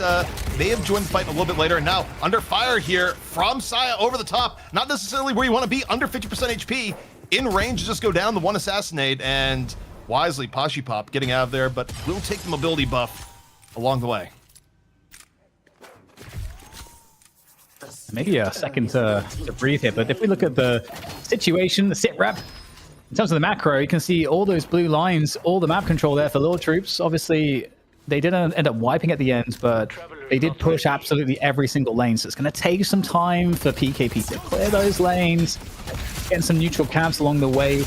they have joined the fight a little bit later, and now under fire here from Saya over the top. Not necessarily where you want to be, under 50% HP, in range to just go down the one assassinate, and wisely Pashi Pop getting out of there, but will take the mobility buff along the way. Maybe a second to breathe here, but if we look at the situation, the sit rep, in terms of the macro, you can see all those blue lines, all the map control there for Lil Troops. Obviously, they didn't end up wiping at the end, but they did push absolutely every single lane. So it's going to take some time for PKP to clear those lanes, getting some neutral camps along the way.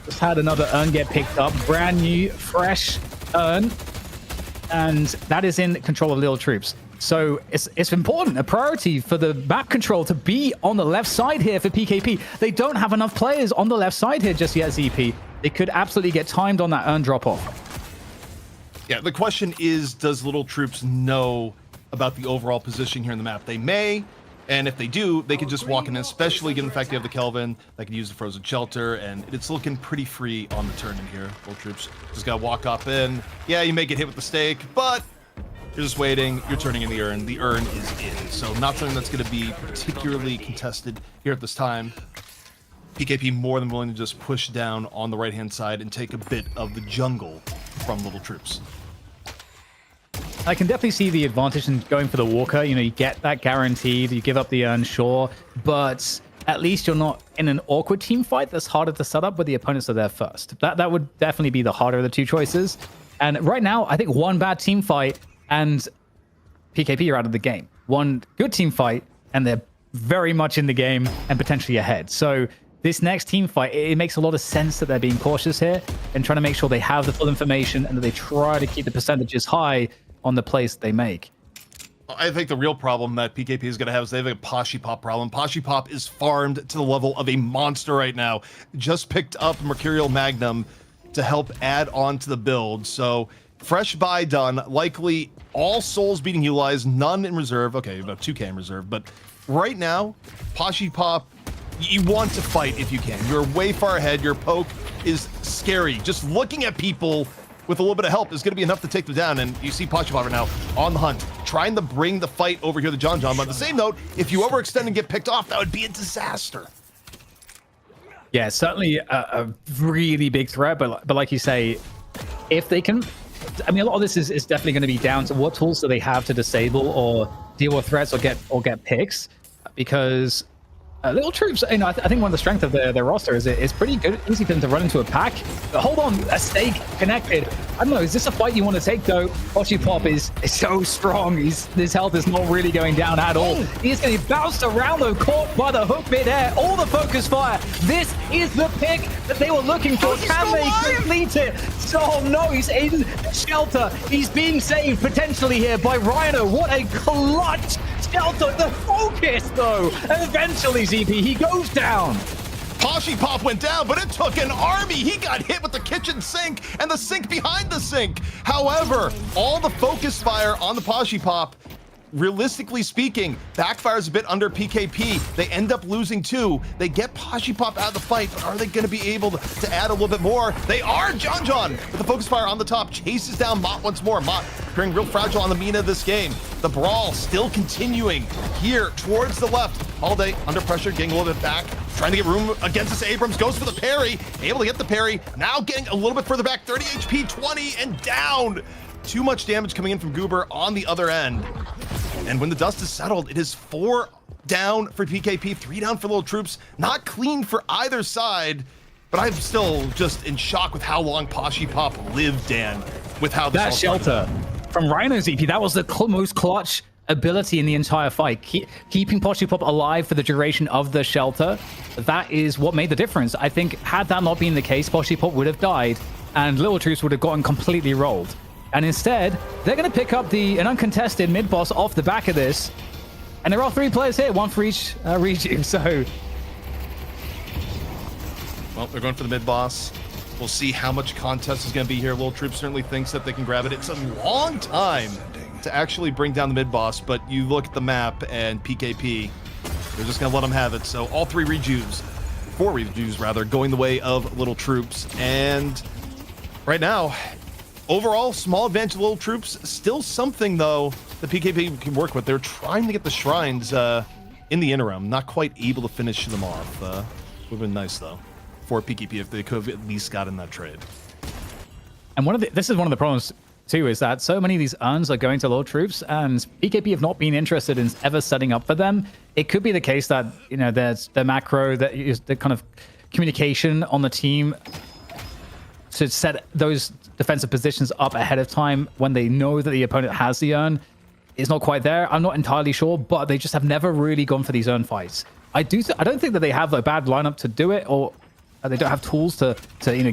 Just had another urn get picked up, brand new, fresh urn, and that is in control of Lil Troops. So it's important, a priority for the map control to be on the left side here for PKP. They don't have enough players on the left side here just yet, ZP. They could absolutely get timed on that urn drop-off. Yeah, the question is, does Lil Troops know about the overall position here in the map? They may, and if they do, they could just walk in, especially given the fact they have the Kelvin. They can use the Frozen Shelter, and it's looking pretty free on the turn in here. Lil Troops just got to walk up in. Yeah, you may get hit with the stake, but you're just waiting, you're turning in the urn. The urn is in, so not something that's going to be particularly contested here at this time. PKP more than willing to just push down on the right-hand side and take a bit of the jungle from Lil Troops. I can definitely see the advantage in going for the Walker. You know, you get that guaranteed, you give up the urn, sure, but at least you're not in an awkward team fight that's harder to set up where the opponents are there first. That would definitely be the harder of the two choices. And right now, I think one bad team fight and PKP are out of the game. One good team fight, and they're very much in the game and potentially ahead. So this next team fight, it makes a lot of sense that they're being cautious here and trying to make sure they have the full information and that they try to keep the percentages high on the plays they make. I think the real problem that PKP is going to have is they have a Pashi Pop problem. Pashi Pop is farmed to the level of a monster right now. Just picked up Mercurial Magnum to help add on to the build. So fresh buy done, likely all souls being utilized, none in reserve. Okay, about 2k in reserve, but right now, Pashi Pop, you want to fight if you can. You're way far ahead. Your poke is scary. Just looking at people with a little bit of help is going to be enough to take them down. And you see Pashi Pop right now on the hunt, trying to bring the fight over here to John. But on the same note, if you overextend and get picked off, that would be a disaster. Yeah, certainly a really big threat. But like you say, if they can, I mean, a lot of this is definitely going to be down to what tools do they have to disable or deal with threats or get picks, because Little Troops, you know, I think one of the strengths of their roster is it's pretty good, easy for them to run into a pack. But hold on, a stake connected. I don't know, is this a fight you want to take though? Pop is so strong. His health is not really going down at all. He is getting bounced around though, caught by the hook mid-air. All the focus fire. This is the pick that they were looking for. Can they complete it? Oh no, he's in shelter. He's being saved potentially here by Rhino. What a clutch shelter. The focus though. And eventually, ZP, he goes down. Pop went down, but it took an army. He got hit with the kitchen sink and the sink behind the sink. However, all the focus fire on the Pop, realistically speaking, backfires a bit under PKP. They end up losing 2. They get Pop out of the fight, but are they going to be able to add a little bit more? They are. John with the focus fire on the top chases down Mott once more. Mott appearing real fragile on the Mina this game. The brawl still continuing here towards the left. Holiday under pressure, getting a little bit back, trying to get room against this Abrams, goes for the parry, able to get the parry, now getting a little bit further back, 30 HP, 20, and down. Too much damage coming in from Goober on the other end. And when the dust is settled, it is 4 down for PKP, 3 down for Little Troops. Not clean for either side, but I'm still just in shock with how long Pop lived, Dan, with how this that shelter from Rhino ZP, that was the most clutch ability in the entire fight. Keeping Pop alive for the duration of the shelter, that is what made the difference. I think had that not been the case, Pop would have died and Little Troops would have gotten completely rolled. And instead, they're going to pick up an uncontested mid-boss off the back of this. And there are 3 players here, 1 for each region, so... Well, they're going for the mid-boss. We'll see how much contest is going to be here. Little Troop certainly thinks that they can grab it. It's a long time to actually bring down the mid-boss, but you look at the map and PKP, they're just going to let them have it. So all 4 rejus rather, going the way of Little Troops. And right now, overall, small advantage of Little Troops. Still something, though, the PKP can work with. They're trying to get the shrines in the interim. Not quite able to finish them off. Would have been nice, though, for PKP if they could have at least gotten that trade. And this is one of the problems, too, is that so many of these urns are going to Little Troops, and PKP have not been interested in ever setting up for them. It could be the case that, you know, there's the macro, that is the kind of communication on the team to set those defensive positions up ahead of time when they know that the opponent has the urn is not quite there. I'm not entirely sure, but they just have never really gone for these urn fights. I don't think that they have a bad lineup to do it, or they don't have tools to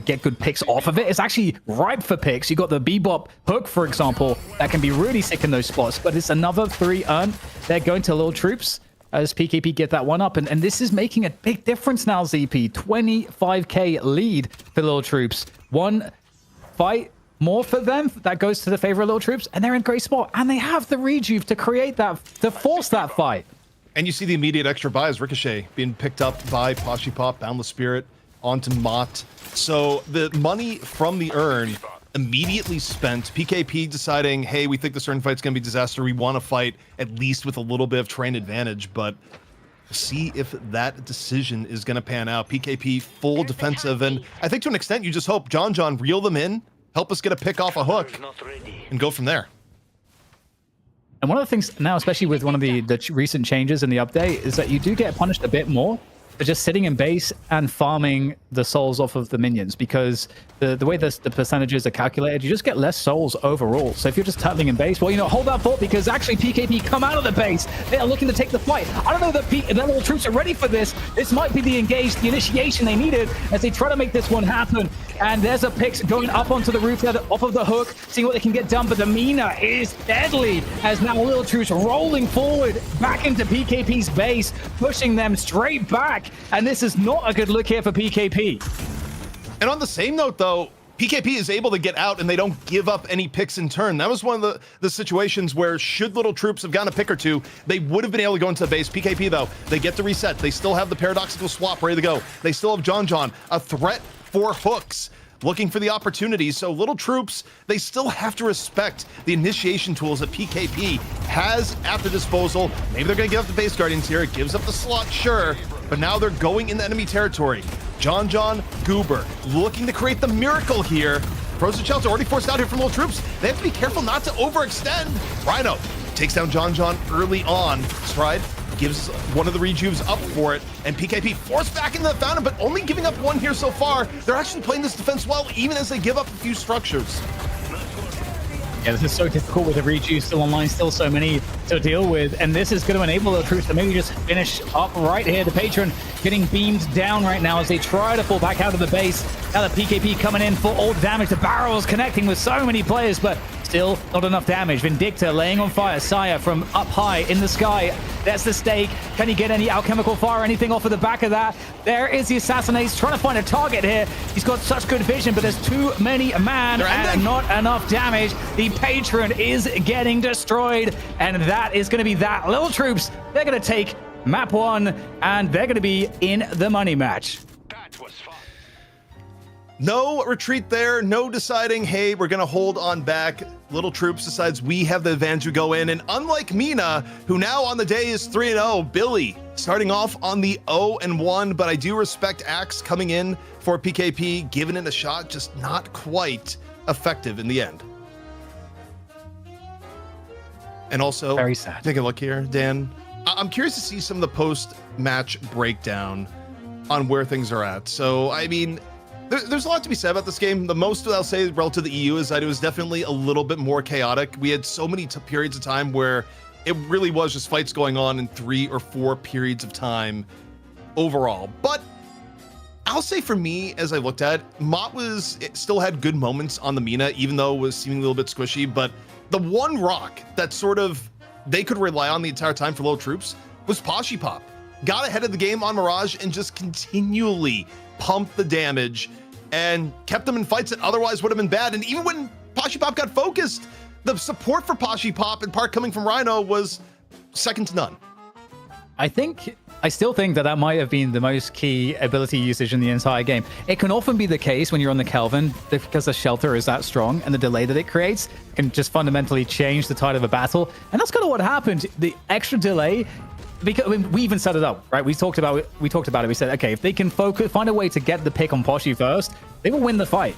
get good picks off of it. It's actually ripe for picks. You got the Bebop hook, for example, that can be really sick in those spots, but it's another 3 urn. They're going to Little Troops as PKP get that one up, and this is making a big difference now, ZP. 25k lead for Little Troops. 1 fight more for them that goes to the favor of Little Troops, and they're in a great spot, and they have the rejuve to create that, to force that fight. And you see the immediate extra buys, Ricochet being picked up by Pop, Boundless Spirit onto Mott. So the money from the urn immediately spent. PKP deciding, hey, we think this urn fight's gonna be disaster. We want to fight at least with a little bit of terrain advantage, but see if that decision is going to pan out. PKP full defensive, and I think to an extent you just hope John reel them in, help us get a pick off a hook, and go from there. And one of the things now, especially with one of the recent changes in the update, is that you do get punished a bit more for just sitting in base and farming the souls off of the minions, because the way the percentages are calculated, you just get less souls overall. So if you're just turtling in base, well, hold that thought, because actually PKP come out of the base. They are looking to take the fight. I don't know that Little Troops are ready for this. This might be the initiation they needed as they try to make this one happen. And there's a Pix going up onto the roof there, off of the hook, seeing what they can get done. But the Mina is deadly, as now Little Troops rolling forward back into PKP's base, pushing them straight back. And this is not a good look here for PKP. And on the same note, though, PKP is able to get out and they don't give up any picks in turn. That was one of the situations where, should Little Troops have gotten a pick or two, they would have been able to go into the base. PKP, though, they get to reset. They still have the paradoxical swap ready to go. They still have John, a threat for hooks, looking for the opportunities. So Little Troops, they still have to respect the initiation tools that PKP has at their disposal. Maybe they're going to give up the base guardians here. It gives up the slot, sure, but now they're going into enemy territory. John, Goober, looking to create the miracle here. Frozen Shelter already forced out here from Little Troops. They have to be careful not to overextend. Rhino takes down John early on. Stride gives one of the rejuves up for it, and PKP forced back into the fountain, but only giving up one here so far. They're actually playing this defense well, even as they give up a few structures. Yeah, this is so difficult with the rejuve still online, still so many to deal with, and this is going to enable the Troops to maybe just finish up right here. The Patron getting beamed down right now as they try to fall back out of the base. Now the PKP coming in for all the damage. The barrels connecting with so many players, but still not enough damage. Vindicta laying on fire. Saya from up high in the sky. That's the stake. Can he get any alchemical fire or anything off of the back of that? There is the Assassinate trying to find a target here. He's got such good vision, but there's too many man and not enough damage. The Patron is getting destroyed, and that is going to be that. Lil Troops, they're going to take map 1, and they're going to be in the money match. No retreat there, no deciding, hey, we're going to hold on back. Little Troops decides we have the advantage to go in. And unlike Mina, who now on the day is 3-0, Billy starting off on the 0-1. But I do respect Axe coming in for PKP, giving it a shot, just not quite effective in the end. And also, very sad. Take a look here, Dan. I'm curious to see some of the post-match breakdown on where things are at. So, I mean, there's a lot to be said about this game. The most I'll say relative to the EU is that it was definitely a little bit more chaotic. We had so many periods of time where it really was just fights going on in 3 or 4 periods of time overall. But I'll say for me, as I looked at it, Mott still had good moments on the Mina, even though it was seeming a little bit squishy. But the one rock that sort of they could rely on the entire time for Lil Troops was Pashi Pop. Got ahead of the game on Mirage and just continually pumped the damage and kept them in fights that otherwise would have been bad. And even when Pashi Pop got focused, the support for Pashi Pop, in part coming from Rhino, was second to none. I still think that might have been the most key ability usage in the entire game. It can often be the case when you're on the Kelvin, because the shelter is that strong and the delay that it creates can just fundamentally change the tide of a battle. And that's kind of what happened. The extra delay, because I mean, we even set it up, right? We talked about it. We said, okay, if they can find a way to get the pick on Poshi first, they will win the fight.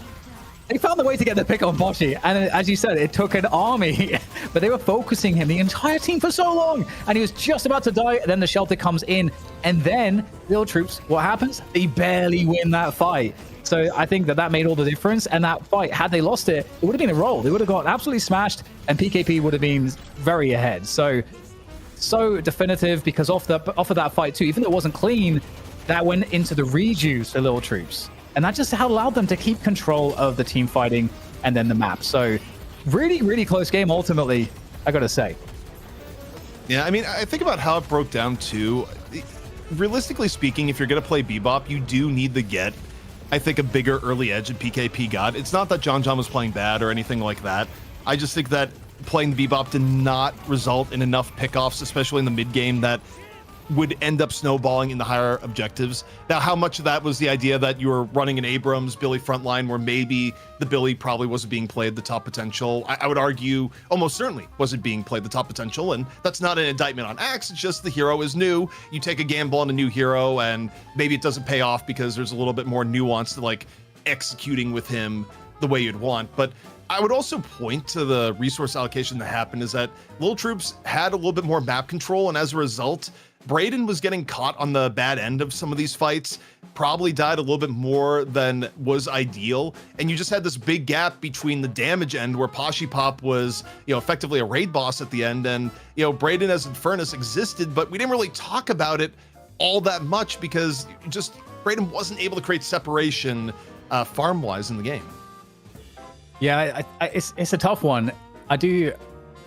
They found the way to get the pick on Poshi, and as you said, it took an army, but they were focusing him, the entire team, for so long, and he was just about to die. Then the shelter comes in, and then Lil Troops, what happens? They barely win that fight. So I think that made all the difference, and that fight, had they lost it, it would have been a roll. They would have got absolutely smashed, and PKP would have been very ahead. So definitive, because off of that fight too, even though it wasn't clean, that went into the rejuice for Lil Troops. And that just allowed them to keep control of the team fighting and then the map. So really, really close game ultimately, I gotta say. Yeah, I mean, I think about how it broke down too. Realistically speaking, if you're gonna play Bebop, you do need to get, I think, a bigger early edge than PKP got. It's not that John was playing bad or anything like that. I just think that playing the Bebop did not result in enough pickoffs, especially in the mid game, that would end up snowballing in the higher objectives. Now, how much of that was the idea that you were running an Abrams Billy frontline where maybe the Billy probably wasn't being played the top potential? I would argue almost certainly wasn't being played the top potential, and that's not an indictment on Axe. It's just the hero is new. You take a gamble on a new hero, and maybe it doesn't pay off because there's a little bit more nuance to like executing with him the way you'd want. But I would also point to the resource allocation that happened is that Lil Troops had a little bit more map control, and as a result, Brayden was getting caught on the bad end of some of these fights, probably died a little bit more than was ideal. And you just had this big gap between the damage end where Pashi Pop was, effectively a raid boss at the end. And, Brayden as Infernus existed, but we didn't really talk about it all that much because just Brayden wasn't able to create separation farm-wise in the game. Yeah, it's a tough one.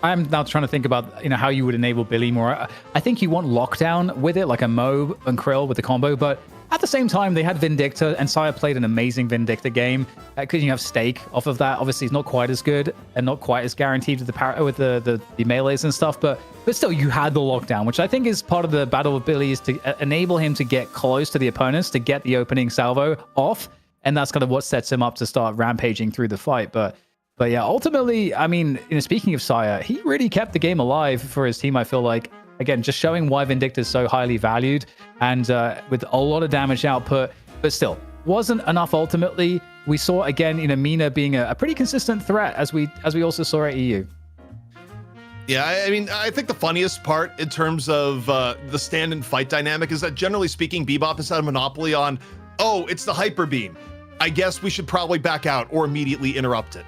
I'm now trying to think about how you would enable Billy more. I think you want lockdown with it, like a Moe and Krill with the combo, but at the same time they had Vindicta, and Saya played an amazing Vindicta game because you have Stake off of that. Obviously, it's not quite as good and not quite as guaranteed with the melees and stuff, but still you had the lockdown, which I think is part of the battle with Billy, is to enable him to get close to the opponents to get the opening salvo off, and that's kind of what sets him up to start rampaging through the fight. But yeah, ultimately, I mean, speaking of Saya, he really kept the game alive for his team, I feel like. Again, just showing why Vindicta is so highly valued, and with a lot of damage output, but still, wasn't enough ultimately. We saw, again, Mina being a pretty consistent threat, as we also saw at EU. Yeah, I mean, I think the funniest part in terms of the stand and fight dynamic is that generally speaking, Bebop has had a monopoly on, oh, it's the hyper beam. I guess we should probably back out or immediately interrupt it.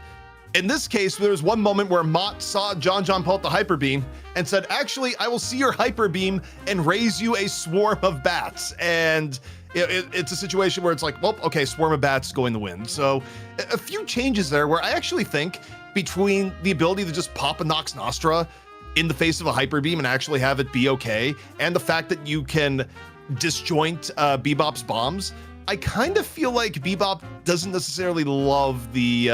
In this case, there was one moment where Mott saw John pull out the hyper beam and said, actually, I will see your hyper beam and raise you a swarm of bats. And it's a situation where it's like, well, okay, swarm of bats go in the wind. So a few changes there where I actually think between the ability to just pop a Nox Nostra in the face of a hyper beam and actually have it be okay, and the fact that you can disjoint Bebop's bombs, I kind of feel like Bebop doesn't necessarily love the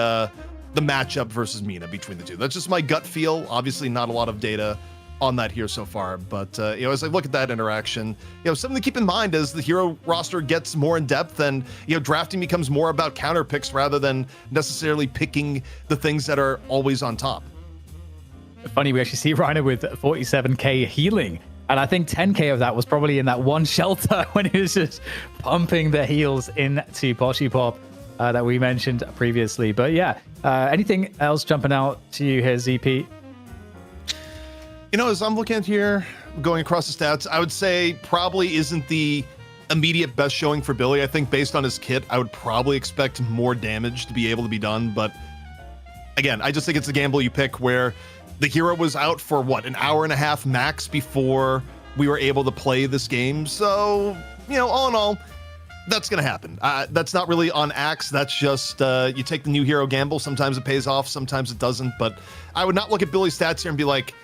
matchup versus Mina between the two. That's just my gut feel. Obviously, not a lot of data on that here so far, but as I look at that interaction, something to keep in mind as the hero roster gets more in depth and drafting becomes more about counter picks rather than necessarily picking the things that are always on top. Funny, we actually see Rhino with 47k healing, and I think 10k of that was probably in that one shelter when he was just pumping the heals into Poshipop that we mentioned previously. But yeah, anything else jumping out to you here, ZP? As I'm looking at here, going across the stats, I would say probably isn't the immediate best showing for Billy. I think based on his kit, I would probably expect more damage to be able to be done. But again, I just think it's a gamble you pick where the hero was out for an hour and a half max before we were able to play this game. So, all in all, that's going to happen. That's not really on Axe. That's just you take the new hero gamble. Sometimes it pays off, sometimes it doesn't. But I would not look at Billy's stats here and be like,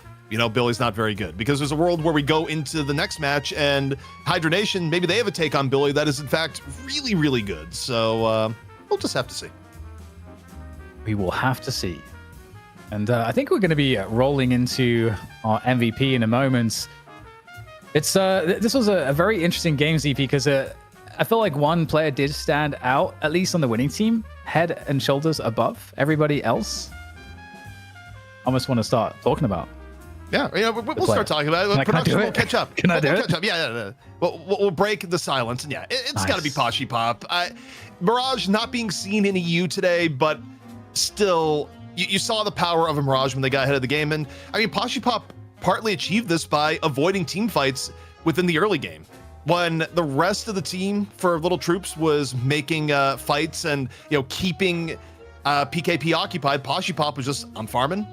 Billy's not very good, because there's a world where we go into the next match and Hydra Nation, maybe they have a take on Billy that is in fact really, really good. So we'll just have to see. We will have to see. And I think we're going to be rolling into our MVP in a moment. This was a very interesting game, ZP, because I feel like one player did stand out, at least on the winning team, head and shoulders above everybody else. I almost want to start talking about. Yeah, we'll start talking about it. Production will catch up. Can I do it? Catch up. Yeah. We'll break the silence. And yeah, it's got to be Poshipop. Mirage not being seen in EU today, but still, you saw the power of a Mirage when they got ahead of the game. And I mean, Poshipop partly achieved this by avoiding team fights within the early game. When the rest of the team for Lil Troops was making fights and keeping PKP occupied, Poshipop was just, I'm farming,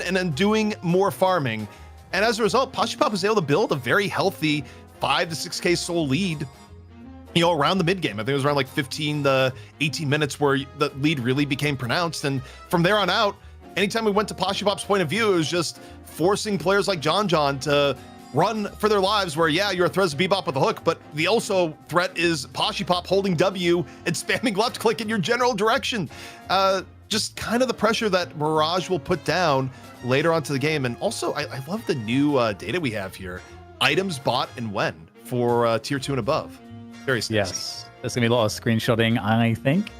and then doing more farming. And as a result, Poshipop was able to build a very healthy 5 to 6k soul lead, around the mid game. I think it was around like 15 to 18 minutes where the lead really became pronounced. And from there on out, anytime we went to Poshipop's point of view, it was just forcing players like John to run for their lives, where you're a threat to Bebop with a hook, but the also threat is Poshipop holding W and spamming left click in your general direction. Just kind of the pressure that Mirage will put down later onto the game. And also, I love the new data we have here. Items bought and when for tier 2 and above. Very sexy. Yes, there's gonna be a lot of screenshotting, I think.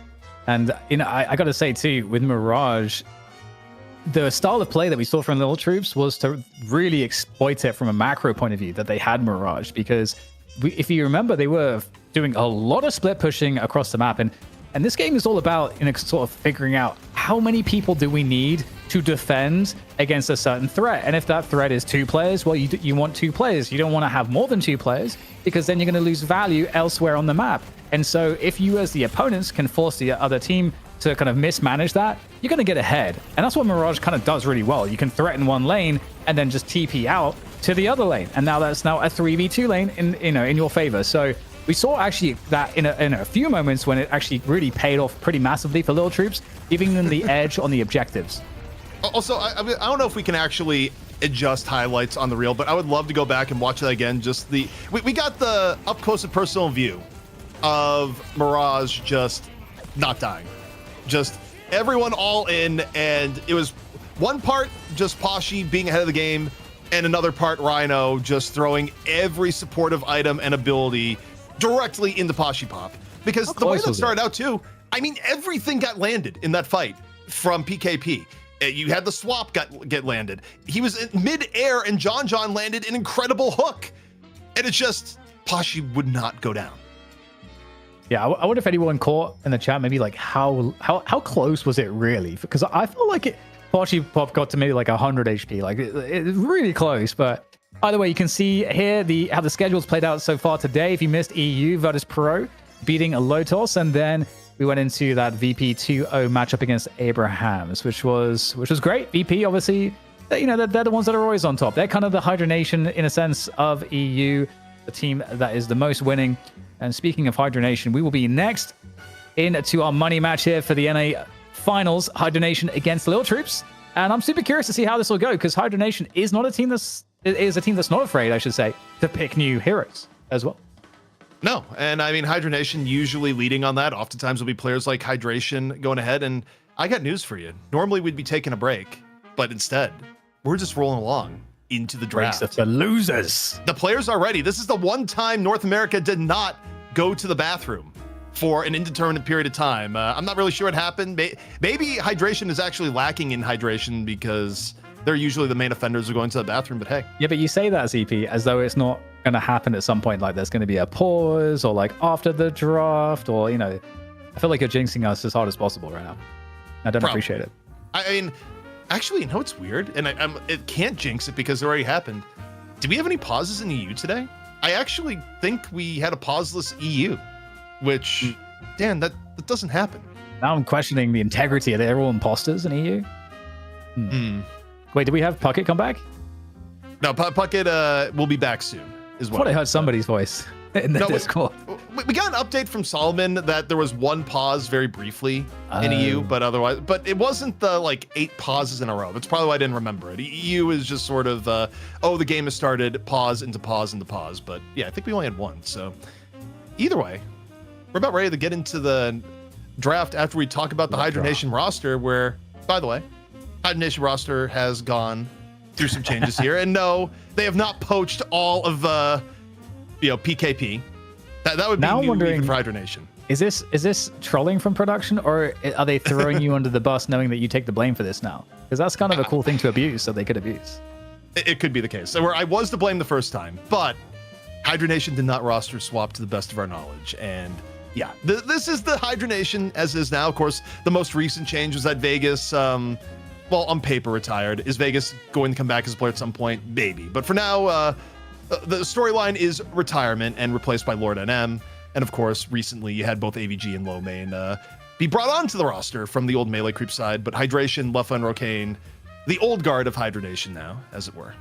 And I gotta say too, with Mirage, the style of play that we saw from Lil Troops was to really exploit it from a macro point of view, that they had Mirage, because if you remember, they were doing a lot of split pushing across the map. And this game is all about sort of figuring out how many people do we need to defend against a certain threat. And if that threat is 2 players, well, you want 2 players. You don't want to have more than 2 players, because then you're going to lose value elsewhere on the map. And so if you as the opponents can force the other team to kind of mismanage that, you're going to get ahead. And that's what Mirage kind of does really well. You can threaten one lane and then just TP out to the other lane. And now that's now a 3v2 lane in your favor. So we saw actually that in a few moments when it actually really paid off pretty massively for Lil Troops, giving them the edge on the objectives. Also, I don't know if we can actually adjust highlights on the reel, but I would love to go back and watch that again. Just we got the up close and personal view of Mirage just not dying. Just everyone all in, and it was one part just Poshy being ahead of the game, and another part Rhino just throwing every supportive item and ability directly into Poshipop. Because the way that started out too, I mean, everything got landed in that fight from PKP. You had the swap get landed. He was in mid-air, and John landed an incredible hook, and it's just Poshy would not go down. Yeah, I wonder if anyone caught in the chat maybe like how close was it really? Because I feel like Pop got to maybe like 100 HP. Like it's really close. But either way, you can see here how the schedule's played out so far today. If you missed EU, Virtus.pro beating Lotos, and then we went into that VP 2-0 matchup against Abrahams, which was great. VP, obviously, you know, they're the ones that are always on top. They're kind of the Hydra Nation in a sense of EU, the team that is the most winning. And speaking of Hydra Nation, we will be next into our money match here for the NA Finals, Hydra Nation against Lil Troops. And I'm super curious to see how this will go, because Hydra Nation is not a team that's not afraid, I should say, to pick new heroes as well. No, and I mean, Hydra Nation usually leading on that. Oftentimes will be players like Hydration going ahead. And I got news for you. Normally we'd be taking a break, but instead we're just rolling along into the draft. Breaks of the losers. The players are ready. This is the one time North America did not go to the bathroom for an indeterminate period of time. I'm not really sure what happened. Maybe Hydration is actually lacking in hydration because they're usually the main offenders of going to the bathroom, but hey. Yeah, but you say that, ZP, as though it's not going to happen at some point. Like there's going to be a pause or like after the draft or, you know, I feel like you're jinxing us as hard as possible right now. I don't appreciate it. I mean, actually, you know what's weird? And it can't jinx it because it already happened. Did we have any pauses in EU today? I actually think we had a pauseless EU, which, Dan, that doesn't happen. Now I'm questioning the integrity. Are they all imposters in EU? Wait, did we have Puckett come back? No, Puckett will be back soon. Is what I heard somebody's voice in the Discord. We got an update from Solomon that there was one pause very briefly in EU, but it wasn't the like 8 pauses in a row. That's probably why I didn't remember it. EU is just sort of, the game has started, pause into pause into pause. But yeah, I think we only had one. So either way, we're about ready to get into the draft after we talk about the Hydra Nation roster, where, by the way, Hydra Nation roster has gone through some changes here. And no, they have not poached all of PKP. That would be now new wondering, even for Hydra Nation. Is this trolling from production, or are they throwing you under the bus knowing that you take the blame for this now? Because that's kind of a cool thing to abuse, so they could abuse. It could be the case. So where I was to blame the first time, but Hydra Nation did not roster swap to the best of our knowledge. And yeah, this is the Hydra Nation as is now. Of course, the most recent change was that Vegas, on paper retired. Is Vegas going to come back as a player at some point? Maybe. But for now, the storyline is retirement and replaced by Lord NM. And of course, recently you had both AVG and Low Main be brought onto the roster from the old Melee Creep side. But Hydration, Luffa, and Rokane, the old guard of Hydra Nation now, as it were.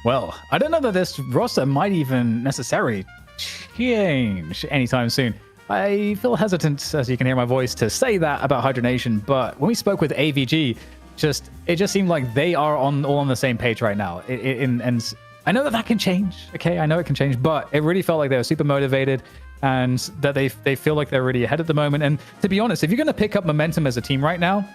Well, I don't know that this roster might even necessarily change anytime soon. I feel hesitant, as you can hear my voice, to say that about Hydra Nation, but when we spoke with AVG, it just seemed like they are all on the same page right now. And I know that can change, okay? I know it can change, but it really felt like they were super motivated and that they feel like they're really ahead at the moment. And to be honest, if you're going to pick up momentum as a team right now,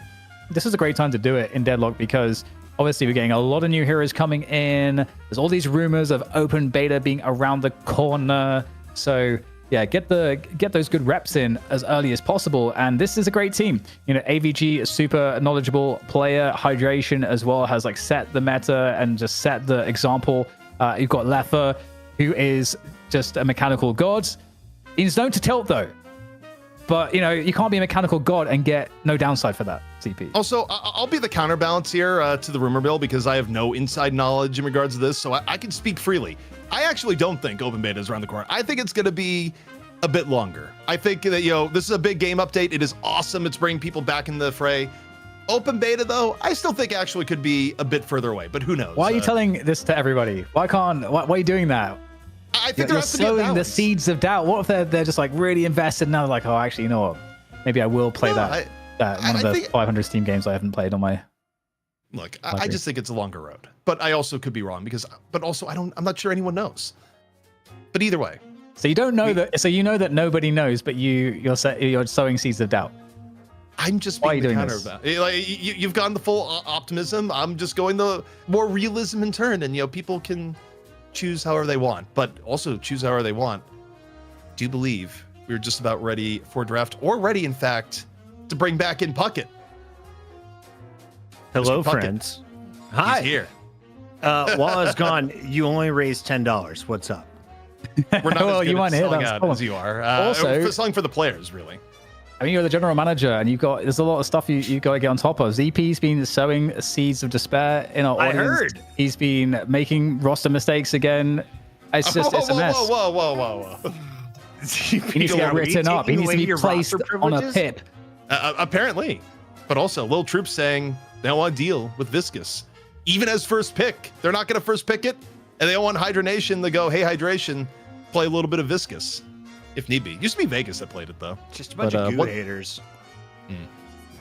this is a great time to do it in Deadlock, because obviously we're getting a lot of new heroes coming in. There's all these rumors of open beta being around the corner. So yeah, get those good reps in as early as possible. And this is a great team. You know, AVG is super knowledgeable player. Hydration as well has like set the meta and just set the example. You've got Leffa, who is just a mechanical god. He's known to tilt though. But, you know, you can't be a mechanical god and get no downside for that, CP. Also, I'll be the counterbalance here to the rumor mill, because I have no inside knowledge in regards to this, so I can speak freely. I actually don't think open beta is around the corner. I think it's going to be a bit longer. I think that, this is a big game update. It is awesome. It's bringing people back in the fray. Open beta, though, I still think actually could be a bit further away, but who knows? Why are you telling this to everybody? Why are you doing that? I think you're sowing the seeds of doubt. What if they're just like really invested now? They're like, oh, actually, you know what? Maybe I will play that one of the 500 Steam games I haven't played on my. Look, I just think it's a longer road, but I also could be wrong but also I'm not sure anyone knows. But either way. So you don't know that. So you know that nobody knows, but you're sowing seeds of doubt. I'm just being the counter about it. Like you've gone the full optimism. I'm just going the more realism in turn, and people can choose however they want, but also choose however they want. Do believe we're just about ready for draft, or ready, in fact, to bring back in Puckett. Hello, friends. Hi. He's here. While I was gone, you only raised $10. What's up? We're not well, as good you at want to selling hit out as you are. Also, selling for the players, really. I mean, you're the general manager, and there's a lot of stuff you got to get on top of. ZP's been sowing seeds of despair in our audience. I heard he's been making roster mistakes again. It's just it's a mess. Whoa. He needs to get written up. He needs to be placed on a pip. Apparently, but also Lil Troops saying they don't want to deal with Viscous, even as first pick. They're not going to first pick it, and they don't want Hydra Nation to go, hey, Hydration, play a little bit of Viscous. If need be. Used to be Vegas that played it, though. Just a bunch of goo haters.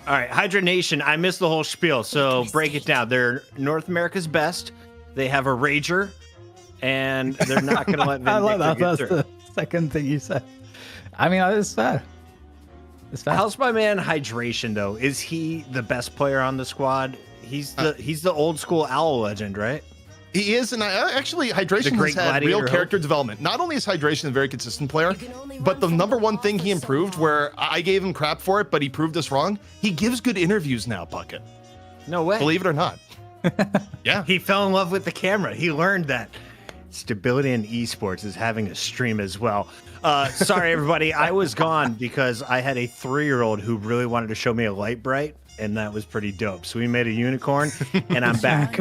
All right, Hydra Nation, I missed the whole spiel, so break it down. They're North America's best. They have a Rager, and they're not going to let I like that. That's the second thing you said. I mean, it's fair. It's fair. How's my man Hydration, though? Is he the best player on the squad? He's the old school Owl legend, right? He is, and actually, Hydration has had real character development. Not only is Hydration a very consistent player, but the number one thing he improved, where I gave him crap for it, but he proved us wrong, he gives good interviews now, Puckett. No way. Believe it or not. Yeah. He fell in love with the camera. He learned that stability in esports is having a stream as well. Sorry, everybody. I was gone because I had a 3-year-old who really wanted to show me a light bright. And that was pretty dope. So we made a unicorn, and I'm back.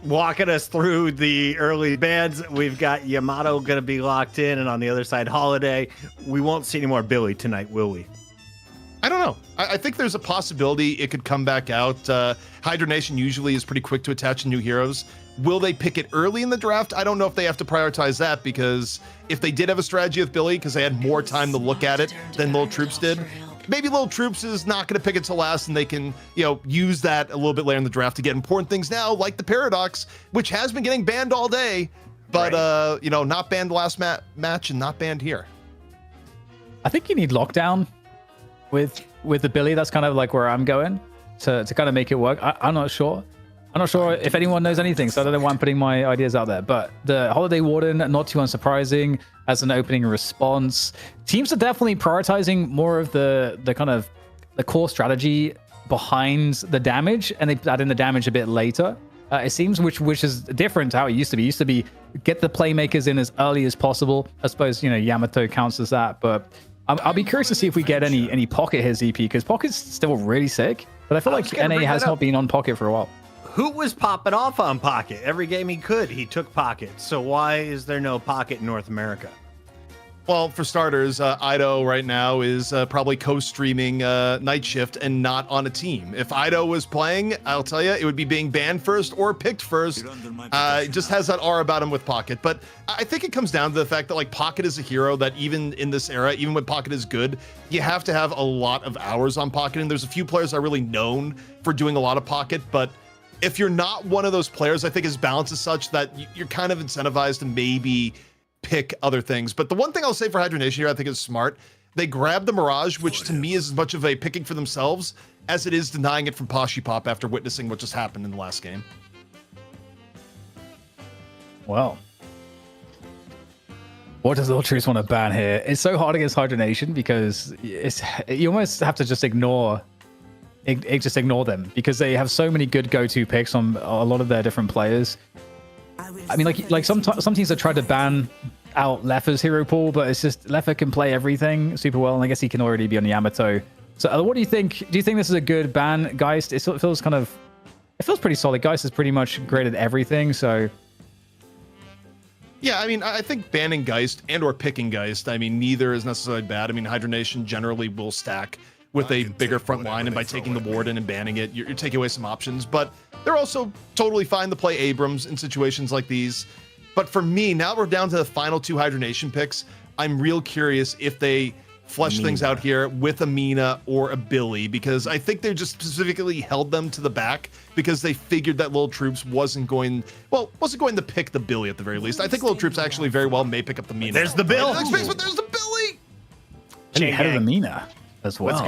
Walking us through the early bands, we've got Yamato going to be locked in, and on the other side, Holiday. We won't see any more Billy tonight, will we? I don't know. I think there's a possibility it could come back out. Hydra Nation usually is pretty quick to attach new heroes. Will they pick it early in the draft? I don't know if they have to prioritize that, because if they did have a strategy with Billy, because they had more time to look at it than Lil Troops did, maybe Lil Troops is not going to pick it till last, and they can, use that a little bit later in the draft to get important things now, like the Paradox, which has been getting banned all day, but not banned last match and not banned here. I think you need lockdown with the Billy. That's kind of like where I'm going to kind of make it work. I'm not sure. I'm not sure if anyone knows anything, so I don't know why I'm putting my ideas out there. But the Holiday Warden, not too unsurprising, as an opening response. Teams are definitely prioritizing more of the kind of the core strategy behind the damage, and they add in the damage a bit later. It seems, which is different to how it used to be. It used to be get the playmakers in as early as possible. I suppose Yamato counts as that, but I'll be curious to see if we get any Pocket here, ZP, because Pocket's still really sick. But I feel like NA has not been on Pocket for a while. Hoot was popping off on Pocket. Every game he could, he took Pocket. So why is there no Pocket in North America? Well, for starters, Ido right now is probably co-streaming Night Shift and not on a team. If Ido was playing, I'll tell you, it would be being banned first or picked first. It just has that aura about him with Pocket. But I think it comes down to the fact that Pocket is a hero that even in this era, even when Pocket is good, you have to have a lot of hours on Pocket. And there's a few players that are really known for doing a lot of Pocket, but if you're not one of those players, I think his balance is such that you're kind of incentivized to maybe pick other things. But the one thing I'll say for Hydra Nation here, I think is smart. They grabbed the Mirage, which to me is as much of a picking for themselves as it is denying it from Poshi Pop after witnessing what just happened in the last game. Well, what does Lil Troops want to ban here? It's so hard against Hydra Nation because you almost have to just ignore them because they have so many good go-to picks on a lot of their different players. I mean, like some teams have tried to ban out Leffer's hero pool, but it's just Leffer can play everything super well, and I guess he can already be on Yamato. So what do you think? Do you think this is a good ban, Geist? It feels pretty solid. Geist has pretty much graded everything, so. Yeah, I mean, I think banning Geist and or picking Geist, I mean, neither is necessarily bad. I mean, Hydra Nation generally will stack with a bigger front line, and by taking the Warden and banning it, you're taking away some options. But they're also totally fine to play Abrams in situations like these. But for me, now we're down to the final 2 Hydra Nation picks. I'm real curious if they flesh things out here with a Mina or a Billy, because I think they just specifically held them to the back because they figured that Lil Troops wasn't going to pick the Billy at the very least. I think Lil Troops actually very well may pick up the Mina. There's the Bill. But there's the Billy. And ahead of the Mina as well. Let's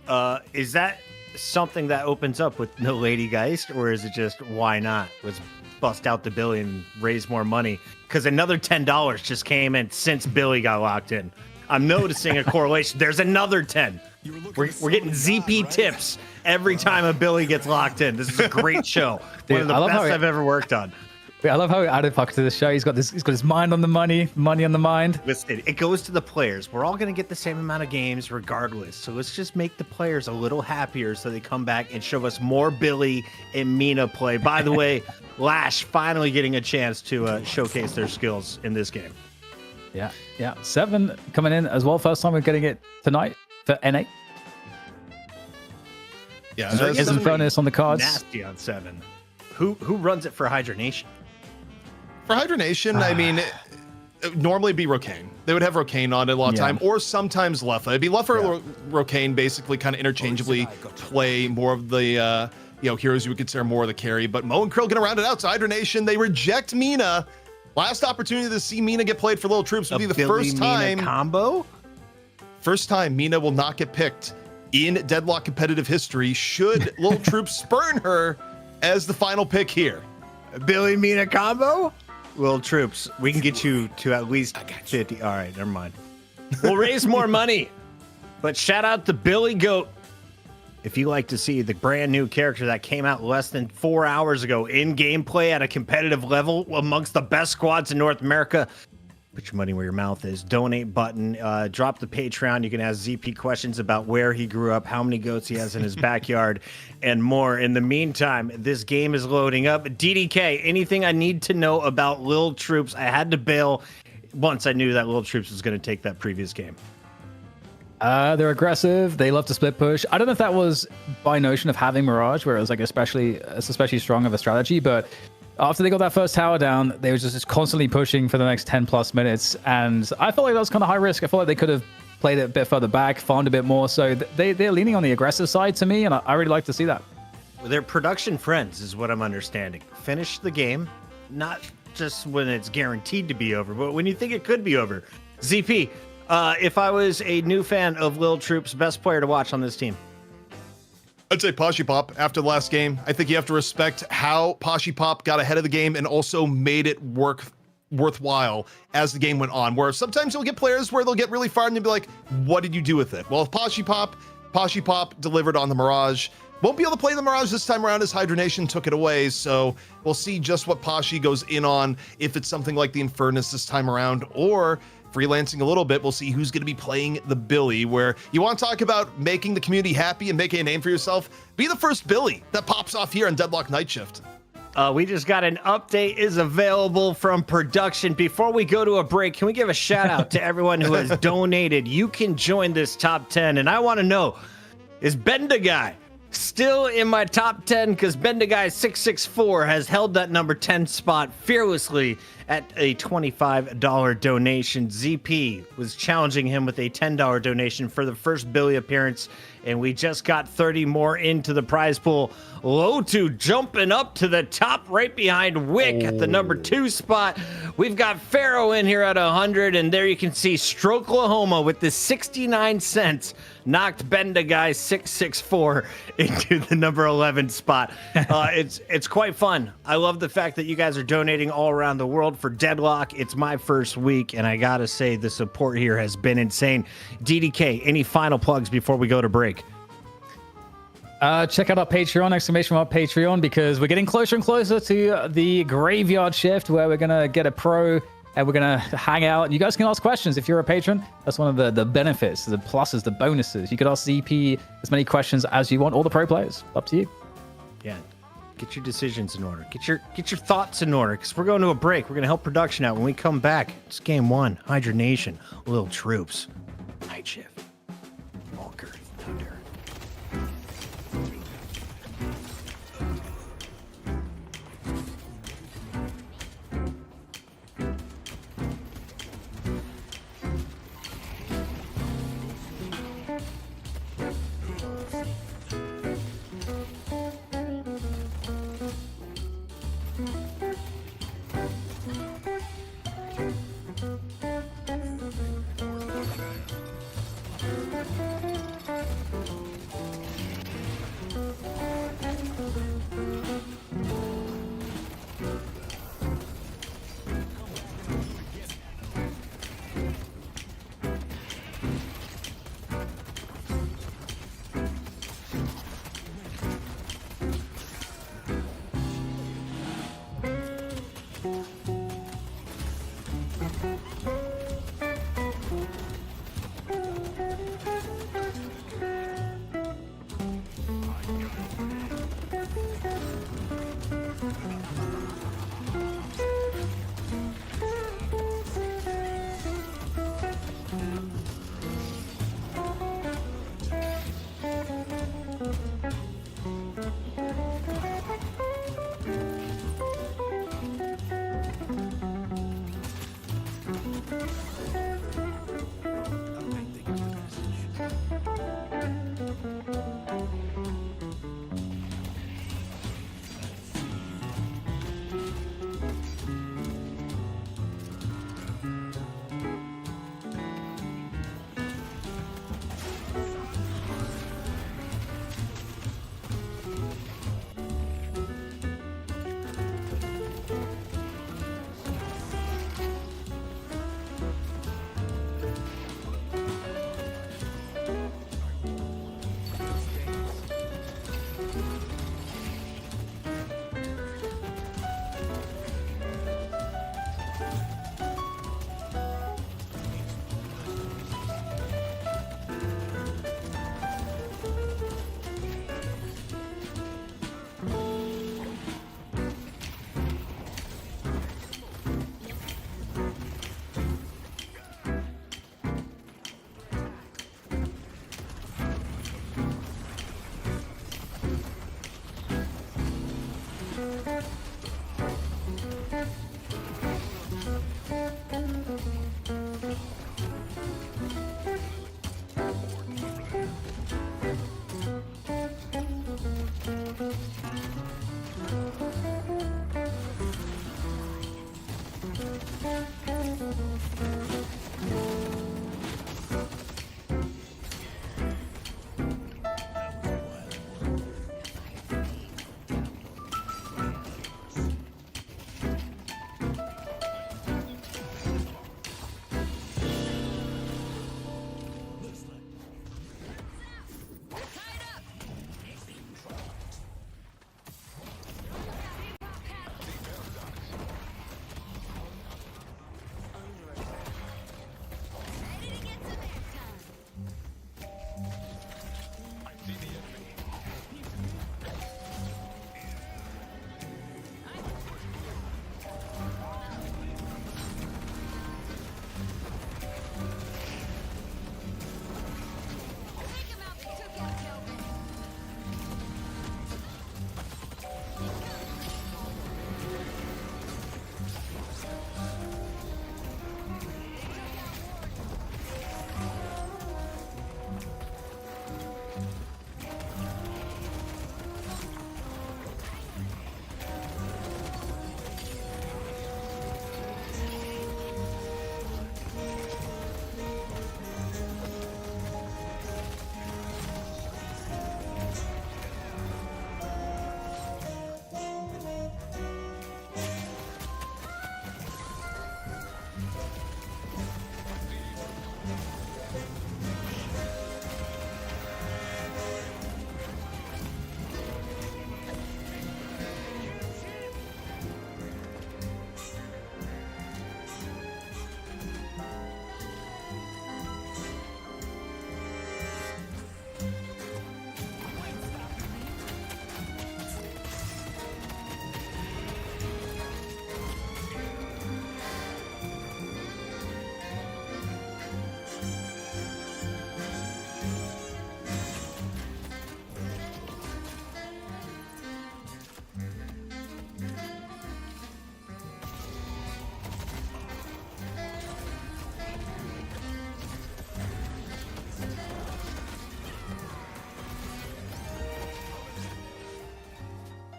go. Is that something that opens up with no Lady Geist, or is it just why not? Let's bust out the Billy and raise more money, because another $10 just came in since Billy got locked in. I'm noticing a correlation. There's another 10. We're getting ZP tips every time a Billy gets locked in. This is a great show. Dude, one of the best I've ever worked on. I love how he added Puck to the show. He's got his mind on the money on the mind. Listen, it goes to the players. We're all going to get the same amount of games regardless. So let's just make the players a little happier so they come back and show us more Billy and Mina play. By the way, Lash finally getting a chance to showcase their skills in this game. Yeah. 7 coming in as well. First time we're getting it tonight for NA. Yeah, Is Infernus on the cards. Nasty on 7. Who runs it for Hydra Nation? For Hydra Nation, I mean, normally it'd be Rokane. They would have Rokane on it a lot of time, or sometimes Leffa. It'd be Leffa or Rokane, basically kind of interchangeably play more of the heroes you would consider more of the carry. But Mo and Krill gonna round it out. So Hydra Nation, they reject Mina. Last opportunity to see Mina get played for Lil Troops would be the first time. Combo? First time Mina will not get picked in Deadlock competitive history should Lil Troops spurn her as the final pick here. Billy Mina combo? Lil Troops, we can get you to at least 50. All right, never mind. We'll raise more money. But shout out to Billy Goat. If you like to see the brand new character that came out less than 4 hours ago in gameplay at a competitive level amongst the best squads in North America, put your money where your mouth is. Donate button. Drop the Patreon. You can ask ZP questions about where he grew up, how many goats he has in his backyard, and more. In the meantime, this game is loading up. DDK, anything I need to know about Lil Troops? I had to bail once I knew that Lil Troops was going to take that previous game. They're aggressive. They love to split push. I don't know if that was by notion of having Mirage, where it was like especially strong of a strategy, but after they got that first tower down, they were just constantly pushing for the next 10 plus minutes. And I felt like that was kind of high risk. I felt like they could have played it a bit further back, farmed a bit more. So they're leaning on the aggressive side to me, and I really like to see that. Well, they're production friends, is what I'm understanding. Finish the game, not just when it's guaranteed to be over, but when you think it could be over. ZP, if I was a new fan of Lil Troops, best player to watch on this team? I'd say Pop after the last game. I think you have to respect how Pop got ahead of the game and also made it worthwhile as the game went on. Where sometimes you'll get players where they'll get really far and you'll be like, what did you do with it? Well, if Pop delivered on the Mirage. Won't be able to play the Mirage this time around as Hydra Nation took it away, so we'll see just what Pashi goes in on, if it's something like the Infernus this time around, or freelancing a little bit. We'll see who's going to be playing the Billy, where you want to talk about making the community happy and making a name for yourself. Be the first Billy that pops off here on Deadlock Night Shift. We just got an update is available from production. Before we go to a break, can we give a shout out to everyone who has donated? You can join this top 10, and I want to know, is Bendaguy still in my top 10? Because Bendaguy 664 has held that number 10 spot fearlessly at a $25 donation. ZP was challenging him with a $10 donation for the first Billy appearance, and we just got 30 more into the prize pool. Lotos jumping up to the top right behind Wick at the number 2 spot. We've got Pharaoh in here at 100, and there you can see Stroklahoma with the 69 cents knocked Bendaguy 664 into the number 11 spot. It's quite fun. I love the fact that you guys are donating all around the world for Deadlock. It's my first week, and I gotta say the support here has been insane. DDK, any final plugs before we go to break? Check out our Patreon, !Patreon, because we're getting closer and closer to the graveyard shift where we're gonna get a pro and we're gonna hang out. You guys can ask questions if you're a patron. That's one of the benefits, the pluses, the bonuses. You could ask ZP as many questions as you want, all the pro players. Up to you. Yeah. Get your decisions in order. Get your thoughts in order, because we're going to a break. We're going to help production out. When we come back, it's game 1. Hydra Nation, Lil Troops, Night Shift, Walker, Thunder.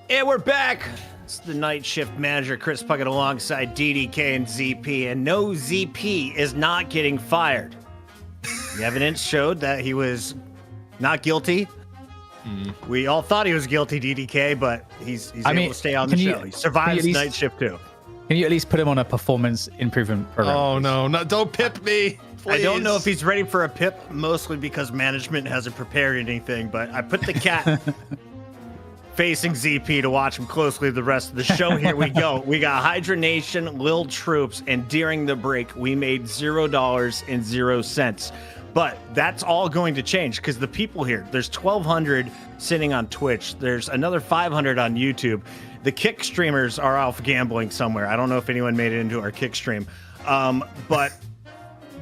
And we're back. It's the night shift manager, Chris Puckett, alongside DDK and ZP. And no, ZP is not getting fired. The evidence showed that he was not guilty. We all thought he was guilty, DDK, but he's able to stay on the show. He survives night shift too. Can you at least put him on a performance improvement program? Oh, no, don't pip me. Please. I don't know if he's ready for a pip, mostly because management hasn't prepared anything, but I put the cat facing ZP to watch him closely the rest of the show. Here we go. We got Hydra Nation, Lil Troops, and during the break, we made $0.00. But that's all going to change because the people here, there's 1,200 sitting on Twitch. There's another 500 on YouTube. The kick streamers are off gambling somewhere. I don't know if anyone made it into our kick stream. But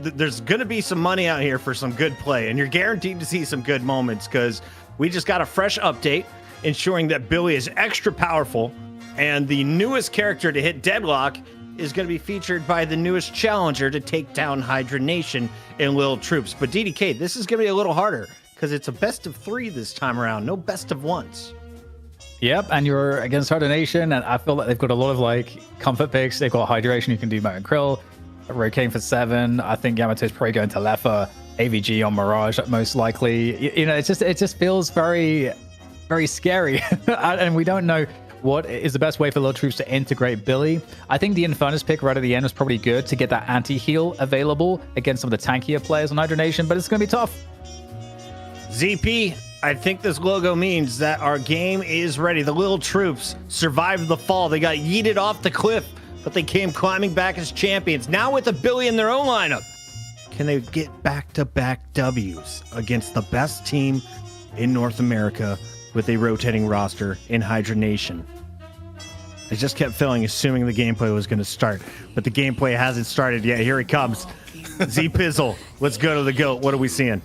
there's going to be some money out here for some good play. And you're guaranteed to see some good moments because we just got a fresh update ensuring that Billy is extra powerful. And the newest character to hit Deadlock is going to be featured by the newest challenger to take down Hydra Nation in Lil Troops. But DDK, this is going to be a little harder because it's a best of 3 this time around, no best of 1s. Yep, and you're against Hydra Nation, and I feel like they've got a lot of like comfort picks. They've got Hydration, who can do Mo and Krill, Rokane for 7. I think Yamato's probably going to Lefa, AVG on Mirage most likely. You know, it just feels very, very scary, and we don't know what is the best way for Lil Troops to integrate Billy. I think the Infernus pick right at the end was probably good to get that anti-heal available against some of the tankier players on Hydra Nation, but it's going to be tough. ZP, I think this logo means that our game is ready. The Lil Troops survived the fall. They got yeeted off the cliff, but they came climbing back as champions. Now with a Billy in their own lineup, can they get back-to-back W's against the best team in North America with a rotating roster in Hydra Nation? I just kept assuming the gameplay was going to start, but the gameplay hasn't started yet. Here it comes. Z Pizzle, let's go to the GOAT. What are we seeing?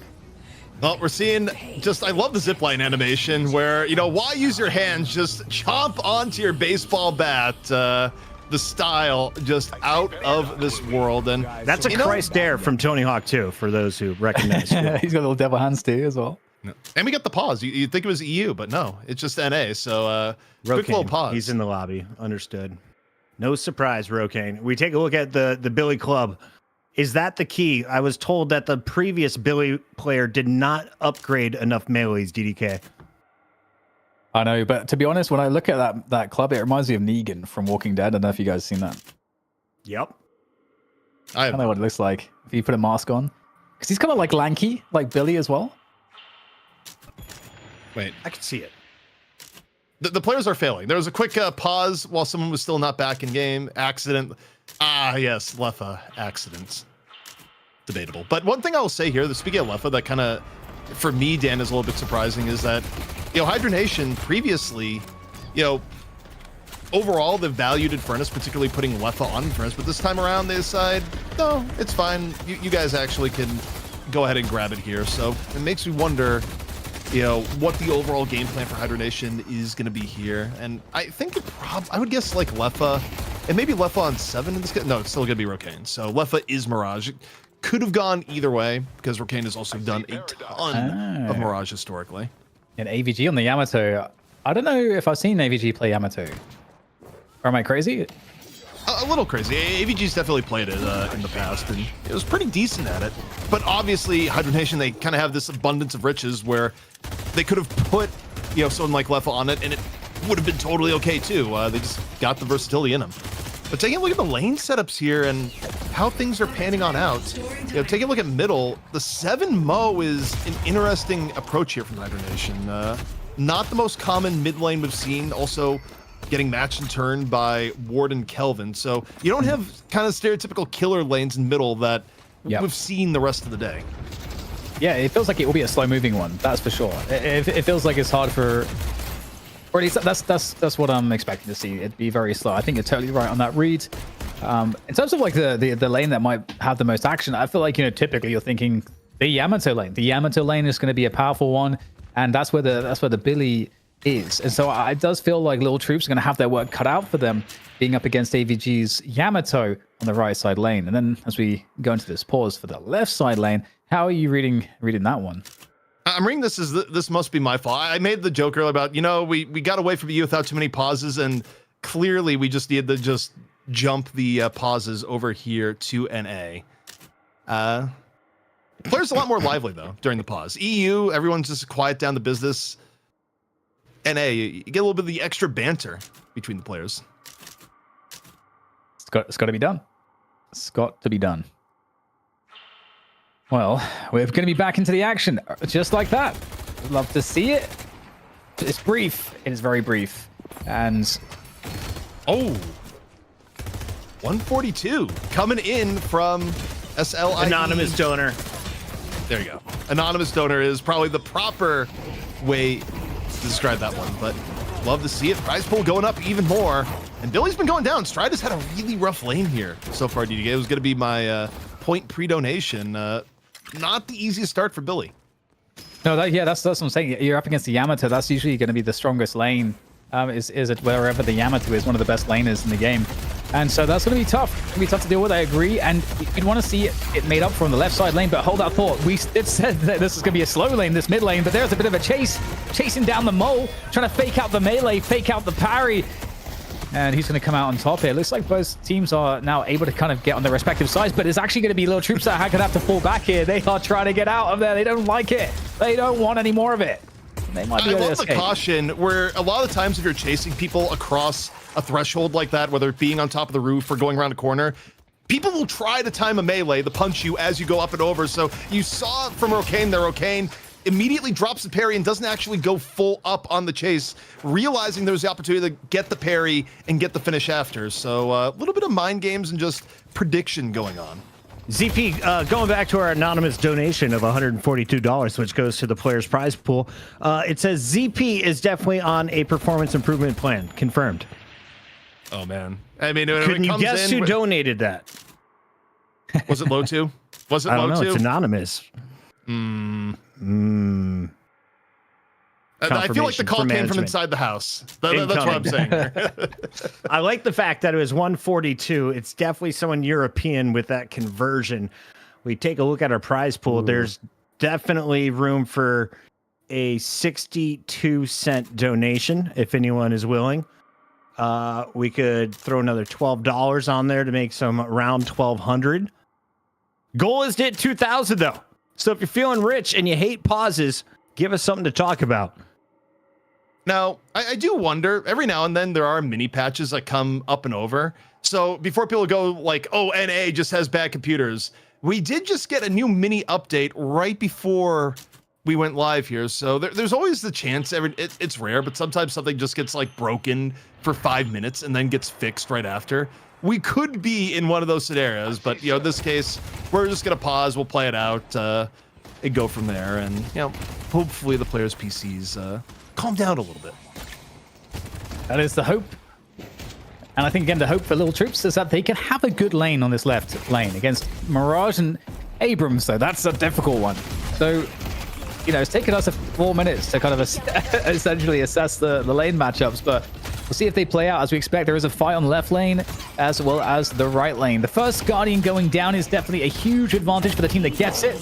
Well, we're seeing I love the zipline animation where, why use your hands? Just chomp onto your baseball bat. The style just out of this world. And that's a Christ Dare from Tony Hawk 2, for those who recognize. He's got little devil hands too as well. And we got the pause. You'd think it was EU, but no, it's just NA. So quick little pause. He's in the lobby. Understood. No surprise, Rokane. We take a look at the Billy Club. Is that the key? I was told that the previous Billy player did not upgrade enough melees, DDK. I know, but to be honest, when I look at that club, it reminds me of Negan from Walking Dead. I don't know if you guys seen that. Yep. I don't know what it looks like if you put a mask on. Because he's kind of like lanky, like Billy as well. Wait. I can see it. The players are failing. There was a quick pause while someone was still not back in game. Accident. Ah, yes, Lefa accidents. Debatable. But one thing I will say here, speaking of Lefa, that kind of, for me, Dan, is a little bit surprising, is that, Hydra Nation previously, overall, they've valued Infernus, particularly putting Lefa on Infernus, but this time around, they decide, no, it's fine. You guys actually can go ahead and grab it here. So it makes me wonder, what the overall game plan for Hydra Nation is going to be here. And I think I would guess like Lefa, and maybe Lefa on 7 in this game. No, it's still going to be Rokane. So Lefa is Mirage. It could have gone either way because Rokane has also done a ton of Mirage historically. And AVG on the Yamato. I don't know if I've seen AVG play Yamato. Or am I crazy? A little crazy. AVG's definitely played it in the past, and it was pretty decent at it. But obviously, Hydra Nation, they kind of have this abundance of riches where they could have put, someone like Lefa on it, and it would have been totally okay too. They just got the versatility in them. But taking a look at the lane setups here and how things are panning on out, taking a look at middle, the 7 Mo is an interesting approach here from Hydra Nation. Not the most common mid lane we've seen. Also, getting matched in turn by Ward and Kelvin. So you don't have kind of stereotypical killer lanes in middle that we've seen the rest of the day. Yeah, it feels like it will be a slow-moving one. That's for sure. It feels like it's hard for, or at least that's what I'm expecting to see. It'd be very slow. I think you're totally right on that read. In terms of like the lane that might have the most action, I feel like typically you're thinking the Yamato lane. The Yamato lane is going to be a powerful one, and that's where the Billy is. And so it does feel like Lil Troops are going to have their work cut out for them being up against AVG's Yamato on the right side lane. And then as we go into this pause for the left side lane, how are you reading that one? I'm reading this as this must be my fault. I made the joke earlier about, we got away from you without too many pauses, and clearly we just needed to just jump the pauses over here to NA. Players a lot more lively though during the pause. EU, everyone's just quiet down the business. NA, you get a little bit of the extra banter between the players. It's got to be done. It's got to be done. Well, we're going to be back into the action just like that. Love to see it. It's brief. It is very brief. And 142 coming in from SLI. Anonymous donor. There you go. Anonymous donor is probably the proper way to describe that one, but love to see it. Prize pool going up even more, and Billy's been going down. Stride has had a really rough lane here so far. DDK, it was going to be my point pre-donation. Not the easiest start for Billy. No, that's what I'm saying. You're up against the Yamato. That's usually going to be the strongest lane. Is it wherever the Yamato is one of the best laners in the game, and so that's going to be tough. It's going to be tough to deal with. I agree, and you'd want to see it made up from the left side lane. But hold that thought. It said that this is going to be a slow lane, this mid lane, but there's a bit of a chasing down the mole, trying to fake out the melee, fake out the parry. And he's going to come out on top here. Looks like both teams are now able to kind of get on their respective sides, but it's actually going to be Lil Troops that are going to have to fall back here. They are trying to get out of there. They don't like it. They don't want any more of it. They might be I love the caution where a lot of times if you're chasing people across a threshold like that, whether it being on top of the roof or going around a corner, people will try to time a melee to punch you as you go up and over. So you saw from Rokane there, Rokane immediately drops the parry and doesn't actually go full up on the chase, realizing there's the opportunity to get the parry and get the finish after. So a little bit of mind games and just prediction going on. ZP, going back to our anonymous donation of $142, which goes to the player's prize pool, it says ZP is definitely on a performance improvement plan. Confirmed. Oh, man. I mean, couldn't you guess who donated that? Was it Low 2? Was it Low 2? It's anonymous. I feel like the call came from inside the house. That's what I'm saying. I like the fact that it was 142. It's definitely someone European with that conversion. We take a look at our prize pool. There's definitely room for a 62-cent donation if anyone is willing. We could throw another $12 on there to make some around 1,200. Goal is to hit 2,000 though. So if you're feeling rich and you hate pauses, give us something to talk about. Now, I do wonder, every now and then there are mini patches that come up and over. So before people go like, oh, NA just has bad computers, we did just get a new mini update right before we went live here. So there's always the chance, it's rare, but sometimes something just gets like broken for 5 minutes and then gets fixed right after. We could be in one of those scenarios, but in this case, we're just gonna pause, we'll play it out, and go from there. And hopefully the players' PCs calm down a little bit. That is the hope. And I think, again, the hope for Lil Troops is that they can have a good lane on this left lane against Mirage and Abrams, though. That's a difficult one. So, it's taken us 4 minutes to kind of essentially assess the lane matchups, but we'll see if they play out as we expect. There is a fight on the left lane as well as the right lane. The first Guardian going down is definitely a huge advantage for the team that gets it.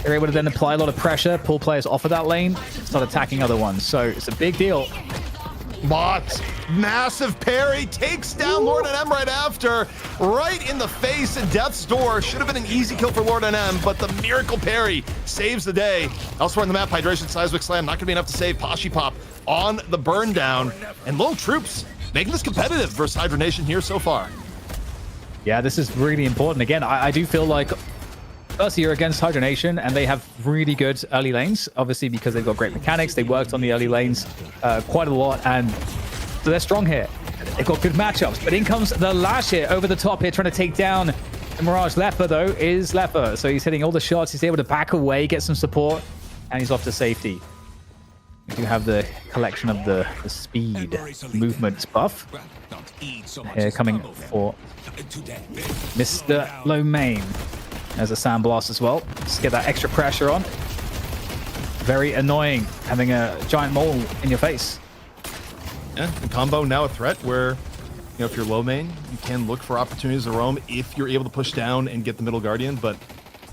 They're able to then apply a lot of pressure, pull players off of that lane, start attacking other ones. So it's a big deal. Mott, massive parry, takes down Lord NM right after, right in the face in Death's Door. Should have been an easy kill for Lord NM, but the miracle parry saves the day. Elsewhere on the map, Hydration Seismic Slam, not gonna be enough to save Pashi Pop on the burn down. And Lil Troops making this competitive versus Hydra Nation here so far. Yeah, this is really important. Again, I do feel like first year against Hydra Nation, and they have really good early lanes, obviously because they've got great mechanics. They worked on the early lanes quite a lot, and so they're strong here. They've got good matchups, but in comes the Lash here over the top here, trying to take down the Mirage. Leper, though, is Leper, so he's hitting all the shots. He's able to back away, get some support, and he's off to safety. We do have the collection of the speed movement buff here coming for Mr. Lomain. There's a Sandblast as well. Just get that extra pressure on. Very annoying having a giant mole in your face. Yeah, the combo now a threat where, if you're low main, you can look for opportunities to roam if you're able to push down and get the middle Guardian, but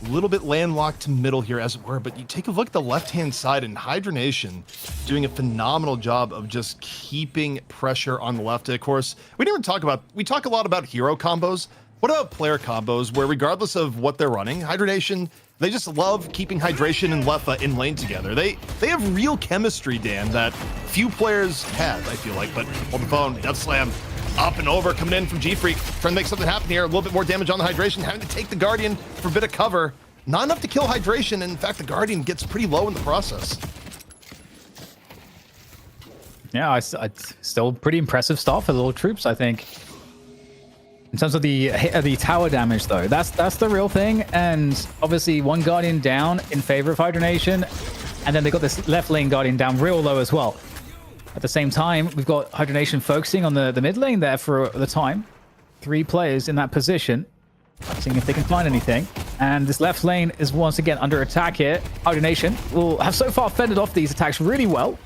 a little bit landlocked to middle here as it were. But you take a look at the left-hand side, and Hydra Nation doing a phenomenal job of just keeping pressure on the left. And of course, we talk a lot about hero combos. What about player combos where regardless of what they're running, Hydra Nation, they just love keeping Hydration and Lefa in lane together. They have real chemistry, Dan, that few players have, I feel like. But on the phone, Death Slam up and over, coming in from G-Freak, trying to make something happen here. A little bit more damage on the Hydration, having to take the Guardian for a bit of cover. Not enough to kill Hydration, and in fact, the Guardian gets pretty low in the process. Yeah, still pretty impressive stuff for Lil Troops, I think. In terms of the tower damage, though, that's the real thing. And obviously, one Guardian down in favor of Hydra Nation, and then they got this left lane Guardian down real low as well. At the same time, we've got Hydra Nation focusing on the mid lane there for the time. 3 players in that position, seeing if they can find anything. And this left lane is once again under attack here. Hydra Nation will have so far fended off these attacks really well.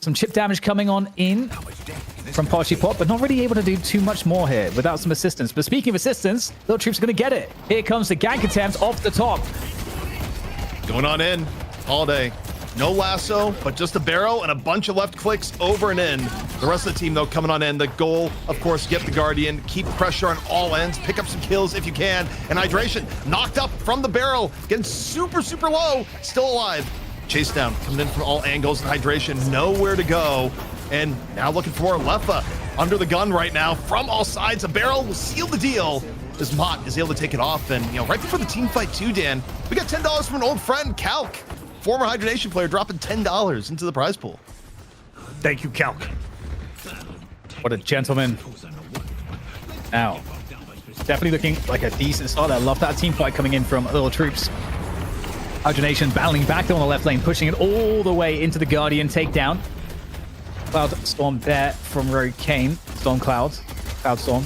Some chip damage coming on in from Pashi Pop, but not really able to do too much more here without some assistance. But speaking of assistance, Lil Troops are going to get it. Here comes the gank attempt off the top. Going on in, Holiday. No lasso, but just a barrel and a bunch of left clicks over and in. The rest of the team, though, coming on in. The goal, of course, get the Guardian, keep pressure on all ends, pick up some kills if you can. And Hydration knocked up from the barrel, getting super, super low, still alive. Chase down, coming in from all angles, and Hydration nowhere to go. And now looking for more Lefa under the gun right now from all sides. A barrel will seal the deal as Mott is able to take it off. And, right before the team fight too, Dan, we got $10 from an old friend, Calc, former Hydra Nation player, dropping $10 into the prize pool. Thank you, Calc. What a gentleman. Now, definitely looking like a decent start. I love that team fight coming in from Lil Troops. Hydra Nation battling back on the left lane, pushing it all the way into the Guardian takedown. Cloud Storm there from Rogue Kane. Cloud Storm.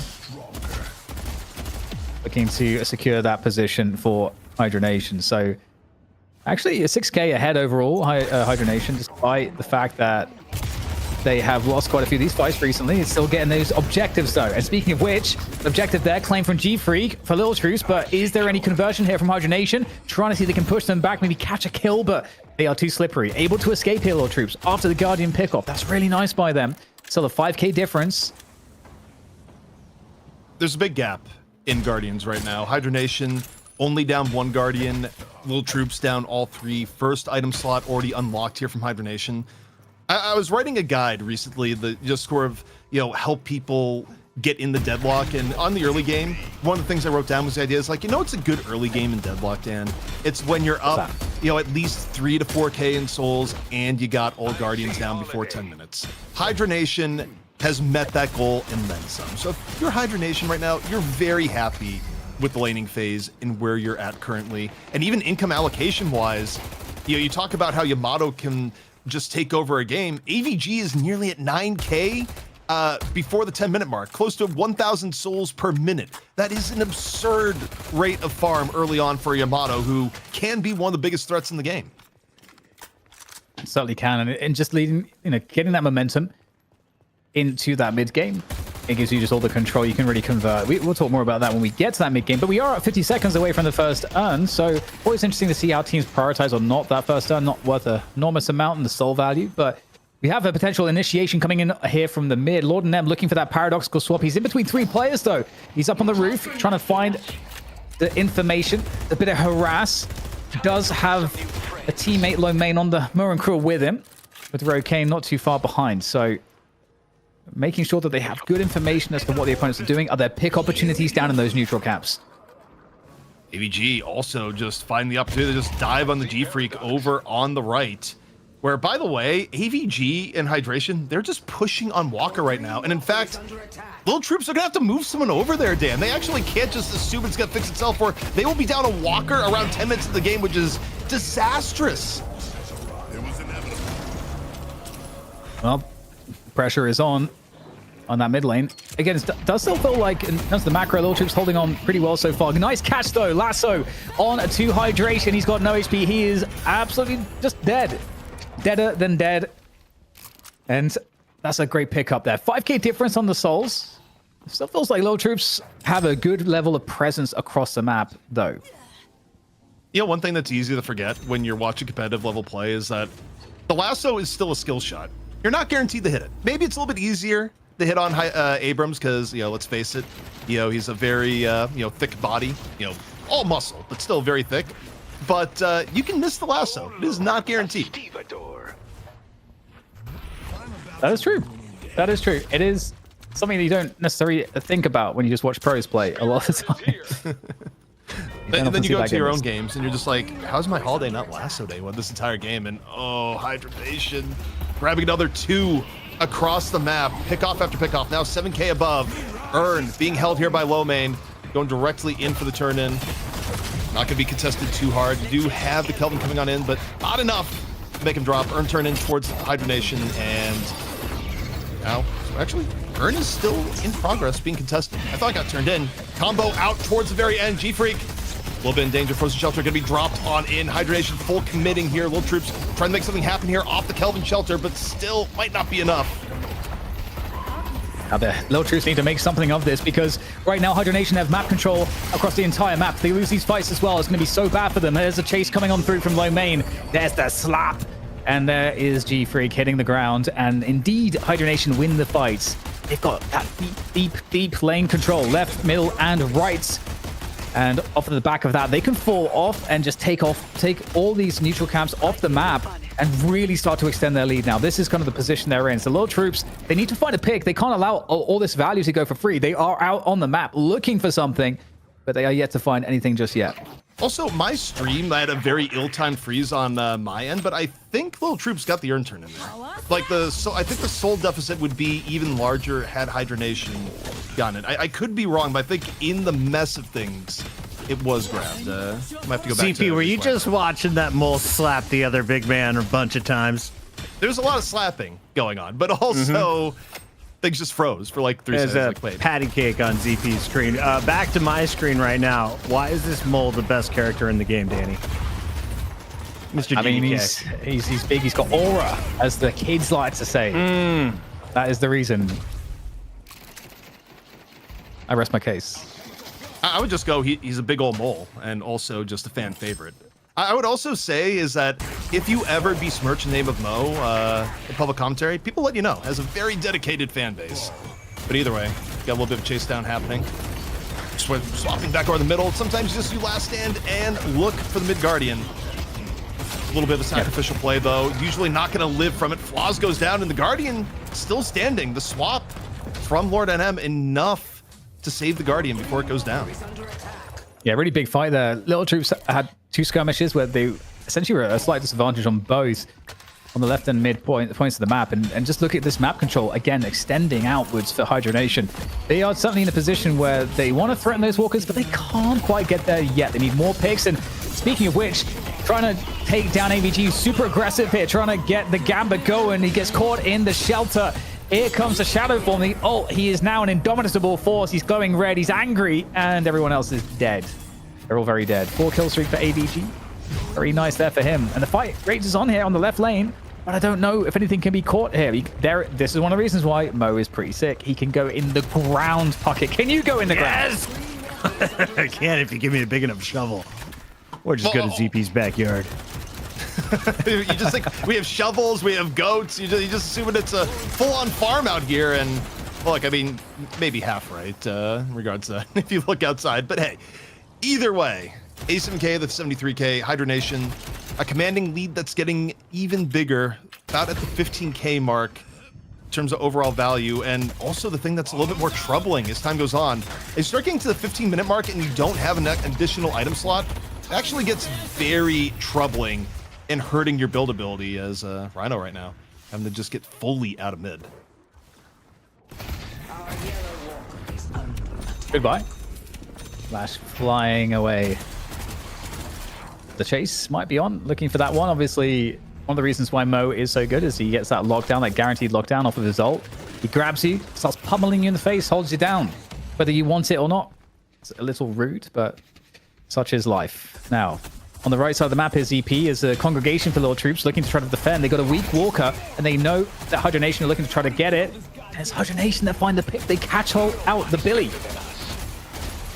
Looking to secure that position for Hydra Nation. So Actually, a 6K ahead overall, Hydra Nation, despite the fact that they have lost quite a few of these fights recently. It's still getting those objectives, though. And speaking of which, the objective there, claim from G-Freak for Lil Troops, but is there any conversion here from Hydra Nation? Trying to see if they can push them back, maybe catch a kill, but they are too slippery. Able to escape here, Lil Troops, after the Guardian pickoff. That's really nice by them. Still a 5K difference. There's a big gap in Guardians right now. Hydra Nation only down 1 Guardian. Lil Troops down all 3. First item slot already unlocked here from Hydra Nation. I was writing a guide recently that just sort of, help people get in the Deadlock. And on the early game, one of the things I wrote down was the idea is like, it's a good early game in Deadlock, Dan. It's when you're up, at least 3 to 4K in souls and you got all Guardians down before 10 minutes. Hydra Nation has met that goal and then some. So if you're Hydra Nation right now, you're very happy with the laning phase and where you're at currently. And even income allocation wise, you talk about how Yamato can just take over a game. AVG is nearly at 9K before the 10-minute mark, close to 1,000 souls per minute. That is an absurd rate of farm early on for Yamato, who can be one of the biggest threats in the game. Certainly can, and just leading, getting that momentum into that mid game. It gives you just all the control you can really convert. We'll talk more about that when we get to that mid game, but we are at 50 seconds away from the first earn, so always interesting to see how teams prioritize or not that first earn. Not worth an enormous amount in the soul value, but we have a potential initiation coming in here from the mid. Lord and M looking for that paradoxical swap. He's in between 3 players though. He's up on the roof trying to find the information, a bit of harass. Does have a teammate low main on the Murin crew with him, with Rokane not too far behind, so making sure that they have good information as to what the opponents are doing. Are there pick opportunities down in those neutral caps? AVG also just find the opportunity to just dive on the G-Freak over on the right, where, by the way, AVG and Hydration, they're just pushing on Walker right now. And in fact, Lil Troops are gonna have to move someone over there, Dan. They actually can't just assume it's gonna fix itself, or they will be down a Walker around 10 minutes of the game, which is disastrous. Well, pressure is on that mid lane. Again, it does still feel like, in terms of the macro, Lil Troops holding on pretty well so far. Nice catch though, lasso on to Hydration. He's got no HP. He is absolutely just dead. Deader than dead. And that's a great pickup there. 5K difference on the souls. Still feels like Lil Troops have a good level of presence across the map though. One thing that's easy to forget when you're watching competitive level play is that the lasso is still a skill shot. You're not guaranteed to hit it. Maybe it's a little bit easier to hit on Abrams because, let's face it, he's a very, thick body, all muscle, but still very thick. But you can miss the lasso. It is not guaranteed. That is true. That is true. It is something that you don't necessarily think about when you just watch pros play a lot of the time. Then you go to your own games and you're just like, how's my holiday not lasso day this entire game? And Hydra Nation grabbing another 2 across the map, pickoff after pickoff. Now 7K above. Earn being held here by low main, going directly in for the turn in. Not gonna be contested too hard. You do have the Kelvin coming on in, but not enough to make him drop. Earn turn in towards Hydra Nation, and now actually Earn is still in progress, being contested. I thought I got turned in. Combo out towards the very end. G-Freak, a little bit in danger. Frozen Shelter gonna be dropped on in. Hydra Nation full committing here. Lil Troops trying to make something happen here off the Kelvin Shelter, but still might not be enough. Now the Lil Troops need to make something of this, because right now Hydra Nation have map control across the entire map. If they lose these fights as well, it's going to be so bad for them. There's a chase coming on through from low main. There's the slap. And there is G-Freak hitting the ground. And indeed, Hydra Nation win the fights. They've got that deep lane control, left, middle, and right. And off of the back of that, they can fall off and just take all these neutral camps off the map and really start to extend their lead now. This is kind of the position they're in. So Lil Troops, they need to find a pick. They can't allow all this value to go for free. They are out on the map looking for something, but they are yet to find anything just yet. Also, my stream, I had a very ill-timed freeze on my end, but I think Lil Troops got the earn turn in there. Like I think the soul deficit would be even larger had Hydra Nation gotten it. I could be wrong, but I think in the mess of things, it was grabbed. Might have to go back CP, were you just watching that mole slap the other big man a bunch of times? There's a lot of slapping going on, but also things just froze for like 3 seconds. There's a patty cake on ZP's screen. Back to my screen right now. Why is this mole the best character in the game, Danny? Mr. I mean, GDK. he's big. He's got aura, as the kids like to say. That is the reason. I rest my case. I would just go, he's a big old mole and also just a fan favorite. I would also say is that if you ever besmirch the name of Mo in public commentary, people let you know. Has a very dedicated fan base. But either way, got a little bit of a chase down happening. Swapping back over the middle. Sometimes you just do last stand and look for the mid guardian. A little bit of a sacrificial play though. Usually not going to live from it. Flaws goes down and the guardian still standing. The swap from Lord NM enough to save the guardian before it goes down. Yeah, really big fight there. Little Troops had 2 skirmishes where they essentially were at a slight disadvantage on both on the left and mid points of the map. And just look at this map control, again, extending outwards for Hydra Nation. They are certainly in a position where they want to threaten those walkers, but they can't quite get there yet. They need more picks. And speaking of which, trying to take down AVG, super aggressive here, trying to get the Gambit going. He gets caught in the shelter. Here comes the Shadow Form. He is now an indomitable force. He's glowing red. He's angry, and everyone else is dead. They're all very dead. 4 kill streak for AVG. Very nice there for him. And the fight rages on here on the left lane, but I don't know if anything can be caught here. This is one of the reasons why Mo is pretty sick. He can go in the ground, Puckett. Can you go in the ground? I can if you give me a big enough shovel. Or just go to ZP's backyard. You just think we have shovels, we have goats. You just assuming it's a full-on farm out here, and well, look, I mean, maybe half right in regards to if you look outside. But hey, either way, A7K, that's 73K, Hydra Nation, a commanding lead that's getting even bigger, about at the 15K mark in terms of overall value. And also the thing that's a little bit more troubling as time goes on is start getting to the 15-minute mark and you don't have an additional item slot. It actually gets very troubling and hurting your buildability as Rhino right now, having to just get fully out of mid. Goodbye. Flash flying away. The chase might be on, looking for that one. Obviously, one of the reasons why Mo is so good is he gets that lockdown, that guaranteed lockdown off of his ult. He grabs you, starts pummeling you in the face, holds you down, whether you want it or not. It's a little rude, but such is life. Now, on the right side of the map is EP, is a congregation for Lil Troops looking to try to defend. They got a weak walker, and they know that Hydra Nation are looking to try to get it. And it's Hydra Nation that find the pick. They catch out the Billy.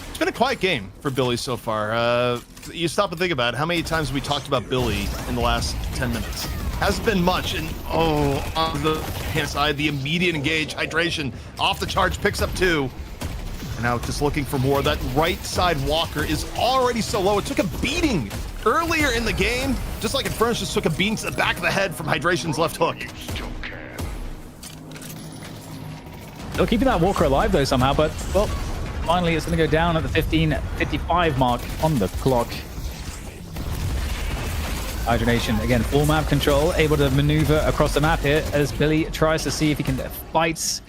It's been a quiet game for Billy so far. You stop and think about it. How many times have we talked about Billy in the last 10 minutes? Hasn't been much. And on the hand side, the immediate engage, hydration, off the charge, picks up 2. And now just looking for more. That right side walker is already so low. It took a beating earlier in the game, just like Infernus just took a beating to the back of the head from Hydration's left hook. They're keeping that walker alive though somehow, but well, finally it's going to go down at the 15:55 mark on the clock. Hydra Nation again, full map control, able to maneuver across the map here as Billy tries to see if he can fight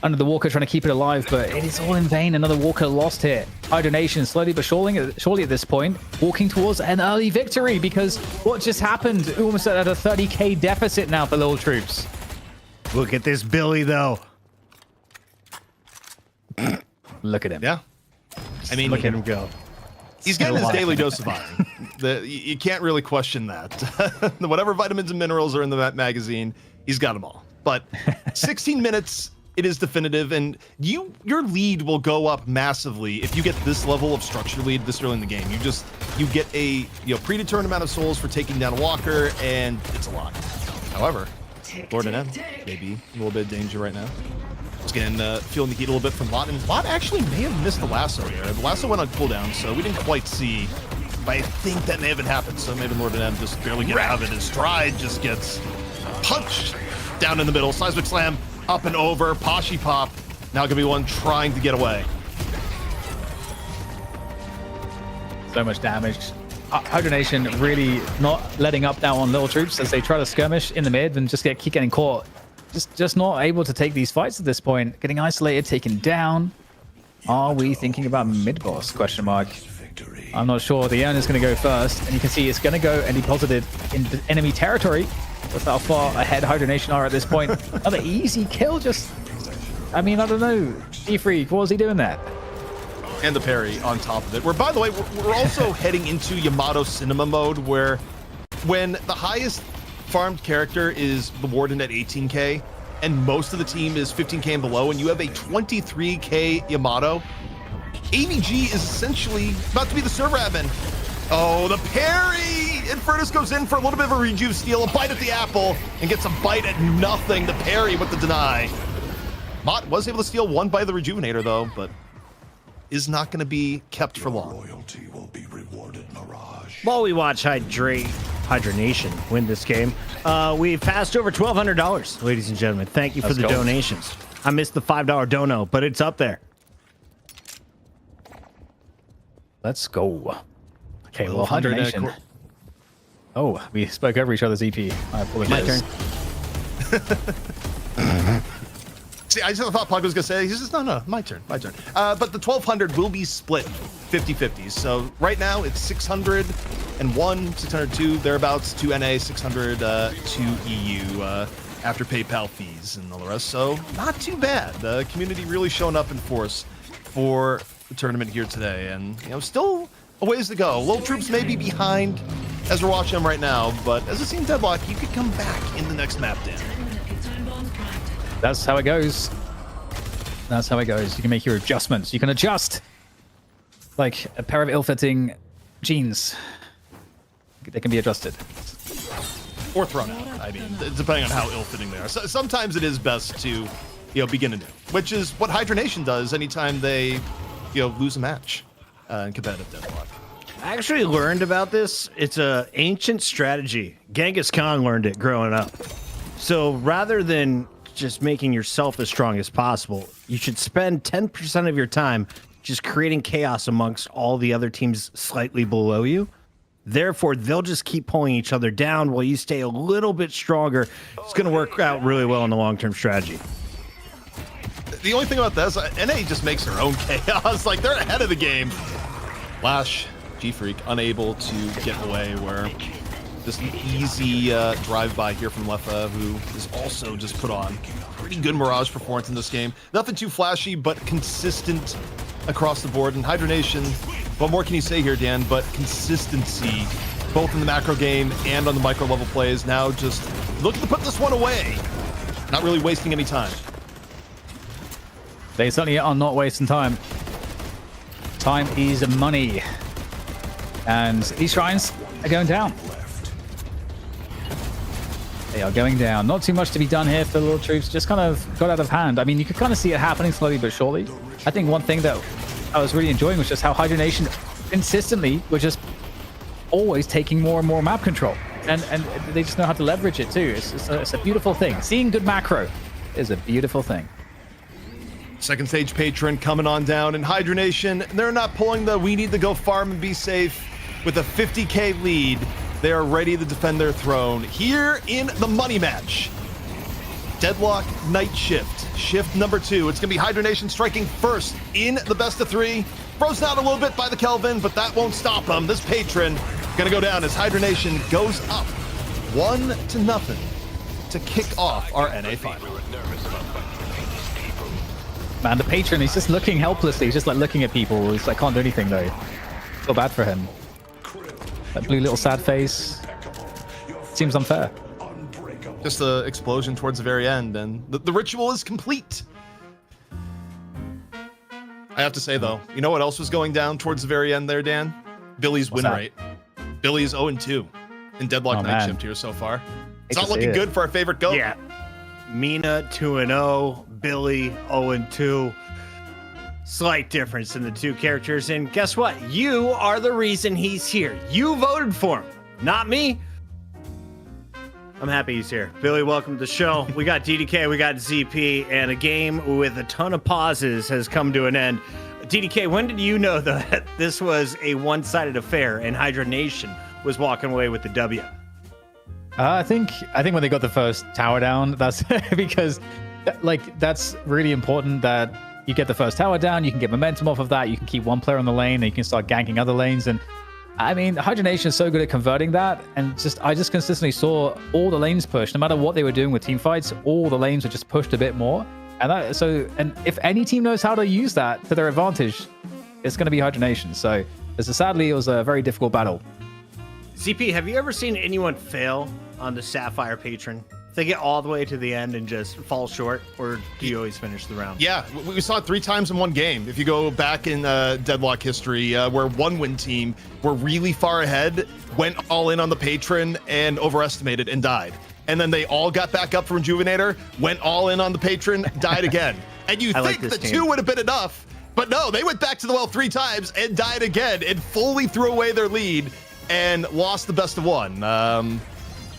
under the walker, trying to keep it alive, but it is all in vain. Another walker lost here. Hydra Nation slowly but surely at this point walking towards an early victory, because what just happened? Almost at a 30k deficit now for Lil Troops. Look at this Billy though. Look at him. Yeah, I mean, look at him go. He's getting his daily dose of iron. You can't really question that. Whatever vitamins and minerals are in the magazine, he's got them all. But 16 minutes. It is definitive, and your lead will go up massively if you get this level of structure lead this early in the game. You get a predetermined amount of souls for taking down a walker, and it's a lot. However, Lord and M may be a little bit of danger right now. Again, feeling the heat a little bit from Lot, and Lot actually may have missed the lasso here. The lasso went on cooldown, so we didn't quite see, but I think that may have happened. So maybe Lord and M just barely get out of it. His stride just gets punched down in the middle. Seismic Slam. Up and over, Poshy Pop, now gonna be one trying to get away. So much damage. Hydra Nation really not letting up now on Little Troops as they try to skirmish in the mid and just keep getting caught. Just not able to take these fights at this point. Getting isolated, taken down. Are we thinking about mid boss? Question mark. I'm not sure. The Urn is going to go first, and you can see it's going to go and deposited in enemy territory. That's how far ahead Hydra Nation are at this point. Another easy kill, I mean, I don't know. D-Freak, what was he doing there? And the parry on top of it. By the way, we're also heading into Yamato Cinema mode, where when the highest farmed character is the Warden at 18k, and most of the team is 15k and below, and you have a 23k Yamato, AVG is essentially about to be the server admin. Oh, the parry! And Virtus goes in for a little bit of a rejuve steal, a bite at the apple, and gets a bite at nothing. The parry with the deny. Mott was able to steal one bite of the rejuvenator, though, but is not going to be kept for long. Loyalty will be rewarded, Mirage. While we watch Hydra Nation win this game, we've passed over $1,200, ladies and gentlemen. Thank you for the donations. I missed the $5 dono, but it's up there. Let's go. Okay, well, Hydra Nation. Oh, we spoke over each other's EP. I apologize. My turn. See, I just thought Pog was going to say, he says, no, my turn. But the 1,200 will be split 50-50. So right now it's 601, 602, thereabouts to NA, 600 to EU after PayPal fees and all the rest. So not too bad. The community really showing up in force for the tournament here today. And, still a ways to go. Lil Troops may be behind as we're watching them right now, but as a team Deadlock, you could come back in the next map, Dan. That's how it goes. That's how it goes. You can make your adjustments. You can adjust. Like a pair of ill-fitting jeans. They can be adjusted. Or thrown out. I mean, depending on how ill-fitting they are. So, sometimes it is best to, begin anew, which is what Hydra Nation does anytime they, lose a match in competitive Deadlock. I actually learned about this. It's an ancient strategy. Genghis Khan learned it growing up. So rather than just making yourself as strong as possible, you should spend 10% of your time just creating chaos amongst all the other teams slightly below you. Therefore, they'll just keep pulling each other down while you stay a little bit stronger. It's going to work out really well in the long-term strategy. The only thing about this, NA just makes their own chaos. Like, they're ahead of the game. Flash, G-Freak, unable to get away, where just an easy drive-by here from Leffa, who is also just put on pretty good Mirage performance in this game. Nothing too flashy, but consistent across the board. And Hydra Nation, what more can you say here, Dan, but consistency, both in the macro game and on the micro-level plays. Now just looking to put this one away. Not really wasting any time. They certainly are not wasting time. Time is money. And these shrines are going down. They are going down. Not too much to be done here for the Lil Troops. Just kind of got out of hand. I mean, you could kind of see it happening slowly but surely. I think one thing that I was really enjoying was just how Hydra Nation consistently were just always taking more and more map control. And they just know how to leverage it too. It's a beautiful thing. Seeing good macro is a beautiful thing. Second stage patron coming on down, and Hydra Nation, they're not pulling the we need to go farm and be safe. With a 50k lead, they are ready to defend their throne here in the money match. Deadlock Night Shift, shift number 2. It's gonna be Hydra Nation striking first in the best of 3. Frozen out a little bit by the Kelvin, but that won't stop him. This patron gonna go down as Hydra Nation goes up 1-0 to kick off our NA final. Man, the patron, he's just looking helplessly. He's just like looking at people. He's like, can't do anything though. Feel bad for him. That blue little sad face. Seems unfair. Just the explosion towards the very end, and the ritual is complete. I have to say though, you know what else was going down towards the very end there, Dan? Billy's win rate. Billy's 0-2 in Deadlock Night Shift here so far. It's not looking good for our favorite GOAT. Yeah. Mina 2-0, Billy 0-2. Slight difference in the two characters, and guess what? You are the reason he's here. You voted for him, not me. I'm happy he's here. Billy, welcome to the show. We got DDK, we got ZP, and a game with a ton of pauses has come to an end. DDK, when did you know that this was a one-sided affair and Hydra Nation was walking away with the W? I think when they got the first tower down, that's because that's really important that you get the first tower down, you can get momentum off of that, you can keep one player on the lane, and you can start ganking other lanes. And I mean, Hydra Nation is so good at converting that, and I just consistently saw all the lanes pushed. No matter what they were doing with team fights, all the lanes were just pushed a bit more. And if any team knows how to use that to their advantage, it's going to be Hydra Nation. So sadly, it was a very difficult battle. CP, have you ever seen anyone fail on the Sapphire Patron? They get all the way to the end and just fall short, or do you always finish the round? Yeah, we saw it 3 times in one game. If you go back in Deadlock history, where one win team were really far ahead, went all in on the Patron and overestimated and died. And then they all got back up from Rejuvenator, went all in on the Patron, died again. And you think the 2 would have been enough, but no, they went back to the well 3 times and died again and fully threw away their lead and lost the best of 1.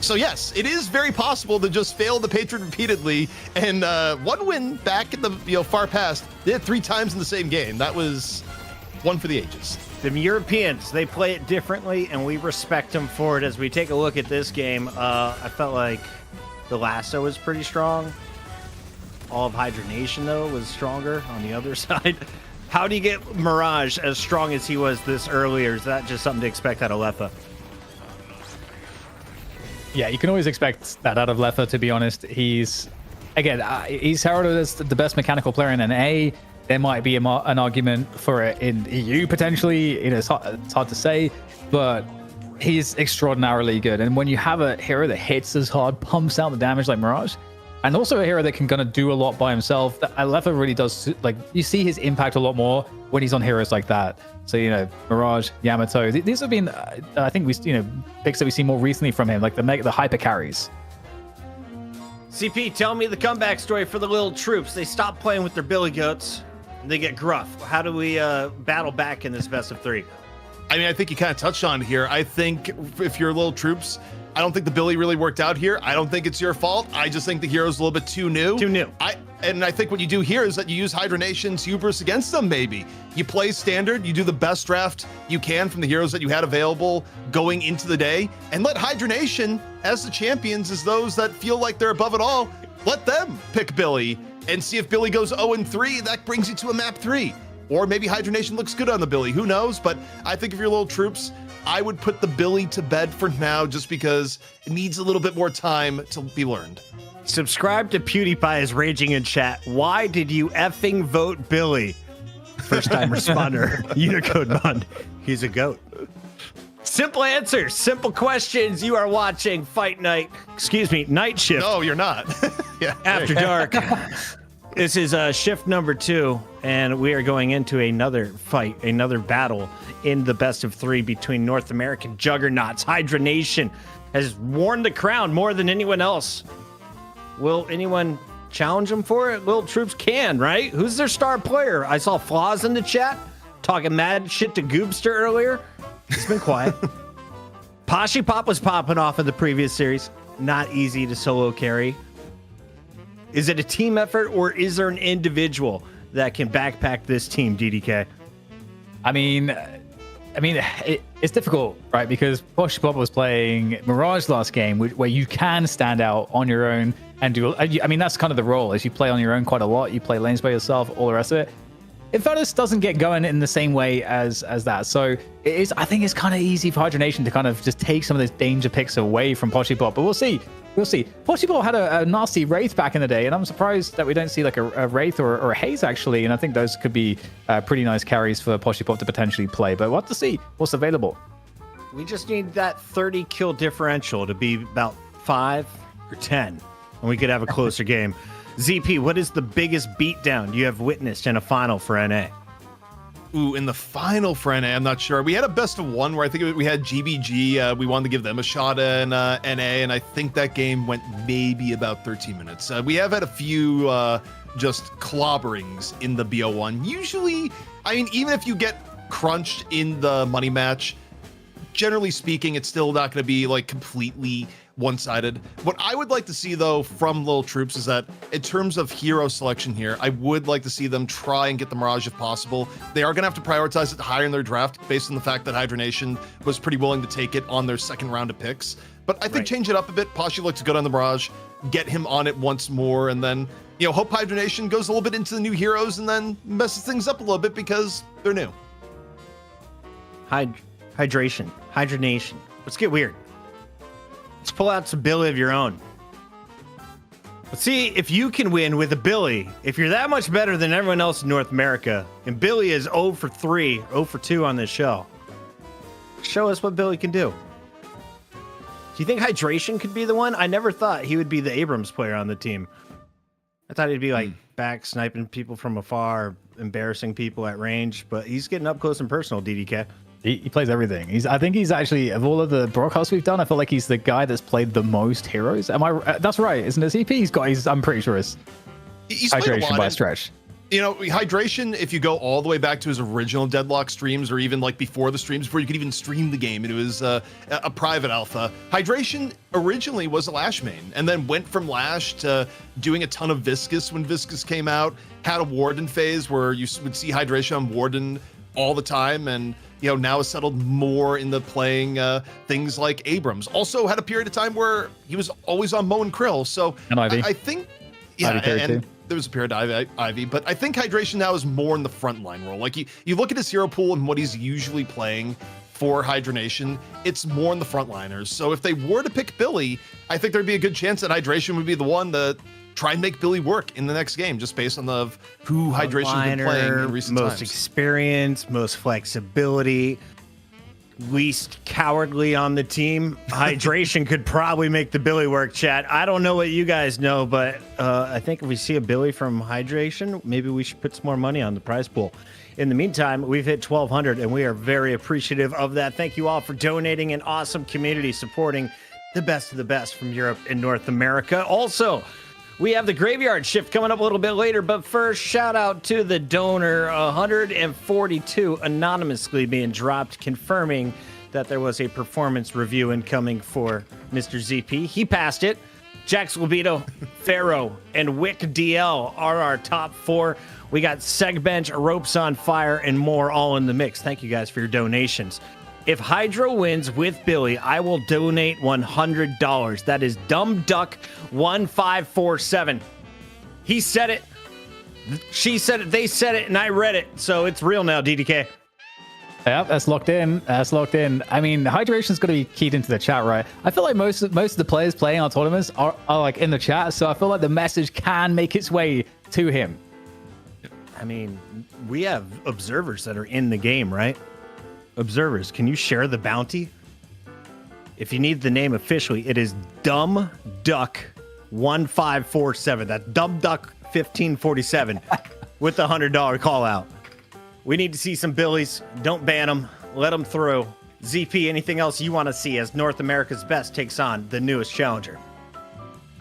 So yes, it is very possible to just fail the Patron repeatedly, and 1 win back in the far past, they had 3 times in the same game. That was one for the ages. The Europeans, they play it differently, and we respect them for it. As we take a look at this game, I felt like the Lasso was pretty strong. All of Hydra Nation, though, was stronger on the other side. How do you get Mirage as strong as he was this early, or is that just something to expect out of Letha? Yeah, you can always expect that out of Letha, to be honest. He's heralded as the best mechanical player in NA. There might be an argument for it in EU, potentially. It's hard to say, but he's extraordinarily good. And when you have a hero that hits as hard, pumps out the damage like Mirage, and also a hero that can kind of do a lot by himself, Letha really does, like, you see his impact a lot more when he's on heroes like that. So, Mirage, Yamato, these have been, I think picks that we see more recently from him, like the hyper carries. CP, tell me the comeback story for the Lil Troops. They stop playing with their billy goats, and they get gruff. How do we battle back in this best of 3? I mean, I think you kind of touched on here. I think if you're Lil Troops, I don't think the Billy really worked out here. I don't think it's your fault. I just think the hero's a little bit too new. And I think what you do here is that you use Hydra Nation's hubris against them, maybe. You play standard, you do the best draft you can from the heroes that you had available going into the day, and let Hydra Nation, as the champions, as those that feel like they're above it all, let them pick Billy and see if Billy goes 0-3, that brings you to a map 3. Or maybe Hydra Nation looks good on the Billy, who knows? But I think if you're Lil Troops, I would put the Billy to bed for now, just because it needs a little bit more time to be learned. Subscribe to PewDiePie is raging in chat. Why did you effing vote Billy? First time responder, Unicode Bond. He's a goat. Simple answers, simple questions. You are watching Night Shift. No, you're not. Yeah. After Dark. This is shift number 2, and we are going into another fight, another battle in the best of 3 between North American juggernauts. Hydra Nation has worn the crown more than anyone else. Will anyone challenge them for it? Lil Troops can, right? Who's their star player? I saw Flaws in the chat talking mad shit to Goobster earlier. It's been quiet. Poshy Pop was popping off in the previous series. Not easy to solo carry. Is it a team effort, or is there an individual that can backpack this team, DDK? I mean, it's difficult, right? Because Poshy Pop was playing Mirage last game, where you can stand out on your own and do. I mean, that's kind of the role, is you play on your own quite a lot. You play lanes by yourself, all the rest of it. Virtus doesn't get going in the same way as that. So I think it's kind of easy for Hydra Nation to kind of just take some of those danger picks away from Poshy Pop. But we'll see. Poshy Pop had a nasty Wraith back in the day, and I'm surprised that we don't see like a Wraith or a Haze, actually. And I think those could be pretty nice carries for Poshy Pop to potentially play. But we'll have to see what's available. We just need that 30 kill differential to be about 5 or 10, and we could have a closer game. ZP, what is the biggest beatdown you have witnessed in a final for NA? Ooh, in the final for NA, I'm not sure. We had a best of 1 where I think we had GBG. We wanted to give them a shot in NA, and I think that game went maybe about 13 minutes. We have had a few just clobberings in the BO1. Usually, I mean, even if you get crunched in the money match, generally speaking, it's still not going to be like completely one-sided. What I would like to see, though, from Lil Troops is that in terms of hero selection here, I would like to see them try and get the Mirage if possible. They are going to have to prioritize it higher in their draft based on the fact that Hydra Nation was pretty willing to take it on their second round of picks. But I think change it up a bit. Poshy looks good on the Mirage. Get him on it once more, and then, hope Hydra Nation goes a little bit into the new heroes and then messes things up a little bit because they're new. Hydration. Hydra Nation. Let's get weird. Let's pull out some Billy of your own. Let's see if you can win with a Billy. If you're that much better than everyone else in North America, and Billy is 0 for 3, 0 for 2 on this show, show us what Billy can do. you think Hydration could be the one? I never thought he would be the Abrams player on the team. I thought he'd be like back sniping people from afar, embarrassing people at range, but he's getting up close and personal, DDK. He plays everything. I think he's actually, of all of the broadcasts we've done, I feel like he's the guy that's played the most heroes. Am I? That's right, isn't it? CP, I'm pretty sure it's Hydration by a stretch. You know, Hydration, if you go all the way back to his original Deadlock streams, or even like before the streams, before you could even stream the game, and it was a private alpha. Hydration originally was a Lash main, and then went from Lash to doing a ton of Viscus when Viscus came out. Had a Warden phase where you would see Hydration on Warden all the time, and now has settled more into playing things like Abrams. Also had a period of time where he was always on Mo and Krill. So and Ivy. I think, and there was a period of Ivy, but I think Hydration now is more in the frontline role. Like you look at his hero pool and what he's usually playing for Hydra Nation, it's more in the frontliners. So if they were to pick Billy, I think there'd be a good chance that Hydration would be the one to try and make Billy work in the next game, just based on who Hydration's been playing in recent most times. Experience, most flexibility, least cowardly on the team. Hydration could probably make the Billy work, chat. I don't know what you guys know, but I think if we see a Billy from Hydration, maybe we should put some more money on the prize pool. In the meantime, we've hit 1,200, and we are very appreciative of that. Thank you all for donating, an awesome community supporting the best of the best from Europe and North America. Also, we have the graveyard shift coming up a little bit later, but first, shout out to the donor, 142 anonymously being dropped, confirming that there was a performance review incoming for Mr. ZP. He passed it. Jax Libido, Pharaoh, and Wick DL are our top 4. We got Segbench, Ropes on Fire, and more all in the mix. Thank you guys for your donations. If Hydra wins with Billy, I will donate $100. That is Dumb Duck 1547. He said it. She said it. They said it, and I read it. So it's real now, DDK. Yeah, that's locked in. That's locked in. I mean, Hydration's going to be keyed into the chat, right? I feel like most of the players playing our tournaments are like in the chat, so I feel like the message can make its way to him. I mean, we have observers that are in the game, right? Observers, can you share the bounty? If you need the name officially, it is Dumb Duck 1547. That's Dumb Duck 1547 with the $100 call out. We need to see some Billies. Don't ban them. Let them through. ZP, anything else you want to see as North America's Best takes on the newest challenger?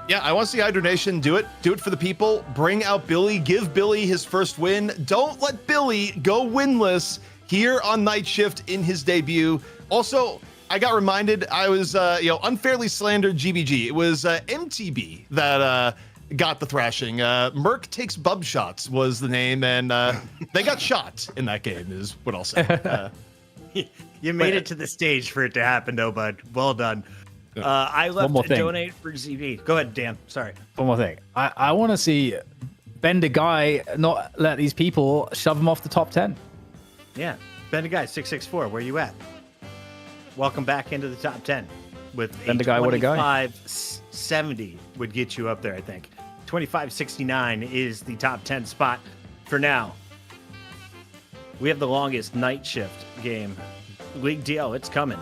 Yeah, I want to see Hydra Nation do it. Do it for the people. Bring out Billy. Give Billy his first win. Don't let Billy go winless here on Night Shift in his debut. Also, I got reminded I was unfairly slandered GBG. It was MTB that got the thrashing. Merc Takes Bub Shots was the name, and they got shot in that game is what I'll say. You made it to the stage for it to happen, though, bud. Well done. I left to donate for ZB. Go ahead, Dan. Sorry. One more thing. I want to see Bend a Guy not let these people shove him off the top 10. Yeah. Bend a Guy 664. Where you at? Welcome back into the top 10 with Bend a Guy. What a guy. 2570 would get you up there, I think. 2569 is the top 10 spot for now. We have the longest Night Shift game. League DL, it's coming.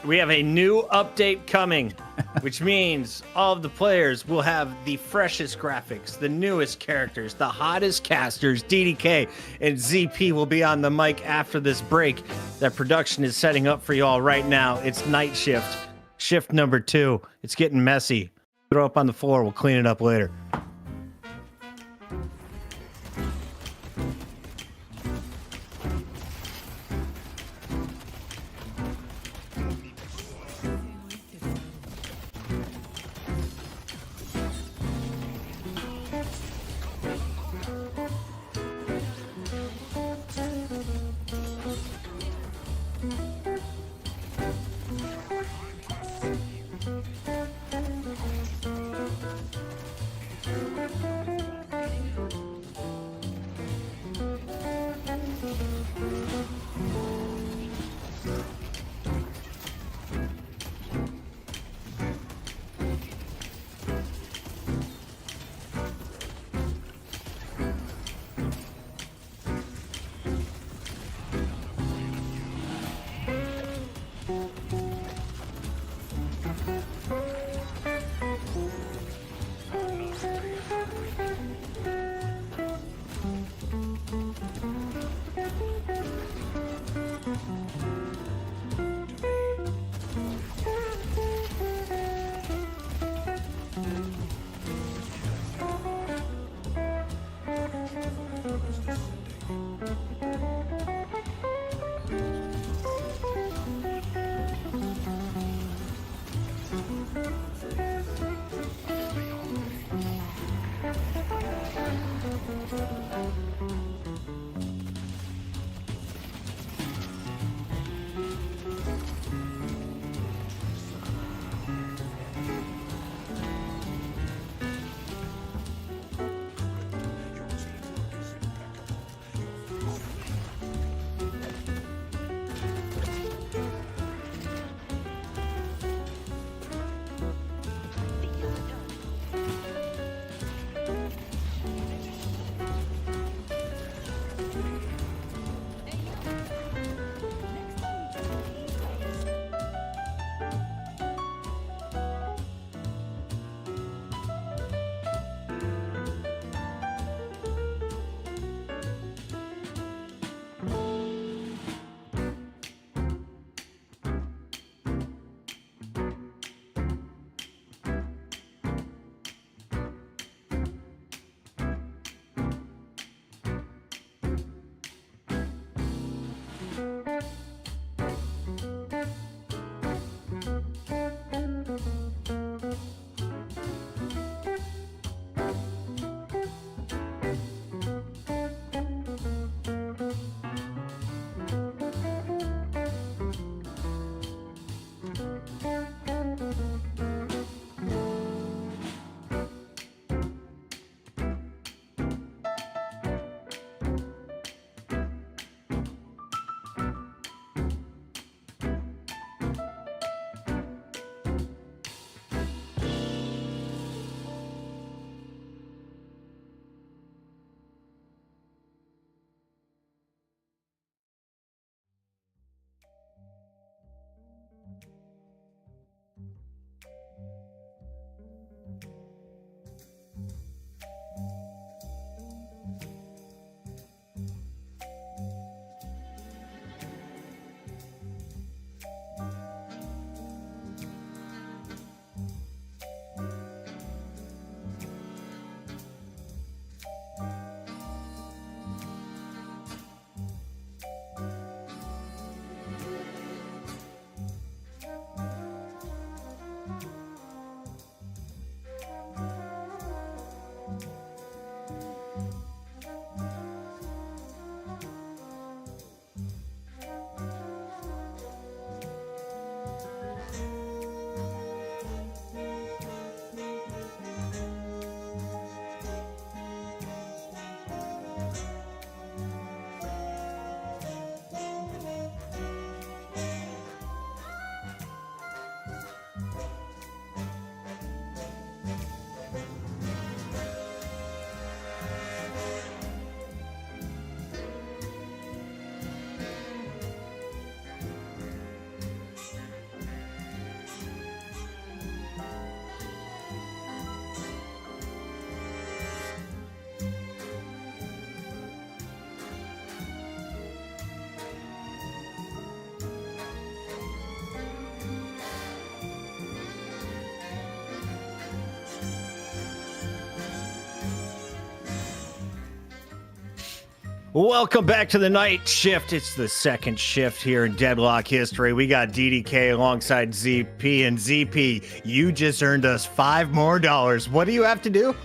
We have a new update coming, which means all of the players will have the freshest graphics, the newest characters, the hottest casters. DDK and ZP will be on the mic after this break. That production is setting up for you all right now. It's Night Shift, shift number 2. It's getting messy. Throw up on the floor. We'll clean it up later. Welcome back to the night shift. It's the second shift here in Deadlock history. We got DDK alongside ZP, and ZP, you just earned us $5 more. What do you have to do?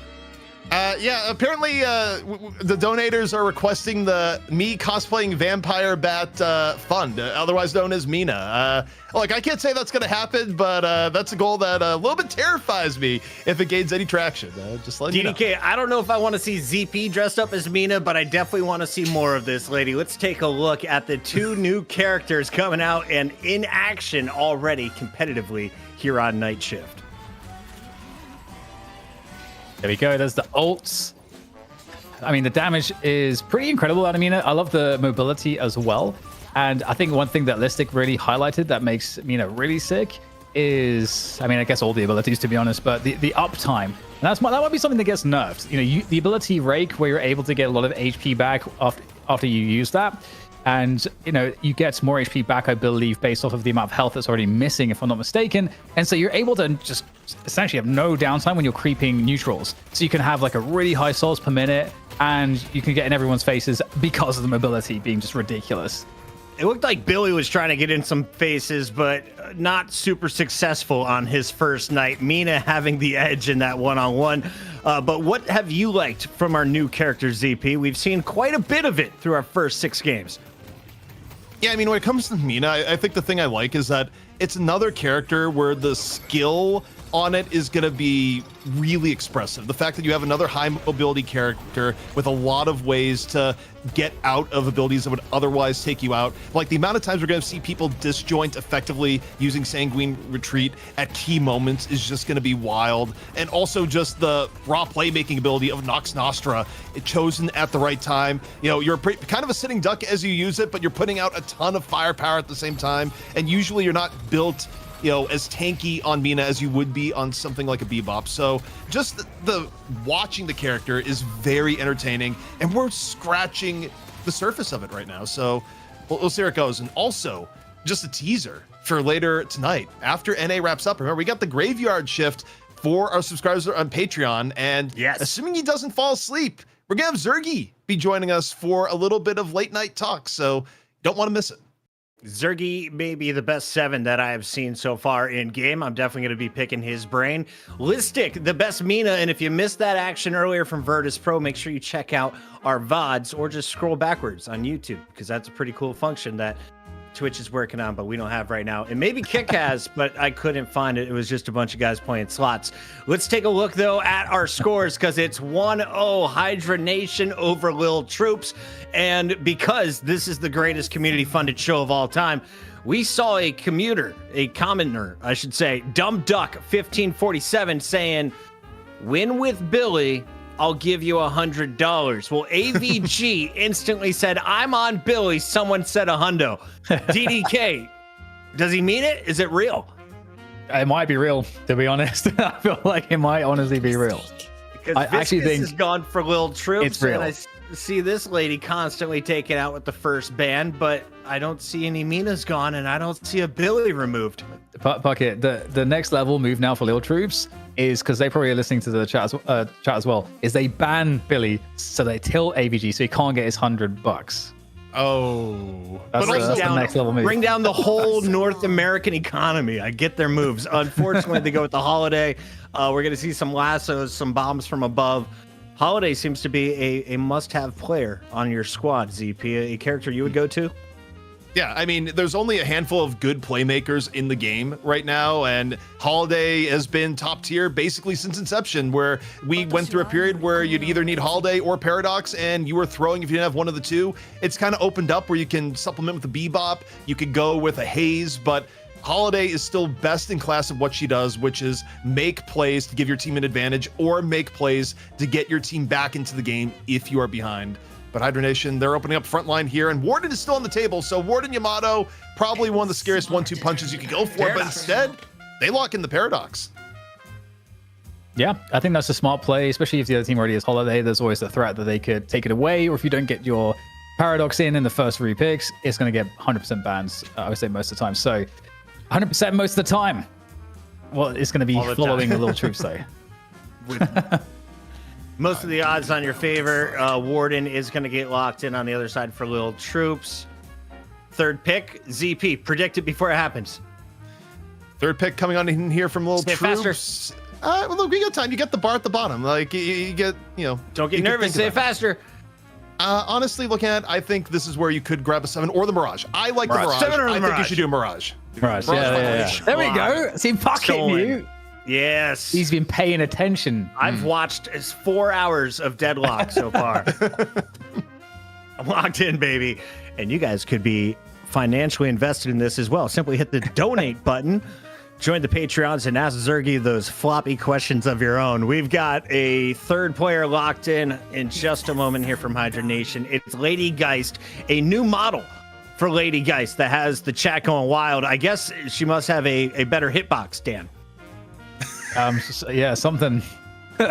Yeah, apparently the donators are requesting the me cosplaying Vampire Bat fund, otherwise known as Mina. Look, I can't say that's going to happen, but that's a goal that a little bit terrifies me if it gains any traction. Just let you know. DDK, I don't know if I want to see ZP dressed up as Mina, but I definitely want to see more of this lady. Let's take a look at the two new characters coming out and in action already competitively here on Night Shift. There we go. There's the ults. I mean, the damage is pretty incredible out of Mina. I love the mobility as well. And I think one thing that Listic really highlighted that makes Mina really sick is, I mean, I guess all the abilities, to be honest, but the uptime. And that might be something that gets nerfed. You know, the ability Rake, where you're able to get a lot of HP back after you use that. And, you know, you get more HP back, I believe, based off of the amount of health that's already missing, if I'm not mistaken. And so you're able to just essentially have no downtime when you're creeping neutrals. So you can have like a really high souls per minute, and you can get in everyone's faces because of the mobility being just ridiculous. It looked like Billy was trying to get in some faces, but not super successful on his first night. Mina having the edge in that one-on-one. But what have you liked from our new character, ZP? We've seen quite a bit of it through our first 6 games. Yeah, I mean, when it comes to Mina, I think the thing I like is that it's another character where the skill on it is going to be really expressive. The fact that you have another high mobility character with a lot of ways to get out of abilities that would otherwise take you out. Like the amount of times we're going to see people disjoint effectively using Sanguine Retreat at key moments is just going to be wild. And also just the raw playmaking ability of Nox Nostra, chosen at the right time. You know, you're kind of a sitting duck as you use it, but you're putting out a ton of firepower at the same time. And usually you're not built, you know, as tanky on Mina as you would be on something like a Bebop. So just the watching the character is very entertaining, and we're scratching the surface of it right now. So we'll see where it goes. And also, just a teaser for later tonight after NA wraps up. Remember, we got the graveyard shift for our subscribers on Patreon, and yes, assuming he doesn't fall asleep, we're gonna have Zergy be joining us for a little bit of late night talk. So don't want to miss it. Zergy may be the best 7 that I have seen so far in game. I'm definitely going to be picking his brain. Listic, the best Mina, and if you missed that action earlier from Virtus.pro, make sure you check out our VODs or just scroll backwards on YouTube, because that's a pretty cool function that Twitch is working on, but we don't have right now. And maybe Kick has, but I couldn't find it. It was just a bunch of guys playing slots. Let's take a look, though, at our scores, because it's 1-0 Hydra Nation over Lil Troops. And because this is the greatest community-funded show of all time, we saw a commenter, I should say, Dumb Duck 1547 saying, "Win with Billy, I'll give you $100. Well, AVG instantly said, "I'm on Billy." Someone said a hundo. DDK, does he mean it? Is it real? It might be real, to be honest. I feel like it might honestly be real. Because I actually think has gone for Lil Troops. it's real. And I see this lady constantly taken out with the first ban, but I don't see any Minas gone, and I don't see a Billy removed. Bucket, the next level move now for Lil Troops is, because they probably are listening to the chat as well, is they ban Billy, so they tilt AVG so he can't get his $100. Oh, that's the next level move. Bring down the whole North American economy. I get their moves. Unfortunately, they go with the Holiday. We're going to see some lassos, some bombs from above. Holiday seems to be a must-have player on your squad, ZP. A character you would go to? Yeah, I mean, there's only a handful of good playmakers in the game right now, and Holiday has been top tier basically since inception, where we went through a period where you'd either need Holiday or Paradox, and you were throwing if you didn't have one of the two. It's kind of opened up where you can supplement with a Bebop, you could go with a Haze, but Holiday is still best in class at what she does, which is make plays to give your team an advantage or make plays to get your team back into the game if you are behind. But Hydra Nation, they're opening up front line here, and Warden is still on the table. So Warden Yamato, probably one of the scariest 1-2 punches you could go for, but instead, they lock in the Paradox. Yeah, I think that's a smart play, especially if the other team already has Holiday. There's always the threat that they could take it away, or if you don't get your Paradox in the first 3 picks, it's going to get 100% bans, I would say, most of the time. So 100% most of the time. Well, it's going to be following the Little Troops, though. Most of the odds on your favor. Warden is going to get locked in on the other side for Lil Troops. Third pick, ZP. Predict it before it happens. Third pick coming on in here from Lil Say Troops. faster. Well, look, we got time. You get the bar at the bottom. Like you get, Don't get nervous. Say it faster. Honestly, looking at it, I think this is where you could grab a 7 or the Mirage. I like the Mirage. 7 or the I think Mirage. you should do a Mirage. Mirage, yeah. There we go. See, fucking you. Yes. He's been paying attention. I've watched 4 hours of Deadlock so far. I'm locked in, baby. And you guys could be financially invested in this as well. Simply hit the donate button. Join the Patreons and ask Zergy those floppy questions of your own. We've got a third player locked in just a moment here from Hydra Nation. It's Lady Geist, a new model for Lady Geist that has the chat going wild. I guess she must have a better hitbox, Dan. Yeah, something.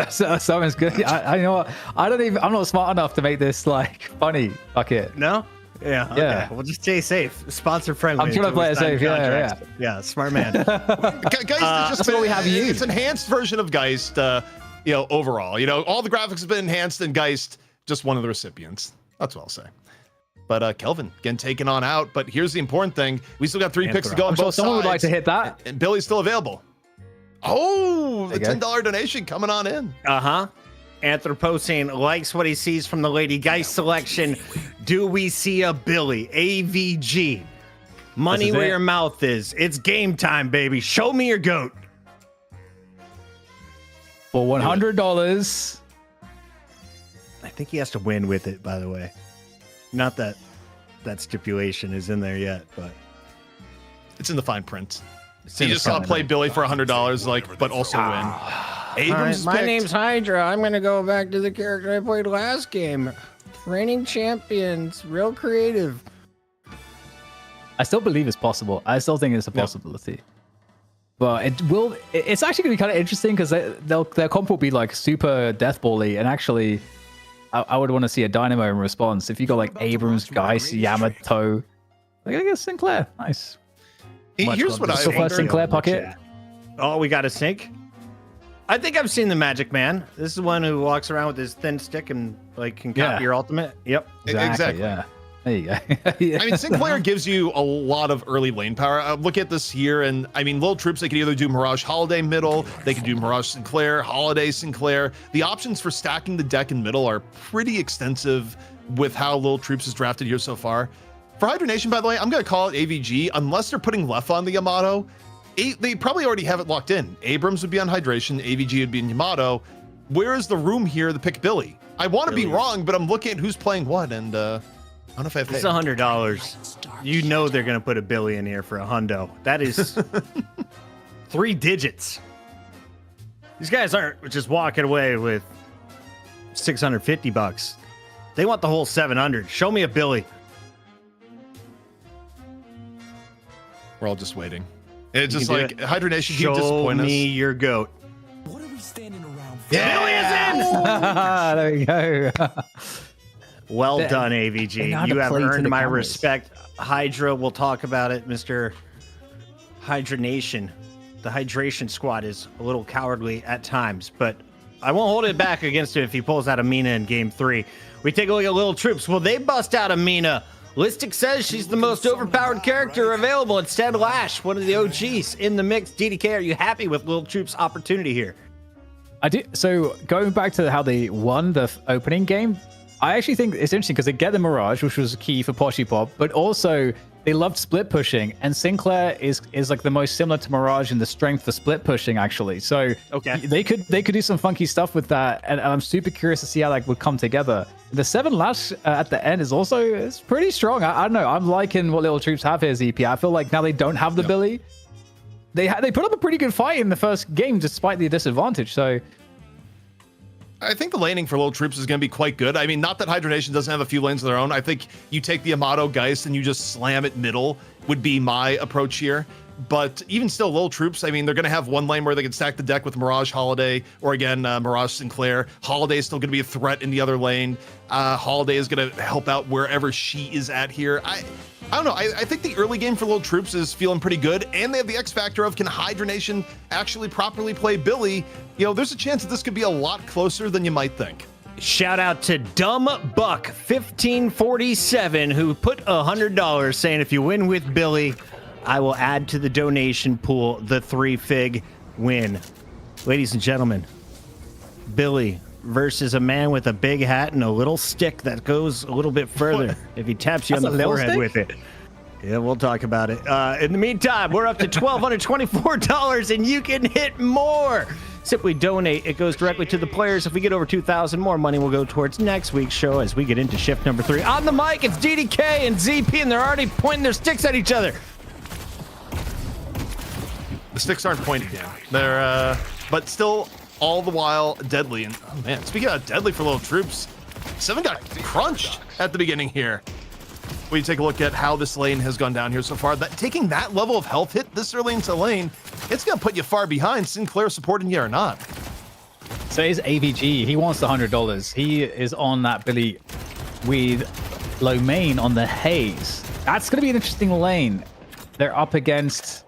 Something's good. I know what, I'm not smart enough to make this like funny. Fuck it. No? Yeah. Okay. Yeah. Well, just stay safe. Sponsor friendly. I'm trying to play it safe. Yeah. Yeah. Smart man. Geist is just what we have used. It's enhanced version of Geist. Overall, all the graphics have been enhanced, and Geist just one of the recipients. That's what I'll say. But Kelvin getting taken on out. But here's the important thing: we still got 3 picks to go on both sides. Someone would like to hit that. And Billy's still available. Oh, the $10 donation coming on in. Anthropocene likes what he sees from the Lady Geist selection. Do we see a Billy? AVG. Money where your mouth is. It's game time, baby. Show me your goat. For $100. I think he has to win with it, by the way. Not that that stipulation is in there yet, but it's in the fine print. You just saw play Billy for $100, but also win. Abrams my name's Hydra. I'm going to go back to the character I played last game. Reigning champions. Real creative. I still believe it's possible. I still think it's a possibility. But it's actually going to be kind of interesting because their comp will be like super deathball-y. And actually, I would want to see a Dynamo in response. If you got like Abrams, Geist, Yamato. I guess Sinclair. Nice. Here's what I think. Sinclair pocket. Oh, we got a sync? I think I've seen the Magic Man. This is one who walks around with his thin stick and like can copy your ultimate. Yep. Exactly. Yeah. There you go. I mean, Sinclair gives you a lot of early lane power. Look at this here, and I mean, Lil Troops, they could either do Mirage Holiday middle, they could do Mirage Sinclair, Holiday Sinclair. The options for stacking the deck in middle are pretty extensive with how Lil Troops is drafted here so far. For Hydra Nation, by the way, I'm going to call it AVG, unless they're putting Left on the Yamato. They probably already have it locked in. Abrams would be on Hydration, AVG would be in Yamato. Where is the room here to pick Billy? I want to be wrong, but I'm looking at who's playing what, and I don't know if I have It's $100. You know they're going to put a Billy in here for a hundo. That is 3 digits. These guys aren't just walking away with $650. They want the whole 700. Show me a Billy. We're all just waiting. It's just like Hydra Nation keep disappointing us. Show me your goat. What are we standing around for? Yeah! There we go. Well done, AVG. You have earned my respect. Hydra, we'll talk about it, Mr. Hydra Nation. The hydration squad is a little cowardly at times, but I won't hold it back against him if he pulls out a Mina in game 3. We take a look at Lil Troops. Will they bust out a Mina? Listic says she's the most overpowered character available. Instead, Lash, one of the OGs in the mix. DDK, are you happy with Lil Troops' opportunity here? I do. So going back to how they won the opening game, I actually think it's interesting because they get the Mirage, which was key for Poshy Pop, but also they loved split pushing, and Sinclair is like the most similar to Mirage in the strength for split pushing, actually. So they could do some funky stuff with that, and I'm super curious to see how that would come together. The 7 Lash at the end is also pretty strong. I don't know. I'm liking what Little Troops have here, ZP. I feel like now they don't have the Billy. They put up a pretty good fight in the first game despite the disadvantage. So I think the laning for Lil Troops is going to be quite good. I mean, not that Hydra Nation doesn't have a few lanes of their own. I think you take the Yamato Geist and you just slam it middle would be my approach here. But even still, Lil Troops, I mean, they're going to have one lane where they can stack the deck with Mirage Holiday, or again, Mirage Sinclair. Holiday is still going to be a threat in the other lane. Holiday is going to help out wherever she is at here. I don't know. I think the early game for Lil Troops is feeling pretty good, and they have the X factor of, can Hydra Nation actually properly play Billy? You know, there's a chance that this could be a lot closer than you might think. Shout out to Dumb Buck 1547 who put $100 saying, if you win with Billy, I will add to the donation pool the 3-fig win. Ladies and gentlemen, Billy versus a man with a big hat and a little stick that goes a little bit further if he taps you on the forehead with it. Yeah, we'll talk about it. In the meantime, we're up to $1,224 and you can hit more. Simply donate. It goes directly to the players. If we get over 2,000, more money will go towards next week's show as we get into shift number 3. On the mic, it's DDK and ZP, and they're already pointing their sticks at each other. The sticks aren't pointing yet. They're, but still, all the while, deadly. And, oh man, speaking of deadly for Lil Troops, 7 got crunched at the beginning here. When you take a look at how this lane has gone down here so far, taking that level of health hit this early into the lane, it's going to put you far behind, Sinclair supporting you or not. So is AVG. He wants the $100. He is on that Billy with low main on the Haze. That's going to be an interesting lane. They're up against...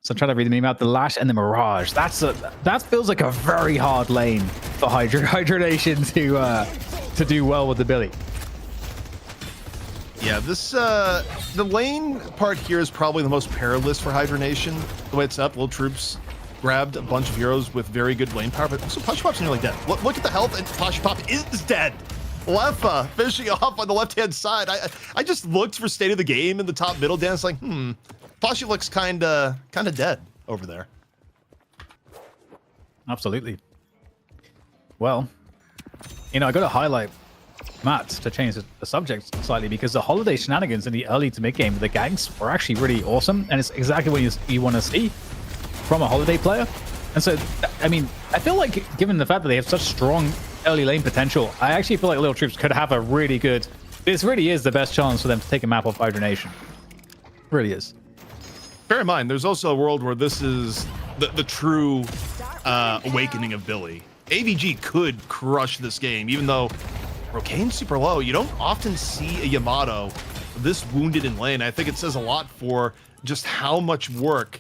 So I'm trying to read the meme out. The Lash and the Mirage. That feels like a very hard lane for Hydra Nation to do well with the Billy. Yeah, this the lane part here is probably the most perilous for Hydra Nation. The way it's up, Lil Troops grabbed a bunch of heroes with very good lane power, but also Push Pop's nearly dead. Look at the health, and Push Pop is dead. Lefa finishing off on the left-hand side. I just looked for state of the game in the top middle dance, like, Pasha looks kind of dead over there. Absolutely. Well, I got to highlight Matt to change the subject slightly, because the Holiday shenanigans in the early to mid game with the ganks were actually really awesome, and it's exactly what you want to see from a Holiday player. And so, I mean, I feel like given the fact that they have such strong early lane potential, I actually feel like Lil Troops could have a really good... This really is the best chance for them to take a map off Hydra Nation. It really is. Bear in mind, there's also a world where this is the true awakening of Billy. AVG could crush this game, even though Rokane's super low. You don't often see a Yamato this wounded in lane. I think it says a lot for just how much work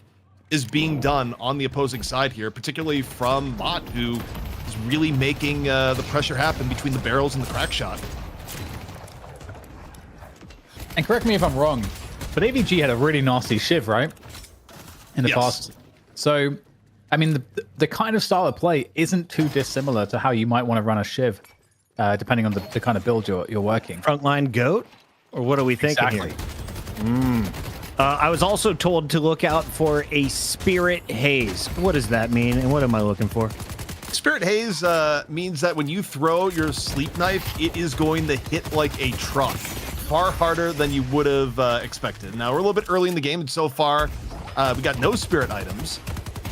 is being done on the opposing side here, particularly from Mott, who is really making the pressure happen between the barrels and the crack shot. And correct me if I'm wrong, but AVG had a really nasty Shiv, right? In the past. So, I mean, the kind of style of play isn't too dissimilar to how you might want to run a Shiv, depending on the kind of build you're working. Frontline GOAT? Or what are we thinking here? I was also told to look out for a Spirit Haze. What does that mean, and what am I looking for? Spirit Haze means that when you throw your sleep knife, it is going to hit like a truck. Far harder than you would have expected. Now, we're a little bit early in the game, and so far, we got no spirit items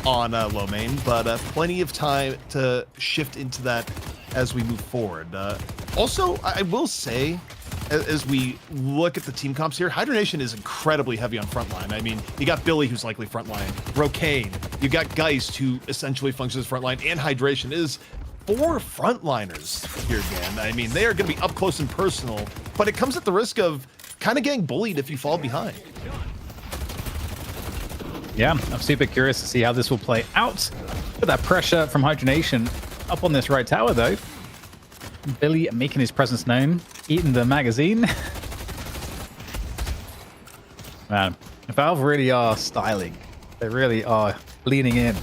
on low main, but plenty of time to shift into that as we move forward. Also, I will say, as we look at the team comps here, Hydra Nation is incredibly heavy on frontline. I mean, you got Billy, who's likely frontline, Rokane, you got Geist, who essentially functions as frontline, and Hydration is 4 frontliners here, Dan. I mean, they are going to be up close and personal, but it comes at the risk of kind of getting bullied if you fall behind. Yeah, I'm super curious to see how this will play out. With that pressure from Hydra Nation up on this right tower, though. Billy making his presence known, eating the magazine. Man, Valve really are styling. They really are leaning in.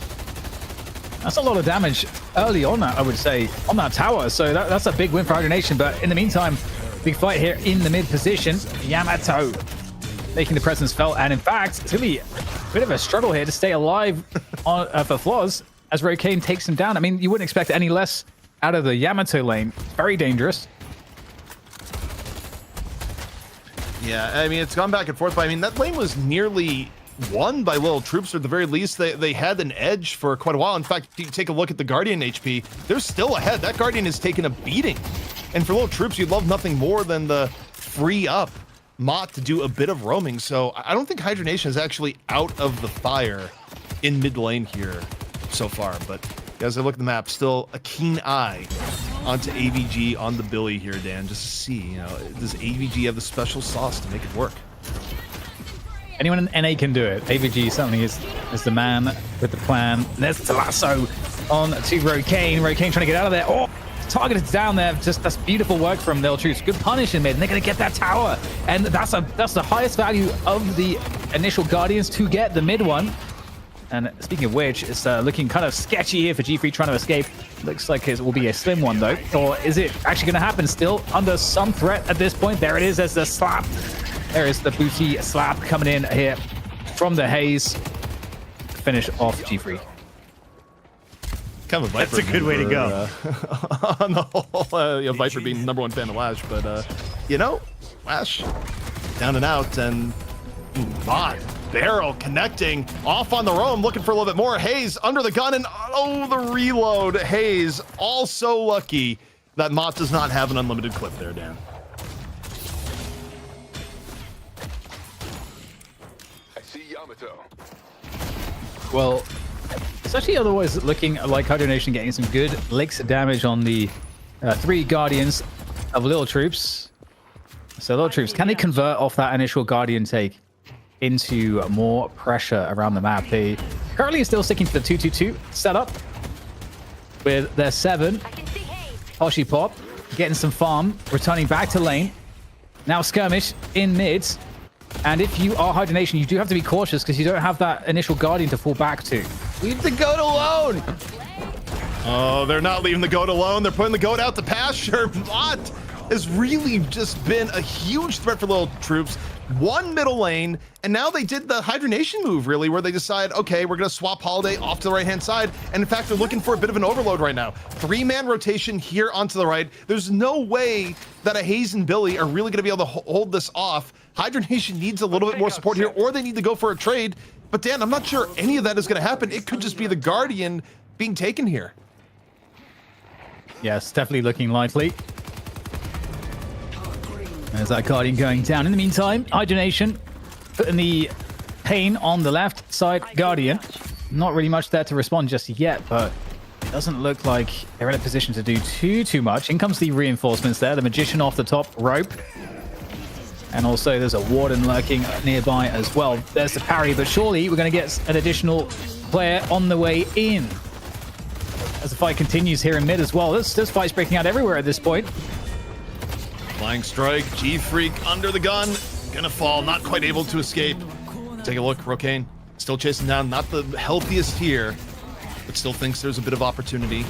That's a lot of damage early on, I would say, on that tower. So that's a big win for Hydra Nation. But in the meantime, big fight here in the mid position. Yamato making the presence felt. And in fact, it's going to be a bit of a struggle here to stay alive for Flaws as Rokane takes him down. I mean, you wouldn't expect any less out of the Yamato lane. Very dangerous. Yeah, I mean, it's gone back and forth, but I mean, that lane was nearly won by Lil Troops, or at the very least, they had an edge for quite a while. In fact, if you take a look at the Guardian HP, they're still ahead. That Guardian has taken a beating. And for Lil Troops, you'd love nothing more than the free up Mott to do a bit of roaming. So I don't think Hydra Nation is actually out of the fire in mid lane here so far. But as I look at the map, still a keen eye onto AVG on the Billy here, Dan, just to see, you know, does AVG have the special sauce to make it work? Anyone in NA can do it. AVG certainly is the man with the plan. There's the lasso on to Rokane. Rokane trying to get out of there. Oh, targeted down there. Just that's beautiful work from Lil Troops. Good punish in mid. And they're going to get that tower. And that's the highest value of the initial Guardians to get the mid one. And speaking of which, it's looking kind of sketchy here for G3 trying to escape. Looks like it will be a slim one though. Or is it actually going to happen? Still under some threat at this point. There it is. There's the slap. There is the booty slap coming in here from the Haze. Finish off G3. Kind of a Viper. That's a good way to go. On the whole, you know, Viper being the #1 fan of Lash, but you know, Lash down and out, and Mott barrel connecting off on the roam, looking for a little bit more. Haze under the gun, and oh, the reload. Haze also lucky that Mott does not have an unlimited clip there, Dan. Well, it's actually otherwise looking like Hydra Nation getting some good licks of damage on the 3 Guardians of Lil Troops. So Lil Troops, can they convert off that initial Guardian take into more pressure around the map? They currently are still sticking to the 2-2-2 setup with their 7. Poshy Pop getting some farm, returning back to lane. Now skirmish in mid. And if you are Hydra Nation, you do have to be cautious because you don't have that initial Guardian to fall back to. Leave the goat alone! Oh, they're not leaving the goat alone. They're putting the goat out to pasture. Mott has really just been a huge threat for Lil Troops. 1 middle lane, and now they did the Hydra Nation move, really, where they decide, okay, we're going to swap Holiday off to the right-hand side, and in fact, they're looking for a bit of an overload right now. 3-man rotation here onto the right. There's no way that a Haze and Billy are really going to be able to hold this off. Hydra Nation needs a little bit more support here, or they need to go for a trade, but Dan, I'm not sure any of that is going to happen. It could just be the Guardian being taken here. Yes, definitely looking likely. There's that Guardian going down. In the meantime, Hydra Nation putting the pain on the left side Guardian. Not really much there to respond just yet, but it doesn't look like they're in a position to do too much. In comes the reinforcements there. The Magician off the top rope. And also there's a Warden lurking nearby as well. There's the parry, but surely we're going to get an additional player on the way in. As the fight continues here in mid as well. There's fights breaking out everywhere at this point. Flying strike, G-Freak under the gun, gonna fall, not quite able to escape. Take a look, Rokane, still chasing down, not the healthiest here, but still thinks there's a bit of opportunity.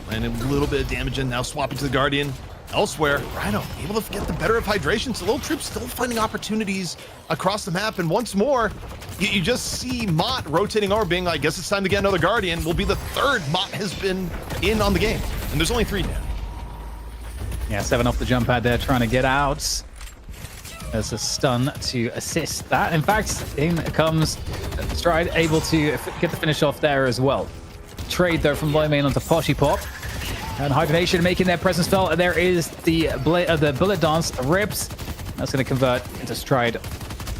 Landing a little bit of damage in, now swapping to the Guardian. Elsewhere, Rhino able to get the better of Hydration, so Lil Troops still finding opportunities across the map, and once more, you just see Mott rotating over, being like, I guess it's time to get another Guardian. Will be the 3rd Mott has been in on the game, and there's only 3 now. Yeah, 7 off the jump pad there, trying to get out. There's a stun to assist that. In fact, in comes Stride, able to get the finish off there as well. Trade, though, from low main onto Poshy Pop. And Hydra Nation making their presence felt. There is the bullet dance rips. That's going to convert into Stride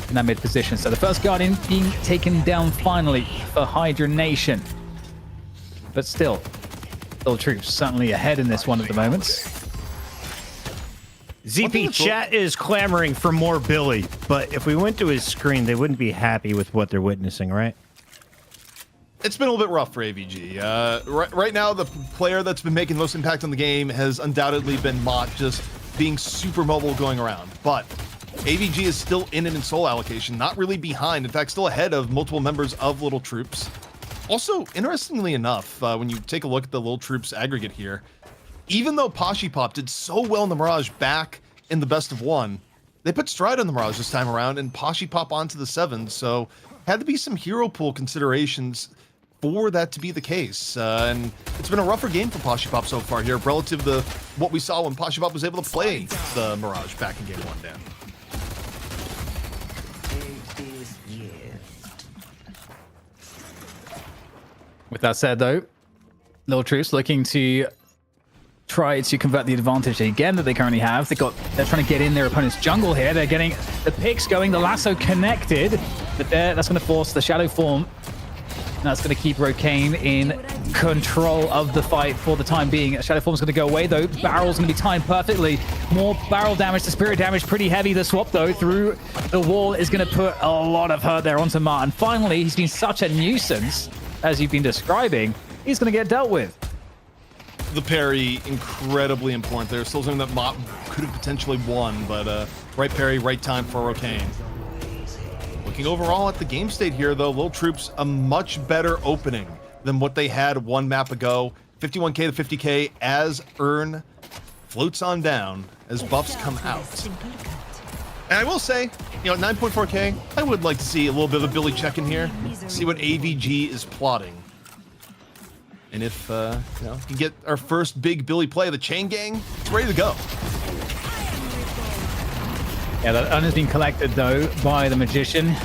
in that mid position. So the first Guardian being taken down finally for Hydra Nation. But still, Lil Troops certainly ahead in this one at the moment. ZP chat is clamoring for more Billy, but if we went to his screen, they wouldn't be happy with what they're witnessing, right? It's been a little bit rough for AVG. Right now, the player that's been making the most impact on the game has undoubtedly been Mott, just being super mobile going around. But AVG is still in it in soul allocation, not really behind. In fact, still ahead of multiple members of Lil Troops. Also, interestingly enough, when you take a look at the Lil Troops aggregate here, even though Poshy Pop did so well in the Mirage back in the best of 1, they put Stride on the Mirage this time around and Poshy Pop onto the 7, so had to be some hero pool considerations for that to be the case. And it's been a rougher game for Poshy Pop so far here relative to what we saw when Poshy Pop was able to play the Mirage back in game 1, Dan. With that said, though, Lil Troops looking to try to convert the advantage again that they currently have. They're trying to get in their opponent's jungle here. They're getting the picks going, the lasso connected, but that's going to force the shadow form. That's going to keep Rokane in control of the fight for the time being. Shadow Form's going to go away, though. Barrel's going to be timed perfectly. More barrel damage to spirit damage. Pretty heavy. The swap, though, through the wall is going to put a lot of hurt there onto Martin. Finally, he's been such a nuisance, as you've been describing. He's going to get dealt with. The parry, incredibly important there. Still something that Mott could have potentially won, but right parry, right time for Rokane. Looking overall at the game state here, though, Lil Troops a much better opening than what they had one map ago. 51k to 50k as Earn floats on down as buffs come out. And I will say, 9.4k, I would like to see a little bit of a Billy check in here, see what AVG is plotting. And if, we can get our first big Billy play, the Chain Gang, it's ready to go. Yeah, that Earn has been collected, though, by the Magician.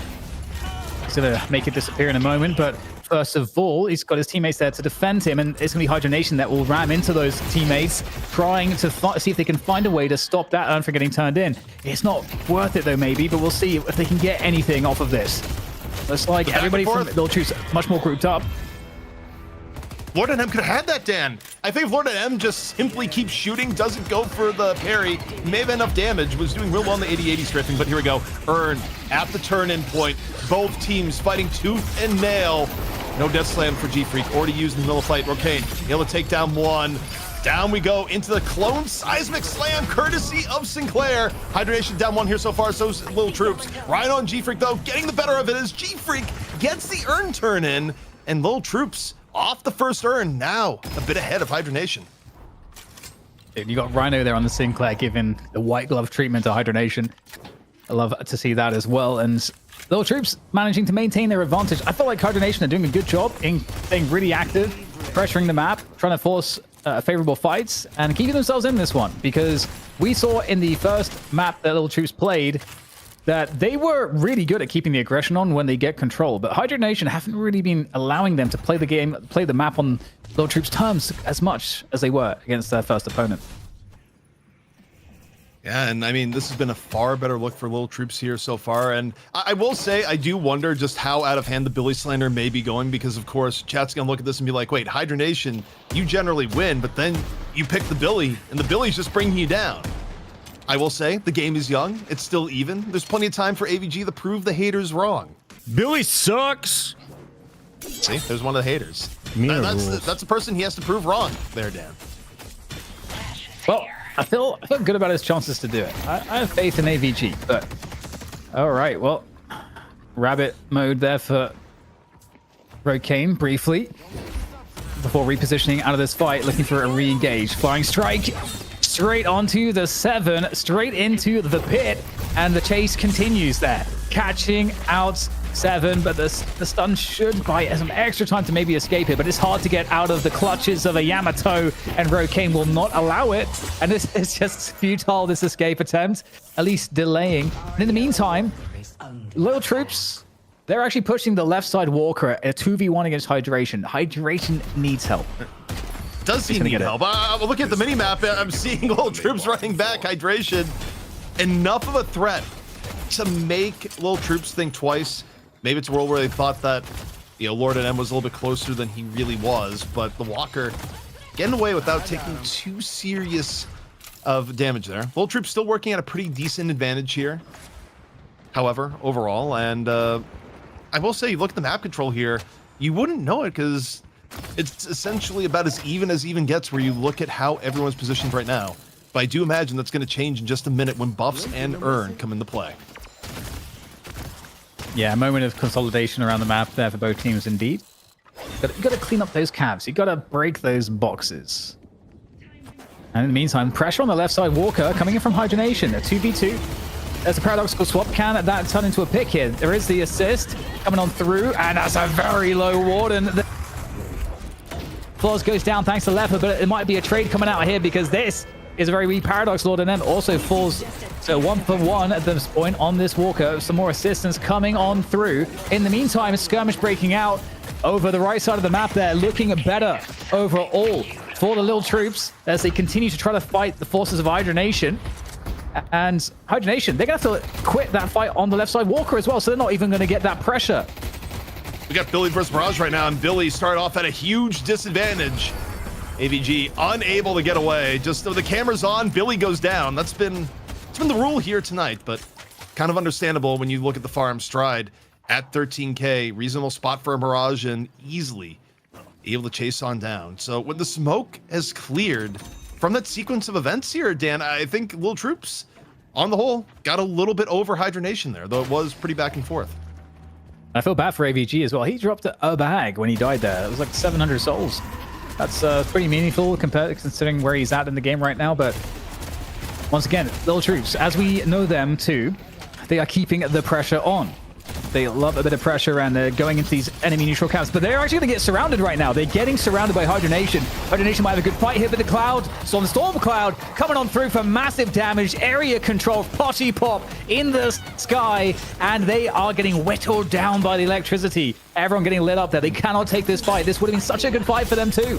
He's going to make it disappear in a moment, but first of all, he's got his teammates there to defend him, and it's going to be Hydra Nation that will ram into those teammates, trying to see if they can find a way to stop that Earn from getting turned in. It's not worth it, though, maybe, but we'll see if they can get anything off of this. Looks like everybody from Lil Troops much more grouped up. Lord and M could have had that, Dan. I think if Lord and M just simply keeps shooting, doesn't go for the parry, may have enough damage, was doing real well in the 80-80 strafing, but here we go. Earn at the turn-in point. Both teams fighting tooth and nail. No death slam for G-Freak, already used in the middle of fight. Rokane able to take down one. Down we go into the clone seismic slam, courtesy of Sinclair. Hydra Nation down one here so far, so's Lil Troops. Rhino and G-Freak, though, getting the better of it as G-Freak gets the Earn turn in, and Lil Troops off the first Earn, now a bit ahead of Hydra Nation. You got Rhino there on the Sinclair giving the white glove treatment to Hydra Nation. I love to see that as well. And Lil Troops managing to maintain their advantage. I feel like Hydra Nation are doing a good job in staying really active, pressuring the map, trying to force favorable fights, and keeping themselves in this one. Because we saw in the first map that Lil Troops played that they were really good at keeping the aggression on when they get control, but Hydra Nation haven't really been allowing them to play the game, play the map on Lil Troops' terms as much as they were against their first opponent. Yeah, and I mean, this has been a far better look for Lil Troops here so far, and I will say, I do wonder just how out of hand the Billy slander may be going, because of course, chat's gonna look at this and be like, wait, Hydra Nation, you generally win, but then you pick the Billy, and the Billy's just bringing you down. I will say, the game is young. It's still even. There's plenty of time for AVG to prove the haters wrong. Billy sucks. See, there's one of the haters. That's the person he has to prove wrong there, Dan. Well, I feel good about his chances to do it. I have faith in AVG, but all right, well, rabbit mode there for Rokane briefly before repositioning out of this fight, looking for a re-engage. Flying strike. Straight onto the 7, straight into the pit, and the chase continues there. Catching out 7, but the stun should buy some extra time to maybe escape it, but it's hard to get out of the clutches of a Yamato, and Rokane will not allow it, and this is just futile, this escape attempt, at least delaying. And in the meantime, Lil Troops, they're actually pushing the left side Walker at a 2v1 against Hydration. Hydration needs help. Does he need help? Look at the mini-map. I'm seeing Lil Troops running back. Hydration. Enough of a threat to make Lil Troops think twice. Maybe it's a world where they thought that, Lord and M was a little bit closer than he really was, but the Walker getting away without taking too serious of damage there. Lil Troops still working at a pretty decent advantage here, however, overall. And I will say, you look at the map control here, you wouldn't know it because it's essentially about as even gets where you look at how everyone's positioned right now. But I do imagine that's going to change in just a minute when buffs and Earn come into play. Yeah, a moment of consolidation around the map there for both teams indeed. You got to clean up those caps. You got to break those boxes. And in the meantime, pressure on the left side. Walker coming in from Hydra Nation. A 2v2. There's a paradoxical swap. Can that turn into a pick here? There is the assist coming on through, and that's a very low Warden. Flaws goes down thanks to Leopard, but it might be a trade coming out here because this is a very weak Paradox Lord, and then also falls to 1-for-1 at this point on this Walker. Some more assistance coming on through. In the meantime, a skirmish breaking out over the right side of the map there, looking better overall for the Lil Troops as they continue to try to fight the forces of Hydra Nation. And Hydra Nation, they're going to have to quit that fight on the left side Walker as well, so they're not even going to get that pressure. We got Billy versus Mirage right now, and Billy started off at a huge disadvantage. AVG unable to get away. Just though the camera's on, Billy goes down. It's been the rule here tonight, but kind of understandable when you look at the farm stride at 13K. Reasonable spot for a Mirage and easily able to chase on down. So when the smoke has cleared from that sequence of events here, Dan, I think Lil Troops, on the whole, got a little bit over Hydra Nation there, though it was pretty back and forth. I feel bad for AVG as well. He dropped a bag when he died there. It was like 700 souls. That's pretty meaningful considering where he's at in the game right now. But once again, Lil Troops, as we know them too, they are keeping the pressure on. They love a bit of pressure and they're going into these enemy neutral camps, but they're actually going to get surrounded right now. They're getting surrounded by Hydra Nation. Hydra Nation might have a good fight here, but the Cloud, Storm Cloud coming on through for massive damage, area control, potty pop in the sky, and they are getting whittled down by the electricity. Everyone getting lit up there. They cannot take this fight. This would have been such a good fight for them too.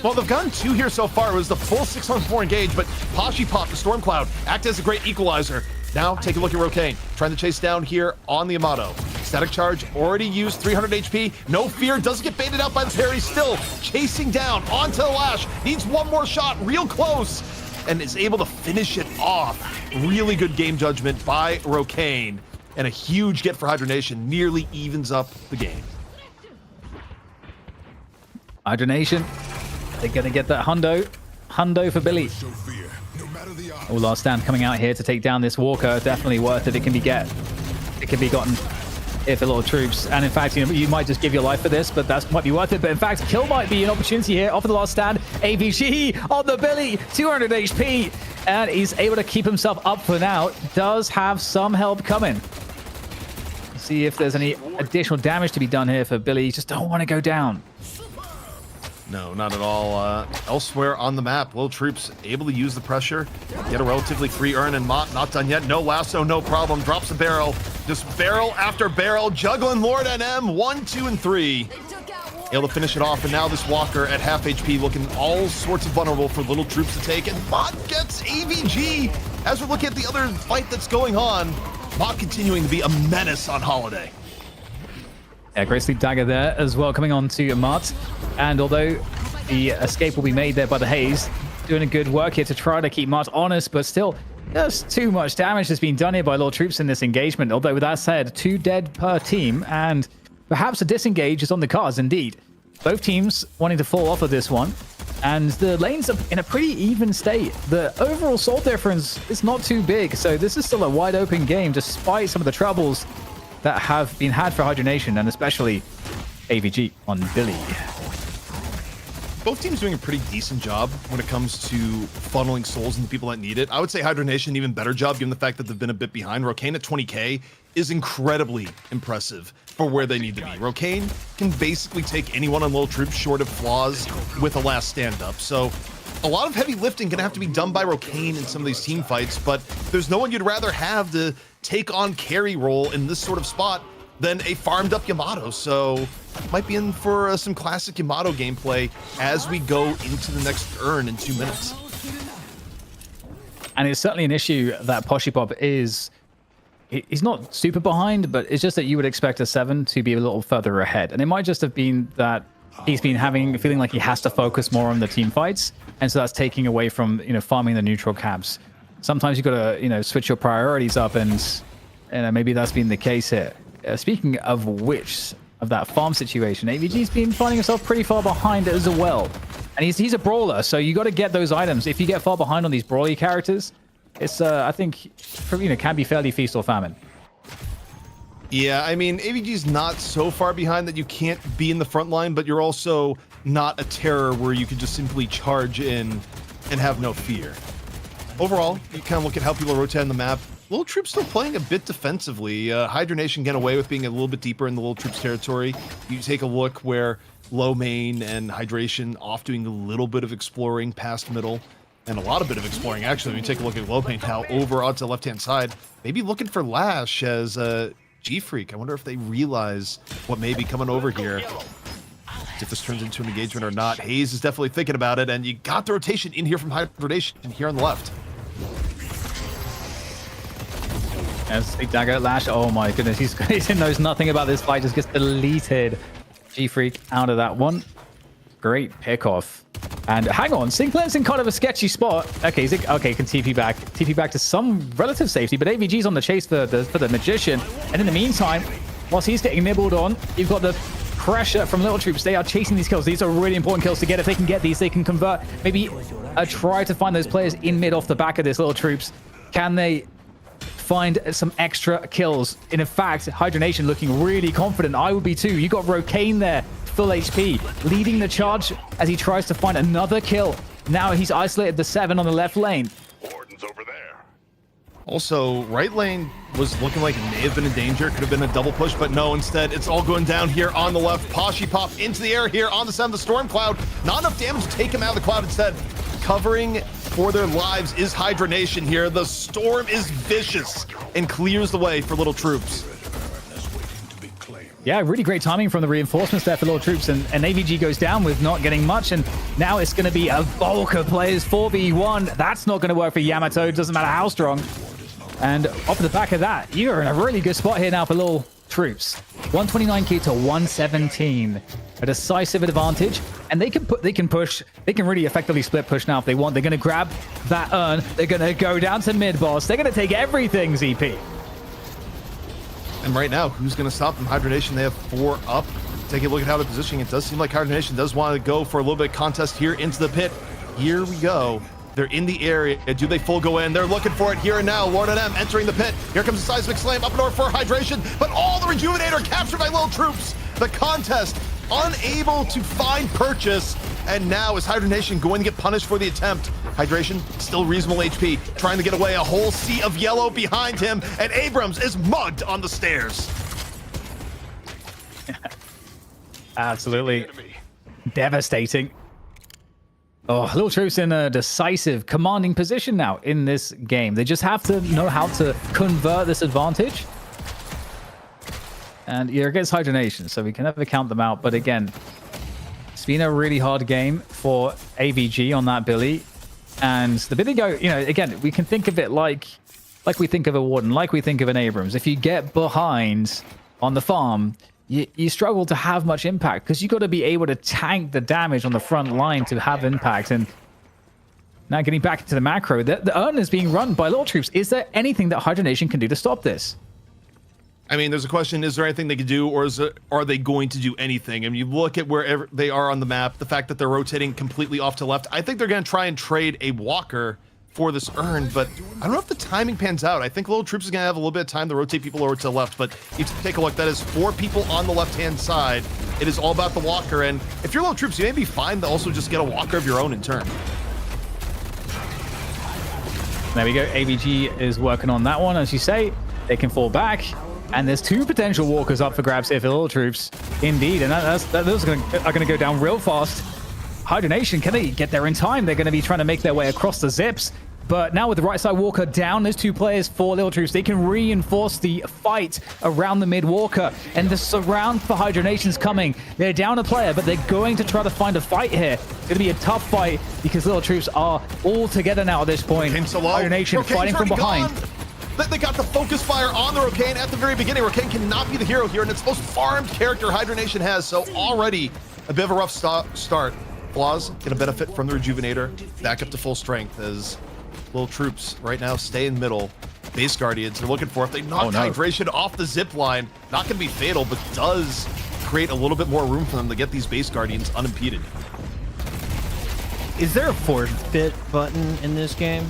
Well, they've gotten 2 here so far. It was the full 6-on-4 engage, but Poshy Pop, the Storm Cloud, act as a great equalizer. Now, take a look at Rocane, trying to chase down here on the Yamato. Static Charge already used 300 HP. No fear, doesn't get baited out by the parry. Still chasing down onto the Lash. Needs one more shot, real close, and is able to finish it off. Really good game judgment by Rocane, and a huge get for Hydra Nation. Nearly evens up the game. Hydra Nation, they're going to get that hundo for Billy. Oh, last stand coming out here to take down this Walker. Definitely worth it. It can be gotten if a lot of troops. And in fact, you might just give your life for this, but that might be worth it. But in fact, kill might be an opportunity here off of the last stand. AVG on the Billy, 200 HP, and he's able to keep himself up for now. Does have some help coming. See if there's any additional damage to be done here for Billy. Just don't want to go down. No, not at all. Elsewhere on the map, Lil Troops able to use the pressure, get a relatively free earn, and Mott not done yet. No lasso, no problem. Drops a barrel, just barrel after barrel, juggling Lord NM 1, 2, and 3. Able to finish it off, and now this Walker at half HP looking all sorts of vulnerable for Little Troops to take, and Mott gets AVG. As we're looking at the other fight that's going on, Mott continuing to be a menace on Holiday. Yeah, great sleep dagger there as well coming on to Mott. And although the escape will be made there by the haze, doing a good work here to try to keep Mott honest, but still just too much damage has been done here by Lord Troops in this engagement. Although with that said, 2 dead per team, and perhaps a disengage is on the cards indeed. Both teams wanting to fall off of this one, and the lanes are in a pretty even state. The overall salt difference is not too big, so this is still a wide open game despite some of the troubles that have been had for Hydra Nation, and especially AVG on Billy. Both teams doing a pretty decent job when it comes to funneling souls into people that need it. I would say Hydra Nation even better job given the fact that they've been a bit behind. Rocane at 20k is incredibly impressive for where they need to be. Rocane can basically take anyone on Lil Troops short of flaws with a last stand-up. So a lot of heavy lifting gonna have to be done by Rocane in some of these team fights, but there's no one you'd rather have to take on carry role in this sort of spot than a farmed up Yamato. So might be in for some classic Yamato gameplay as we go into the next urn in 2 minutes. And it's certainly an issue that Poshipop is, he's not super behind, but it's just that you would expect a 7 to be a little further ahead. And it might just have been that he's been feeling like he has to focus more on the team fights. And so that's taking away from, farming the neutral camps. Sometimes you've got to, switch your priorities up, and maybe that's been the case here. Speaking of which, of that farm situation, AVG's been finding himself pretty far behind as well. And he's a brawler, so you got to get those items. If you get far behind on these brawly characters, it's, I think, can be fairly feast or famine. Yeah, I mean, AVG's not so far behind that you can't be in the front line, but you're also not a terror where you can just simply charge in and have no fear. Overall, you kind of look at how people rotate on the map. Lil Troops still playing a bit defensively. Hydra Nation get away with being a little bit deeper in the Lil Troops territory. You take a look where low main and Hydration off doing a little bit of exploring past middle, and a lot of bit of exploring actually. When you take a look at low main now over onto the left-hand side, maybe looking for Lash as G-Freak. I wonder if they realize what may be coming over here. if this turns into an engagement or not. Hayes is definitely thinking about it, and you got the rotation in here from Hydra Nation here on the left. As big dagger lash. Oh my goodness, he knows nothing about this fight. Just gets deleted. G-Freak out of that one. Great pickoff. And hang on, Sinclair's in kind of a sketchy spot. Okay, okay, can TP back to some relative safety, but AVG's on the chase for the Magician. And in the meantime, whilst he's getting nibbled on, you've got the pressure from Lil Troops. They are chasing these kills. These are really important kills to get. If they can get these, they can convert. Maybe try to find those players in mid off the back of this Lil Troops. Can they find some extra kills? And in fact, Hydra Nation looking really confident. I would be too. You got Rokane there, full HP, leading the charge as he tries to find another kill. Now he's isolated the 7 on the left lane. Also, right lane was looking like it may have been in danger. Could have been a double push, but no, instead it's all going down here on the left. Poshy pop into the air here on the 7, the Storm Cloud. Not enough damage to take him out of the cloud. Instead, covering for their lives is Hydra Nation here. The Storm is vicious and clears the way for Lil Troops. Yeah, really great timing from the reinforcements there for Lil Troops, and AVG goes down with not getting much, and now it's going to be a bulk of players 4v1. That's not going to work for Yamato. Doesn't matter how strong. And off the back of that, you're in a really good spot here now for Lil Troops. 129 key to 117. A decisive advantage, and they can push. They can really effectively split push now if they want. They're going to grab that urn. They're going to go down to mid boss. They're going to take everything, ZP. And right now, who's going to stop them? Hydra Nation, they have 4 up. Take a look at how they're positioning. It does seem like Hydra Nation does want to go for a little bit of contest here into the pit. Here we go. They're in the area. Do they full go in? They're looking for it here and now. Lord and M entering the pit. Here comes the Seismic Slam up north for Hydration, but all the Rejuvenator captured by Lil Troops. The contest unable to find purchase, and now is Hydra Nation going to get punished for the attempt? Hydration, still reasonable HP, trying to get away. A whole sea of yellow behind him, and Abrams is mugged on the stairs. Absolutely devastating. Oh, Lil Troops in a decisive, commanding position now in this game. They just have to know how to convert this advantage. And you're against Hydra Nation, so we can never count them out. But again, it's been a really hard game for AVG on that Billy. And the Billy go, you know, again, we can think of it like we think of a Warden, like we think of an Abrams. If you get behind on the farm, you struggle to have much impact because you got to be able to tank the damage on the front line to have impact. And now getting back into the macro, the urn is being run by Lil Troops. Is there anything that Hydra Nation can do to stop this? I mean, there's a question, is there anything they can do, or are they going to do anything? I mean, you look at wherever they are on the map, the fact that they're rotating completely off to left, I think they're going to try and trade a walker for this urn, but I don't know if the timing pans out. I think Lil Troops is going to have a little bit of time to rotate people over to the left, but you take a look, that is 4 people on the left-hand side. It is all about the walker, and if you're Lil Troops, you may be fine to also just get a walker of your own in turn. There we go. AVG is working on that one. As you say, they can fall back. And there's 2 potential walkers up for grabs here for Lil Troops. Indeed. And those are going to go down real fast. Hydra Nation, can they get there in time? They're going to be trying to make their way across the zips. But now with the right side walker down, those 2 players for Lil Troops, they can reinforce the fight around the mid walker. And the surround for Hydra Nation's coming. They're down a player, but they're going to try to find a fight here. It's going to be a tough fight because Lil Troops are all together now at this point. Hydra Nation fighting from behind. They got the focus fire on the Rokane at the very beginning. Rokane cannot be the hero here, and it's the most farmed character Hydra Nation has, so already a bit of a rough start. Flaws gonna benefit from the Rejuvenator, back up to full strength as Lil Troops right now stay in middle. Base Guardians are looking for, if they knock Hydration off the zip line, not gonna be fatal, but does create a little bit more room for them to get these Base Guardians unimpeded. Is there a forfeit button in this game?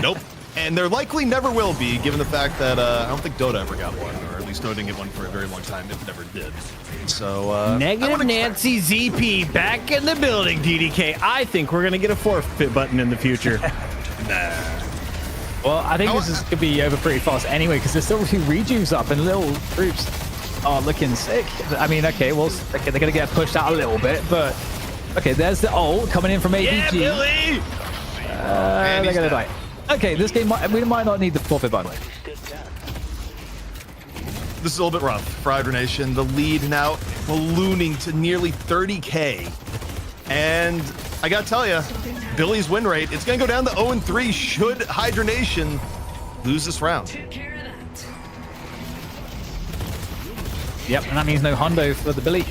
Nope. And there likely never will be, given the fact that I don't think Dota ever got one, or at least Dota didn't get one for a very long time, if it ever did. So, Negative Nancy ZP back in the building, DDK. I think we're going to get a forfeit button in the future. Nah. Well, I think this is going to be over pretty fast anyway, because there's still 2 rejuves up, and Lil Troops are looking sick. I mean, okay, well, they're going to get pushed out a little bit, but okay, there's the ult coming in from AVG. Yeah, Billy! They're going to die. Okay, this game, we might not need the forfeit button. This is a little bit rough for Hydra Nation. The lead now ballooning to nearly 30K. And I gotta tell you, Billy's win rate, it's gonna go down to 0-3 should Hydra Nation lose this round. Yep, and that means no hundo for the Billy.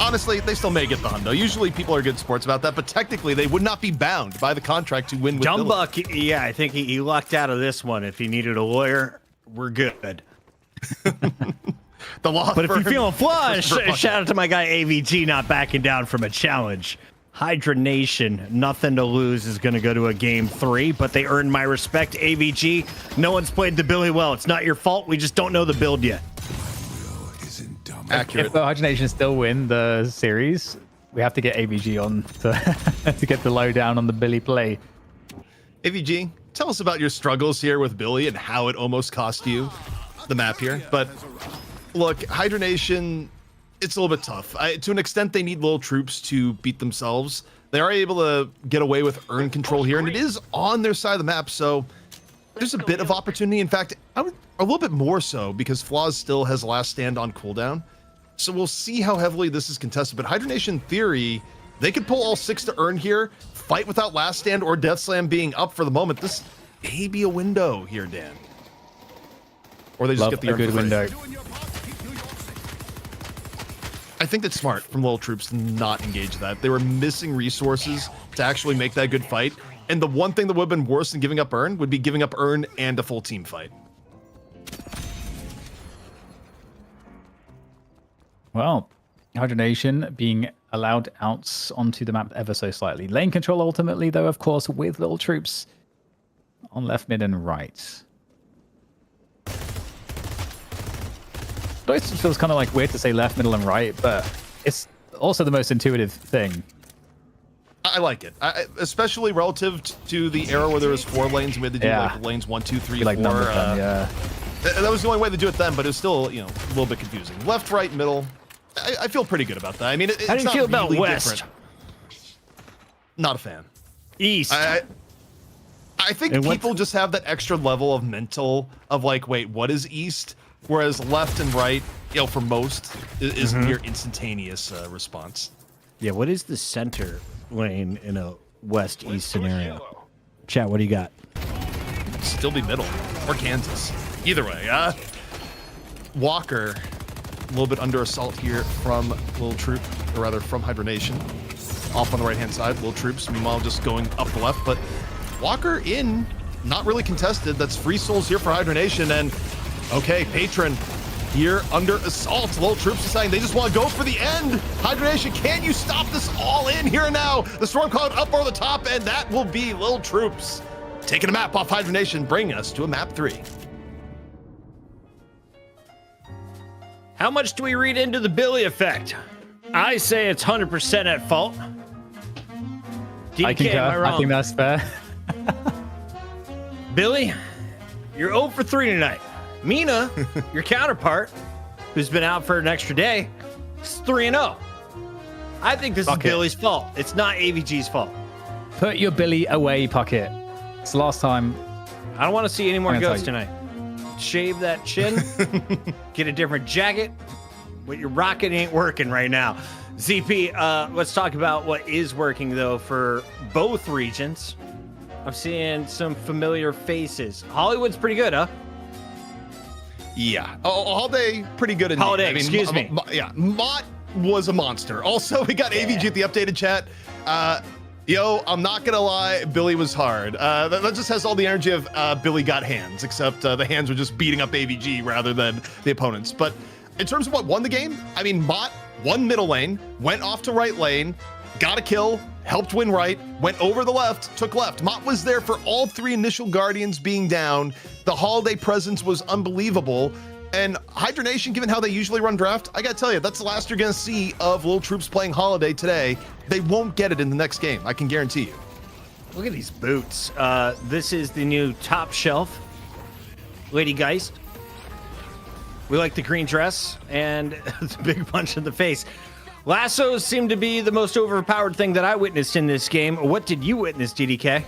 Honestly, they still may get the hundo. Usually people are good sports about that, but technically they would not be bound by the contract to win with Billy. Jumbuck, yeah, I think he lucked out of this one. If he needed a lawyer, we're good. The law but if firm you're feeling flush, for shout out to my guy AVG not backing down from a challenge. Hydra Nation, nothing to lose, is going to go to a game 3, but they earned my respect. AVG, no one's played the Billy well. It's not your fault. We just don't know the build yet. Accurate. If the Hydra Nation still win the series, we have to get AVG on to get the lowdown on the Billy play. AVG, tell us about your struggles here with Billy and how it almost cost you the map here. But look, Hydra Nation, it's a little bit tough. To an extent, they need Lil Troops to beat themselves. They are able to get away with earn control here, and it is on their side of the map, so there's a bit of opportunity. In fact, a little bit more so because Flaws still has last stand on cooldown. So we'll see how heavily this is contested. But Hydra Nation, in theory, they could pull all 6 to earn here, fight without last stand or Death Slam being up for the moment. This may be a window here, Dan. Or they just get the good window. I think that's smart from Lil Troops to not engage that. They were missing resources to actually make that good fight. And the one thing that would have been worse than giving up earn would be giving up earn and a full team fight. Well, Hydra Nation being allowed outs onto the map ever so slightly. Lane control ultimately, though, of course, with Lil Troops on left, mid, and right. It feels kind of like weird to say left, middle, and right, but it's also the most intuitive thing. I like it, especially relative to the era where there was 4 lanes and we had to do like lanes 1, 2, 3, 4. Yeah. That was the only way to do it then, but it was still, you know, a little bit confusing. Left, right, middle. I feel pretty good about that. I mean, how do you feel about West? Different. Not a fan. East. I think people just have that extra level of mental of like, wait, what is East? Whereas left and right, you know, for most is near instantaneous response. Yeah, what is the center lane in a West-East scenario? Chat, what do you got? Still be middle or Kansas. Either way, Walker, a little bit under assault here from Lil Troop, or rather from Hydra Nation. Off on the right-hand side, Lil Troops, meanwhile just going up the left, but Walker in, not really contested. That's free souls here for Hydra Nation, and okay, Patron here under assault. Lil Troops deciding they just want to go for the end. Hydra Nation, can you stop this all in here and now? The Storm Cloud up over the top, and that will be Lil Troops taking a map off Hydra Nation, bringing us to a map 3. How much do we read into the Billy effect? I say it's 100% at fault. DK, am I wrong? I think that's fair. Billy, you're 0 for 3 tonight. Mina, your counterpart, who's been out for an extra day, is 3-0. I think this is Billy's fault. It's not AVG's fault. Put your Billy away, Puckett. It's the last time. I don't want to see any more ghosts tonight. Shave that chin. Get a different jacket. What you're rocking ain't working right now. ZP, let's talk about what is working, though, for both regions. I'm seeing some familiar faces. Hollywood's pretty good, huh? Yeah. All day, pretty good. Holiday, I mean, excuse me. Yeah, Mott was a monster. Also, we got AVG at the updated chat. Yo, I'm not gonna lie, Billy was hard. That just has all the energy of Billy got hands, except the hands were just beating up AVG rather than the opponents. But in terms of what won the game, I mean, Mott won middle lane, went off to right lane, got a kill, helped win right, went over the left, took left. Mott was there for all 3 initial Guardians being down. The holiday presence was unbelievable. And Hydra Nation, given how they usually run draft, I gotta tell you, that's the last you're gonna see of Lil Troops playing Holiday today. They won't get it in the next game, I can guarantee you. Look at these boots. This is the new top shelf Lady Geist. We like the green dress and the big punch in the face. Lassos seem to be the most overpowered thing that I witnessed in this game. What did you witness, DDK?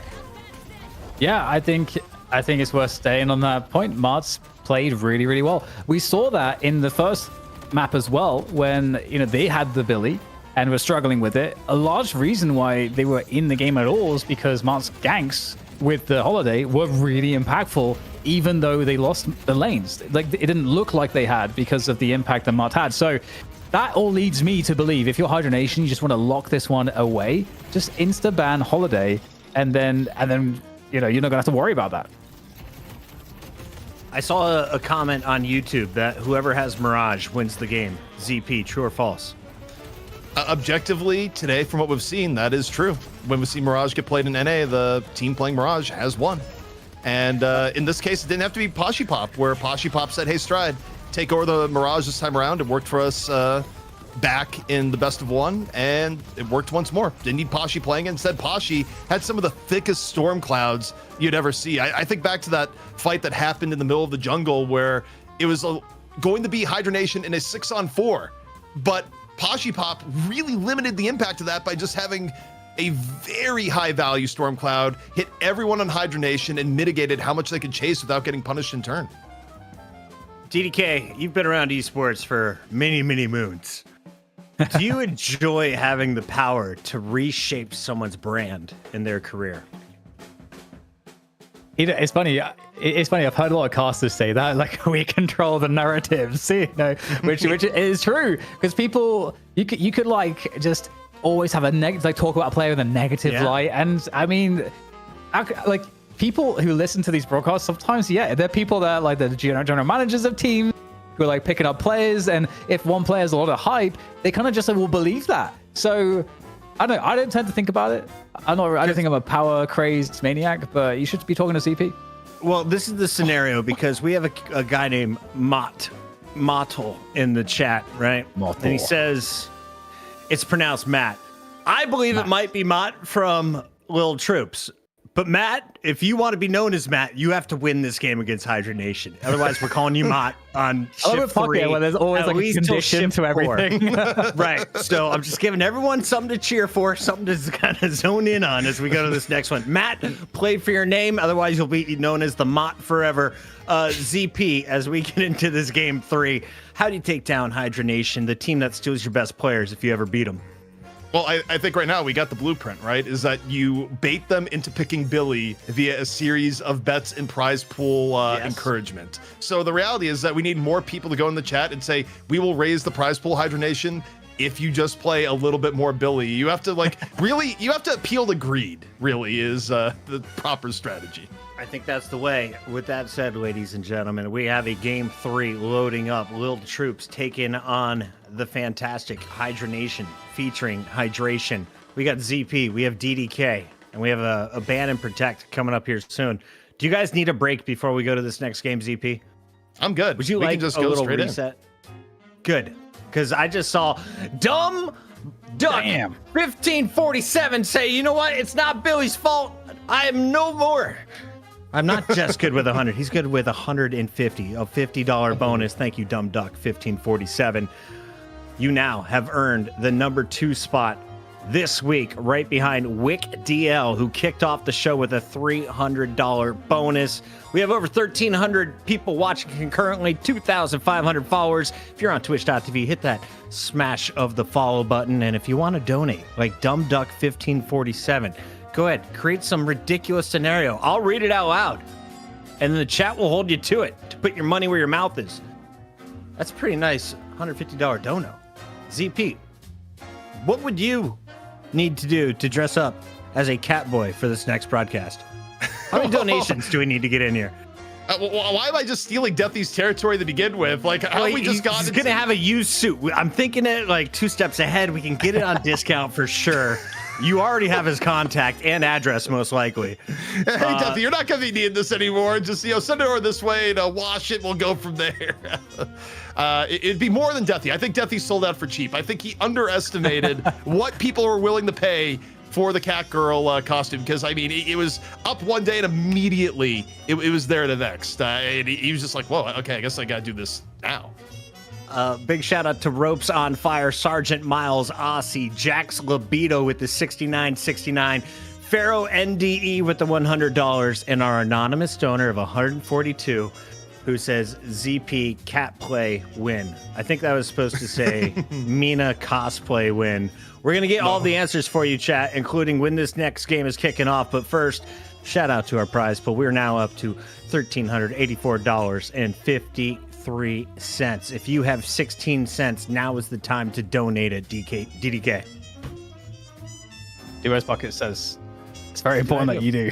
Yeah, I think it's worth staying on that point. Mods played really, really well. We saw that in the first map as well when, they had the Billy and were struggling with it. A large reason why they were in the game at all is because Mart's ganks with the Holiday were really impactful, even though they lost the lanes. Like, it didn't look like they had because of the impact that Mart had. So that all leads me to believe if you're Hydra Nation, you just want to lock this one away, just insta ban Holiday, and then you're not gonna have to worry about that. I saw a comment on YouTube that whoever has Mirage wins the game. ZP, true or false? Objectively, today, from what we've seen, that is true. When we see Mirage get played in NA, the team playing Mirage has won. And in this case, it didn't have to be Poshy Pop, where Poshy Pop said, hey, Stride, take over the Mirage this time around. It worked for us back in the best of one, and it worked once more. Didn't need Poshy playing it. Instead, Poshy had some of the thickest storm clouds you'd ever see. I think back to that fight that happened in the middle of the jungle where it was going to be Hydra Nation in a 6-on-4, but Poshy Pop really limited the impact of that by just having a very high value storm cloud hit everyone on Hydra Nation and mitigated how much they could chase without getting punished in turn. DDK, you've been around esports for many, many moons. Do you enjoy having the power to reshape someone's brand in their career? It's funny. It's funny. I've heard a lot of casters say that, like, we control the narratives, which is true, because people, you could like just always have a negative, like, talk about a player in a negative light, and I mean, like, people who listen to these broadcasts sometimes, they're people that are like the general managers of teams who are like picking up players, and if one player has a lot of hype, they kind of just will believe that. So I don't tend to think about it. I don't think I'm a power crazed maniac, but you should be talking to CP. Well, this is the scenario because we have a guy named Mottle in the chat, right? Mottle. And he says it's pronounced Matt. I believe it might be Mott from Lil Troops. But Matt, if you want to be known as Matt, you have to win this game against Hydra Nation. Otherwise, we're calling you Mott on shift 3. Where there's always like a condition to everything. Right. So I'm just giving everyone something to cheer for, something to kind of zone in on as we go to this next one. Matt, play for your name. Otherwise, you'll be known as the Mott forever. ZP, as we get into this game 3, how do you take down Hydra Nation, the team that steals your best players if you ever beat them? Well, I think right now we got the blueprint, right? Is that you bait them into picking Billy via a series of bets and prize pool encouragement. So the reality is that we need more people to go in the chat and say, we will raise the prize pool, Hydra Nation, if you just play a little bit more Billy. You have to you have to appeal to greed, really, is the proper strategy. I think that's the way. With that said, ladies and gentlemen, we have a game 3 loading up. Lil Troops taking on the fantastic Hydra Nation featuring Hydration. We got ZP, we have DDK, and we have a ban and protect coming up here soon. Do you guys need a break before we go to this next game, ZP? I'm good. Would you we like can just a go little straight reset? Good, because I just saw Dumb Duck 1547 say, you know what? It's not Billy's fault. I am no more. I'm not just good with 100. He's good with 150, a $50 bonus. Thank you, Dumb Duck 1547. You now have earned the number 2 spot this week, right behind Wick DL, who kicked off the show with a $300 bonus. We have over 1,300 people watching concurrently, 2,500 followers. If you're on twitch.tv, hit that smash of the follow button. And if you want to donate, like Dumb Duck 1547, go ahead, create some ridiculous scenario. I'll read it out loud, and then the chat will hold you to it to put your money where your mouth is. That's a pretty nice $150 dono. ZP, what would you need to do to dress up as a Catboy for this next broadcast? How many donations do we need to get in here? Why am I just stealing Deathy's territory to begin with? Like, how we just got He's going to have a used suit. I'm thinking it like 2 steps ahead. We can get it on discount for sure. You already have his contact and address, most likely. Hey, Deathy, you're not going to be needing this anymore. Just, send it over this way and wash it. We'll go from there. It'd be more than Deathy. I think Deathy sold out for cheap. I think he underestimated what people were willing to pay for the Cat Girl costume, because, I mean, it was up one day and immediately it was there the next. And he was just like, whoa, okay, I guess I got to do this now. Big shout out to Ropes on Fire, Sergeant Miles Aussie, Jax Libido with the 69.69, Pharaoh NDE with the $100, and our anonymous donor of 142. who says ZP cat play win. I think that was supposed to say Mina cosplay win. We're going to get all the answers for you, chat, including when this next game is kicking off. But first, shout out to our prize pool. We're now up to $1,384.53. If you have 16 cents, now is the time to donate at DDK. US Bucket says it's very important that you do.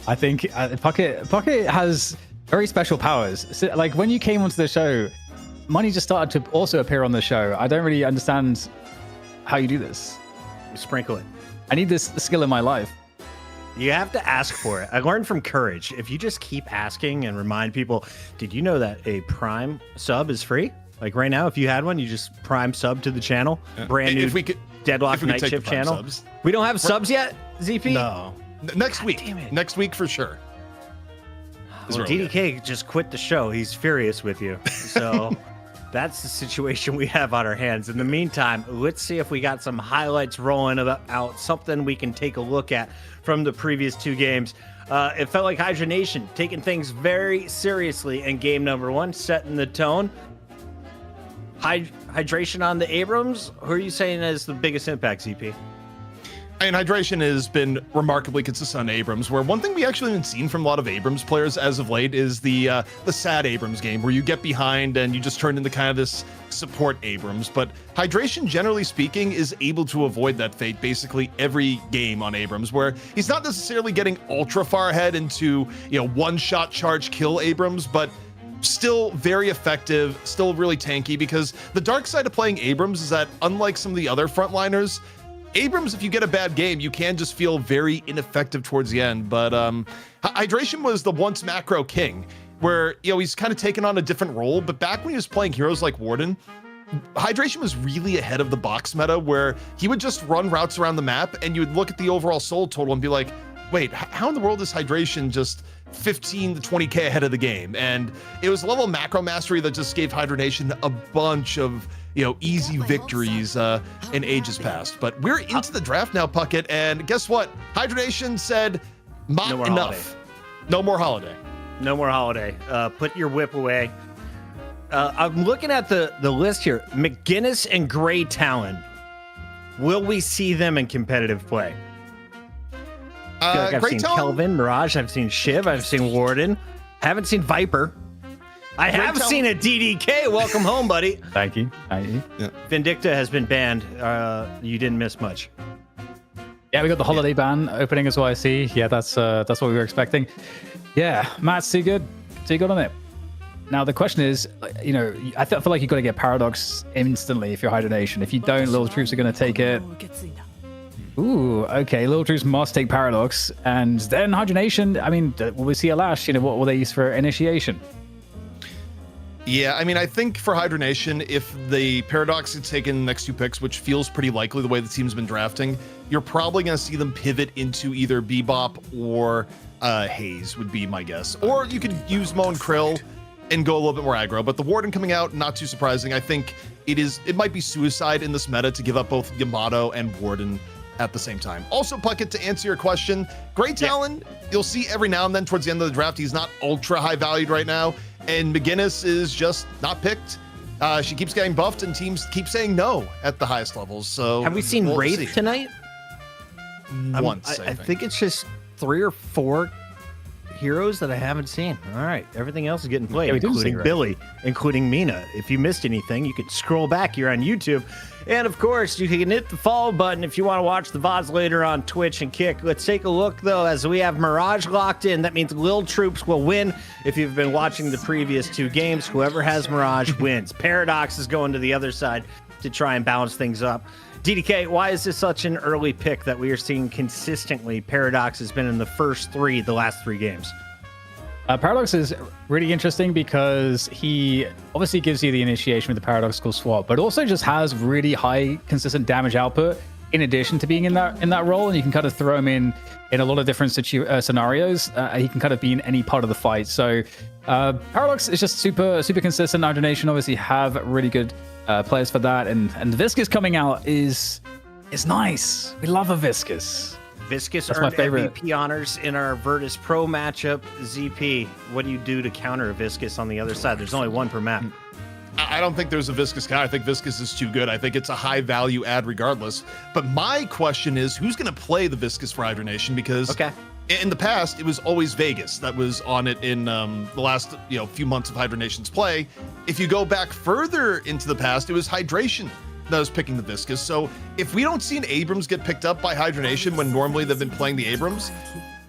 I think Bucket has very special powers. So, like when you came onto the show, money just started to also appear on the show. I don't really understand how you do this. Sprinkle it. I need this skill in my life. You have to ask for it. I learned from Courage. If you just keep asking and remind people, did you know that a Prime sub is free? Like right now, if you had one, you just Prime sub to the channel. Brand new Deadlock Night Shift channel. Subs. We don't have subs yet, ZP? No. Next week. Next week for sure. Well, DDK just quit the show. He's furious with you. So that's the situation we have on our hands. In the meantime, let's see if we got some highlights rolling out, something we can take a look at from the previous two games. It felt like Hydra Nation taking things very seriously in game number one, setting the tone. Hydration on the Abrams. Who are you saying is the biggest impact, ZP? And Hydration has been remarkably consistent on Abrams, where one thing we actually haven't seen from a lot of Abrams players as of late is the sad Abrams game, where you get behind and you just turn into kind of this support Abrams. But Hydration, generally speaking, is able to avoid that fate basically every game on Abrams, where he's not necessarily getting ultra far ahead into, one-shot charge kill Abrams, but still very effective, still really tanky, because the dark side of playing Abrams is that unlike some of the other frontliners, Abrams, if you get a bad game, you can just feel very ineffective towards the end. But Hydration was the once macro king, where he's kind of taken on a different role. But back when he was playing heroes like Warden, Hydration was really ahead of the box meta, where he would just run routes around the map, and you would look at the overall soul total and be like, wait, how in the world is Hydration just 15 to 20k ahead of the game? And it was a level of macro mastery that just gave Hydra Nation a bunch of easy victories in ages past. But we're into the draft now, Puckett, and guess what? Hydra Nation said not enough. No more holiday. No more holiday. Put your whip away. I'm looking at the list here. McGinnis and Gray Talon. Will we see them in competitive play? I feel like I've seen Kelvin, Mirage, I've seen Shiv, I've seen Warden. Haven't seen Viper. I have seen a DDK. Welcome home, buddy. Thank you. Yeah. Vindicta has been banned. You didn't miss much. Yeah, we got the holiday ban opening as well, I see. Yeah, that's what we were expecting. Yeah, Matt's too good. Too good on it. Now, the question is, I feel like you've got to get Paradox instantly if you're Hydra Nation. If you don't, Lil Troops are going to take it. Ooh, okay. Lil Troops must take Paradox. And then Hydra Nation, will we see a Lash? What will they use for initiation? Yeah, I think for Hydra Nation, if the Paradox gets taken the next two picks, which feels pretty likely the way the team's been drafting, you're probably going to see them pivot into either Bebop or Haze would be my guess. Or you could use Mo and Krill and go a little bit more aggro. But the Warden coming out, not too surprising. I think it might be suicide in this meta to give up both Yamato and Warden at the same time. Also, Puckett, to answer your question, Gray Talon, you'll see every now and then towards the end of the draft, he's not ultra high valued right now. And McGinnis is just not picked. She keeps getting buffed and teams keep saying no at the highest levels. So have we seen Wraith tonight? Once, I think it's just 3 or 4 heroes that I haven't seen. All right, everything else is getting played, including Billy, including Mina. If you missed anything, you can scroll back here on YouTube. And of course, you can hit the follow button if you want to watch the VODs later on Twitch and Kick. Let's take a look, though, as we have Mirage locked in. That means Lil Troops will win. If you've been watching the previous 2 games, whoever has Mirage wins. Paradox is going to the other side to try and balance things up. DDK, why is this such an early pick that we are seeing consistently? Paradox has been in the first 3 the last 3 games. Paradox is really interesting because he obviously gives you the initiation with the paradoxical swap, but also just has really high consistent damage output in addition to being in that role, and you can kind of throw him in a lot of different scenarios. He can kind of be in any part of the fight. So Paradox is just super consistent. Hydra Nation obviously have really good players for that, and Viscus coming out is nice. We love a Viscus. Viscous That's my earned favorite. MVP honors in our Virtus.pro matchup. ZP, what do you do to counter Viscous on the other side? There's only one per map. I don't think there's a Viscous guy. I think Viscous is too good. I think it's a high value ad regardless. But my question is, who's going to play the Viscous for Hydra Nation? Because in the past, it was always Vegas that was on it in the last few months of Hydra Nation's play. If you go back further into the past, it was Hydration that was picking the Viscous. So if we don't see an Abrams get picked up by Hydra Nation when normally they've been playing the Abrams,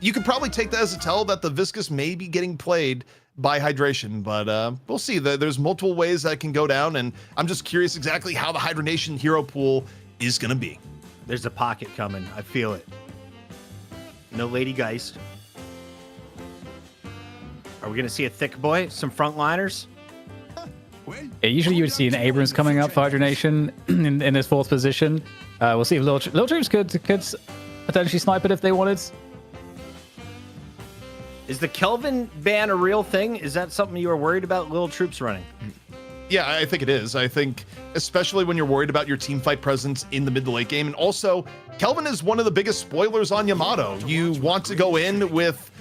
you could probably take that as a tell that the Viscous may be getting played by Hydration, but we'll see. There's multiple ways that can go down, and I'm just curious exactly how the Hydra Nation hero pool is going to be. There's a pocket coming. I feel it. No Lady Geist. Are we going to see a thick boy? Some frontliners? Yeah, usually you would see an Abrams coming up for Hydra Nation in his fourth position. We'll see if Lil Troops could potentially snipe it if they wanted. Is the Kelvin ban a real thing? Is that something you are worried about Lil Troops running? Yeah, I think it is. I think especially when you're worried about your team fight presence in the mid to late game. And also, Kelvin is one of the biggest spoilers on Yamato. You want to go in with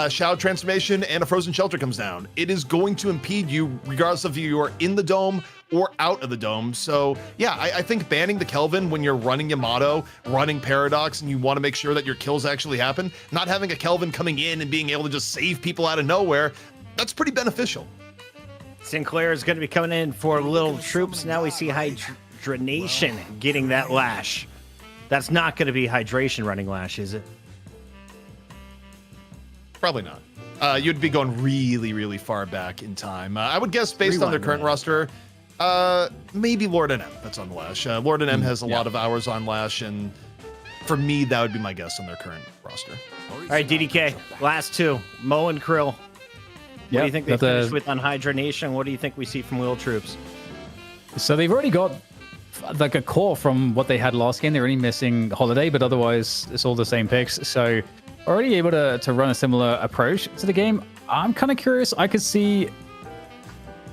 Shadow Transformation and a Frozen Shelter comes down. It is going to impede you regardless of if you are in the dome or out of the dome. So yeah, I think banning the Kelvin when you're running Yamato, running Paradox, and you want to make sure that your kills actually happen, not having a Kelvin coming in and being able to just save people out of nowhere, that's pretty beneficial. Sinclair is going to be coming in for Lil Troops. Now we see Hydra Nation getting that Lash. That's not going to be Hydration running Lash, is it? Probably not. You'd be going really, really far back in time. I would guess based on their current roster, maybe Lord and M that's on Lash. Lord and M has a lot of hours on Lash, and for me, that would be my guess on their current roster. All right, DDK, last two, Mo and Krill. What do you think they finished with on Hydra Nation? What do you think we see from Lil Troops? So they've already got like a core from what they had last game. They're only missing Holiday, but otherwise it's all the same picks. So already able to run a similar approach to the game. I'm kind of curious. I could see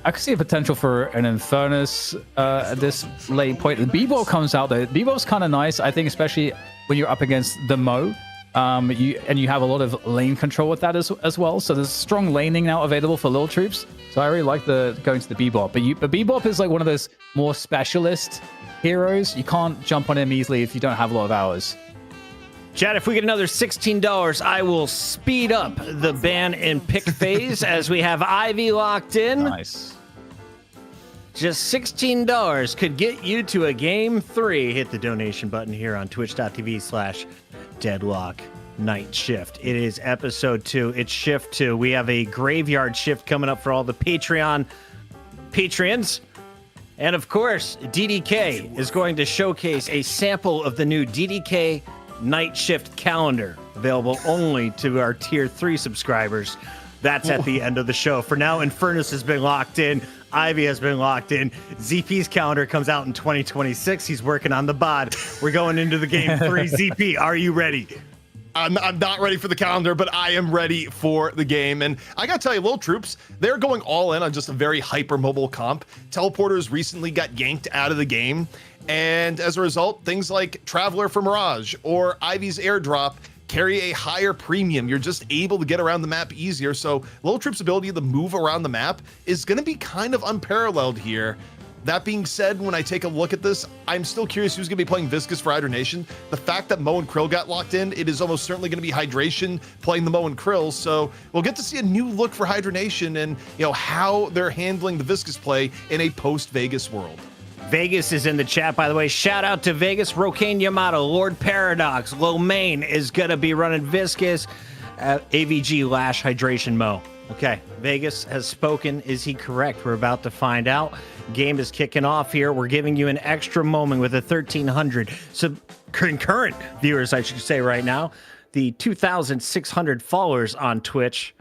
a potential for an Infernus at this late point. The Bebop comes out though. Bebop's kind of nice, I think, especially when you're up against the Mo. You have a lot of lane control with that as well. So there's strong laning now available for Lil Troops. So I really like going to the Bebop. But Bebop is like one of those more specialist heroes. You can't jump on him easily if you don't have a lot of hours. Chad, if we get another $16, I will speed up the ban and pick phase as we have Ivy locked in. Nice. Just $16 could get you to a game 3. Hit the donation button here on twitch.tv/Deadlock Night Shift. It is episode 2. It's shift 2. We have a graveyard shift coming up for all the Patreons. And of course, DDK is going to showcase a sample of the new DDK Night Shift calendar, available only to our tier 3 subscribers. That's at the end of the show. For now, Infernus has been locked in. Ivy has been locked in. ZP's calendar comes out in 2026. He's working on the bod. We're going into the game 3. ZP, are you ready? I'm not ready for the calendar, but I am ready for the game. And I gotta tell you, Lil Troops, they're going all in on just a very hyper mobile comp. Teleporters recently got yanked out of the game. And as a result, things like Traveler for Mirage or Ivy's Airdrop carry a higher premium. You're just able to get around the map easier. So Lil Troops' ability to move around the map is going to be kind of unparalleled here. That being said, when I take a look at this, I'm still curious who's going to be playing Viscous for Hydra Nation. The fact that Mo and Krill got locked in, it is almost certainly going to be Hydration playing the Mo and Krill. So we'll get to see a new look for Hydra Nation and how they're handling the Viscous play in a post-Vegas world. Vegas is in the chat, by the way. Shout out to Vegas. Rokane Yamato, Lord Paradox, Lomain is going to be running Viscous. AVG Lash Hydration Mo. Okay, Vegas has spoken. Is he correct? We're about to find out. Game is kicking off here. We're giving you an extra moment with the 1,300 concurrent viewers, I should say right now. The 2,600 followers on Twitch.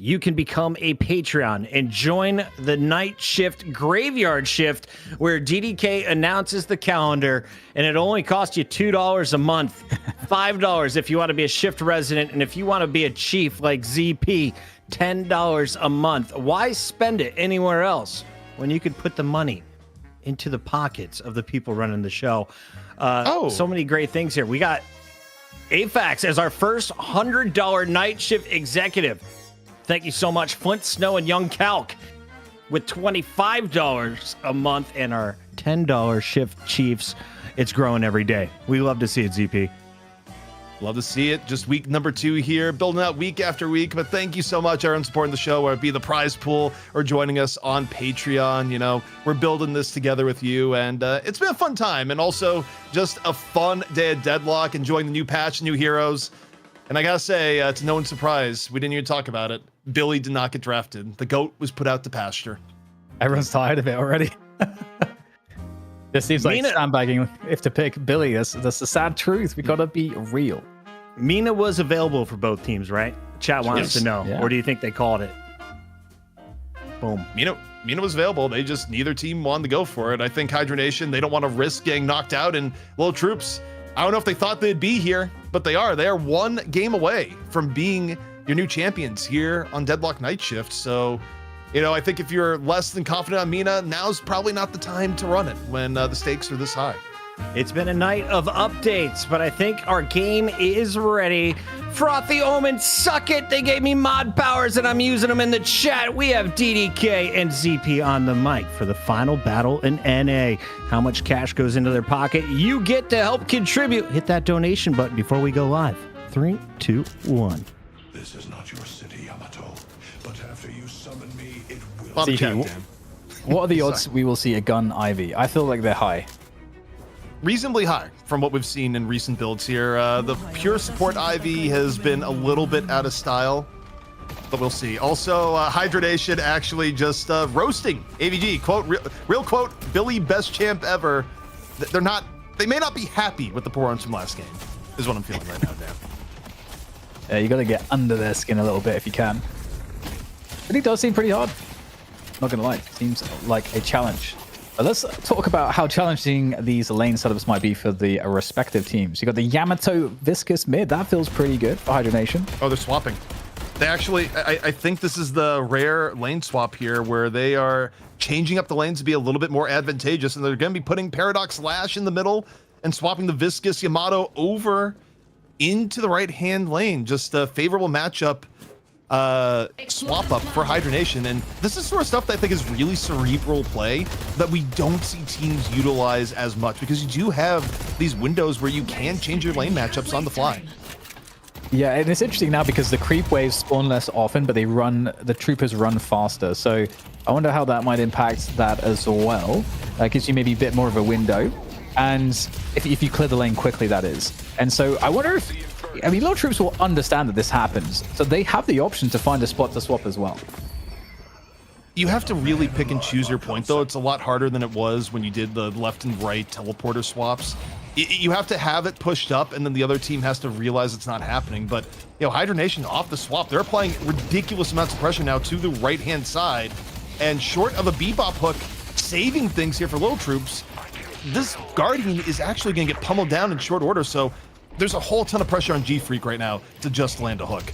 You can become a Patreon and join the Night Shift Graveyard Shift, where DDK announces the calendar, and it only costs you $2 a month, $5 if you want to be a Shift resident, and if you want to be a chief like ZP, $10 a month. Why spend it anywhere else when you could put the money into the pockets of the people running the show? So many great things here. We got AFAX as our first $100 night shift executive. Thank you so much, Flint Snow and Young Calc, with $25 a month, and our $10 shift chiefs. It's growing every day. We love to see it, ZP. Love to see it. Just week number 2 here, building out week after week. But thank you so much, everyone, supporting the show, whether it be the prize pool or joining us on Patreon. You know, we're building this together with you, and it's been a fun time, and also just a fun day at Deadlock, enjoying the new patch, new heroes. And I gotta say, to no one's surprise, we didn't even talk about it. Billy did not get drafted. The GOAT was put out to pasture. Everyone's tired of it already. This seems like sandbagging if to pick Billy. That's the sad truth. We gotta be real. Mina was available for both teams, right? Chat wants to know. Yeah. Or do you think they called it? Boom. Mina was available. They just, neither team wanted to go for it. I think Hydra Nation, they don't want to risk getting knocked out. And Lil Troops, I don't know if they thought they'd be here, but they are. They are one game away from being your new champions here on Deadlock Night Shift. So, you know, I think if you're less than confident on Mina, now's probably not the time to run it when the stakes are this high. It's been a night of updates, but I think our game is ready. Frothy Omen, suck it. They gave me mod powers and I'm using them in the chat. We have DDK and ZP on the mic for the final battle in NA. How much cash goes into their pocket? You get to help contribute. Hit that donation button before we go live. 3, 2, 1. This is not your city, Yamato. But after you summon me, it will. CP, what are the odds we will see a gun Ivy? I feel like they're high. Reasonably high from what we've seen in recent builds here. The pure support Ivy has been a little bit out of style, but we'll see. Also, Hydra Nation actually just roasting AVG. Quote, real quote, Billy best champ ever. They may not be happy with the poor runs from last game, is what I'm feeling right now, Dan. Yeah, you got to get under their skin a little bit if you can. But it does seem pretty hard. Not gonna lie, it seems like a challenge. But let's talk about how challenging these lane setups might be for the respective teams. You got the Yamato Viscous mid. That feels pretty good for Hydra Nation. Oh, they're swapping. They actually, I think this is the rare lane swap here where they are changing up the lanes to be a little bit more advantageous, and they're going to be putting Paradox Lash in the middle and swapping the Viscous Yamato over into the right-hand lane. Just a favorable matchup swap up for Hydra Nation, and this is sort of stuff that I think is really cerebral play that we don't see teams utilize as much, because you do have these windows where you can change your lane matchups on the fly. Yeah, and it's interesting now because the creep waves spawn less often, but the troopers run faster. So I wonder how that might impact that as well. That gives you maybe a bit more of a window, and if you clear the lane quickly, that is. And so I wonder if, I mean, Lil Troops will understand that this happens, so they have the option to find a spot to swap as well. You have to really pick and choose your point, though. It's a lot harder than it was when you did the left and right teleporter swaps. You have to have it pushed up, and then the other team has to realize it's not happening. But, you know, Hydra Nation off the swap, they're applying ridiculous amounts of pressure now to the right-hand side, and short of a bebop hook saving things here for Lil Troops, this Guardian is actually going to get pummeled down in short order, so there's a whole ton of pressure on G-Freak right now to just land a hook.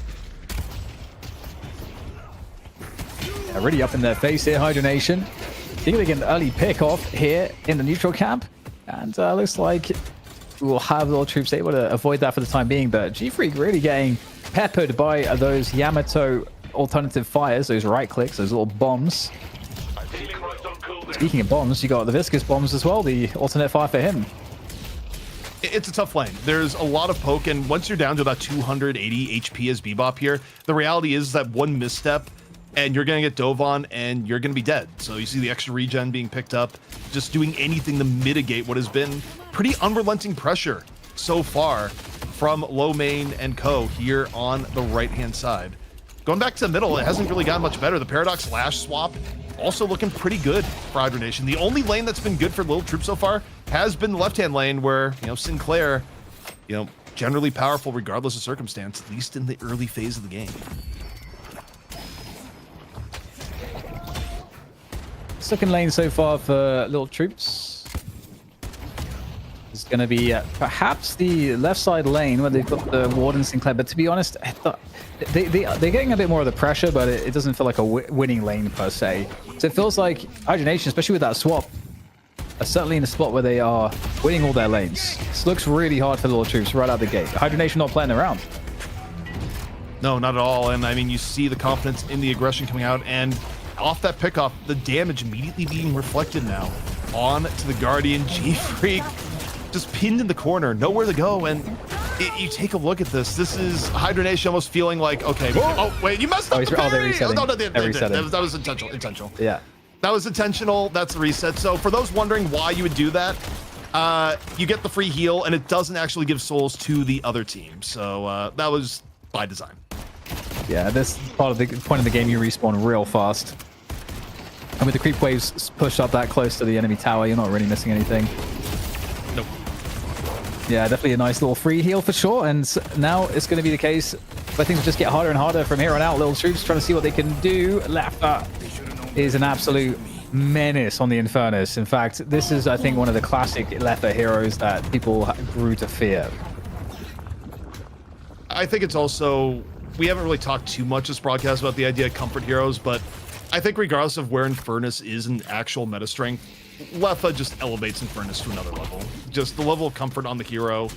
Yeah, really up in their face here, Hydra Nation. Think they get an early pick off here in the neutral camp, and looks like we'll have Lil Troops able to avoid that for the time being, but G-Freak really getting peppered by those Yamato alternative fires, those right clicks, those little bombs. Speaking of bombs, you got the Viscous bombs as well, the alternate fire for him. It's a tough lane. There's a lot of poke, and once you're down to about 280 HP as Bebop here, the reality is that one misstep and you're going to get dove on and you're going to be dead. So you see the extra regen being picked up, just doing anything to mitigate what has been pretty unrelenting pressure so far from Low Main and Co. here on the right-hand side. Going back to the middle, it hasn't really gotten much better. The Paradox Lash swap also looking pretty good for Hydra Nation. The only lane that's been good for Lil Troops so far has been the left-hand lane where, you know, Sinclair, you know, generally powerful regardless of circumstance, at least in the early phase of the game. Second lane so far for Lil Troops is going to be perhaps the left side lane where they've got the Ward and Sinclair, but to be honest, they're getting a bit more of the pressure, but it doesn't feel like a winning lane per se. So it feels like Hydra Nation, especially with that swap, are certainly in a spot where they are winning all their lanes. This looks really hard for Lil Troops right out the gate. Hydra Nation not playing around. No, not at all. And I mean, you see the confidence in the aggression coming out, and off that pickoff, the damage immediately being reflected now on to the Guardian. G-Freak just pinned in the corner, nowhere to go. And you take a look at this. This is Hydra Nation almost feeling like, okay, oh wait, you messed up the they're parry! resetting. No, They're resetting. that was intentional. Yeah. That was intentional. That's the reset. So for those wondering why you would do that, you get the free heal, and it doesn't actually give souls to the other team. So that was by design. Yeah, this part of the point of the game, you respawn real fast. And with the creep waves pushed up that close to the enemy tower, you're not really missing anything. Nope. Yeah, definitely a nice little free heal for sure. And now it's going to be the case where things just get harder and harder from here on out. Lil Troops trying to see what they can do. Leffa is an absolute menace on the Infernus. In fact, this is, I think, one of the classic Leffa heroes that people grew to fear. I think it's also, we haven't really talked too much this broadcast about the idea of comfort heroes, but I think regardless of where Infernus is in actual meta strength, Leffa just elevates Infernus to another level. Just the level of comfort on the hero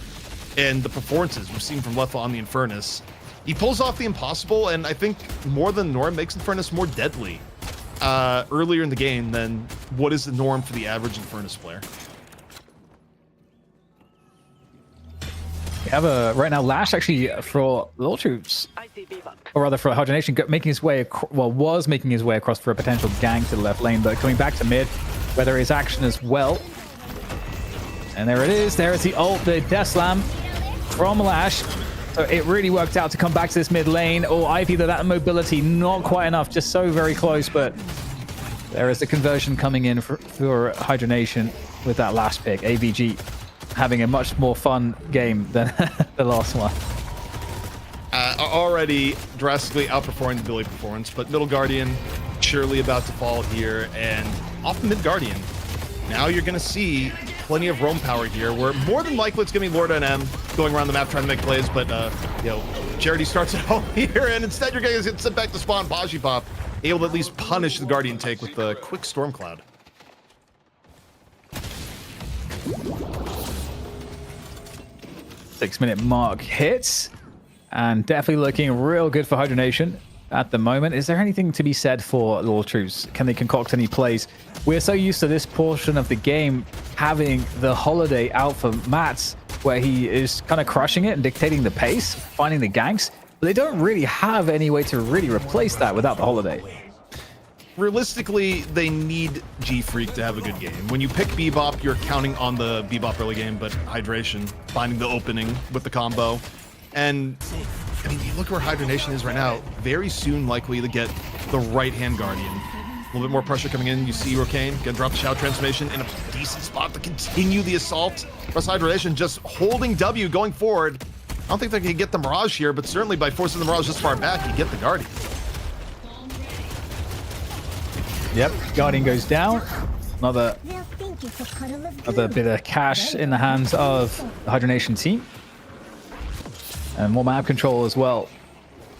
and the performances we've seen from Leffa on the Infernus. He pulls off the impossible, and I think more than the norm makes Infernus more deadly earlier in the game than what is the norm for the average Infernus player. We have a right now Lash actually for Lil Troops, or rather for Hydra Nation, making his way, was making his way across for a potential gank to the left lane, but coming back to mid, where there is action as well. And there it is. There is the ult, the Death Slam from Lash. So it really worked out to come back to this mid lane. Oh, Ivy, that mobility, not quite enough, just so very close, but there is the conversion coming in for Hydra Nation with that last pick. AVG having a much more fun game than the last one. Already drastically outperforming the Billy performance, but middle Guardian surely about to fall here, and off the mid Guardian. Now you're going to see plenty of roam power here, where more than likely it's going to be Lord NM going around the map trying to make plays, but you know, Charity starts at home here, and instead you're going to get sent back to spawn. Baji Pop able to at least punish the Guardian take with the quick Storm Cloud. Six-minute mark hits, and definitely looking real good for Hydra Nation at the moment. Is there anything to be said for Lil Troops? Can they concoct any plays? We're so used to this portion of the game having the holiday out for Matt, where he is kind of crushing it and dictating the pace, finding the ganks, but they don't really have any way to really replace that without the holiday. Realistically, they need G-Freak to have a good game. When you pick Bebop, you're counting on the Bebop early game, but Hydration, finding the opening with the combo. And, I mean, you look where Hydra Nation is right now, very soon likely to get the right-hand Guardian. A little bit more pressure coming in. You see Rocane, gonna drop the Shout Transformation in a decent spot to continue the assault. Plus Hydra Nation just holding W going forward. I don't think they can get the Mirage here, but certainly by forcing the Mirage this far back, you get the Guardian. Yep, Guardian goes down. Another bit of cash in the hands of the Hydra Nation team. And more map control as well.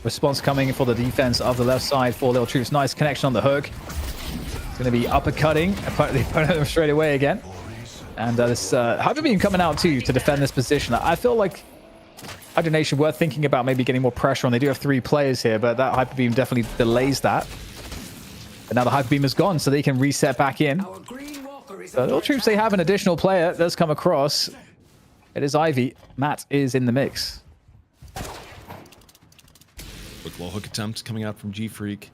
Response coming for the defense of the left side for Lil Troops. Nice connection on the hook. It's going to be uppercutting the opponent straight away again. And this Hydra Beam coming out too to defend this position. I feel like Hydra Nation were thinking about maybe getting more pressure on. They do have 3 players here, but that Hyper Beam definitely delays that. But now the Hyper Beam is gone, so they can reset back in. So Lil Troops, they have an additional player that's come across. It is Ivy. Matt is in the mix. Quick little hook attempt coming out from G-Freak.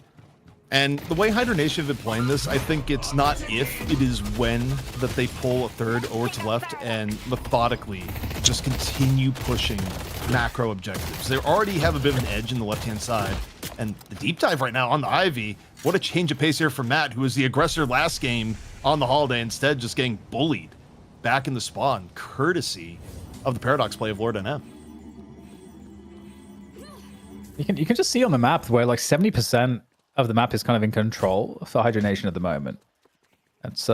And the way Hydra Nation have been playing this, I think it's not if, it is when that they pull a third over to left and methodically just continue pushing macro objectives. They already have a bit of an edge in the left-hand side. And the deep dive right now on the Ivy, what a change of pace here for Matt, who was the aggressor last game on the holiday, instead just getting bullied back in the spawn, courtesy of the Paradox play of Lord NM. You can just see on the map where like 70% of the map is kind of in control for Hydra Nation at the moment. That's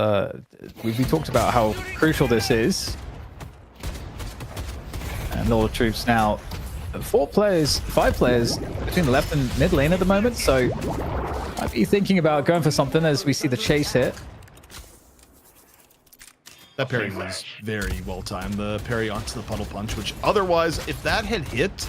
we talked about how crucial this is. And Lil Troops now 5 players between the left and mid lane at the moment, so might be thinking about going for something as we see the chase hit. That parry was very well timed. The parry onto the puddle punch, which otherwise, if that had hit,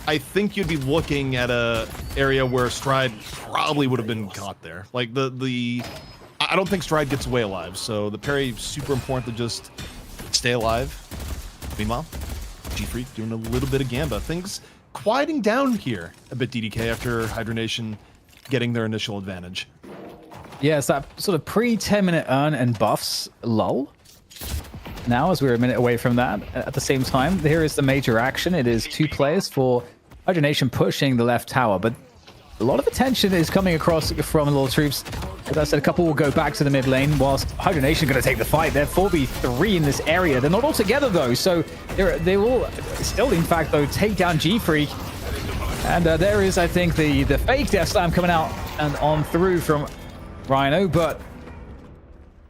I think you'd be looking at a area where Stride probably would have been caught there. Like I don't think Stride gets away alive. So the parry super important to just stay alive. Meanwhile, G-Freak doing a little bit of Gamba. Things quieting down here a bit, DDK, after Hydra Nation getting their initial advantage. Yeah, it's that sort of pre-10-minute earn and buffs lull. Now, as we're a minute away from that, at the same time, here is the major action. It is 2 players for Hydra Nation pushing the left tower, but a lot of attention is coming across from Lil Troops. As I said, a couple will go back to the mid lane, whilst Hydra Nation are going to take the fight. They're 4v3 in this area. They're not all together, though, so they will still, in fact, though, take down G-Freak. And there is, I think, the fake Death Slam coming out and on through from Rhino, but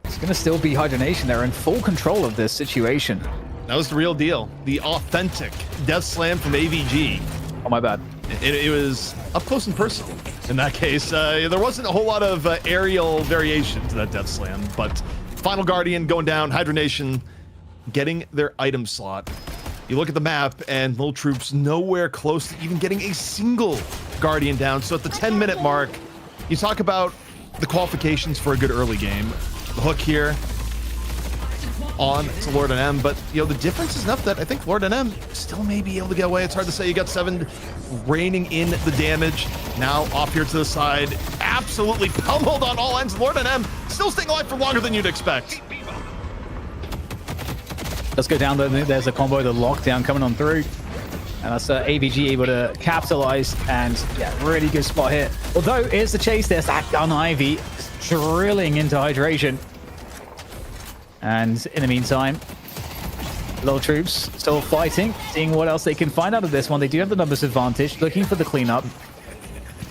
it's going to still be Hydra Nation. They're in full control of this situation. That was the real deal. The authentic Death Slam from AVG. Oh, my bad. It was up close and personal. In that case, there wasn't a whole lot of aerial variation to that Death Slam, but Final Guardian going down, Hydra Nation getting their item slot. You look at the map, and Lil Troops nowhere close to even getting a single Guardian down. So at the 10-minute mark, you talk about the qualifications for a good early game. The hook here on to Lord and M, but the difference is enough that I think Lord and M still may be able to get away. It's hard to say. You got 7 reining in the damage. Now off here to the side, absolutely pummeled on all ends. Lord and M still staying alive for longer than you'd expect. Let's go down. There's a combo, the lockdown coming on through. And that's AVG able to capitalize, and yeah, really good spot here. Although, here's the chase. There's that gun Ivy drilling into Hydration. And in the meantime, Lil Troops still fighting, seeing what else they can find out of this one. They do have the numbers advantage, looking for the cleanup.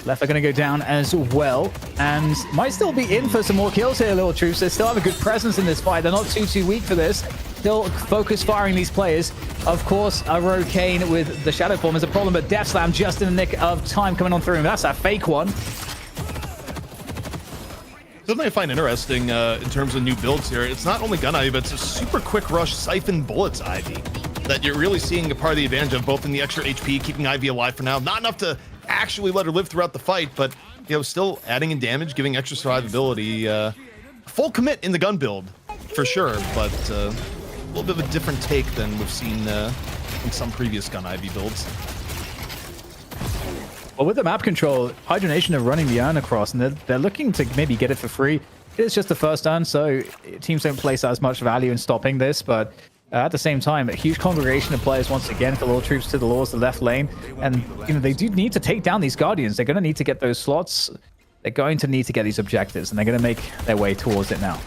Left are going to go down as well, and might still be in for some more kills here, Lil Troops. They still have a good presence in this fight. They're not too weak for this. Still focus firing these players. Of course, a Rokane with the Shadow Form is a problem, but Death Slam just in the nick of time coming on through, and that's a fake one. Something I find interesting in terms of new builds here, it's not only Gun Ivy, but it's a super quick rush Siphon Bullets Ivy that you're really seeing a part of the advantage of, both in the extra HP, keeping Ivy alive for now. Not enough to actually let her live throughout the fight, but still adding in damage, giving extra survivability. Full commit in the gun build, for sure, but a little bit of a different take than we've seen in some previous Gun Ivy builds. Well, with the map control, Hydra Nation are running the urn across, and they're looking to maybe get it for free. It's just the first urn, so teams don't place as much value in stopping this, but at the same time, a huge congregation of players once again for Lil Troops to the Laws, the left lane, and they do need to take down these Guardians. They're going to need to get those slots. They're going to need to get these objectives, and they're going to make their way towards it now.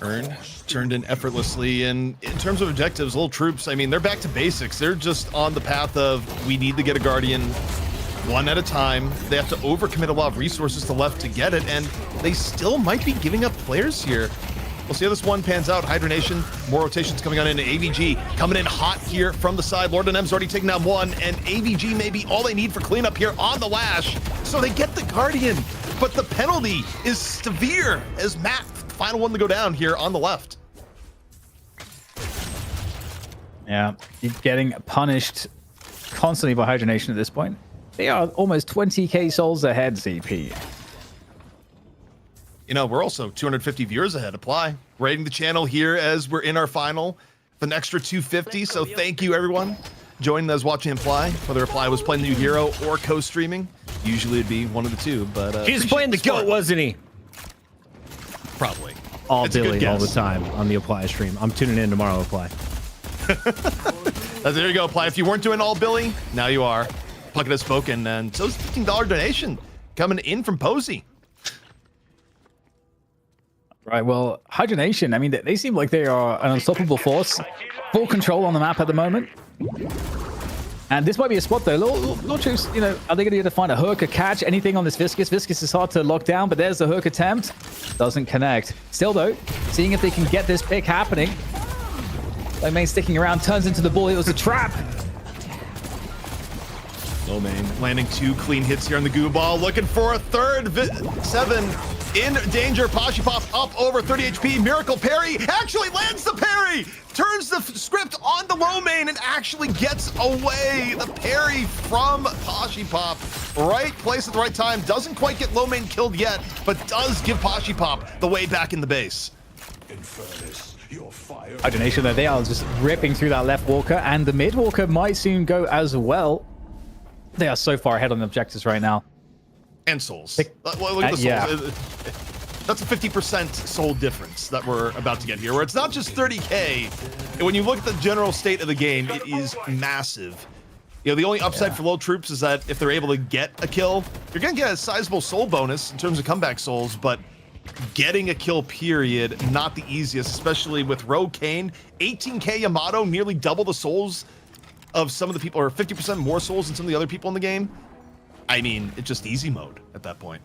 Urn turned in effortlessly, and in terms of objectives, Lil Troops, I mean, they're back to basics. They're just on the path of, we need to get a Guardian one at a time. They have to overcommit a lot of resources to left to get it, and they still might be giving up players here. We'll see how this one pans out. Hydra Nation, more rotations coming on into AVG. Coming in hot here from the side. Lord and M's already taken down one, and AVG may be all they need for cleanup here on the Lash. So they get the Guardian, but the penalty is severe as Matt, final one to go down here on the left. Yeah, keep getting punished constantly by Hydra Nation at this point. They are almost 20k souls ahead, ZP. We're also 250 viewers ahead. Apply. Rating the channel here as we're in our final. An extra 250, so thank you, everyone. Joining us watching Apply, whether Apply was playing the new hero or co-streaming. Usually it'd be one of the two, but... he was playing the GOAT, wasn't he? Probably. All Billy all the time on the Apply stream. I'm tuning in tomorrow, Apply. There you go, Apply. If you weren't doing all Billy, now you are. Puckett has spoken, and so is $15 donation coming in from Posey. Right, well, Hydra Nation, I mean, they seem like they are an unstoppable force. Full control on the map at the moment. And this might be a spot, though. Lil Troops, are they going to be able to find a hook, a catch, anything on this Viscous? Viscous is hard to lock down, but there's the hook attempt. Doesn't connect. Still, though, seeing if they can get this pick happening. Low main sticking around, turns into the ball. It was a trap. Low main landing 2 clean hits here on the goo ball. Looking for a third. 7 in danger. Pop up over 30 HP. Miracle parry actually lands the parry. Turns the script on the low main and actually gets away. The parry from Pop. Right place at the right time. Doesn't quite get low main killed yet, but does give Pop the way back in the base. Hydra Nation, though, they are just ripping through that left walker, and the mid walker might soon go as well. They are so far ahead on the objectives right now. And souls. Look at the souls. Yeah. That's a 50% soul difference that we're about to get here, where it's not just 30k. And when you look at the general state of the game, it is massive. You know, the only upside for Lil Troops is that if they're able to get a kill, you're going to get a sizable soul bonus in terms of comeback souls, but getting a kill period, not the easiest, especially with Rogue Kane. 18k Yamato, nearly double the souls of some of the people, or 50% more souls than some of the other people in the game. I mean, it's just easy mode at that point.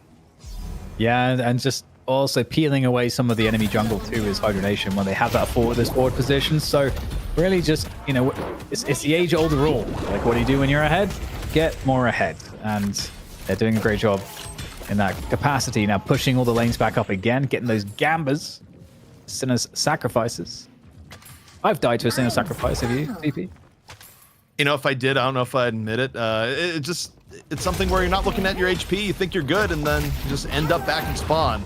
Yeah, and just also peeling away some of the enemy jungle too is Hydra Nation when they have that forward position. So really just, you know, it's the age-old rule. Like, what do you do when you're ahead? Get more ahead. And they're doing a great job in that capacity. Now pushing all the lanes back up again, getting those gambas, Sinner's sacrifices. I've died to a Sinner's sacrifice. Have you, CP? You know, if I did, I don't know if I'd admit it. It's something where you're not looking at your HP, you think you're good, and then you just end up back in spawn.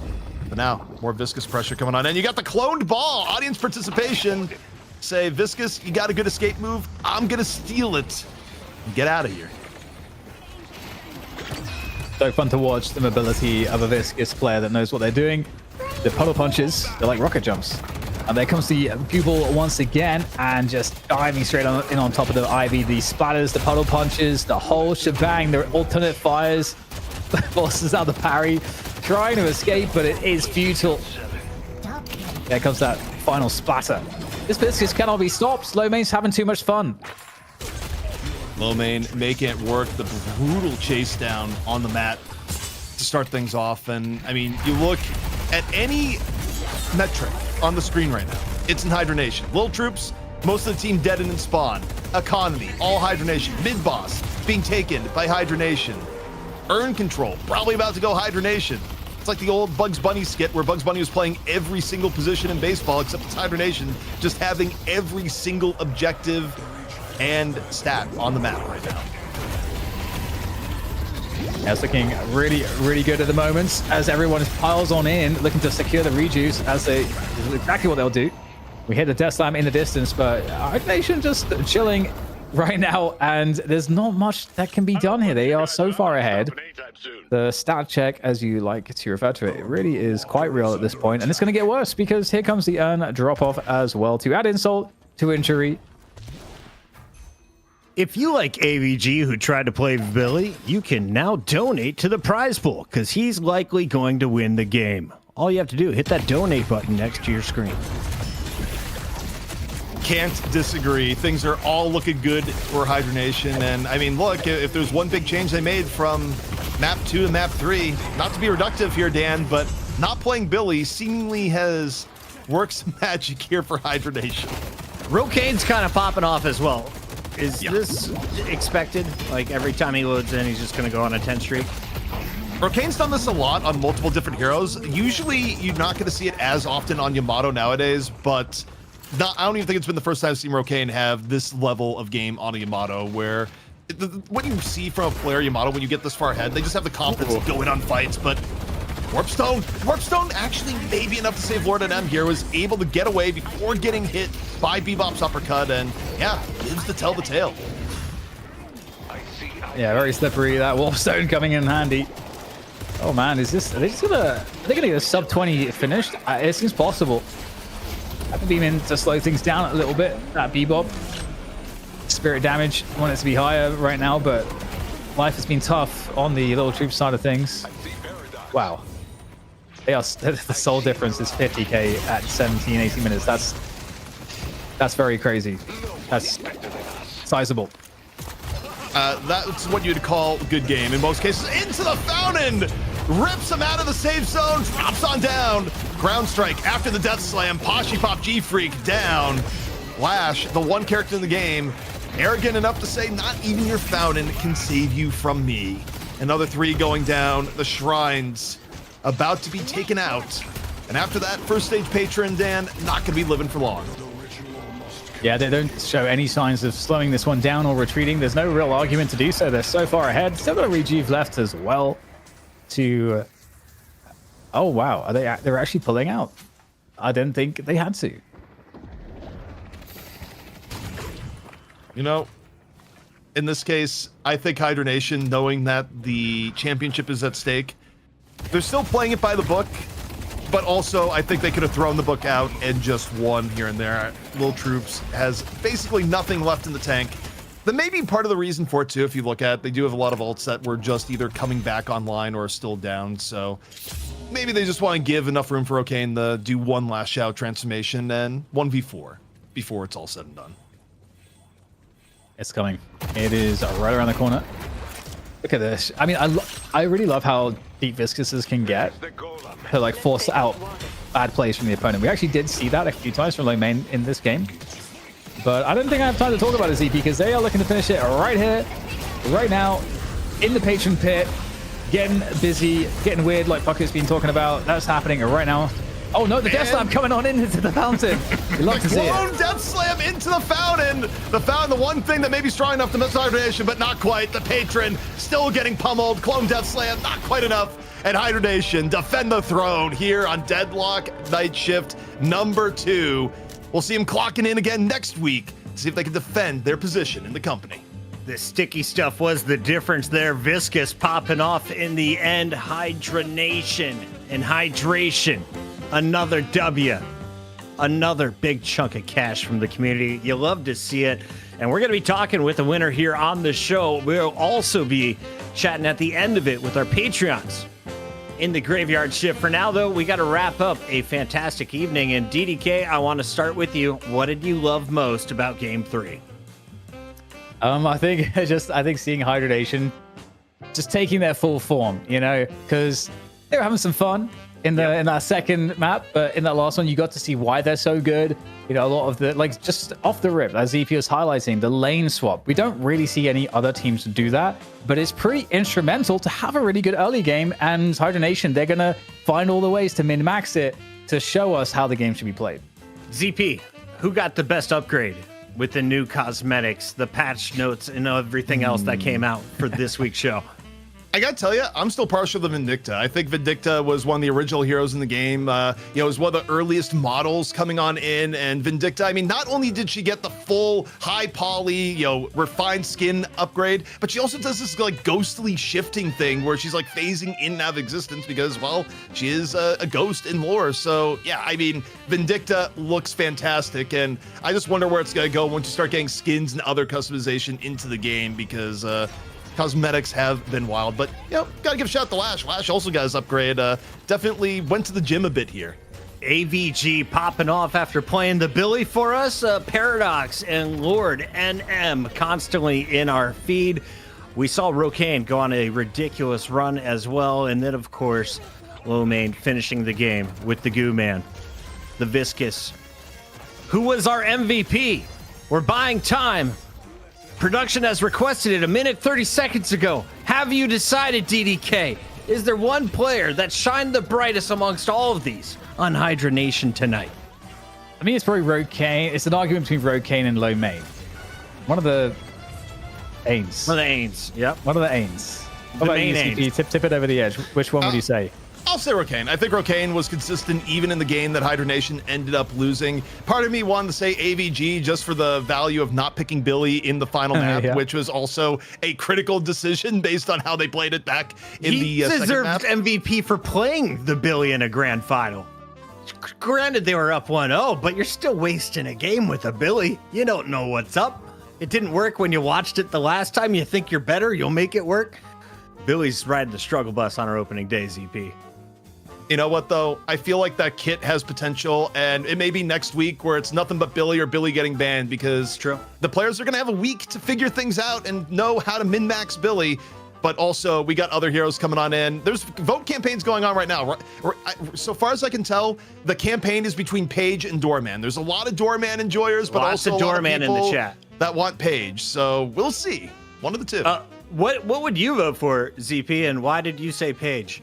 But now, more Viscous pressure coming on. And you got the cloned ball, audience participation. Say, Viscous, you got a good escape move? I'm gonna steal it and get out of here. So fun to watch the mobility of a Viscous player that knows what they're doing. The puddle punches, they're like rocket jumps. And there comes the Google once again, and just diving straight in on top of the Ivy. The splatters, the puddle punches, the whole shebang, the alternate fires. Forces out the parry, trying to escape, but it is futile. There comes that final splatter. This Viscous cannot be stopped. Low main's having too much fun. Low main making it work. The brutal chase down on the mat to start things off. And I mean, you look at any metric on the screen right now, it's in Hydra Nation. Lil Troops, most of the team dead and in spawn. Economy, all Hydra Nation. Mid boss being taken by Hydra Nation. Earn control, probably about to go Hydra Nation. It's like the old Bugs Bunny skit where Bugs Bunny was playing every single position in baseball, except it's Hydra Nation just having every single objective and stat on the map right now. Yeah, it's looking really, really good at the moment as everyone piles on in, looking to secure the rejuice as exactly what they'll do. We hear the Death Slam in the distance, but Hydra Nation just chilling right now, and there's not much that can be done here. They are so far ahead. The stat check, as you like to refer to it, really is quite real at this point, and it's going to get worse because here comes the earn drop-off as well to add insult to injury. If you like AVG who tried to play Billy, you can now donate to the prize pool because he's likely going to win the game. All you have to do, hit that donate button next to your screen. Can't disagree. Things are all looking good for Hydra Nation. And I mean, look, if there's one big change they made from map 2 to map 3, not to be reductive here, Dan, but not playing Billy seemingly has worked some magic here for Hydra Nation. Rokane's kind of popping off as well. Is this expected? Like every time he loads in, he's just going to go on a 10 streak? Rokane's done this a lot on multiple different heroes. Usually, you're not going to see it as often on Yamato nowadays, but I don't even think it's been the first time I've seen Rokane have this level of game on a Yamato, where what you see from a player Yamato when you get this far ahead, they just have the confidence to go in on fights, but Warpstone actually may be enough to save Lord M here, was able to get away before getting hit by Bebop's uppercut, and yeah, lives to tell the tale. Yeah, very slippery, that Warpstone coming in handy. Oh man, are they gonna get a sub 20 finished? It seems possible. I could beam in to slow things down a little bit. That Bebop. Spirit damage, I want it to be higher right now, but life has been tough on the Lil Troops side of things. Wow. The soul difference is 50k at 17, 18 minutes. That's very crazy. That's sizable. That's what you'd call good game in most cases. Into the fountain! Rips him out of the safe zone, drops on down. Ground strike after the death slam. Pop G-Freak down. Lash, the one character in the game, arrogant enough to say not even your fountain can save you from me. Another 3 going down. The shrines about to be taken out. And after that, first stage patron, Dan, not going to be living for long. Yeah, they don't show any signs of slowing this one down or retreating. There's no real argument to do so. They're so far ahead. Still got a rejuve left as well to... Oh, wow. They're actually pulling out. I didn't think they had to. You know, in this case, I think Hydra Nation, knowing that the championship is at stake, they're still playing it by the book, but also I think they could have thrown the book out and just won here and there. Lil Troops has basically nothing left in the tank. That may be part of the reason for it too, if you look at, they do have a lot of ults that were just either coming back online or still down, so maybe they just want to give enough room for O'Kane to do one last shout transformation and 1v4 before it's all said and done. It's coming. It is right around the corner. Look at this. I mean, I really love how deep Viscuses can get to like force out bad plays from the opponent. We actually did see that a few times from low main in this game. But I don't think I have time to talk about it, ZP, because they are looking to finish it right here, right now, in the patron pit, getting busy, getting weird like Pucket's been talking about. That's happening right now. Oh no, the Death Slam coming on into the fountain. We love to see it. Clone Death Slam into the fountain. The fountain, the one thing that may be strong enough to miss Hydra Nation, but not quite. The patron still getting pummeled. Clone Death Slam, not quite enough. And Hydra Nation defend the throne here on Deadlock Night Shift number 2. We'll see them clocking in again next week to see if they can defend their position in the company. The sticky stuff was the difference there. Viscous popping off in the end. Hydra Nation and hydration. Another W. Another big chunk of cash from the community. You love to see it. And we're going to be talking with the winner here on the show. We'll also be chatting at the end of it with our Patreons in the graveyard shift. For now, though, we got to wrap up a fantastic evening. And DDK, I want to start with you. What did you love most about Game 3? I think seeing Hydra Nation just taking their full form, you know, because they were having some fun in that second map, but in that last one, you got to see why they're so good. You know, a lot of the, like, just off the rip, as EP was highlighting, the lane swap. We don't really see any other teams do that, but it's pretty instrumental to have a really good early game. And Hydra Nation, they're going to find all the ways to min-max it to show us how the game should be played. ZP, who got the best upgrade with the new cosmetics, the patch notes, and everything else that came out for this week's show? I gotta tell you, I'm still partial to Vindicta. I think Vindicta was one of the original heroes in the game. It was one of the earliest models coming on in, and Vindicta, I mean, not only did she get the full high poly, refined skin upgrade, but she also does this like ghostly shifting thing where she's like phasing in and out of existence because, well, she is a ghost in lore. So yeah, I mean, Vindicta looks fantastic, and I just wonder where it's gonna go once you start getting skins and other customization into the game, because cosmetics have been wild. But, gotta give a shout out to Lash. Lash also got his upgrade. Definitely went to the gym a bit here. AVG popping off after playing the Billy for us. Paradox and Lord NM constantly in our feed. We saw Rokane go on a ridiculous run as well. And then, of course, Lomane finishing the game with the Goo Man, the Viscous, who was our MVP. We're buying time. Production has requested it a minute 30 seconds ago. Have you decided, DDK? Is there one player that shined the brightest amongst all of these on Hydra Nation tonight? I mean, it's probably Rokane. It's an argument between Rokane and Lomane. One of the Ains. One of the Ains, yep. One of the Ains. The main Ains. Tip it over the edge. Which one would you say? I'll say Rokane. I think Rokane was consistent even in the game that Hydra Nation ended up losing. Part of me wanted to say AVG just for the value of not picking Billy in the final map, which was also a critical decision based on how they played it back in the second map. He deserved MVP for playing the Billy in a grand final. Granted, they were up 1-0, but you're still wasting a game with a Billy. You don't know what's up. It didn't work when you watched it the last time. You think you're better, you'll make it work. Billy's riding the struggle bus on our opening day, ZP. You know what, though? I feel like that kit has potential, and it may be next week where it's nothing but Billy or Billy getting banned, because the players are going to have a week to figure things out and know how to min-max Billy. But also, we got other heroes coming on in. There's vote campaigns going on right now. So far as I can tell, the campaign is between Paige and Doorman. There's a lot of Doorman enjoyers, but lots also of Doorman in the chat that want Paige. So we'll see. One of the two. What would you vote for, ZP, and why did you say Paige?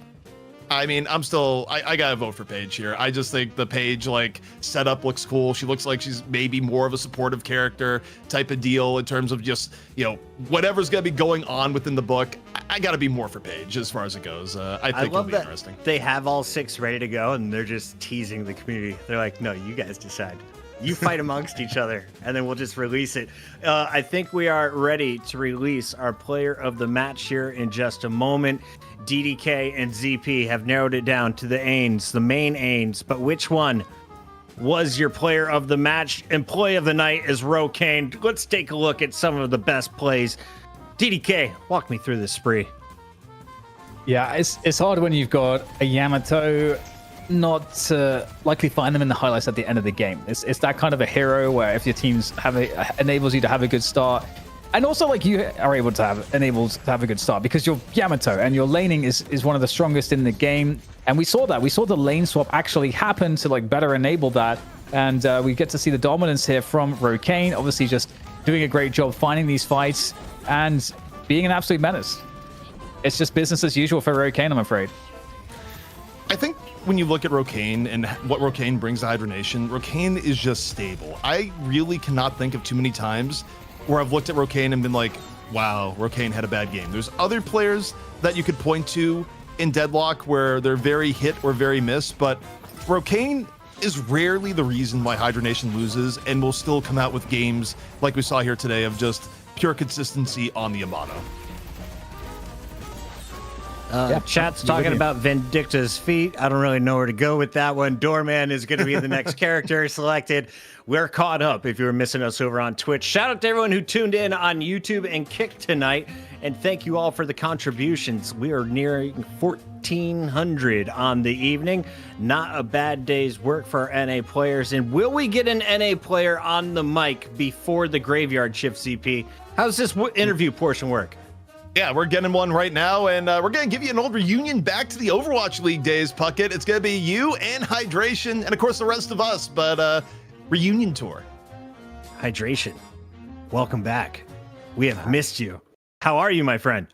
I mean, I gotta vote for Paige here. I just think the Paige like setup looks cool. She looks like she's maybe more of a supportive character type of deal in terms of just, you know, whatever's gonna be going on within the book. I gotta be more for Paige as far as it goes. I think it'll be interesting. They have all 6 ready to go, and they're just teasing the community. They're like, no, you guys decide. You fight amongst each other, and then we'll just release it. I think we are ready to release our player of the match here in just a moment. DDK and ZP have narrowed it down to the Ains, the main Ains, but which one was your player of the match? Employee of the night is Rokane. Let's take a look at some of the best plays. DDK, walk me through this spree. Yeah, it's hard when you've got a Yamato not likely find them in the highlights at the end of the game. It's that kind of a hero where if your teams enables you to have a good start, and also like you are able to have a good start because you're Yamato and your laning is one of the strongest in the game. And we saw the lane swap actually happen to like better enable that, and we get to see the dominance here from Rokane, obviously just doing a great job finding these fights and being an absolute menace. It's just business as usual for Rokane, I'm afraid. I think when you look at Rokane and what Rokane brings to Hydra Nation, Rokane is just stable. I really cannot think of too many times where I've looked at Rokane and been like, wow, Rokane had a bad game. There's other players that you could point to in Deadlock where they're very hit or very miss, but Rokane is rarely the reason why Hydra Nation loses and will still come out with games like we saw here today of just pure consistency on the Yamato. Chat's talking about Vindicta's feet. I don't really know where to go with that one. Doorman is going to be the next character selected. We're caught up if you were missing us over on Twitch. Shout out to everyone who tuned in on YouTube and Kick tonight. And thank you all for the contributions. We are nearing 1,400 on the evening. Not a bad day's work for our NA players. And will we get an NA player on the mic before the graveyard shift, CP? How's this interview portion work? Yeah, we're getting one right now, and we're going to give you an old reunion back to the Overwatch League days, Puckett. It's going to be you and Hydration, and of course the rest of us, but reunion tour. Hydration, welcome back. We have missed you. How are you, my friend?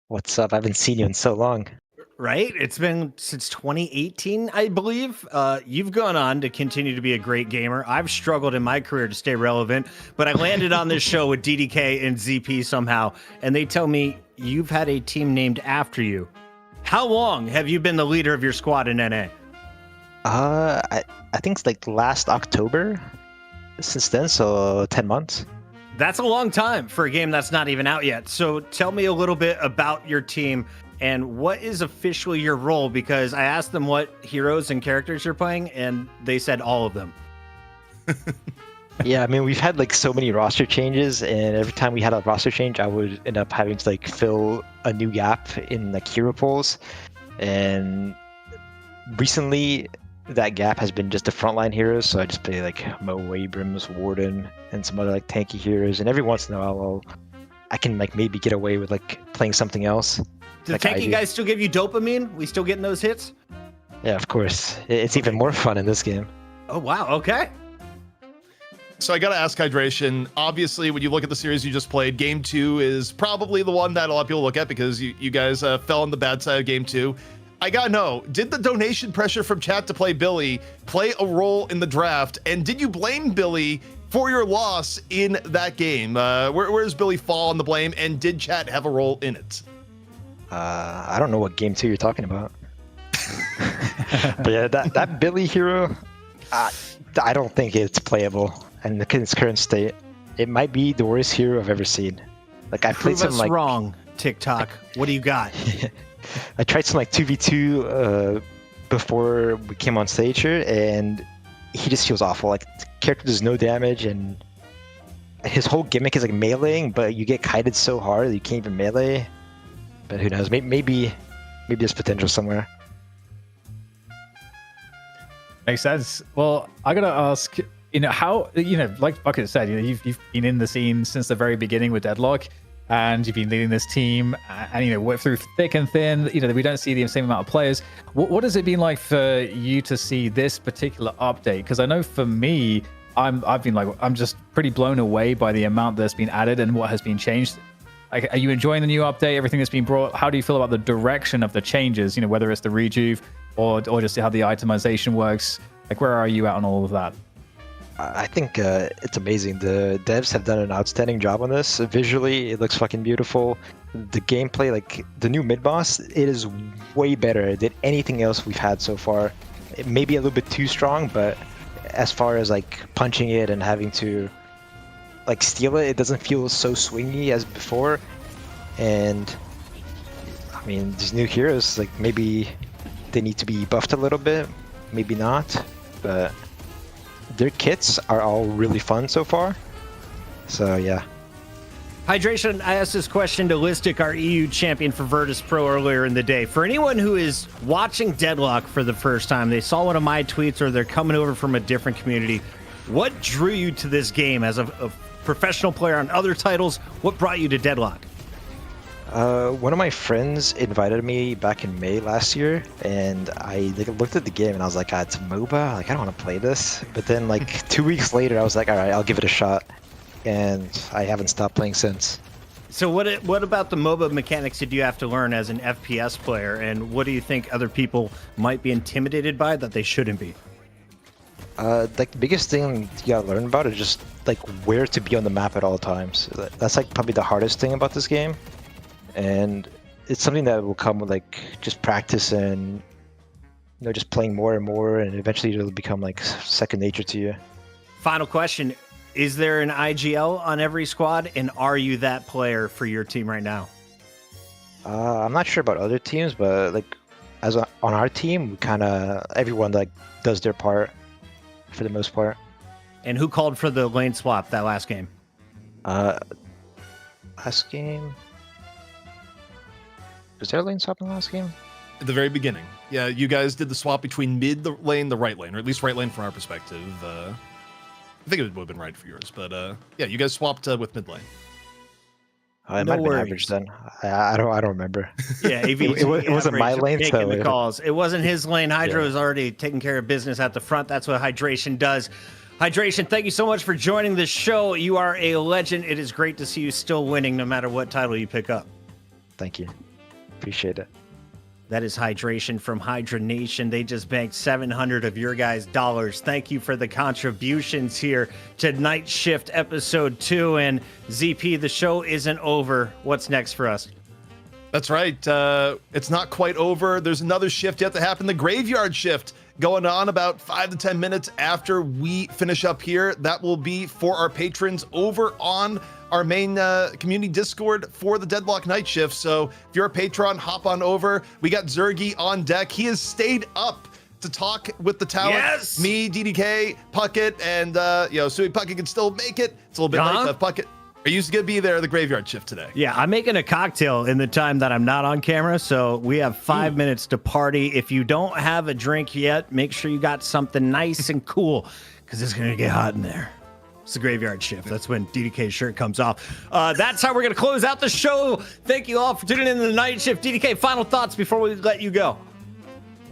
What's up? I haven't seen you in so long. Right? It's been since 2018, I believe. You've gone on to continue to be a great gamer. I've struggled in my career to stay relevant, but I landed on this show with DDK and ZP somehow, and they tell me you've had a team named after you. How long have you been the leader of your squad in NA? I think it's like last October. Since then, so 10 months. That's a long time for a game that's not even out yet. So tell me a little bit about your team and what is officially your role, because I asked them what heroes and characters you're playing, and they said all of them. Yeah, I mean, we've had like so many roster changes, and every time we had a roster change, I would end up having to like fill a new gap in like hero pools. And recently, that gap has been just the frontline heroes, so I just play like Mo, Abrams, Warden, and some other like tanky heroes. And every once in a while, I can like maybe get away with like playing something else. Do the tanky guys still give you dopamine? We still getting those hits? Yeah, of course. It's even more fun in this game. Oh, wow. Okay. So I got to ask Hydration, obviously, when you look at the series you just played, Game 2 is probably the one that a lot of people look at because you guys fell on the bad side of Game 2. I got to know, did the donation pressure from chat to play Billy play a role in the draft? And did you blame Billy for your loss in that game? Where does Billy fall on the blame? And did chat have a role in it? I don't know what Game 2 you're talking about. But yeah, that Billy hero, I don't think it's playable in its current state. It might be the worst hero I've ever seen. Like I played some like wrong. TikTok, what do you got? I tried some like 2v2 before we came on stage here, and he just feels awful. Like the character does no damage, and his whole gimmick is like meleeing, but you get kited so hard that you can't even melee. But who knows? Maybe there's potential somewhere. Makes sense. Well, I gotta ask, how, like Bucket said, you've been in the scene since the very beginning with Deadlock, and you've been leading this team, and work through thick and thin. We don't see the same amount of players. What has it been like for you to see this particular update? Because I know for me, I'm just pretty blown away by the amount that's been added and what has been changed. Like, are you enjoying the new update, everything that's been brought? How do you feel about the direction of the changes? You know, whether it's the rejuve or just how the itemization works. Like, where are you at on all of that? I think it's amazing. The devs have done an outstanding job on this. Visually, it looks fucking beautiful. The gameplay, like the new mid boss, it is way better than anything else we've had so far. It may be a little bit too strong, but as far as like punching it and having to like steal it, it doesn't feel so swingy as before. And I mean, these new heroes, like maybe they need to be buffed a little bit, maybe not, but their kits are all really fun so far. So yeah. Hydration, I asked this question to Listic, our EU champion for Virtus.pro earlier in the day. For anyone who is watching Deadlock for the first time, they saw one of my tweets or they're coming over from a different community, what drew you to this game as a professional player on other titles? What brought you to Deadlock? One of my friends invited me back in May last year, and I looked at the game and I was like, it's a MOBA, like I don't want to play this. But then like 2 weeks later, I was like, all right, I'll give it a shot. And I haven't stopped playing since. So what about the MOBA mechanics did you have to learn as an FPS player, and what do you think other people might be intimidated by that they shouldn't be? Like the biggest thing you gotta learn about is just like where to be on the map at all times. That's like probably the hardest thing about this game, and it's something that will come with like just practice and just playing more and more, and eventually it'll become like second nature to you. Final question. Is there an IGL on every squad, and are you that player for your team right now? I'm not sure about other teams, but like on our team, we kind of everyone like does their part for the most part. And who called for the lane swap that last game? Last game? Was there a lane swap in the last game? At the very beginning. Yeah, you guys did the swap between mid lane, the right lane, or at least right lane from our perspective. I think it would have been right for yours, but yeah, you guys swapped with mid lane. It might have been average then. I don't remember. Yeah, AVG it wasn't my lane, taking the calls. It wasn't his lane. Hydra was already taking care of business at the front. That's what Hydration does. Hydration, thank you so much for joining the show. You are a legend. It is great to see you still winning no matter what title you pick up. Thank you. Appreciate it. That is Hydration from Hydra Nation. They just banked 700 of your guys' dollars. Thank you for the contributions here to Night Shift Episode 2. And ZP, the show isn't over. What's next for us? That's right. It's not quite over. There's another shift yet to happen. The Graveyard Shift going on about 5 to 10 minutes after we finish up here. That will be for our patrons over on our main community Discord for the Deadlock Night Shift. So if you're a patron, hop on over. We got Zergy on deck. He has stayed up to talk with the talent. Yes! Me, DDK, Puckett, and Sui Puckett can still make it. It's a little bit late, but Puckett, are you going to be there at the Graveyard Shift today? Yeah, I'm making a cocktail in the time that I'm not on camera, so we have 5 minutes to party. If you don't have a drink yet, make sure you got something nice and cool, because it's going to get hot in there. It's the Graveyard Shift. That's when DDK's shirt comes off. That's how we're going to close out the show. Thank you all for tuning in to the Night Shift. DDK, final thoughts before we let you go.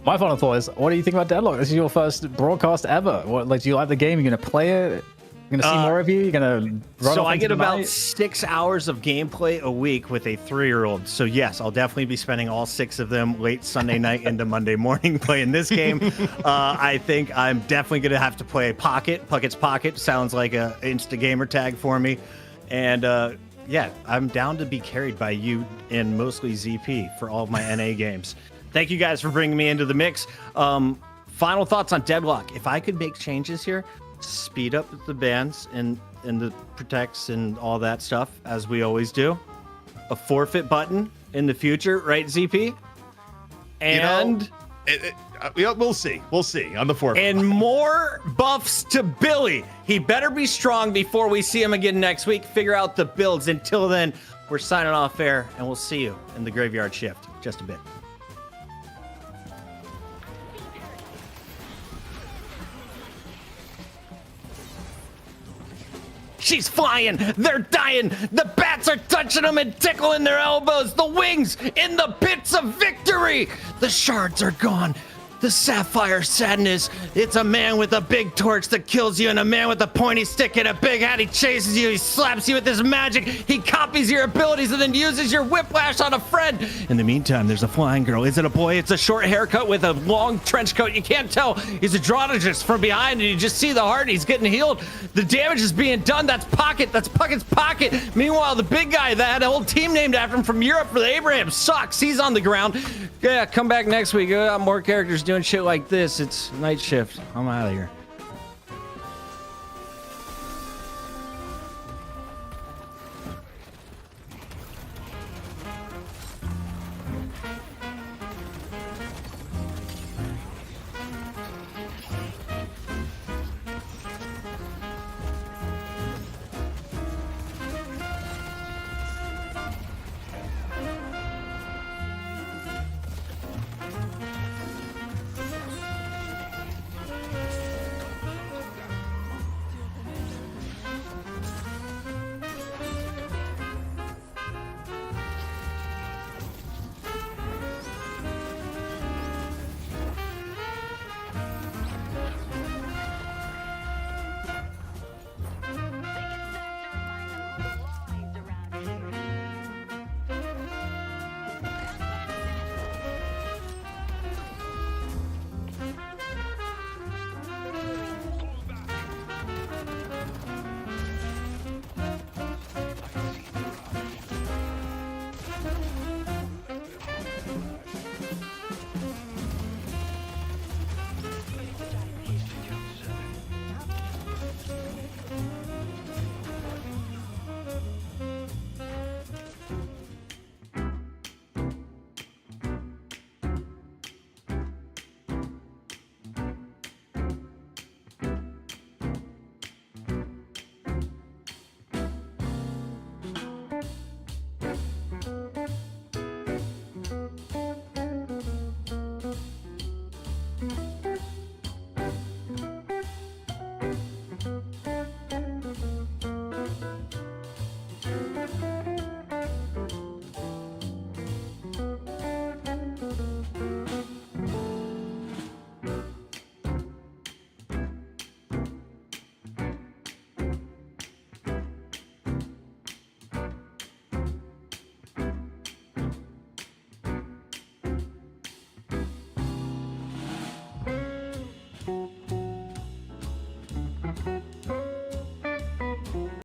My final thought is, what do you think about Deadlock? This is your first broadcast ever. What, like, do you like the game? You're going to play it? You're going to see more of you? You're going to run So off I into get the about night? 6 hours of gameplay a week with a 3-year-old. So yes, I'll definitely be spending all 6 of them late Sunday night into Monday morning playing this game. I think I'm definitely going to have to play Pocket. Puckett's Pocket sounds like a Insta gamer tag for me. And yeah, I'm down to be carried by you and mostly ZP for all of my NA games. Thank you guys for bringing me into the mix. Final thoughts on Deadlock. If I could make changes here, speed up the bans and the protects and all that stuff, as we always do. A forfeit button in the future, right, ZP? And we'll see. We'll see on the forfeit. And more buffs to Billy. He better be strong before we see him again next week. Figure out the builds. Until then, we're signing off air, and we'll see you in the Graveyard Shift just a bit. She's flying. They're dying. The bats are touching them and tickling their elbows. The wings in the pits of victory. The shards are gone. the sapphire sadness. It's a man with a big torch that kills you and a man with a pointy stick and a big hat. He chases you, he slaps you with his magic, he copies your abilities and then uses your whiplash on a friend. In the meantime, there's a flying girl. Is it a boy? It's a short haircut with a long trench coat. You can't tell. He's a dramatist from behind and you just see the heart. He's getting healed. The damage is being done. That's Pocket. That's Pucket's Pocket. Meanwhile, the big guy that had a whole team named after him from Europe for the Abraham sucks. He's on the ground. Yeah, come back next week. We got more characters doing shit like this. It's Night Shift. I'm out of here.